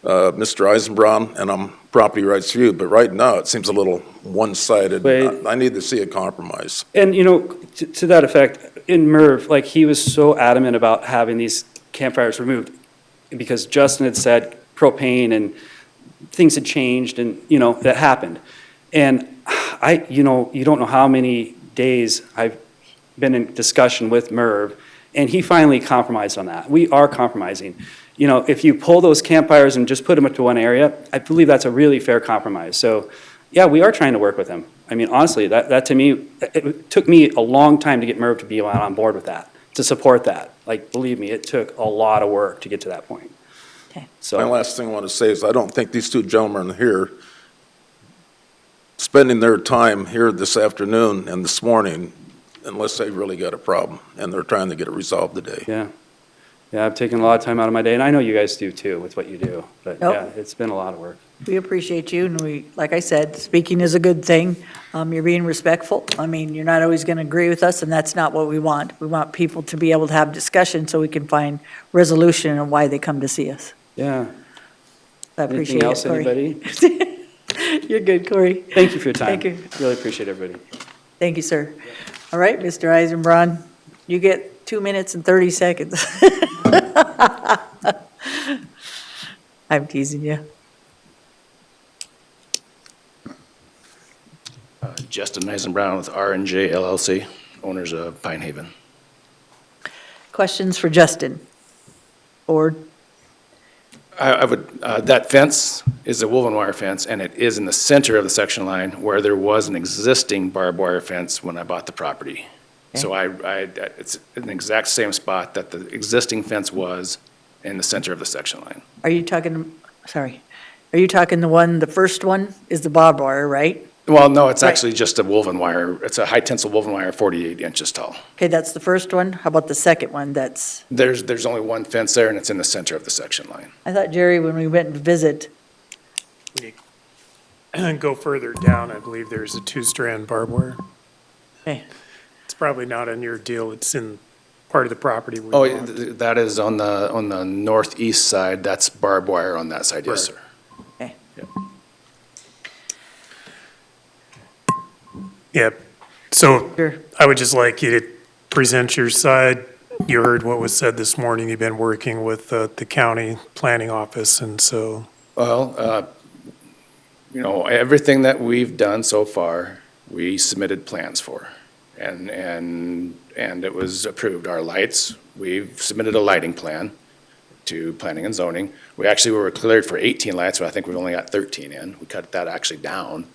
S8: Mr. Eisenbrown, and I'm property rights for you, but right now, it seems a little one-sided.
S22: Wait.
S8: I need to see a compromise.
S22: And, to that effect, in Merv, he was so adamant about having these campfires removed because Justin had said propane and things had changed and, that happened. And you don't know how many days I've been in discussion with Merv, and he finally compromised on that. We are compromising. If you pull those campfires and just put them into one area, I believe that's a really fair compromise. So, yeah, we are trying to work with him. I mean, honestly, that to me, it took me a long time to get Merv to be on board with that, to support that. Believe me, it took a lot of work to get to that point.
S1: Okay.
S22: So,
S8: My last thing I want to say is I don't think these two gentlemen here spending their time here this afternoon and this morning unless they really got a problem and they're trying to get it resolved today.
S22: yeah. Yeah, I've taken a lot of time out of my day, and I know you guys do too with what you do. But
S1: Nope.
S22: yeah, it's been a lot of work.
S1: We appreciate you, and like I said, speaking is a good thing. You're being respectful. I mean, you're not always going to agree with us, and that's not what we want. We want people to be able to have discussion so we can find resolution on why they come to see us.
S22: Yeah.
S1: I appreciate
S22: Anything else,
S1: it, Corey.
S22: anybody?
S1: You're good, Corey.
S22: Thank you for your time.
S1: Thank you.
S22: Really appreciate everybody.
S1: Thank you, sir. All right, Mr. Eisenbrown, you get 2 minutes and 30 seconds. I'm teasing you.
S6: Justin Eisenbrown with R&J LLC, owners of Pine Haven.
S1: Questions for Justin? Board?
S6: I would, that fence is a woven wire fence, and it is in the center of the section line where there was an existing barbed wire fence when I bought the property. So it's in the exact same spot that the existing fence was in the center of the section line.
S1: Are you talking, sorry, are you talking the first one is the barbed wire, right?
S6: Well, no, it's
S1: Right.
S6: actually just a woven wire. It's a high tensile woven wire, 48 inches tall.
S1: Okay, that's the first one. How about the second one?
S6: There's only one fence there, and it's in the center of the section line.
S1: I thought, Jerry, when we went to visit,
S2: Go further down, I believe there's a 2-strand barbed wire.
S1: Okay.
S2: It's probably not on your deal, it's in part of the property. we
S6: Oh,
S2: bought.
S6: that is on the northeast side. That's barbed wire on that side, yes, sir.
S1: okay.
S2: Yeah, so
S1: Sure.
S2: I would just like you to present your side. You heard what was said this morning. You've been working with the county planning office, and so.
S6: Well, everything that we've done so far, we submitted plans for, and it was approved. Our lights, we've submitted a lighting plan to planning and zoning. We actually were cleared for 18 lights, but I think we've only got 13 in. We cut that actually down.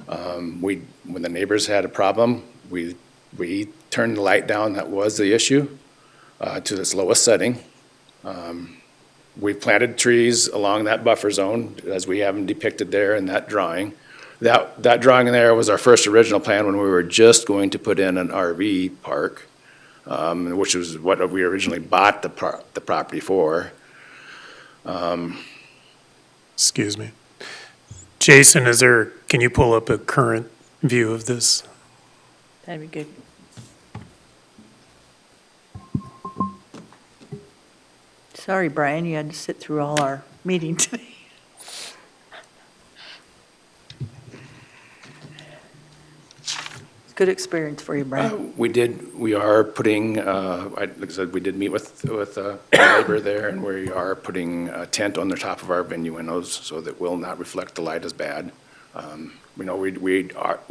S6: When the neighbors had a problem, we turned the light down. That was the issue, to its lowest setting. We planted trees along that buffer zone, as we have them depicted there in that drawing. That drawing there was our first original plan when we were just going to put in an RV park, which was what we originally bought the property for.
S2: Excuse me. Jason, can you pull up a current view of this?
S1: That'd be good. Sorry, Brian, you had to sit through all our meeting today. It's a good experience for you, Brian.
S6: We are putting, like I said, we did meet with a neighbor there, and we are putting a tent on the top of our venue windows so that will not reflect the light as bad. We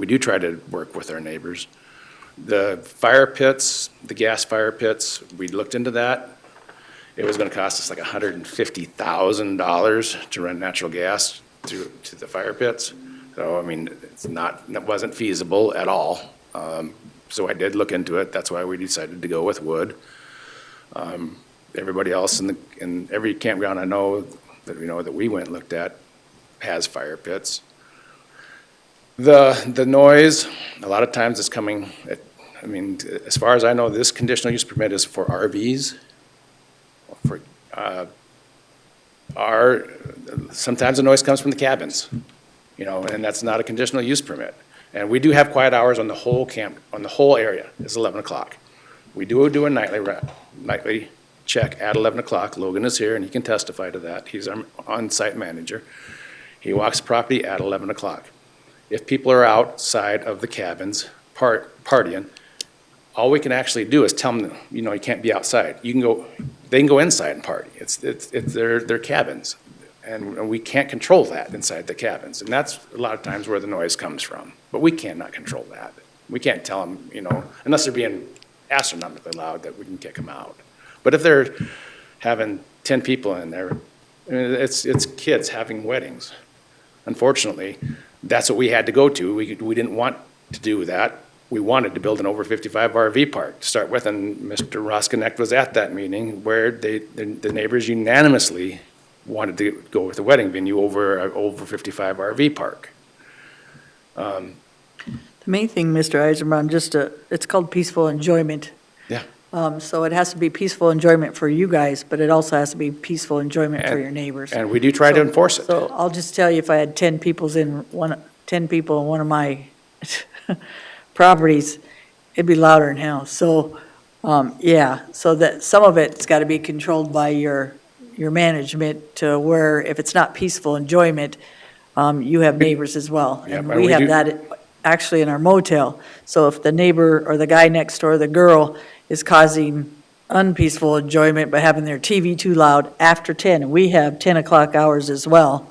S6: do try to work with our neighbors. The fire pits, the gas fire pits, we looked into that. It was gonna cost us like $150,000 to run natural gas to the fire pits. So, I mean, that wasn't feasible at all. So I did look into it. That's why we decided to go with wood. Everybody else in every campground I know that we went and looked at has fire pits. The noise, a lot of times it's coming, as far as I know, this conditional use permit is for RVs. Sometimes the noise comes from the cabins, and that's not a conditional use permit. And we do have quiet hours on the whole area, it's 11 o'clock. We do a nightly check at 11 o'clock. Logan is here and he can testify to that. He's our on-site manager. He walks the property at 11 o'clock. If people are outside of the cabins partying, all we can actually do is tell them, you can't be outside. They can go inside and party. It's their cabins. And we can't control that inside the cabins. And that's a lot of times where the noise comes from. But we cannot control that. We can't tell them, unless they're being astronomically loud, that we can kick them out. But if they're having 10 people in there, it's kids having weddings. Unfortunately, that's what we had to go to. We didn't want to do that. We wanted to build an over 55 RV park to start with, and Mr. Rosknecht was at that meeting where the neighbors unanimously wanted to go with the wedding venue over an over 55 RV park.
S1: The main thing, Mr. Eisenbaum, it's called peaceful enjoyment.
S6: Yeah.
S1: So it has to be peaceful enjoyment for you guys, but it also has to be peaceful enjoyment for your neighbors.
S6: And we do try to enforce it.
S1: So I'll just tell you, if I had 10 people in one of my properties, it'd be louder than hell. So, so that some of it's got to be controlled by your management to where if it's not peaceful enjoyment, you have neighbors as well.
S6: Yeah,
S1: And
S6: and
S1: we
S6: we
S1: have
S6: do-
S1: that actually in our motel. So if the neighbor or the guy next door, the girl, is causing unpeaceful enjoyment by having their TV too loud after 10, and we have 10 o'clock hours as well,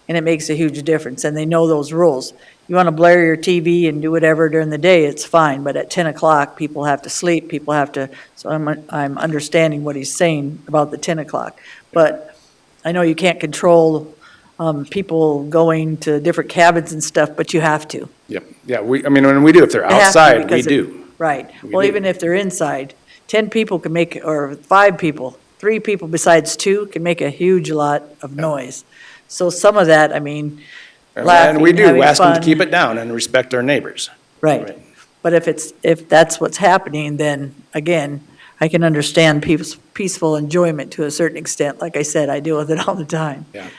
S1: and it makes a huge difference, and they know those rules. You want to blare your TV and do whatever during the day, it's fine, but at 10 o'clock, people have to sleep, so I'm understanding what he's saying about the 10 o'clock. But I know you can't control people going to different cabins and stuff, but you have to.
S6: Yep, yeah, I mean, when we do, if they're
S1: You have to
S6: outside, we
S1: because
S6: do.
S1: Right.
S6: We
S1: Well,
S6: do.
S1: even if they're inside, 10 people can make, or 5 people, 3 people besides 2 can make a huge lot of noise. So some of that, I mean,
S6: And
S1: laughing,
S6: we do,
S1: having
S6: ask them to keep
S1: fun.
S6: it down and respect our neighbors.
S1: Right. But if that's what's happening, then again, I can understand peaceful enjoyment to a certain extent. Like I said, I deal with it all the time.
S6: Yeah.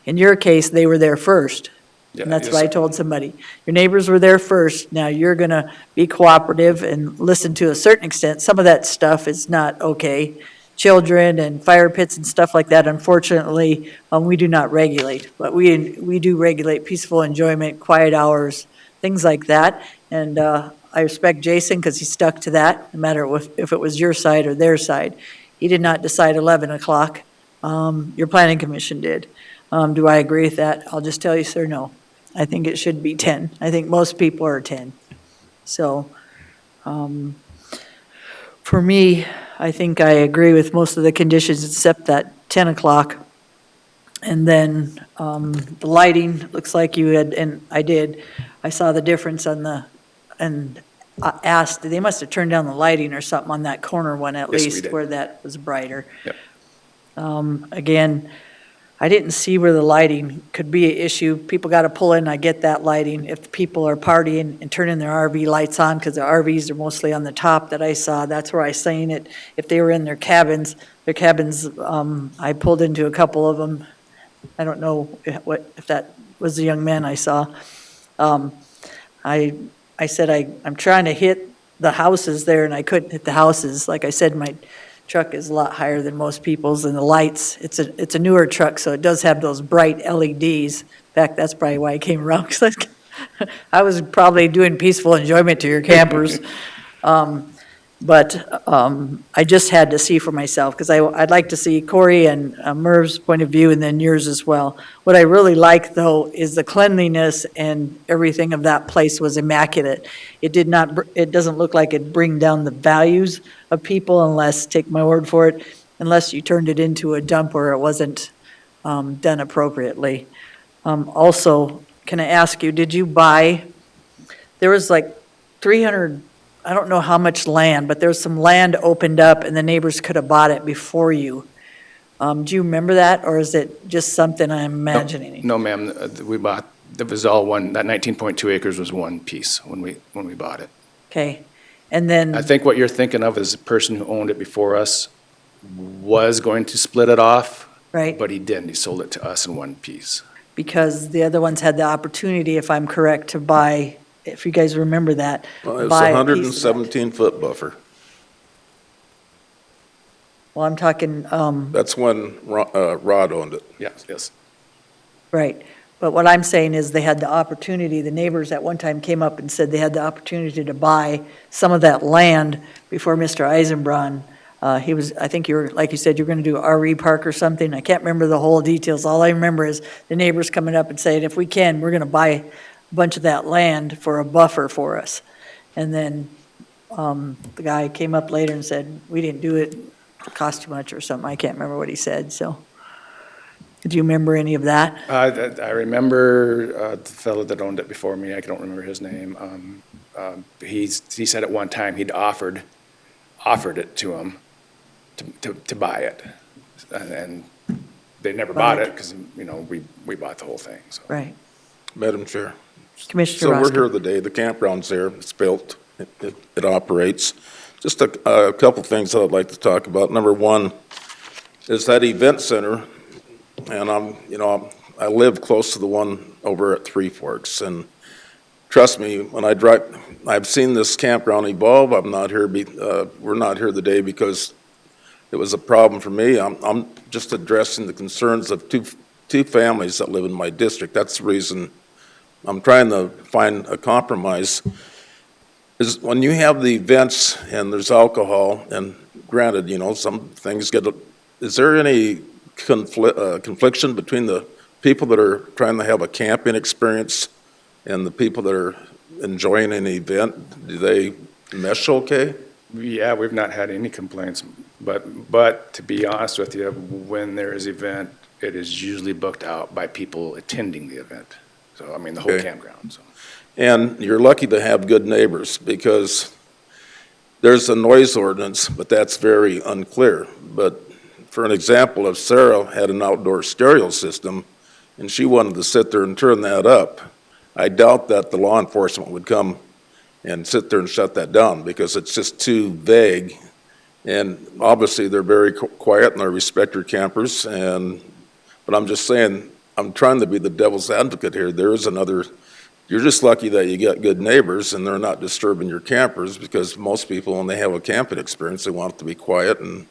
S1: In your case, they were there first.
S6: Yeah,
S1: And that's
S6: yes.
S1: what I told somebody. Your neighbors were there first. Now you're going to be cooperative and listen to a certain extent. Some of that stuff is not okay. Children and fire pits and stuff like that, unfortunately, we do not regulate. But we do regulate peaceful enjoyment, quiet hours, things like that. And I respect Jason because he stuck to that, no matter if it was your side or their side. He did not decide 11 o'clock. Your planning commission did. Do I agree with that? I'll just tell you, sir, no. I think it should be 10. I think most people are 10. So, for me, I think I agree with most of the conditions except that 10 o'clock. And then, the lighting, looks like you had, and I did, I saw the difference on and I asked, they must have turned down the lighting or something on that corner one at
S6: Yes, we
S1: least,
S6: did.
S1: where that was brighter.
S6: Yep.
S1: Again, I didn't see where the lighting could be an issue. People got to pull in, I get that lighting. If people are partying and turning their RV lights on, because the RVs are mostly on the top that I saw, that's where I seen it. If they were in their cabins, I pulled into a couple of them. I don't know if that was the young man I saw. I said, I'm trying to hit the houses there, and I couldn't hit the houses. Like I said, my truck is a lot higher than most people's, and the lights, it's a newer truck, so it does have those bright LEDs. In fact, that's probably why I came around, because I was probably doing peaceful enjoyment to your campers. But I just had to see for myself, because I'd like to see Corey and Merv's point of view, and then yours as well. What I really like, though, is the cleanliness and everything of that place was immaculate. It doesn't look like it'd bring down the values of people unless, take my word for it, unless you turned it into a dump or it wasn't done appropriately. Also, can I ask you, did you buy, there was like 300, I don't know how much land, but there was some land opened up and the neighbors could have bought it before you. Do you remember that, or is it just something I'm imagining?
S6: No, ma'am, we bought, that was all one, that 19.2 acres was one piece when we bought it.
S1: Okay, and then.
S6: I think what you're thinking of is the person who owned it before us was going to split it off.
S1: Right.
S6: But he didn't, he sold it to us in one piece.
S1: Because the other ones had the opportunity, if I'm correct, to buy, if you guys remember that.
S8: Well, it's
S1: buy
S8: a
S1: a piece of that.
S8: 117-foot buffer.
S1: Well, I'm talking,
S8: That's when Rod owned it.
S6: Yes.
S1: right. But what I'm saying is they had the opportunity, the neighbors at one time came up and said they had the opportunity to buy some of that land before Mr. Eisenbrun. I think you were, like you said, you were gonna do RE park or something. I can't remember the whole details. All I remember is the neighbors coming up and saying, if we can, we're gonna buy a bunch of that land for a buffer for us. And then, the guy came up later and said, we didn't do it, it cost too much or something. I can't remember what he said, so. Do you remember any of that?
S6: I remember the fellow that owned it before me, I don't remember his name. He said at one time he'd offered it to him to buy it. And they never bought it because, we bought the whole thing, so.
S1: Right.
S8: Madam Chair.
S1: Commissioner
S8: So we're
S1: Roscoe.
S8: here today, the campground's there, it's built, it operates. Just a couple things that I'd like to talk about. Number one is that event center, and I live close to the one over at Three Forks, and trust me, when I drive, I've seen this campground evolve. We're not here today because it was a problem for me. I'm just addressing the concerns of two families that live in my district. That's the reason I'm trying to find a compromise. Is when you have the events and there's alcohol, and granted, some things is there any confliction between the people that are trying to have a camping experience and the people that are enjoying an event? Do they mesh okay?
S6: Yeah, we've not had any complaints. But to be honest with you, when there is event, it is usually booked out by people attending the event. So, I mean, the whole
S8: Okay.
S6: campground, so.
S8: And you're lucky to have good neighbors, because there's a noise ordinance, but that's very unclear. But for an example, if Sarah had an outdoor stereo system and she wanted to sit there and turn that up, I doubt that the law enforcement would come and sit there and shut that down, because it's just too vague. And obviously, they're very quiet and they respect your campers. But I'm just saying, I'm trying to be the devil's advocate here. There is another. You're just lucky that you got good neighbors and they're not disturbing your campers, because most people, when they have a camping experience, they want it to be quiet and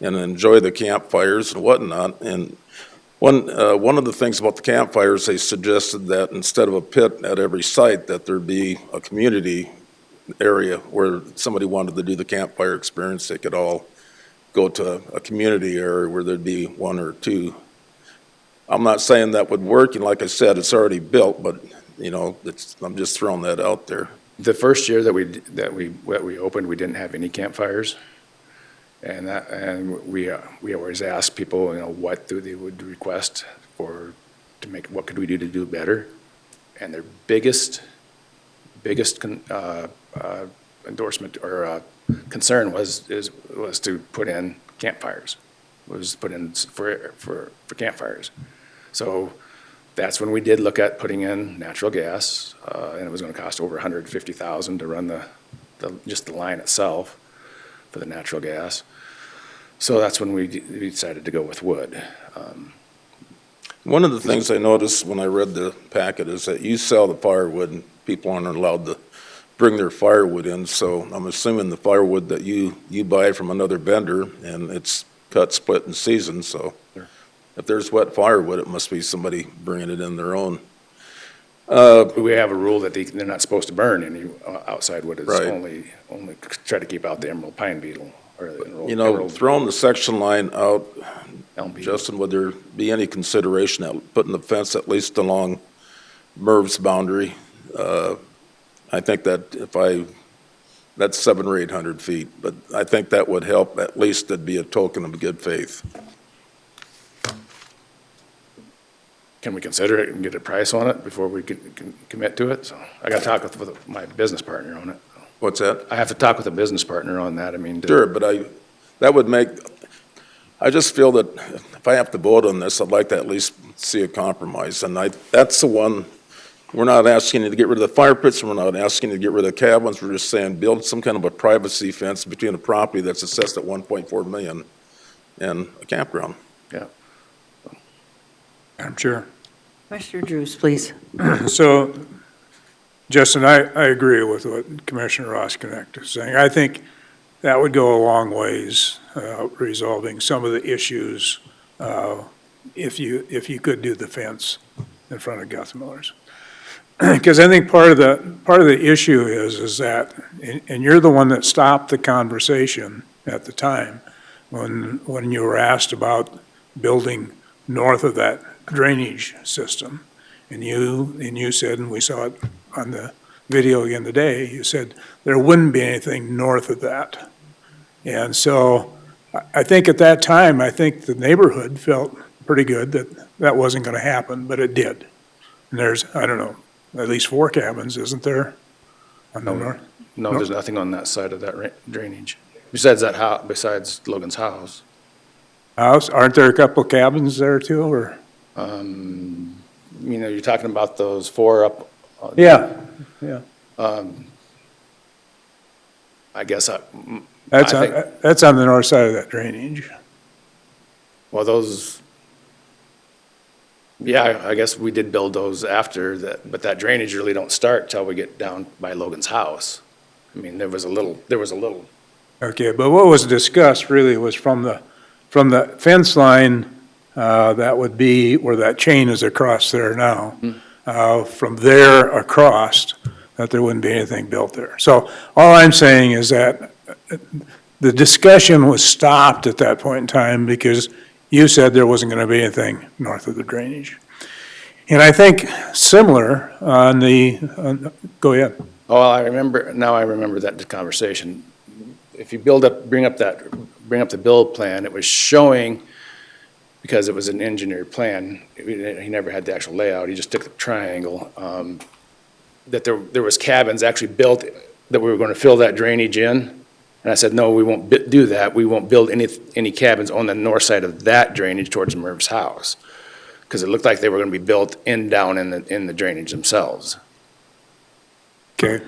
S8: enjoy the campfires and whatnot. And one of the things about the campfires, they suggested that instead of a pit at every site, that there be a community area where somebody wanted to do the campfire experience, they could all go to a community area where there'd be one or two. I'm not saying that would work, and like I said, it's already built, but I'm just throwing that out there.
S6: The first year that we opened, we didn't have any campfires. And we always ask people, what they would request what could we do to do better? And their biggest endorsement or concern was to put in campfires, was put in for campfires. So that's when we did look at putting in natural gas, and it was going to cost over $150,000 to run just the line itself for the natural gas. So that's when we decided to go with wood.
S8: One of the things I noticed when I read the packet is that you sell the firewood and people aren't allowed to bring their firewood in. So I'm assuming the firewood that you buy from another vendor, and it's cut, split, and seasoned. So if there's wet firewood, it must be somebody bringing it in their own.
S6: We have a rule that they're not supposed to burn any outside wood. It's
S8: Right.
S6: only try to keep out the emerald pine beetle. Or
S8: Throwing the section line out, Justin, would there be any consideration at putting the fence at least along Merv's boundary? I think that that's 700 or 800 feet, but I think that would help. At least that'd be a token of good faith.
S6: Can we consider it and get a price on it before we can commit to it? So I got to talk with my business partner on it.
S8: What's that?
S6: I have to talk with a business partner on that. I mean,
S8: Sure, but I just feel that if I have to vote on this, I'd like to at least see a compromise. And that's the one, we're not asking you to get rid of the fire pits, and we're not asking you to get rid of the cabins. We're just saying build some kind of a privacy fence between a property that's assessed at 1.4 million and a campground.
S6: Yeah.
S3: Madam Chair.
S1: Commissioner Drews, please.
S3: So, Justin, I agree with what Commissioner Roskinick is saying. I think that would go a long ways resolving some of the issues if you could do the fence in front of Guthmiller's. Because I think part of the issue is that, and you're the one that stopped the conversation at the time when you were asked about building north of that drainage system, and you said, and we saw it on the video again today, you said there wouldn't be anything north of that. And so I think at that time, I think the neighborhood felt pretty good that that wasn't going to happen, but it did. And there's, I don't know, at least 4 cabins, isn't there? On the north?
S6: No, there's nothing on that side of that drainage. Besides besides Logan's house.
S3: Aren't there a couple of cabins there too, or?
S6: You're talking about those 4 up.
S3: Yeah.
S6: I guess
S3: that's on the north side of that drainage.
S6: Well, those, yeah, I guess we did build those after that, but that drainage really don't start till we get down by Logan's house. I mean, there was a little.
S3: Okay, but what was discussed really was from the fence line, that would be where that chain is across there now. From there across, that there wouldn't be anything built there. So all I'm saying is that the discussion was stopped at that point in time because you said there wasn't going to be anything north of the drainage. And I think similar go ahead.
S6: Oh, I remember that conversation. If you bring up that bring up the build plan, it was showing, because it was an engineered plan, he never had the actual layout, he just took the triangle, that there was cabins actually built, that we were gonna fill that drainage in. And I said, no, we won't do that. We won't build any cabins on the north side of that drainage towards Merv's house. Because it looked like they were gonna be built down in the drainage themselves.
S3: Okay.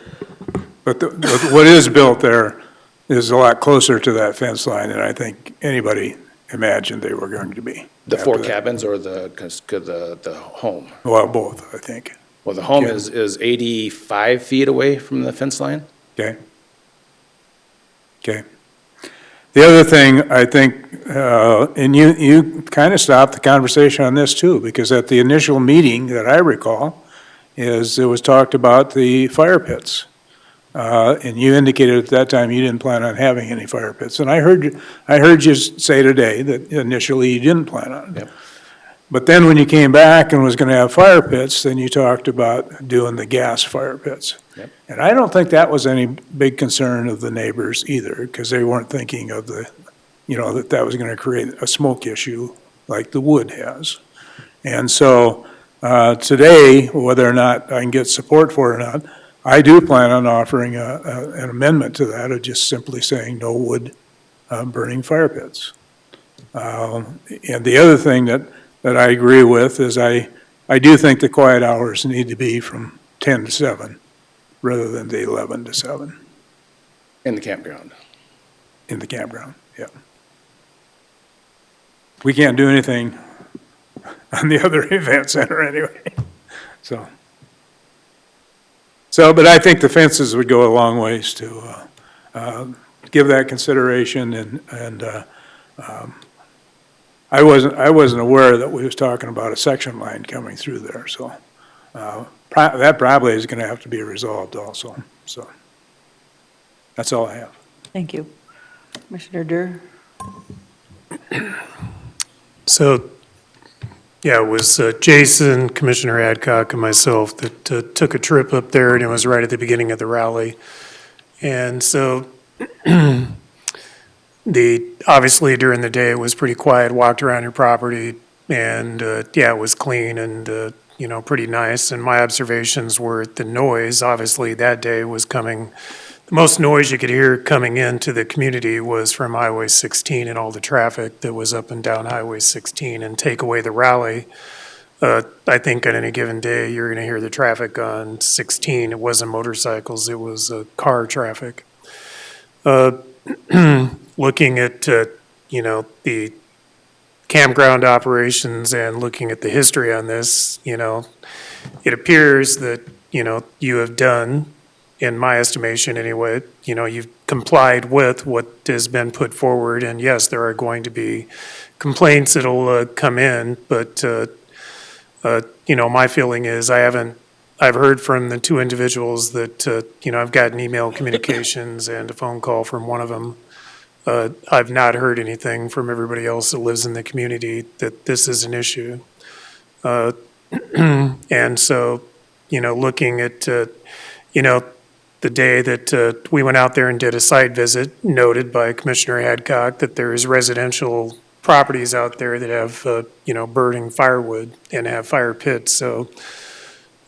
S3: But what is built there is a lot closer to that fence line than I think anybody imagined they were going to be.
S6: The four
S3: after that.
S6: cabins or the home?
S3: Well, both, I think.
S6: Well, the home
S3: Okay.
S6: is 85 feet away from the fence line.
S3: Okay. Okay. The other thing, I think, and you kind of stopped the conversation on this too, because at the initial meeting that I recall, is it was talked about the fire pits. And you indicated at that time you didn't plan on having any fire pits. And I heard you say today that initially you didn't plan on it.
S6: Yep.
S3: But then when you came back and was gonna have fire pits, then you talked about doing the gas fire pits.
S6: Yep.
S3: And I don't think that was any big concern of the neighbors either, because they weren't thinking of that was gonna create a smoke issue like the wood has. And so, today, whether or not I can get support for it or not, I do plan on offering an amendment to that of just simply saying no wood burning fire pits. And the other thing that I agree with is I do think the quiet hours need to be from 10 to 7 rather than the 11 to 7
S6: In the campground.
S3: in the campground, yeah. We can't do anything on the other event center anyway, so. But I think the fences would go a long ways to give that consideration and I wasn't aware that we was talking about a section line coming through there, so that probably is gonna have to be resolved also, so. That's all I have.
S1: Thank you. Commissioner Durr?
S2: So, yeah, it was Jason, Commissioner Adcock, and myself that took a trip up there, and it was right at the beginning of the rally. And so, obviously during the day, it was pretty quiet, walked around your property, and, yeah, it was clean and, pretty nice. And my observations were the noise, obviously, that day was coming. The most noise you could hear coming into the community was from Highway 16 and all the traffic that was up and down Highway 16. And take away the rally, I think on any given day, you're going to hear the traffic on 16. It wasn't motorcycles, it was car traffic. Looking at, the campground operations and looking at the history on this, it appears that, you have done, in my estimation anyway, you've complied with what has been put forward. And yes, there are going to be complaints that'll come in, but, my feeling is I've heard from the two individuals that, I've gotten email communications and a phone call from one of them. I've not heard anything from everybody else that lives in the community that this is an issue. And so, looking at, the day that we went out there and did a site visit, noted by Commissioner Adcock that there is residential properties out there that have, burning firewood and have fire pits. So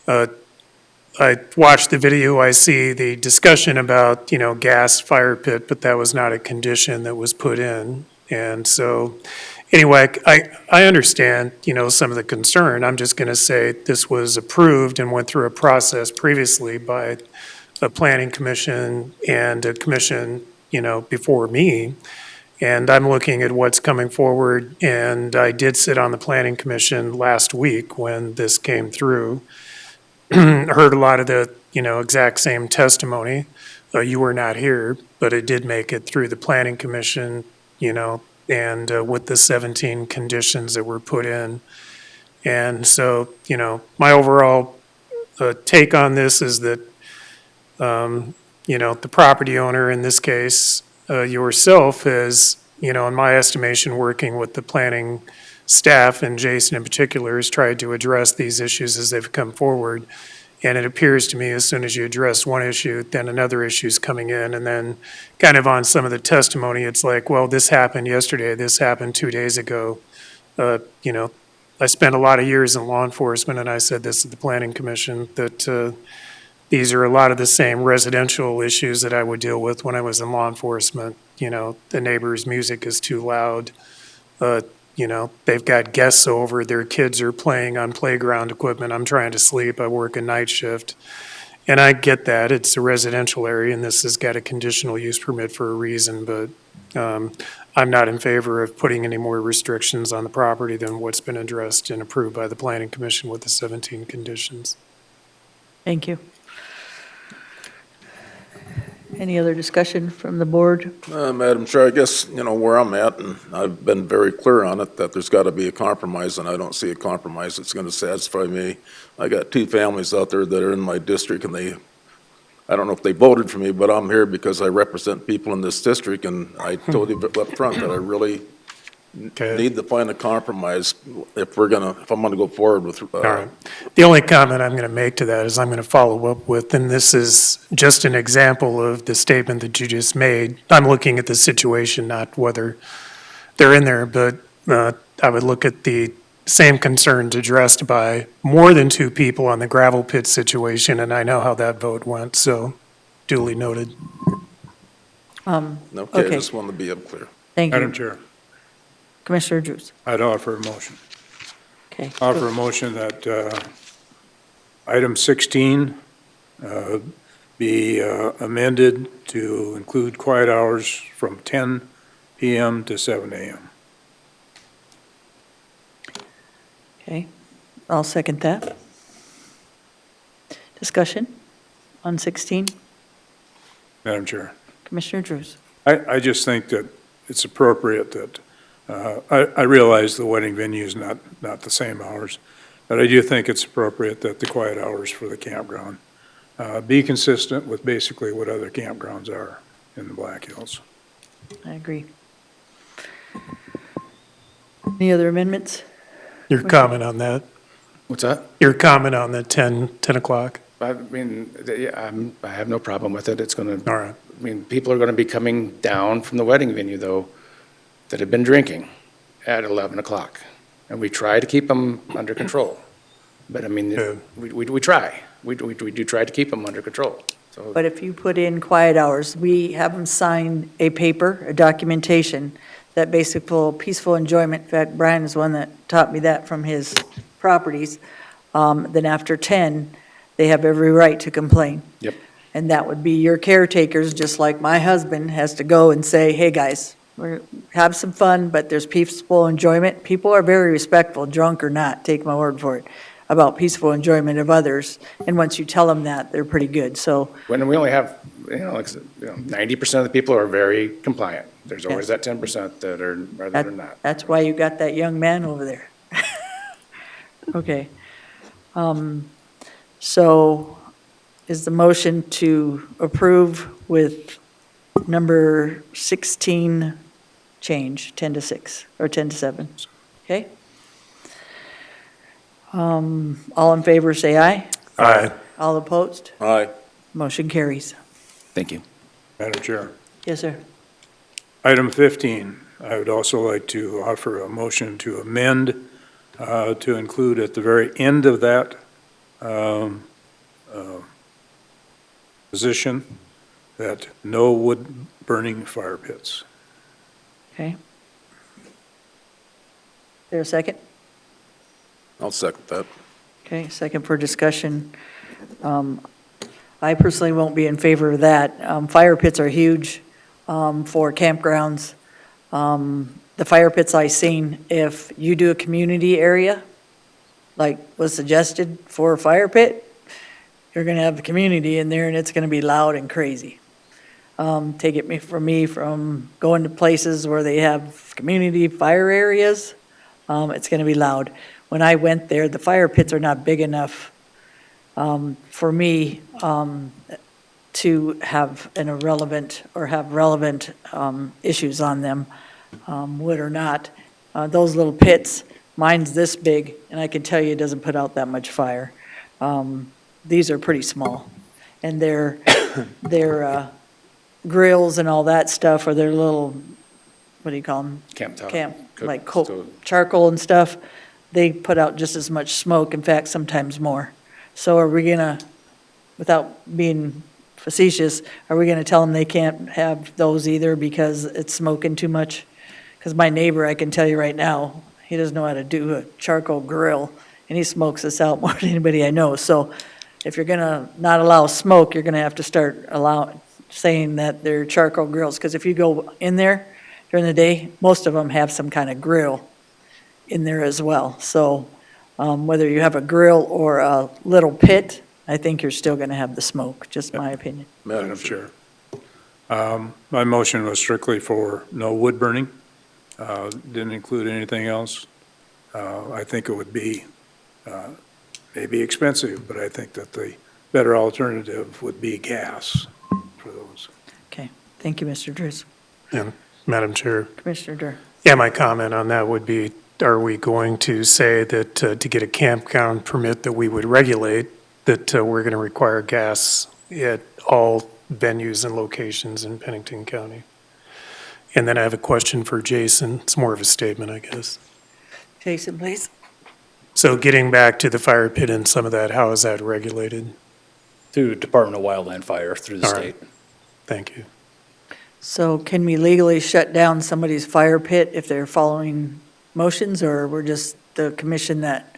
S2: I watched the video, I see the discussion about, gas fire pit, but that was not a condition that was put in. And so, anyway, I understand, some of the concern. I'm just going to say this was approved and went through a process previously by a planning commission and a commission, before me. And I'm looking at what's coming forward. And I did sit on the planning commission last week when this came through. Heard a lot of the, exact same testimony. You were not here, but it did make it through the planning commission, and with the 17 conditions that were put in. And so, my overall take on this is that, the property owner, in this case, yourself, is, in my estimation, working with the planning staff, and Jason in particular, has tried to address these issues as they've come forward. And it appears to me as soon as you address one issue, then another issue's coming in. And then kind of on some of the testimony, it's like, well, this happened yesterday, this happened 2 days ago. You know, I spent a lot of years in law enforcement, and I said this at the Planning Commission, that these are a lot of the same residential issues that I would deal with when I was in law enforcement. You know, the neighbor's music is too loud. You know, they've got guests over, their kids are playing on playground equipment. I'm trying to sleep, I work a night shift. And I get that, it's a residential area, and this has got a conditional use permit for a reason, but I'm not in favor of putting any more restrictions on the property than what's been addressed and approved by the Planning Commission with the 17 conditions.
S1: Thank you. Any other discussion from the board?
S8: Madam Chair, I guess, you know, where I'm at, and I've been very clear on it, that there's got to be a compromise, and I don't see a compromise that's going to satisfy me. I got 2 families out there that are in my district, and I don't know if they voted for me, but I'm here because I represent people in this district, and I told you up front that I really need to find a compromise if I'm going to go forward with.
S2: All right. The only comment I'm going to make to that is I'm going to follow up with, and this is just an example of the statement that you just made. I'm looking at the situation, not whether they're in there, but I would look at the same concerns addressed by more than 2 people on the gravel pit situation, and I know how that vote went, so duly noted.
S8: Okay, I just want to be up clear.
S1: Thank you.
S3: Madam Chair,
S1: Commissioner Drews.
S3: I'd offer a motion.
S1: Okay.
S3: Offer a motion that item 16 be amended to include quiet hours from 10 PM to 7 AM.
S1: Okay, I'll second that. Discussion on 16?
S3: Madam Chair,
S1: Commissioner Drews.
S3: I just think that it's appropriate that, I realize the wedding venue is not the same hours, but I do think it's appropriate that the quiet hours for the campground be consistent with basically what other campgrounds are in the Black Hills.
S1: I agree. Any other amendments?
S2: Your comment on that?
S6: What's that?
S2: Your comment on the 10 o'clock?
S6: I mean, I have no problem with it. It's going to.
S2: All right.
S6: I mean, people are going to be coming down from the wedding venue, though, that have been drinking at 11 o'clock. And we try to keep them under control. But I mean, we try. We do try to keep them under control. So.
S1: But if you put in quiet hours, we have them sign a paper, a documentation, that basic peaceful enjoyment. In fact, Brian is one that taught me that from his properties. Then after 10, they have every right to complain.
S6: Yep.
S1: And that would be your caretakers, just like my husband has to go and say, hey, guys, have some fun, but there's peaceful enjoyment. People are very respectful, drunk or not, take my word for it, about peaceful enjoyment of others. And once you tell them that, they're pretty good, so.
S6: When we only have, like, 90% of the people are very compliant. There's always that 10% that are not.
S1: That's why you got that young man over there. Okay. So is the motion to approve with number 16 change, 10 to 6, or 10 to 7? Okay? All in favor, say aye.
S2: Aye.
S1: All opposed?
S8: Aye.
S1: Motion carries.
S6: Thank you.
S3: Madam Chair.
S1: Yes, sir.
S3: Item 15, I would also like to offer a motion to amend to include at the very end of that position that no wood-burning fire pits.
S1: Okay. There a second?
S8: I'll second that.
S1: Okay, second for discussion. I personally won't be in favor of that. Fire pits are huge for campgrounds. The fire pits I seen, if you do a community area, like was suggested for a fire pit, you're gonna have the community in there and it's gonna be loud and crazy. Take it from me from going to places where they have community fire areas, it's gonna be loud. When I went there, the fire pits are not big enough for me to have an irrelevant or have relevant issues on them, wood or not. Those little pits, mine's this big, and I can tell you it doesn't put out that much fire. these are pretty small. And their grills and all that stuff, or their little, what do you call them?
S6: Camp top.
S1: Like
S6: stove.
S1: charcoal and stuff, they put out just as much smoke, in fact, sometimes more. So are we gonna, without being facetious, are we gonna tell them they can't have those either because it's smoking too much? Because my neighbor, I can tell you right now, he doesn't know how to do a charcoal grill, and he smokes this out more than anybody I know. So if you're gonna not allow smoke, you're gonna have to start saying that they're charcoal grills, because if you go in there during the day, most of them have some kind of grill in there as well. So whether you have a grill or a little pit, I think you're still gonna have the smoke, just my opinion.
S3: Madam Chair. My motion was strictly for no wood burning. Didn't include anything else. I think it would be maybe expensive, but I think that the better alternative would be gas for those.
S1: Okay, thank you, Mr. Drews.
S2: And Madam Chair,
S1: Commissioner Durr.
S2: yeah, my comment on that would be, are we going to say that to get a campground permit that we would regulate, that we're going to require gas at all venues and locations in Pennington County? And then I have a question for Jason. It's more of a statement, I guess.
S1: Jason, please.
S2: So getting back to the fire pit and some of that, how is that regulated?
S21: Through Department of Wildland Fire, through the
S2: All right.
S21: state.
S2: Thank you.
S1: So can we legally shut down somebody's fire pit if they're following motions, or we're just the commission that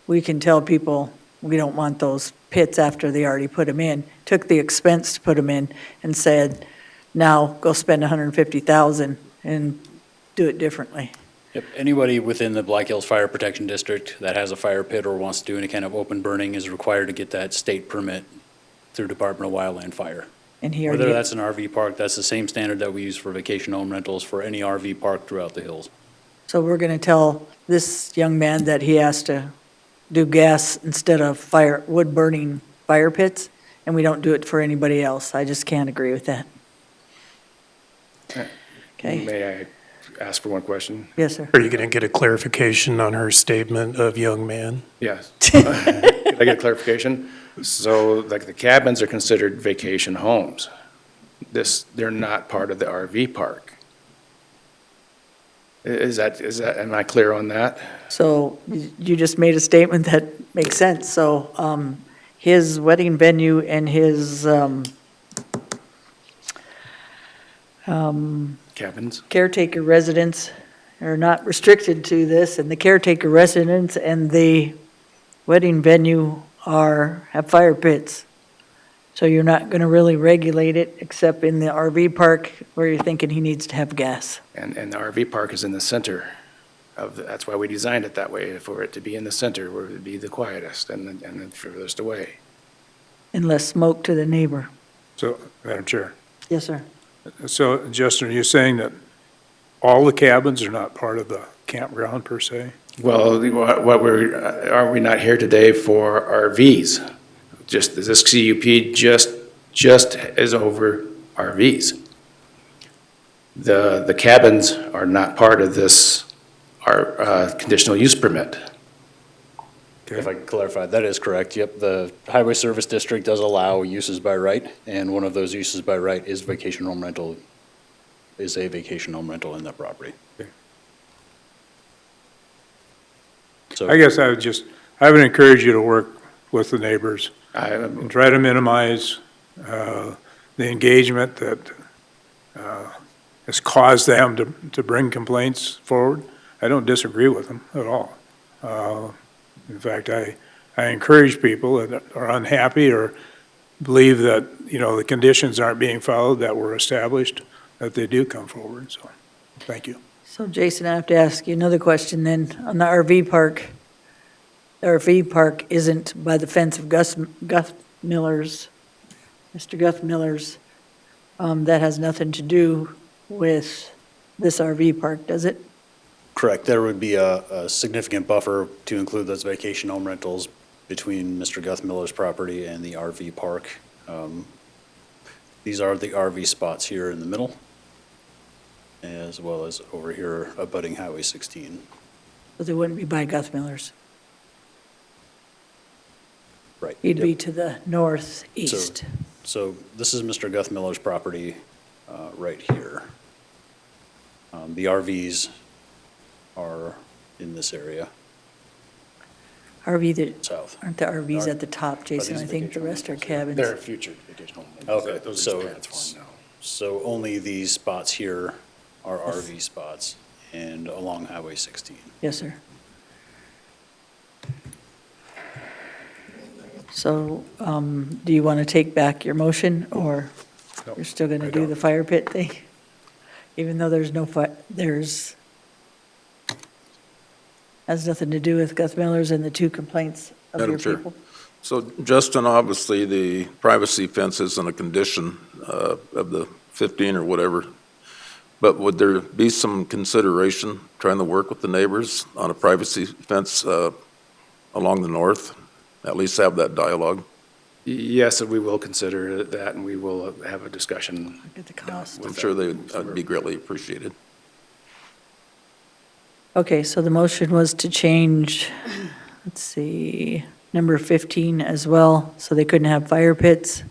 S1: we can tell people we don't want those pits after they already put them in, took the expense to put them in, and said, now go spend $150,000 and do it differently?
S21: Yep, anybody within the Black Hills Fire Protection District that has a fire pit or wants to do any kind of open burning is required to get that state permit through Department of Wildland Fire.
S1: And he
S21: Whether
S1: already,
S21: that's an RV park, that's the same standard that we use for vacation home rentals for any RV park throughout the hills.
S1: so we're gonna tell this young man that he has to do gas instead of wood burning fire pits, and we don't do it for anybody else. I just can't agree with that. Okay,
S6: May I ask for one question?
S1: yes, sir.
S2: Are you going to get a clarification on her statement of young man?
S6: Yes. Can I get clarification? So like the cabins are considered vacation homes. They're not part of the RV park. Is that, am I clear on that?
S1: So you just made a statement that makes sense. So his wedding venue and his
S6: Cabins?
S1: caretaker residence are not restricted to this, and the caretaker residence and the wedding venue have fire pits. So you're not going to really regulate it, except in the RV park where you're thinking he needs to have gas.
S6: And the RV park is in the center of, that's why we designed it that way, for it to be in the center, where it would be the quietest and the furthest away.
S1: And less smoke to the neighbor.
S3: So, Madam Chair.
S1: Yes, sir.
S3: So, Justin, are you saying that all the cabins are not part of the campground per se?
S6: Well, are we not here today for RVs? Just, this CUP just is over RVs. The cabins are not part of this, conditional use permit.
S21: If I can clarify, that is correct. Yep, the Highway Service District does allow uses by right, and one of those uses by right is vacation home rental, is a vacation home rental in that property.
S3: Okay.
S21: So
S3: I guess I would encourage you to work with the neighbors and try to minimize the engagement that has caused them to bring complaints forward. I don't disagree with them at all. In fact, I encourage people that are unhappy or believe that, the conditions aren't being followed that were established, that they do come forward, so, thank you.
S1: So Jason, I have to ask you another question then. On the RV park, the RV park isn't by the fence of Gus Miller's, Mr. Gus Miller's. That has nothing to do with this RV park, does it?
S21: correct, there would be a significant buffer to include those vacation home rentals between Mr. Guth Miller's property and the RV park. These are the RV spots here in the middle, as well as over here abutting Highway 16.
S1: But they wouldn't be by Gus Miller's.
S21: Right.
S1: You'd be to the northeast.
S21: So this is Mr. Guthmiller's property right here. The RVs are in this area,
S1: RV, that,
S21: south.
S1: aren't the RVs at the top, Jason?
S21: these
S1: I think the
S21: vacation
S1: rest are
S21: rentals?
S1: cabins.
S6: They're future vacation home.
S21: Okay,
S6: Those are
S21: so,
S6: just transformed now.
S21: so only these spots here are RV spots and along Highway 16.
S1: Yes, sir. So, do you want to take back your motion, or
S6: No,
S1: you're still going to
S6: I
S1: do
S6: don't.
S1: the fire pit thing? Even though there's no, has nothing to do with Gus Miller's and the two complaints of
S8: Madam
S1: your
S8: Chair.
S1: people?
S8: So Justin, obviously, the privacy fence isn't a condition of the 15 or whatever, but would there be some consideration trying to work with the neighbors on a privacy fence along the north? At least have that dialogue?
S6: Yes, and we will consider that, and we will have a discussion.
S1: Get the cost.
S8: I'm sure they'd be greatly appreciated.
S1: Okay, so the motion was to change, let's see, number 15 as well, so they couldn't have fire pits,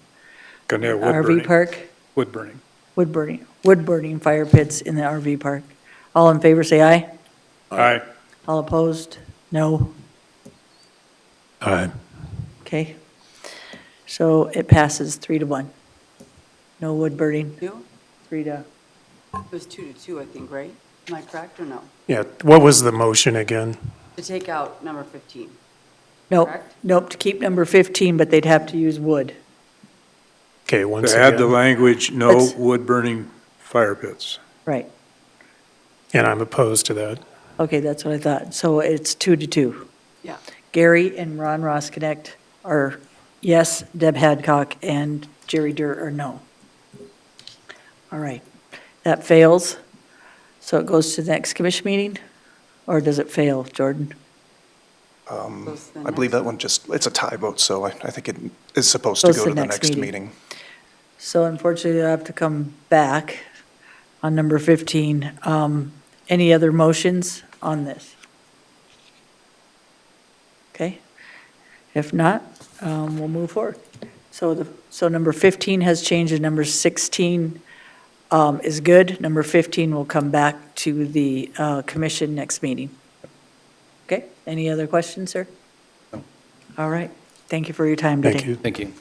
S2: Gonna have wood
S1: RV
S2: burning.
S1: park,
S2: Wood burning.
S1: wood burning fire pits in the RV park. All in favor, say aye.
S2: Aye.
S1: All opposed? No.
S2: Aye.
S1: Okay. So it passes 3-1. No wood burning. 3 to,
S13: It was 2-2, I think, right? Am I correct or no?
S2: Yeah, what was the motion again?
S13: To take out number 15.
S1: nope,
S13: Correct.
S1: nope, to keep number 15, but they'd have to use wood.
S2: Okay, once
S3: To add the
S2: again,
S3: language, no
S1: Let's-
S3: wood burning fire pits.
S1: Right.
S2: and I'm opposed to that.
S1: Okay, that's what I thought. So it's 2-2.
S13: Yeah.
S1: Gary and Ron Rosknecht are yes, Deb Hadcock and Jerry Durr are no. All right, that fails. So it goes to the next commission meeting? Or does it fail, Jordan?
S13: Goes to the
S19: I believe
S13: next
S19: that one just, it's a tie vote, so I think it is supposed to go to the next meeting.
S1: So unfortunately, I'll have to come back on number 15. Any other motions on this? Okay. If not, we'll move forward. So number 15 has changed, and number 16 is good. Number 15 will come back to the commission next meeting. Okay, any other questions, sir?
S6: No.
S1: All right, thank you for your time today.
S2: Thank you.
S6: Thank you.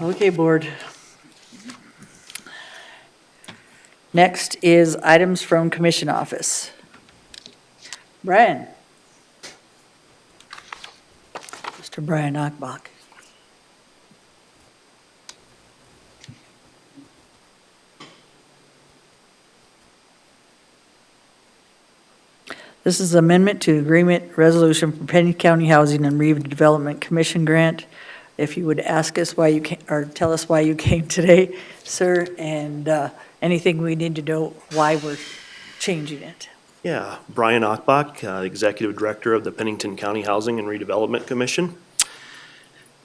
S1: Okay, board. Next is items from commission office. Brian. Mr. Brian Ockbach. This is amendment to agreement resolution for Pennington County Housing and Redevelopment Commission grant. If you would ask us why you came, or tell us why you came today, sir, and anything we need to know why we're changing it.
S14: Yeah, Brian Ockbach, Executive Director of the Pennington County Housing and Redevelopment Commission.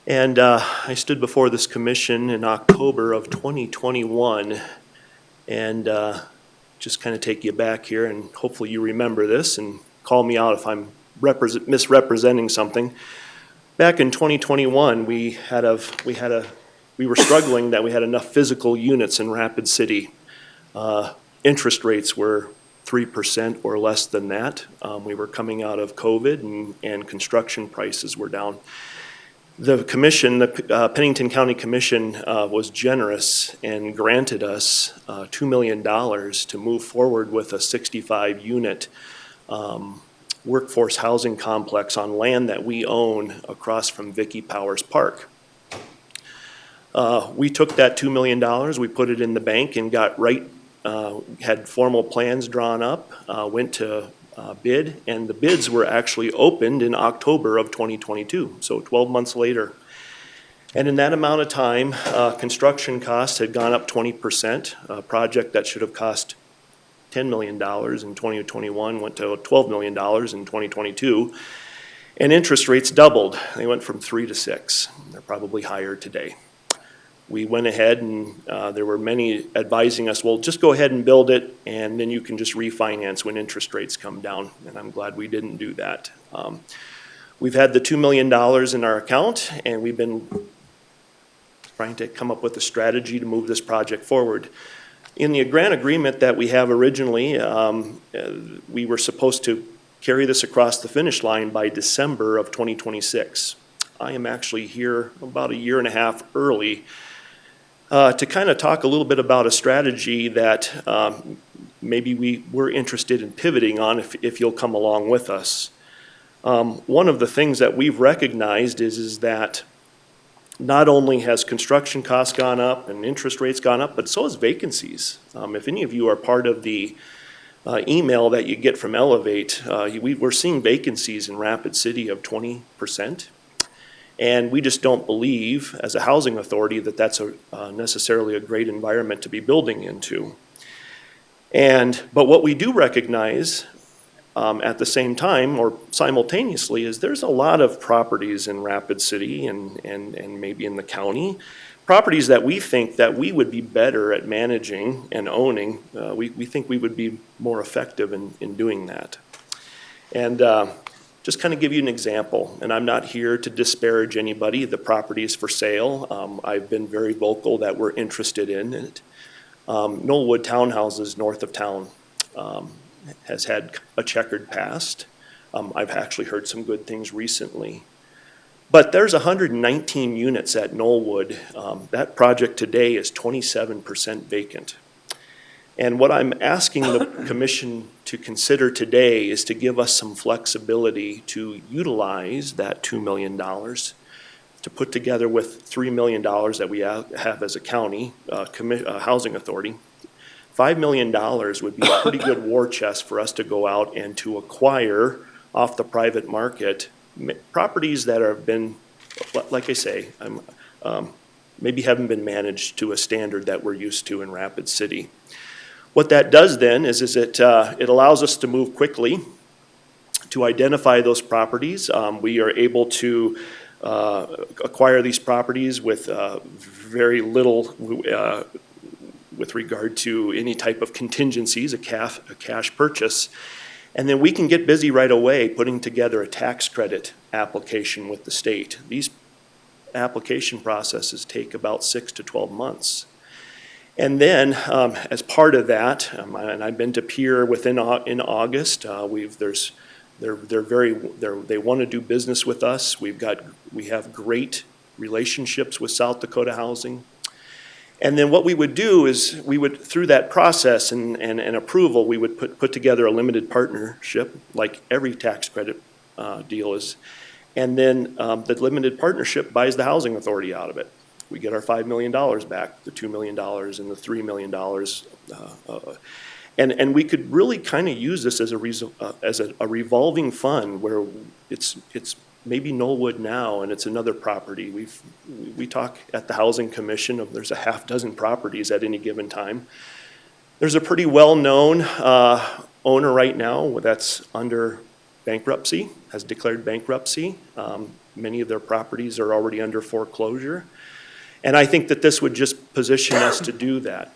S14: And I stood before this commission in October of 2021, and just kind of take you back here, and hopefully you remember this, and call me out if I'm misrepresenting something. Back in 2021, we were struggling that we had enough physical units in Rapid City. Interest rates were 3% or less than that. We were coming out of COVID, and construction prices were down. The commission, the Pennington County Commission, was generous and granted us $2 million to move forward with a 65-unit workforce housing complex on land that we own across from Vicky Powers Park. We took that $2 million, we put it in the bank and got had formal plans drawn up, went to bid, and the bids were actually opened in October of 2022, so 12 months later. And in that amount of time, construction costs had gone up 20%. A project that should have cost $10 million in 2021 went to $12 million in 2022. And interest rates doubled. They went from 3 to 6. They're probably higher today. We went ahead and there were many advising us, well, just go ahead and build it and then you can just refinance when interest rates come down. And I'm glad we didn't do that. We've had the $2 million in our account, and we've been trying to come up with a strategy to move this project forward. In the grant agreement that we have originally, we were supposed to carry this across the finish line by December of 2026. I am actually here about a year and a half early to kind of talk a little bit about a strategy that maybe we're interested in pivoting on if you'll come along with us. One of the things that we've recognized is that not only has construction costs gone up and interest rates gone up, but so has vacancies. If any of you are part of the email that you get from Elevate, we're seeing vacancies in Rapid City of 20%. And we just don't believe, as a housing authority, that that's necessarily a great environment to be building into. But what we do recognize at the same time or simultaneously is there's a lot of properties in Rapid City and maybe in the county, properties that we think that we would be better at managing and owning. We think we would be more effective in doing that. And just kind of give you an example, and I'm not here to disparage anybody. The property is for sale. I've been very vocal that we're interested in it. Knollwood Townhouses north of town has had a checkered past. I've actually heard some good things recently. But there's 119 units at Knollwood. That project today is 27% vacant. And what I'm asking the commission to consider today is to give us some flexibility to utilize that $2 million to put together with $3 million that we have as a county housing authority. $5 million would be a pretty good war chest for us to go out and to acquire off the private market properties that have been, like I say, maybe haven't been managed to a standard that we're used to in Rapid City. What that does then is it allows us to move quickly to identify those properties. We are able to acquire these properties with very little with regard to any type of contingencies, a cash purchase. And then we can get busy right away putting together a tax credit application with the state. These application processes take about 6 to 12 months. And then, as part of that, and I've been to Pier in August. They want to do business with us. We have great relationships with South Dakota Housing. And then what we would do is through that process and approval, we would put together a limited partnership, like every tax credit deal is. And then the limited partnership buys the housing authority out of it. We get our $5 million back, the $2 million and the $3 million. And we could really kind of use this as a revolving fund where it's maybe Knollwood now and it's another property. We talk at the Housing Commission of there's a half dozen properties at any given time. There's a pretty well-known owner right now that's under bankruptcy, has declared bankruptcy. Many of their properties are already under foreclosure. And I think that this would just position us to do that.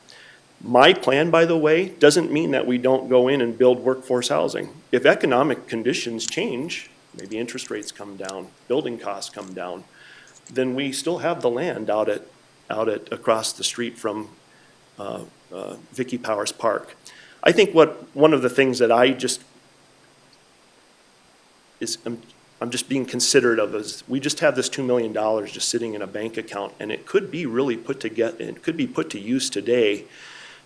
S14: My plan, by the way, doesn't mean that we don't go in and build workforce housing. If economic conditions change, maybe interest rates come down, building costs come down, then we still have the land out at across the street from Vicky Powers Park. I think one of the things that I'm just being considerate of is we just have this $2 million just sitting in a bank account, and it could be really put to use today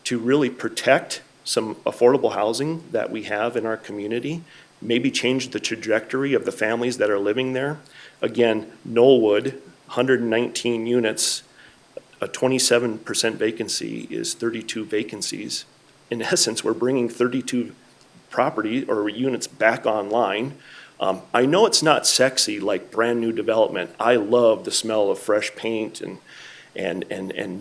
S14: to really protect some affordable housing that we have in our community, maybe change the trajectory of the families that are living there. Again, Knollwood, 119 units, a 27% vacancy is 32 vacancies. In essence, we're bringing 32 property or units back online. I know it's not sexy like brand new development. I love the smell of fresh paint and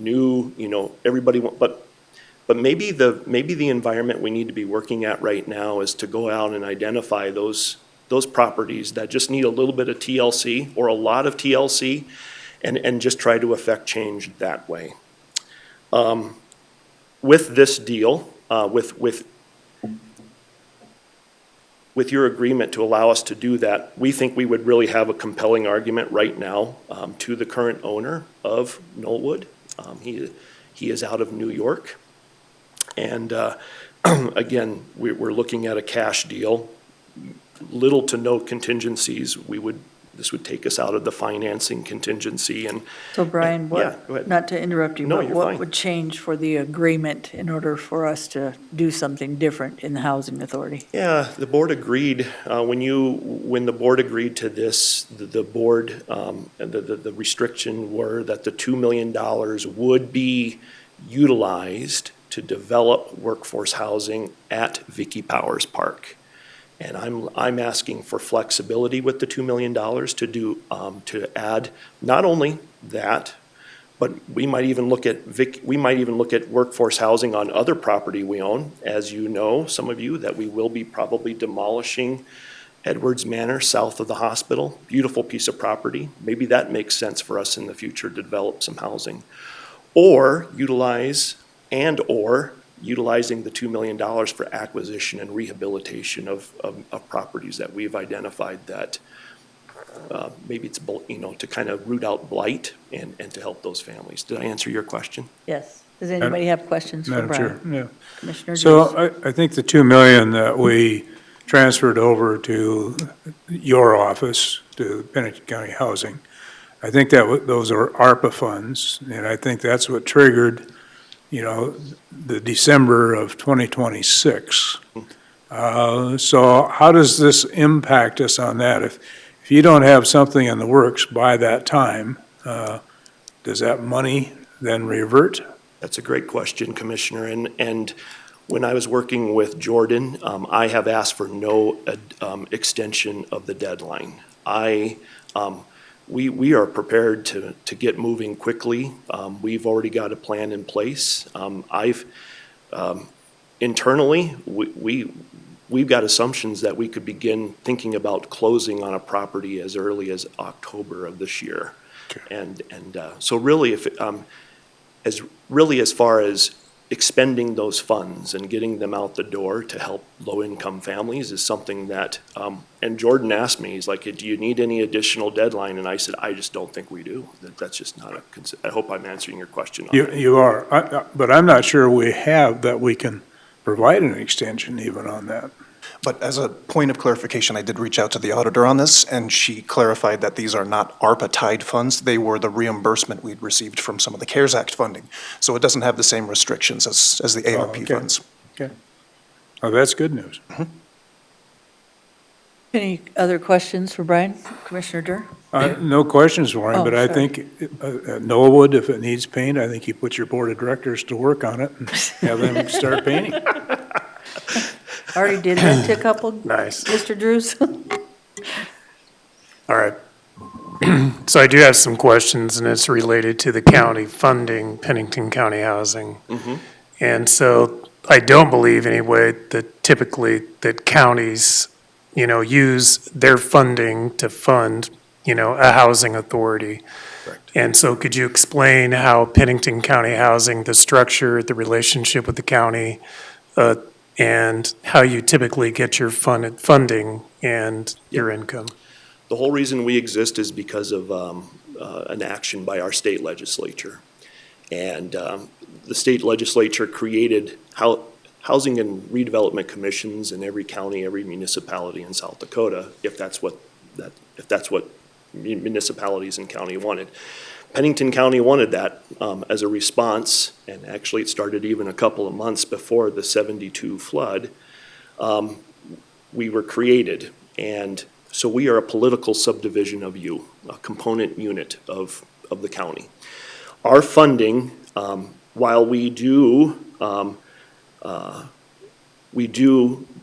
S14: new, everybody, but maybe the environment we need to be working at right now is to go out and identify those properties that just need a little bit of TLC or a lot of TLC and just try to affect change that way. With this deal, with your agreement to allow us to do that, we think we would really have a compelling argument right now to the current owner of Knollwood. He is out of New York. And again, we're looking at a cash deal, little to no contingencies. This would take us out of the financing contingency and.
S1: So Brian,
S14: Yeah, go ahead.
S1: not to interrupt you,
S14: No,
S1: but
S14: you're
S1: what
S14: fine.
S1: would change for the agreement in order for us to do something different in the Housing Authority?
S14: Yeah, the board agreed, when the board agreed to this, the board, the restriction were that the $2 million would be utilized to develop workforce housing at Vicky Powers Park. And I'm asking for flexibility with the $2 million to do, to add not only that, but we might even look at workforce housing on other property we own. As you know, some of you, that we will be probably demolishing Edwards Manor south of the hospital. Beautiful piece of property. Maybe that makes sense for us in the future to develop some housing. Or utilizing the $2 million for acquisition and rehabilitation of properties that we've identified that maybe it's, to kind of root out blight and to help those families. Did I answer your question?
S1: Yes. Does anybody have questions for
S3: Madam Chair,
S1: Brian?
S3: yeah.
S1: Commissioner Drews?
S3: So I think the 2 million that we transferred over to your office, to Pennington County Housing, I think that those are ARPA funds, and I think that's what triggered, the December of 2026. So how does this impact us on that? If you don't have something in the works by that time, does that money then revert?
S14: That's a great question, Commissioner. And when I was working with Jordan, I have asked for no extension of the deadline. We are prepared to get moving quickly. We've already got a plan in place. Internally, we've got assumptions that we could begin thinking about closing on a property as early as October of this year. And so really, as far as expending those funds and getting them out the door to help low-income families is something that, and Jordan asked me, he's like, do you need any additional deadline? And I said, I just don't think we do. That's just not I hope I'm answering your question on that.
S3: You are, but I'm not sure we have that we can provide an extension even on that.
S19: But as a point of clarification, I did reach out to the auditor on this, and she clarified that these are not ARPA-tied funds. They were the reimbursement we'd received from some of the CARES Act funding. So it doesn't have the same restrictions as the ARP funds.
S3: Okay. Oh, that's good news.
S1: Any other questions for Brian? Commissioner Durr?
S3: No questions for him,
S1: Oh,
S3: but I
S1: sorry.
S3: think Knollwood, if it needs paint, I think you put your board of directors to work on it and have them start painting.
S1: Already did that to a couple.
S2: Nice.
S1: Mr. Drews?
S2: All right. So I do have some questions, and it's related to the county funding Pennington County Housing. And so I don't believe anyway that typically that counties, use their funding to fund, a housing authority. And so could you explain how Pennington County Housing, the structure, the relationship with the county, and how you typically get your funding and your income?
S14: The whole reason we exist is because of an action by our state legislature. And the state legislature created housing and redevelopment commissions in every county, every municipality in South Dakota, if that's what municipalities and county wanted. Pennington County wanted that as a response, and actually it started even a couple of months before the 72 flood. We were created, and so we are a political subdivision of you, a component unit of the county. Our funding, while we do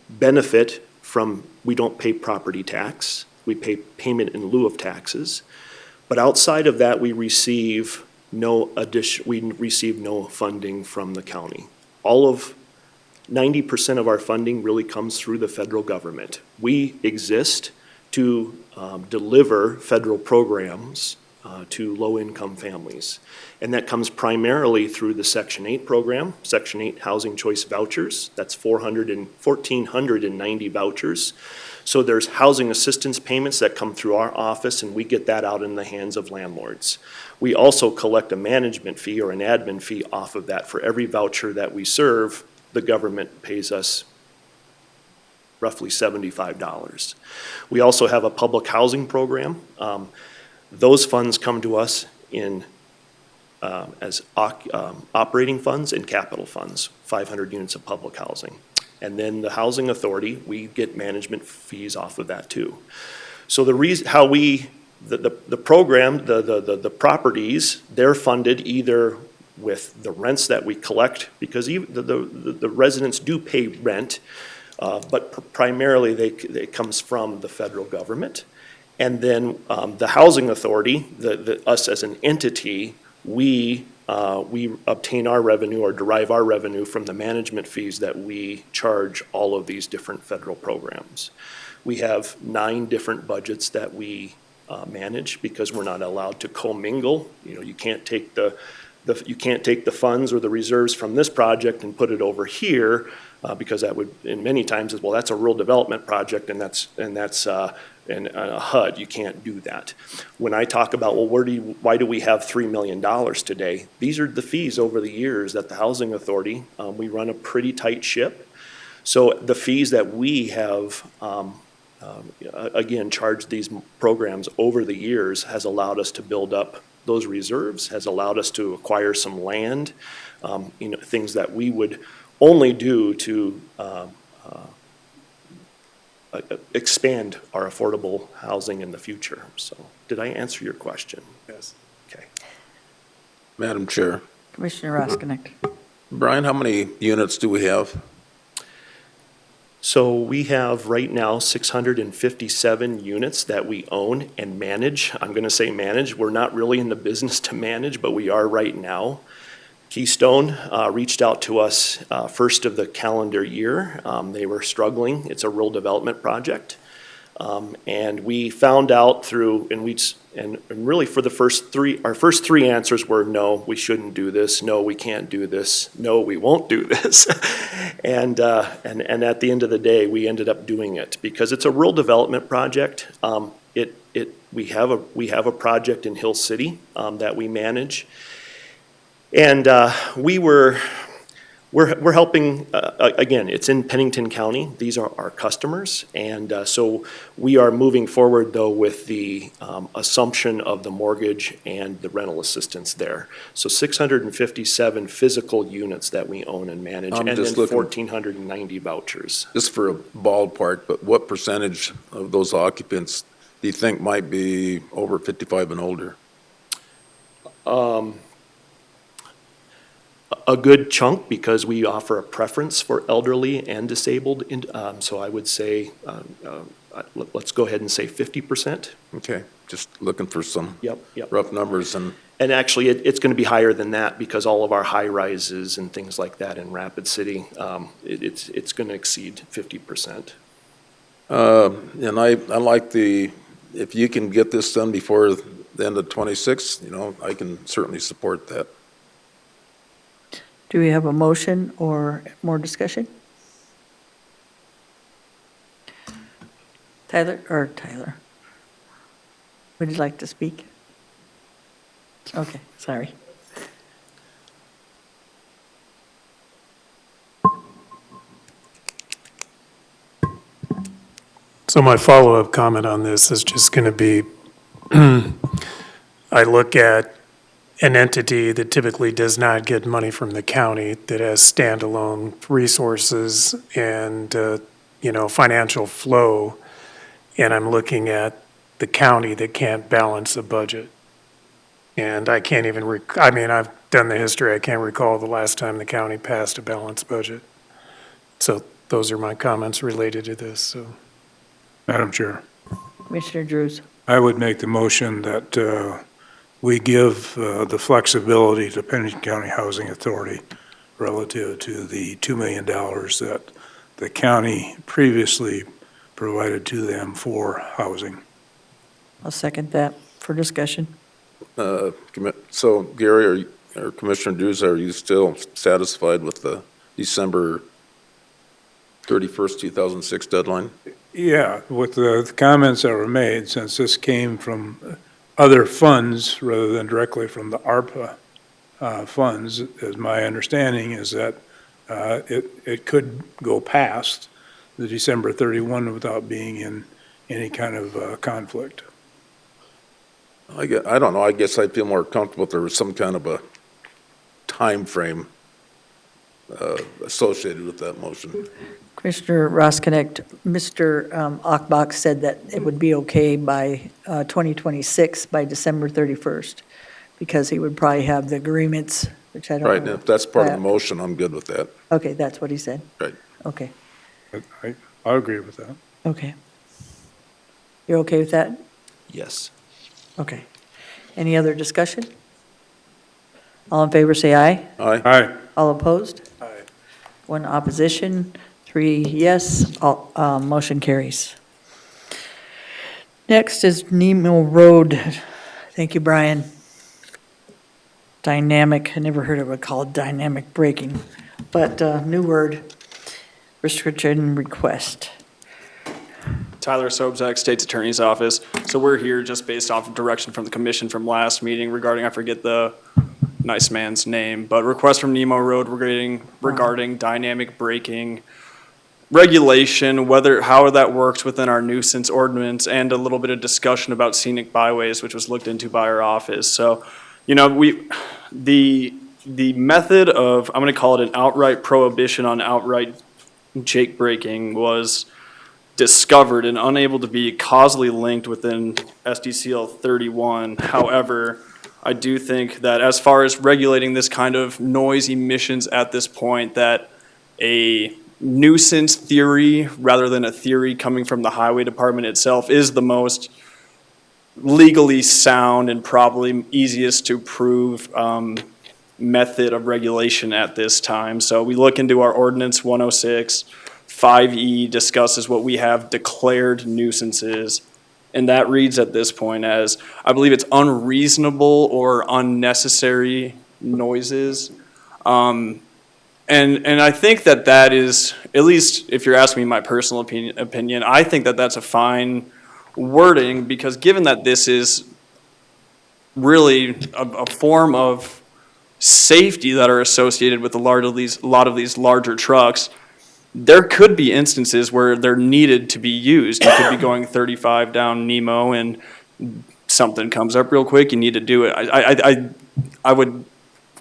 S14: benefit from, we don't pay property tax, we pay payment in lieu of taxes. But outside of that, we receive no funding from the county. 90% of our funding really comes through the federal government. We exist to deliver federal programs to low-income families. And that comes primarily through the Section 8 program, Section 8 Housing Choice Vouchers. That's 1,490 vouchers. So there's housing assistance payments that come through our office, and we get that out in the hands of landlords. We also collect a management fee or an admin fee off of that. For every voucher that we serve, the government pays us roughly $75. We also have a public housing program. Those funds come to us in as operating funds and capital funds, 500 units of public housing. And then the housing authority, we get management fees off of that too. So the reason how the program, the properties, they're funded either with the rents that we collect, because even the residents do pay rent, but primarily it comes from the federal government. And then the housing authority, us as an entity, we obtain our revenue or derive our revenue from the management fees that we charge all of these different federal programs. We have 9 different budgets that we manage because we're not allowed to commingle. You know, you can't take the funds or the reserves from this project and put it over here because that would, in many times, is, well, that's a rural development project and that's a HUD. You can't do that. When I talk about, well, why do we have $3 million today? These are the fees over the years that the Housing Authority, we run a pretty tight ship. So the fees that we have, again, charged these programs over the years has allowed us to build up those reserves, has allowed us to acquire some land, things that we would only do to expand our affordable housing in the future. So did I answer your question?
S21: Yes.
S14: Okay.
S8: Madam Chair.
S1: Commissioner Roskinek.
S8: Brian, how many units do we have?
S14: So we have right now 657 units that we own and manage. I'm going to say manage. We're not really in the business to manage, but we are right now. Keystone reached out to us first of the calendar year. They were struggling. It's a rural development project. And we found out through, and really for the first 3, our first 3 answers were, no, we shouldn't do this. No, we can't do this. No, we won't do this. and at the end of the day, we ended up doing it because it's a rural development project. We have a project in Hill City that we manage. And we're helping, again, it's in Pennington County. These are our customers. And so we are moving forward, though, with the assumption of the mortgage and the rental assistance there. So 657 physical units that we own and manage, and then 1,490 vouchers.
S8: Just for a ballpark, but what percentage of those occupants do you think might be over 55 and older?
S14: A good chunk, because we offer a preference for elderly and disabled. So I would say, let's go ahead and say 50%.
S8: Okay, just looking for some
S14: Yep.
S8: rough numbers. And
S14: actually, it's going to be higher than that because all of our high rises and things like that in Rapid City, it's going to exceed 50%.
S8: And I like if you can get this done before the end of 26, I can certainly support that.
S1: Do we have a motion or more discussion? Tyler, would you like to speak? Okay, sorry.
S2: So my follow-up comment on this is just going to be, I look at an entity that typically does not get money from the county, that has standalone resources and, financial flow, and I'm looking at the county that can't balance a budget. And I can't even, I've done the history, I can't recall the last time the county passed a balanced budget. So those are my comments related to this, so.
S3: Madam Chair,
S1: Commissioner Drews.
S3: I would make the motion that we give the flexibility to Pennington County Housing Authority relative to the $2 million that the county previously provided to them for housing.
S1: I'll second that for discussion.
S8: So Gary, or Commissioner Drews, are you still satisfied with the December 31st, 2006 deadline?
S3: Yeah, with the comments that were made, since this came from other funds rather than directly from the ARPA funds, as my understanding is that it could go past the December 31 without being in any kind of conflict.
S8: I don't know, I guess I'd feel more comfortable if there was some kind of a time frame associated with that motion.
S1: Commissioner Roskinick, Mr. Ockbach said that it would be okay by 2026, by December 31st, because he would probably have the agreements, which I don't know.
S8: Right, and if that's part of the motion, I'm good with that.
S1: Okay, that's what he said.
S8: Right.
S1: Okay,
S3: I agree with that.
S1: okay. You're okay with that?
S14: Yes.
S1: Okay. Any other discussion? All in favor, say aye.
S8: Aye.
S3: Aye.
S1: All opposed?
S3: Aye.
S1: One opposition, 3 yes, all, motion carries. Next is Nemo Road. Thank you, Brian. Dynamic, I never heard of it called dynamic braking, but new word, restriction request.
S11: Tyler Sobzak, State's Attorney's Office. So we're here just based off of direction from the commission from last meeting regarding, I forget the nice man's name, but request from Nemo Road regarding dynamic braking regulation, how that works within our nuisance ordinance, and a little bit of discussion about scenic byways, which was looked into by our office. So, you know, the method of, I'm going to call it an outright prohibition on outright jake braking was discovered and unable to be causally linked within SDCL 31. However, I do think that as far as regulating this kind of noise emissions at this point, that a nuisance theory rather than a theory coming from the highway department itself is the most legally sound and probably easiest to prove method of regulation at this time. So we look into our ordinance 106. 5E discusses what we have declared nuisances, and that reads at this point as, I believe it's unreasonable or unnecessary noises. And I think that is, at least if you're asking me my personal opinion, I think that that's a fine wording, because given that this is really a form of safety that are associated with a lot of these larger trucks, there could be instances where they're needed to be used. You could be going 35 down Nemo and something comes up real quick, you need to do it. I would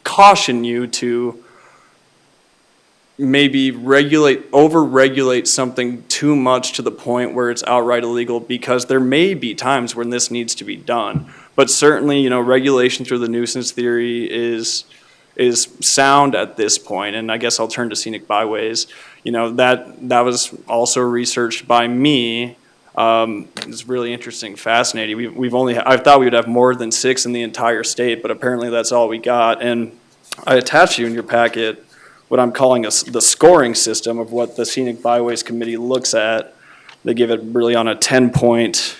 S11: caution you to maybe over-regulate something too much to the point where it's outright illegal, because there may be times when this needs to be done. But certainly, you know, regulation through the nuisance theory is sound at this point, and I guess I'll turn to scenic byways. You know, that was also researched by me. It's really interesting, fascinating. I thought we would have more than 6 in the entire state, but apparently that's all we got. And I attached you in your packet what I'm calling the scoring system of what the Scenic Byways Committee looks at. They give it really on a 10-point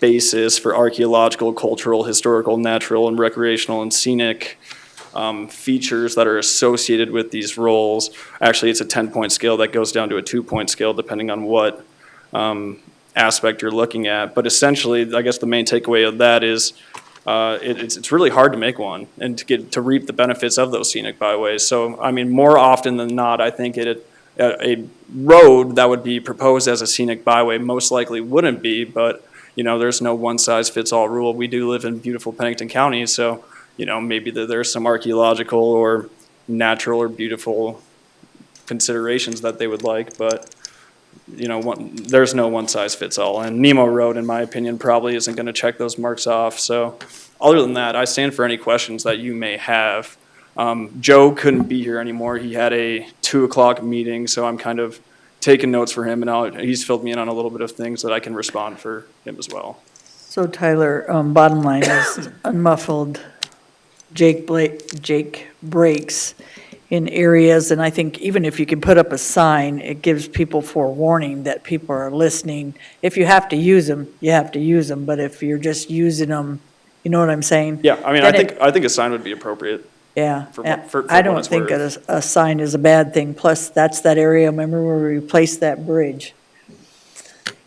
S11: basis for archaeological, cultural, historical, natural, and recreational and scenic features that are associated with these roles. Actually, it's a 10-point scale that goes down to a 2-point scale depending on what aspect you're looking at. But essentially, I guess the main takeaway of that is it's really hard to make one and to reap the benefits of those scenic byways. So, I mean, more often than not, I think a road that would be proposed as a scenic byway most likely wouldn't be, but, you know, there's no one-size-fits-all rule. We do live in beautiful Pennington County, so, you know, maybe there's some archaeological or natural or beautiful considerations that they would like, but, you know, there's no one-size-fits-all. And Nemo Road, in my opinion, probably isn't going to check those marks off. So other than that, I stand for any questions that you may have. Joe couldn't be here anymore. He had a 2 o'clock meeting, so I'm kind of taking notes for him, and he's filled me in on a little bit of things that I can respond for him as well.
S1: So Tyler, bottom line is unmuffled Jake brakes in areas, and I think even if you can put up a sign, it gives people forewarning that people are listening. If you have to use them, you have to use them, but if you're just using them You know what I'm saying?
S11: Yeah, I mean,
S1: Then
S11: I think a sign would be appropriate.
S1: Yeah.
S11: For
S1: and
S11: what- for
S1: I
S11: what
S1: don't
S11: it's
S1: think
S11: worth.
S1: a sign is a bad thing. Plus, that's that area, remember where we replaced that bridge?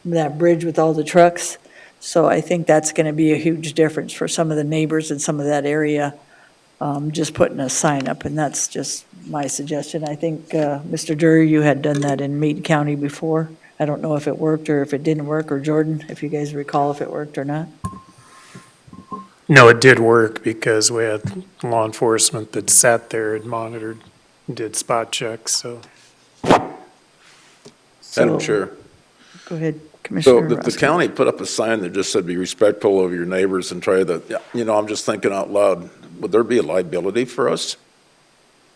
S1: That bridge with all the trucks? So I think that's going to be a huge difference for some of the neighbors in some of that area, just putting a sign up, and that's just my suggestion. I think, Mr. Dury, you had done that in Meade County before. I don't know if it worked or if it didn't work, or Jordan, if you guys recall if it worked or not.
S2: No, it did work because we had law enforcement that sat there and monitored, did spot checks, so.
S8: Madam
S1: So-
S8: Chair.
S1: Go ahead,
S8: So
S1: Commissioner
S8: the
S1: Roski.
S8: county put up a sign that just said, be respectful of your neighbors and try to, you know, I'm just thinking out loud, would there be a liability for us?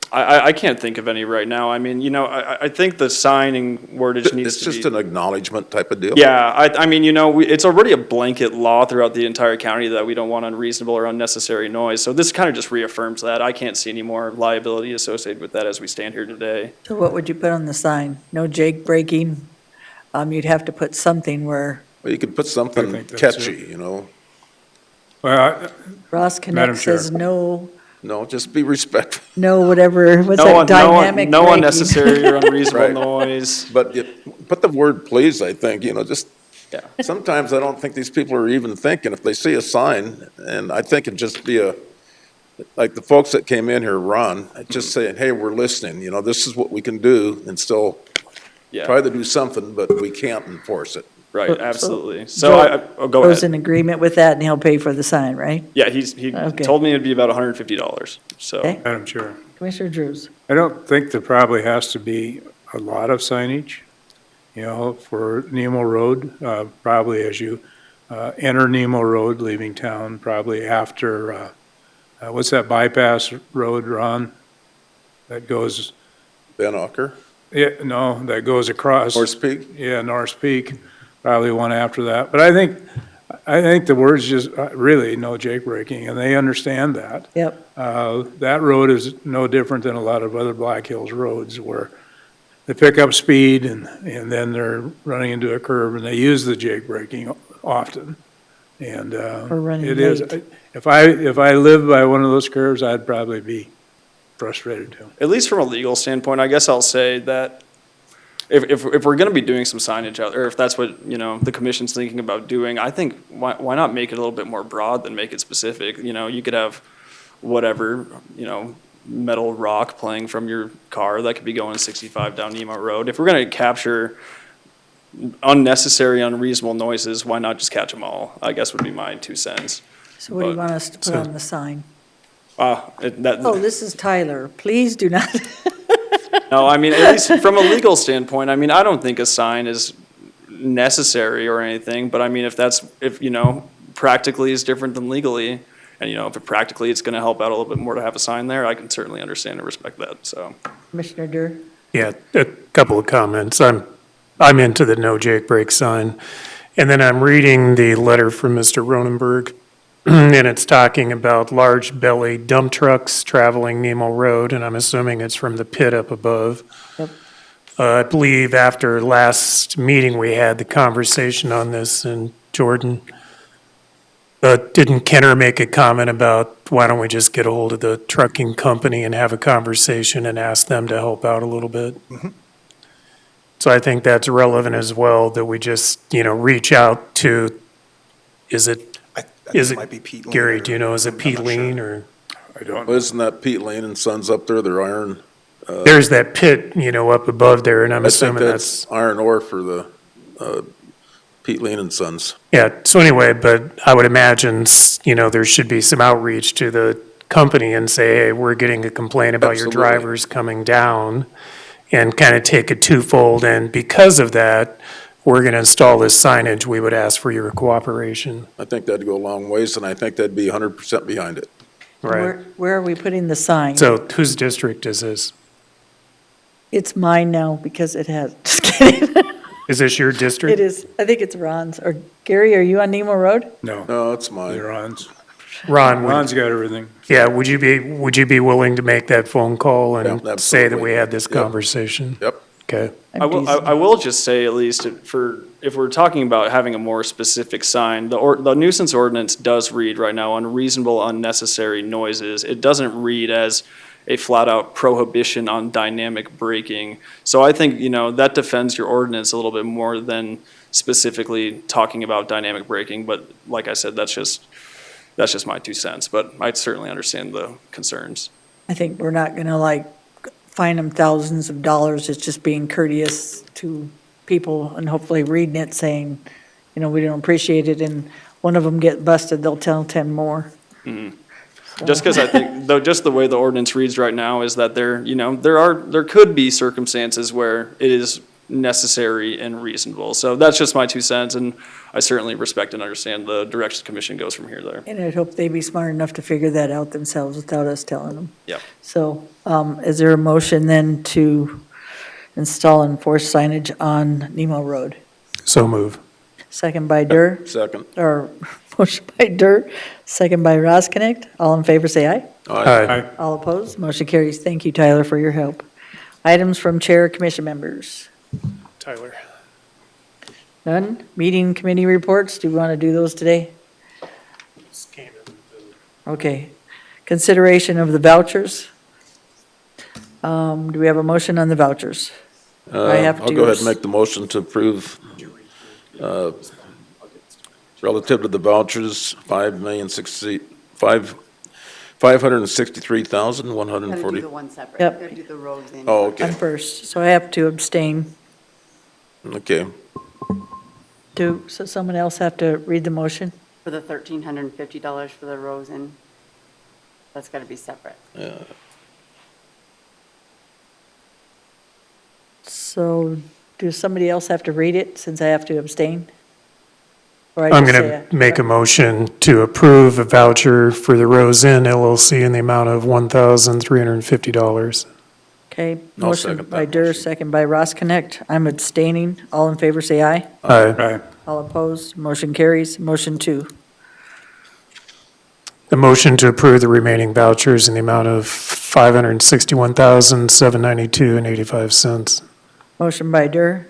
S11: I can't think of any right now. I mean, I think the signing wordage needs
S8: It's
S11: to be.
S8: just an acknowledgement type of deal?
S11: Yeah, I mean, it's already a blanket law throughout the entire county that we don't want unreasonable or unnecessary noise. So this kind of just reaffirms that. I can't see any more liability associated with that as we stand here today.
S1: So what would you put on the sign? No jake breaking? You'd have to put something where
S8: Well, you could put
S3: I
S8: something
S3: think that's
S8: catchy,
S3: it.
S8: you know?
S3: Well,
S1: Ross
S3: Madam
S1: Connect
S3: Chair.
S1: says no,
S8: No, just be respectful.
S1: no whatever, what's
S11: No
S1: that,
S11: one-
S1: dynamic
S11: no
S1: breaking?
S11: unnecessary or unreasonable
S8: Right.
S11: noise.
S8: But put the word please, I think, you know, just,
S11: Yeah.
S8: sometimes I don't think these people are even thinking, if they see a sign, and I think it'd just be like the folks that came in here, Ron, just saying, hey, we're listening, you know, this is what we can do, and still
S11: Yeah.
S8: try to do something, but we can't enforce it.
S11: Right, absolutely. So go
S1: Joe's
S11: ahead.
S1: in agreement with that, and he'll pay for the sign, right?
S11: Yeah, he
S1: Okay.
S11: told me it'd be about $150. So.
S1: Okay.
S3: Madam Chair,
S1: Commissioner Drews?
S3: I don't think there probably has to be a lot of signage, you know, for Nemo Road, probably as you enter Nemo Road, leaving town, probably after, what's that bypass road, Ron? That goes,
S8: Ben Ocker,
S3: yeah, no, that goes across.
S8: Horse Peak,
S3: Yeah, Norris Peak, probably one after that. But I think the word's just really no jake breaking, and they understand that.
S1: Yep.
S3: That road is no different than a lot of other Black Hills roads where they pick up speed and then they're running into a curve and they use the jake braking often. And
S1: Or running
S3: it is,
S1: late.
S3: if I lived by one of those curves, I'd probably be frustrated too.
S11: At least from a legal standpoint, I guess I'll say that if we're going to be doing some signage out, or if that's what, the commission's thinking about doing, I think why not make it a little bit more broad than make it specific? You could have whatever, metal rock playing from your car that could be going 65 down Nemo Road. If we're going to capture unnecessary, unreasonable noises, why not just catch them all? I guess would be my 2 cents.
S1: So what do you want us to put on the sign? Oh, this is Tyler. Please do not.
S11: No, I mean, at least from a legal standpoint, I mean, I don't think a sign is necessary or anything, but I mean, if practically is different than legally, and, if it practically it's gonna help out a little bit more to have a sign there, I can certainly understand and respect that, so.
S1: Commissioner Durr?
S2: Yeah, a couple of comments. I'm into the no jake break sign. And then I'm reading the letter from Mr. Ronenberg, and it's talking about large belly dump trucks traveling Nemo Road, and I'm assuming it's from the pit up above.
S1: Yep.
S2: I believe after last meeting, we had the conversation on this, and Jordan, didn't Kenner make a comment about why don't we just get a hold of the trucking company and have a conversation and ask them to help out a little bit? So I think that's relevant as well, that we just, reach out to, is it
S19: might be Pete Lean
S2: Gary,
S19: or-
S2: do you know, is it
S19: I'm
S2: Pete
S19: not
S2: Lean
S19: sure.
S2: or?
S3: I don't
S8: Well, isn't that Pete Lane and Sons up there, they're iron?
S2: There's that pit, up above there, and I'm
S8: I think
S2: assuming that's,
S8: iron ore for the Pete Lane and Sons.
S2: yeah, so anyway, but I would imagine, there should be some outreach to the company and say, hey, we're getting a complaint about your
S8: Absolutely.
S2: drivers coming down, and kind of take it twofold, and because of that, we're gonna install this signage, we would ask for your cooperation.
S8: I think that'd go a long ways, and I think that'd be 100% behind it.
S2: Right.
S1: Where are we putting the sign?
S2: So whose district is this?
S1: It's mine now because it has, just kidding.
S2: Is this your district?
S1: It is, I think it's Ron's. Or Gary, are you on Nemo Road?
S8: No, it's mine.
S3: They're Ron's.
S2: Ron,
S3: Ron's got everything.
S2: yeah, would you be willing to make that phone call and
S8: Yeah,
S2: say that we
S8: absolutely.
S2: had this
S8: Yep.
S2: conversation?
S8: Yep.
S17: Okay.
S11: I will just say, at least if we're talking about having a more specific sign, the nuisance ordinance does read right now unreasonable, unnecessary noises. It doesn't read as a flat-out prohibition on dynamic braking. So I think, that defends your ordinance a little bit more than specifically talking about dynamic braking. But like I said, that's just my 2 cents, but I certainly understand the concerns.
S1: I think we're not gonna fine them thousands of dollars. It's just being courteous to people and hopefully reading it saying, we don't appreciate it. And one of them get busted, they'll tell 10 more.
S11: Just because I think, though, just the way the ordinance reads right now is that there could be circumstances where it is necessary and reasonable. So that's just my 2 cents, and I certainly respect and understand the direction the commission goes from here to there.
S1: And I'd hope they'd be smart enough to figure that out themselves without us telling them.
S11: Yep.
S1: So, is there a motion then to install and enforce signage on Nemo Road?
S17: So move.
S1: Second by Dur,
S8: Second.
S1: or motion by Dur, second by Roskinick. All in favor, say aye.
S17: Aye.
S1: All opposed, motion carries. Thank you, Tyler, for your help. Items from chair commission members.
S2: Tyler.
S1: None? Meeting committee reports, do we want to do those today? Okay. Consideration of the vouchers. Do we have a motion on the vouchers?
S8: I'll go ahead and make the motion to approve, relative to the vouchers, $563,140.
S13: Gotta do the one separate.
S1: Yep.
S13: Gotta do the rows in.
S8: Oh, okay,
S1: I'm first, so I have to abstain.
S8: okay.
S1: So someone else have to read the motion?
S13: For the $1,350 for the rows in. That's gotta be separate.
S1: So does somebody else have to read it since I have to abstain? Or I
S2: I'm
S1: just
S2: going
S1: say
S2: to make a motion to approve a voucher for the Rose Inn LLC in the amount of $1,350.
S1: Okay,
S8: I'll
S1: motion
S8: second
S1: by
S8: that
S1: Dur,
S8: motion.
S1: second by Ross Connect. I'm abstaining. All in favor, say aye.
S2: Aye.
S1: All opposed, motion carries. Motion 2.
S2: The motion to approve the remaining vouchers in the amount of $561,792.85.
S1: Motion by Dur,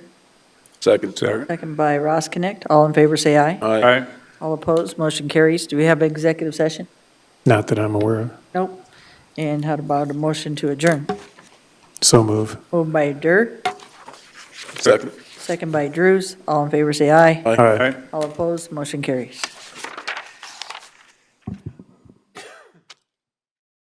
S8: Second.
S1: second by Ross Connect. All in favor, say aye.
S8: Aye.
S1: All opposed, motion carries. Do we have an executive session?
S2: Not that I'm aware of.
S1: Nope. And how about a motion to adjourn?
S2: So move.
S1: Moved by Dur,
S8: Second.
S1: second by Drews. All in favor, say aye.
S2: Aye.
S1: All opposed, motion carries.